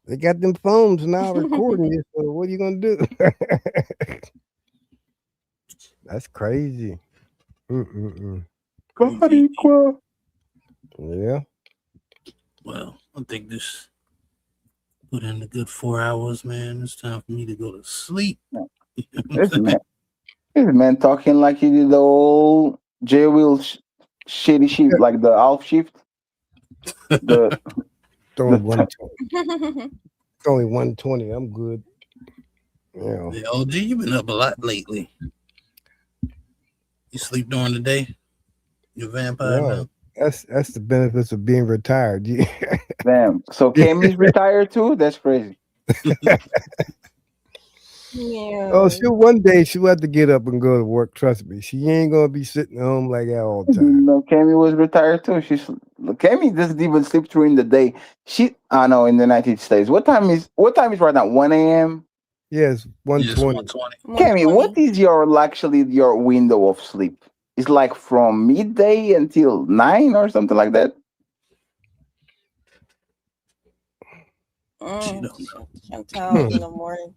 They got them phones now recording this. So what are you gonna do? That's crazy. Yeah. Well, I think this put in a good 4 hours, man. It's time for me to go to sleep. This man talking like he did the old J-Wheel shitty shift, like the Alf shift. It's only 120. It's only 120. I'm good. Yeah. Hey, OG, you've been up a lot lately. You sleep during the day? You're a vampire now? That's the benefits of being retired. Damn. So Cammy's retired too? That's crazy. Yeah. Oh, one day she'll have to get up and go to work. Trust me, she ain't gonna be sitting home like that all the time. No, Cammy was retired too. Cammy doesn't even sleep during the day. I know in the United States. What time is right now? 1 a.m. Yes, 1:20. Cammy, what is your window of sleep? It's like from midday until 9 or something like that. Sometimes in the morning.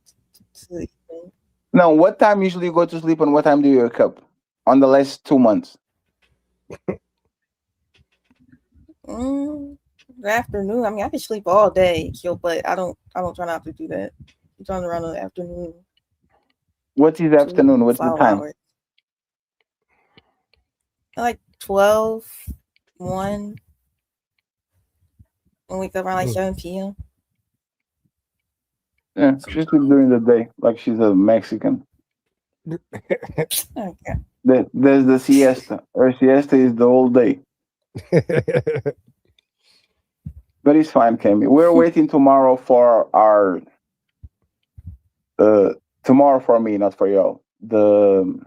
Sleeping. Now, what time usually you go to sleep and what time do you wake up on the last 2 months? The afternoon. I mean, I can sleep all day, but I don't try not to do that. I'm trying around the afternoon. What is afternoon? What's the time? Hours. Like 12, 1. I wake up around like 7 p.m. Yeah, she sleeps during the day like she's a Mexican. Okay. There's the siesta. Her siesta is the whole day. But it's fine, Cammy. We're waiting tomorrow for our tomorrow for me, not for y'all. The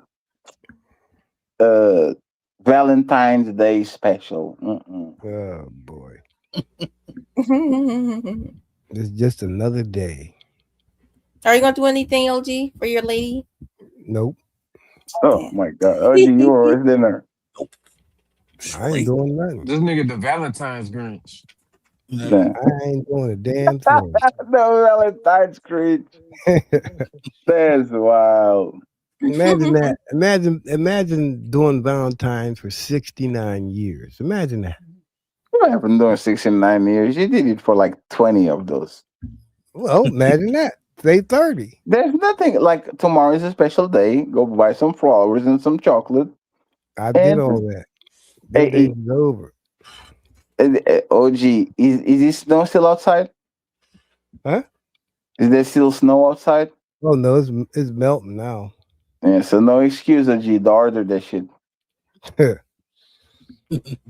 Valentine's Day special. Oh boy. It's just another day. Are you gonna do anything, OG, for your lady? Nope. Oh my God. Oh, you were with dinner. I ain't doing nothing. This nigga the Valentine's Grinch. Yeah. I ain't doing a damn thing. No Valentine's Grinch. That's wild. Imagine that. Imagine doing Valentine's for 69 years. Imagine that. You haven't done 69 years. You did it for like 20 of those. Well, imagine that. Say 30. There's nothing like tomorrow is a special day. Go buy some flowers and some chocolate. I did all that. Them days is over. OG, is this snow still outside? Huh? Is there still snow outside? Oh no, it's melting now. Yeah, so no excuse, OG. Order that shit.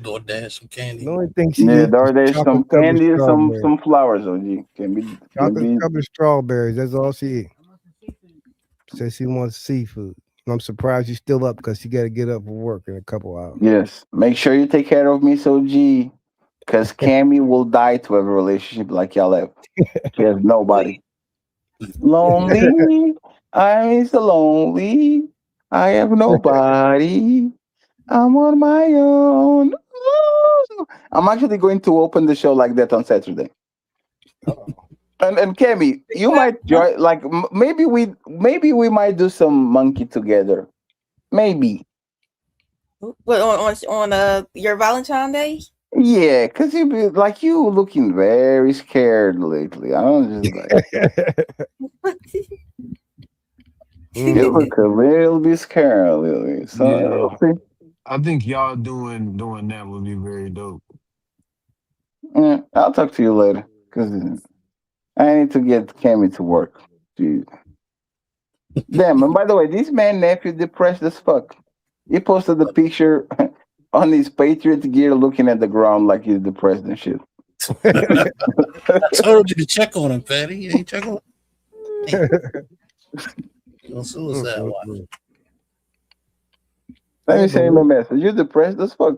DoorDash some candy. The only thing she Yeah, eats is there's some chocolate covered candy and strawberries. some flowers, OG. Chocolate covered strawberries. That's all she eats. Says she wants seafood. I'm surprised she's still up because she got to get up for work in a couple hours. Yes. Make sure you take care of Miss OG. Because Cammy will die to have a relationship like y'all have. She has nobody. Lonely. I'm so lonely. I have nobody. I'm on my own. I'm actually going to open the show like that on Saturday. And Cammy, you might join. Like maybe we might do some monkey together. Maybe. What on your Valentine's Day? Yeah, because you looking very scared lately. I don't just like. You look a little bit scared, Lily. So I think y'all doing that would be very dope. yeah, I'll talk to you later because I need to get Cammy to work. Jeez. Damn, and by the way, this man nephew depressed as fuck. He posted the picture on his Patriot gear looking at the ground like he's depressed and shit. I told you to check on him, Fatty. You ain't check on him. On suicide watch. Let me send him a message. You're depressed as fuck.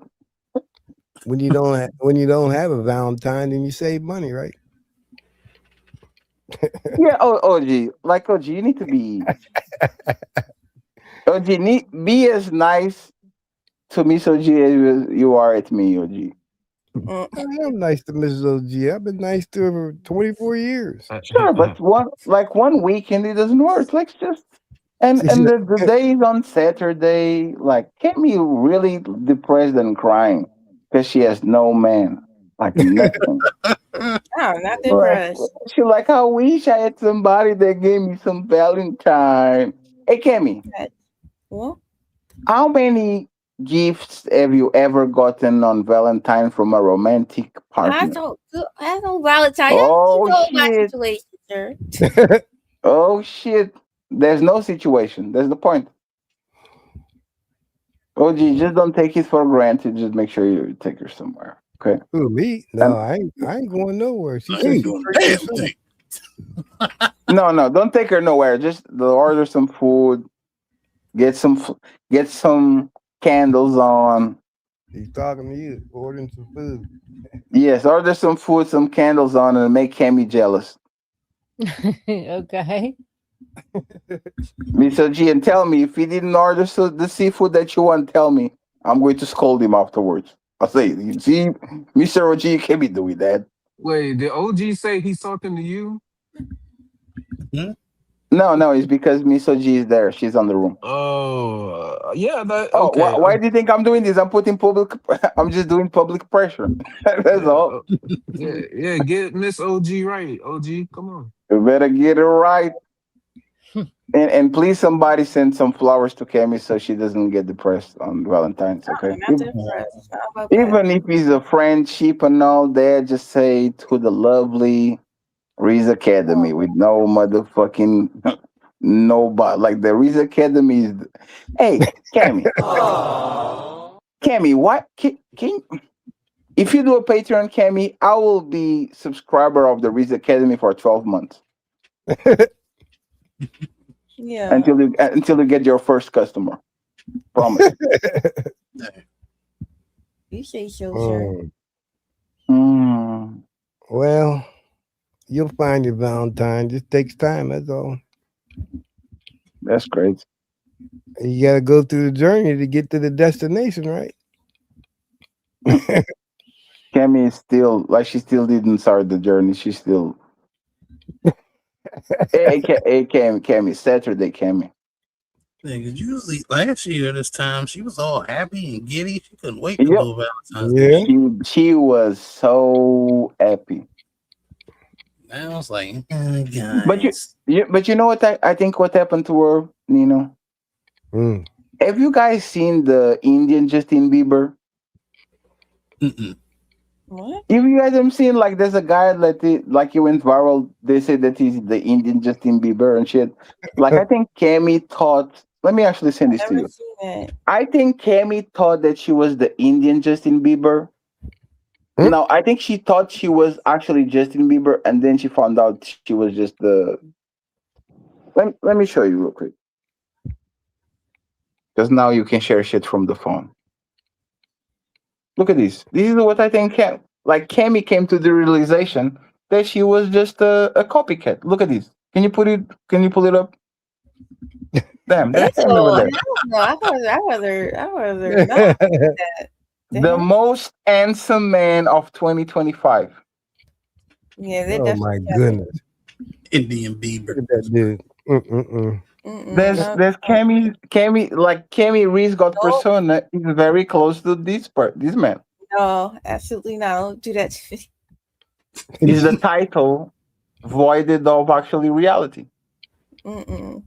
When you don't have a Valentine, then you save money, right? Yeah, OG. Like OG, you need to be OG, be as nice to Miss OG as you are at me, OG. I am nice to Mrs. OG. I've been nice to her for 24 years. Sure, but one weekend it doesn't work. Like just and the days on Saturday, like get me really depressed and crying because she has no man. Like nothing. Oh, not depressed. She like, I wish I had somebody that gave me some Valentine. Hey, Cammy. What? How many gifts have you ever gotten on Valentine from a romantic partner? I don't Valentine. Oh, You know my shit. situation, sir. Oh shit. There's no situation. That's the point. OG, just don't take it for granted. Just make sure you take her somewhere. Okay. Who, me? No, I ain't going nowhere. She said she No, don't take her nowhere. Just order some food. Get some candles on. He's talking to you, ordering some food. Yes, order some food, some candles on, and make Cammy jealous. Okay. Mr. G, and tell me if he didn't order the seafood that you want. Tell me, I'm going to scold him afterwards. I'll say, you see, Mr. OG, you can't be doing that. Wait, did OG say he's talking to you? No, it's because Miss OG is there. She's on the room. Oh, yeah. Oh, Okay. why do you think I'm doing this? I'm just doing public pressure. That's all. Yeah, get Miss OG right. OG, come on. You better get it right. And please, somebody send some flowers to Cammy so she doesn't get depressed on Valentine's. Okay. Even if he's a friendship and all that, just say to the lovely Reese Academy with no motherfucking nobody. Like the Reese Academy is. Hey, Cammy. Cammy, what can if you do a Patreon, Cammy, I will be subscriber of the Reese Academy for 12 months. Yeah. Until you get your first customer. Promise. You say so, sir. Well, you'll find your Valentine. Just takes time, that's all. That's great. You gotta go through the journey to get to the destination, right? Cammy is still like she still didn't start the journey. She's still Hey, Cammy, Saturday, Cammy. Because usually last year this time she was all happy and giddy. She couldn't wait to go Valentine's Day. She was so happy. I was like, But you know what I think what happened to her, Nino? Have you guys seen the Indian Justin Bieber? What? If you guys haven't seen, like, there's a guy that he went viral. They said that he's the Indian Justin Bieber and shit. Like, I think Cammy thought. Let me actually send this to you. I think Cammy thought that she was the Indian Justin Bieber. No, I think she thought she was actually Justin Bieber, and then she found out she was just the. Let me show you real quick. Because now you can share shit from the phone. Look at this. This is what I think. Cammy came to the realization that she was just a copycat. Look at this. Can you pull it up? Damn, that's I over there. don't know. I rather not do that. The most handsome man of 2025. Yeah, they Oh my goodness. Indian Bieber. Look at that dude. There's Cammy Reese got persona is very close to this man. No, absolutely not. Don't do that to me. Is the title voided of actually reality? We'll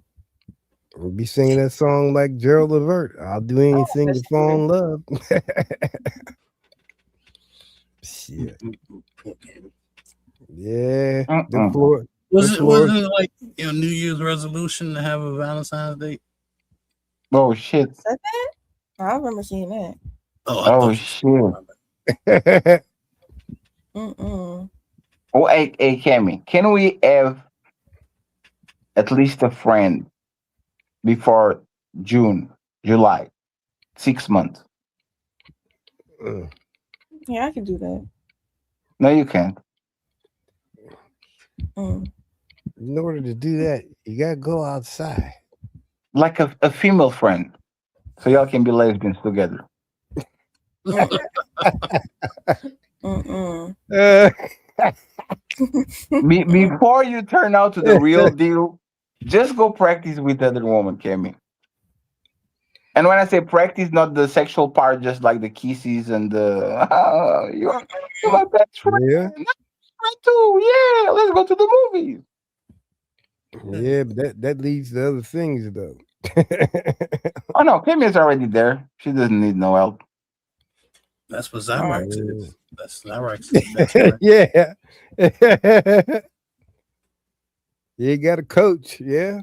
be singing that song like Gerald Levert. I'll do anything to fall in love. Shit. Yeah. The floor. Wasn't it like your New Year's resolution to have a Valentine's Day? Oh shit! Is that? I remember seeing that. Oh shit! Oh, hey, Cammy, can we have at least a friend before July, 6 months? Yeah, I can do that. No, you can't. In order to do that, you gotta go outside. Like a female friend, so y'all can be lesbians together. Before you turn out to the real deal, just go practice with other woman, Cammy. And when I say practice, not the sexual part, just like the kisses and the you're my best friend. Yeah. I too. Yeah, let's go to the movies. Yeah, but that leads to other things though. Oh no, Cammy's already there. She doesn't need no help. That's what Zyrex is. That's Zyrex. Yeah. You got a coach, yeah.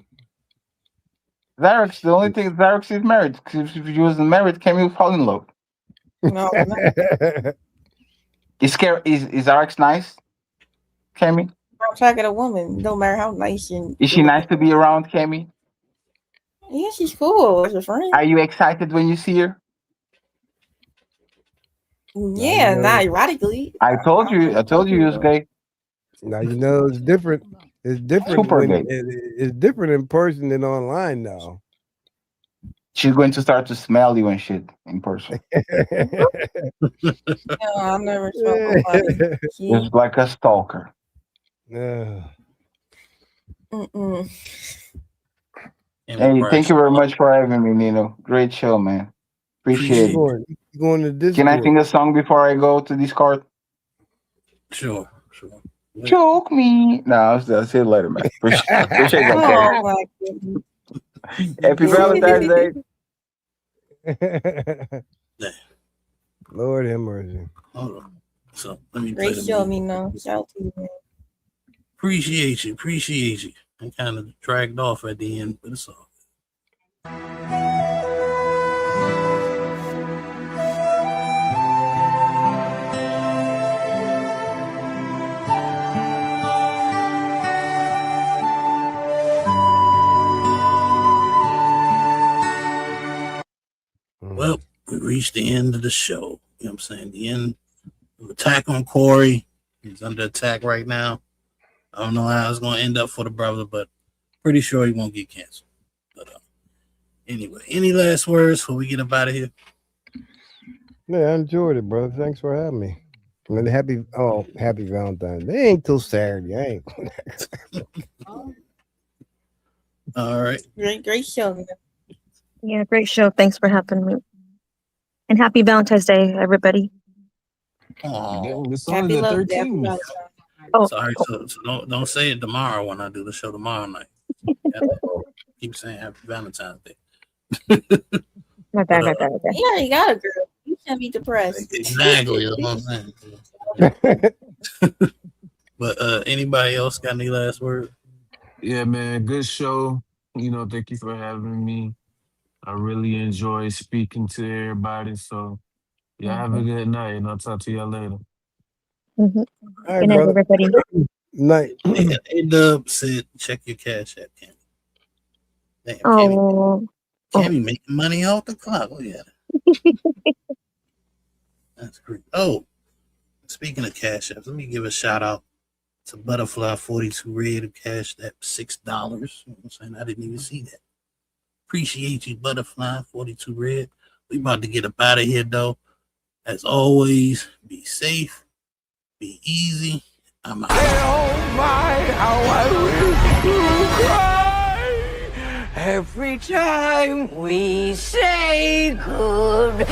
Zyrex, the only thing Zyrex is married. Because if she wasn't married, Cammy would fall in love. No. Is Zyrex nice, Cammy? I'm trying to get a woman. No matter how nice and Is she nice to be around, Cammy? yeah, she's cool as a friend. Are you excited when you see her? Yeah, not erotically. I told you you was gay. Now you know it's different. It's different. Super gay. It's different in person than online now. She's going to start to smell you and shit in person. No, I've never smelled nobody. It's like a stalker. Yeah. Hey, thank you very much for having me, Nino. Great show, man. Appreciate it. Going to Discord. Can I sing a song before I go to Discord? Sure. Choke me. No, I'll see you later, man. Appreciate that. Oh my goodness. Happy Valentine's Day. Lord have mercy. Hold on. So let me play Great the show, music. Nino. Shout out to you, man. Appreciate you. I kind of dragged off at the end, but it's all. Well, we reached the end of the show. You know what I'm saying? The end of attack on Corey. He's under attack right now. I don't know how it's going to end up for the brother, but pretty sure he won't get canceled. But anyway, any last words before we get up out of here? Yeah, I enjoyed it, brother. Thanks for having me. And happy Valentine's Day. Ain't till Saturday. I ain't. All right. Great show, man. Yeah, great show. Thanks for having me. And happy Valentine's Day, everybody. It's Happy only the love day. 13th. Oh, Sorry, so don't say it tomorrow when I do the show tomorrow night. Keep saying Happy Valentine's Day. my bad. Yeah, you got a girl. You shouldn't be depressed. Exactly. That's what I'm saying. But anybody else got any last word? Yeah, man, good show. Thank you for having me. I really enjoy speaking to everybody. So, yeah, have a good night, and I'll talk to y'all later. All right, Good night, brother. everybody. Night. Hey, Dub said, check your cash app, Cammy. Damn, Oh, Cammy making money off the clock. Oh, yeah. That's great. Oh, speaking of cash apps, let me give a shout out to Butterfly 42 Red who cashed that $6. You know what I'm saying? I didn't even see that. Appreciate you, Butterfly 42 Red. We about to get up out of here, though. As always, be safe, be easy. I'm out. Oh my, how I wish to cry every time we say goodbye.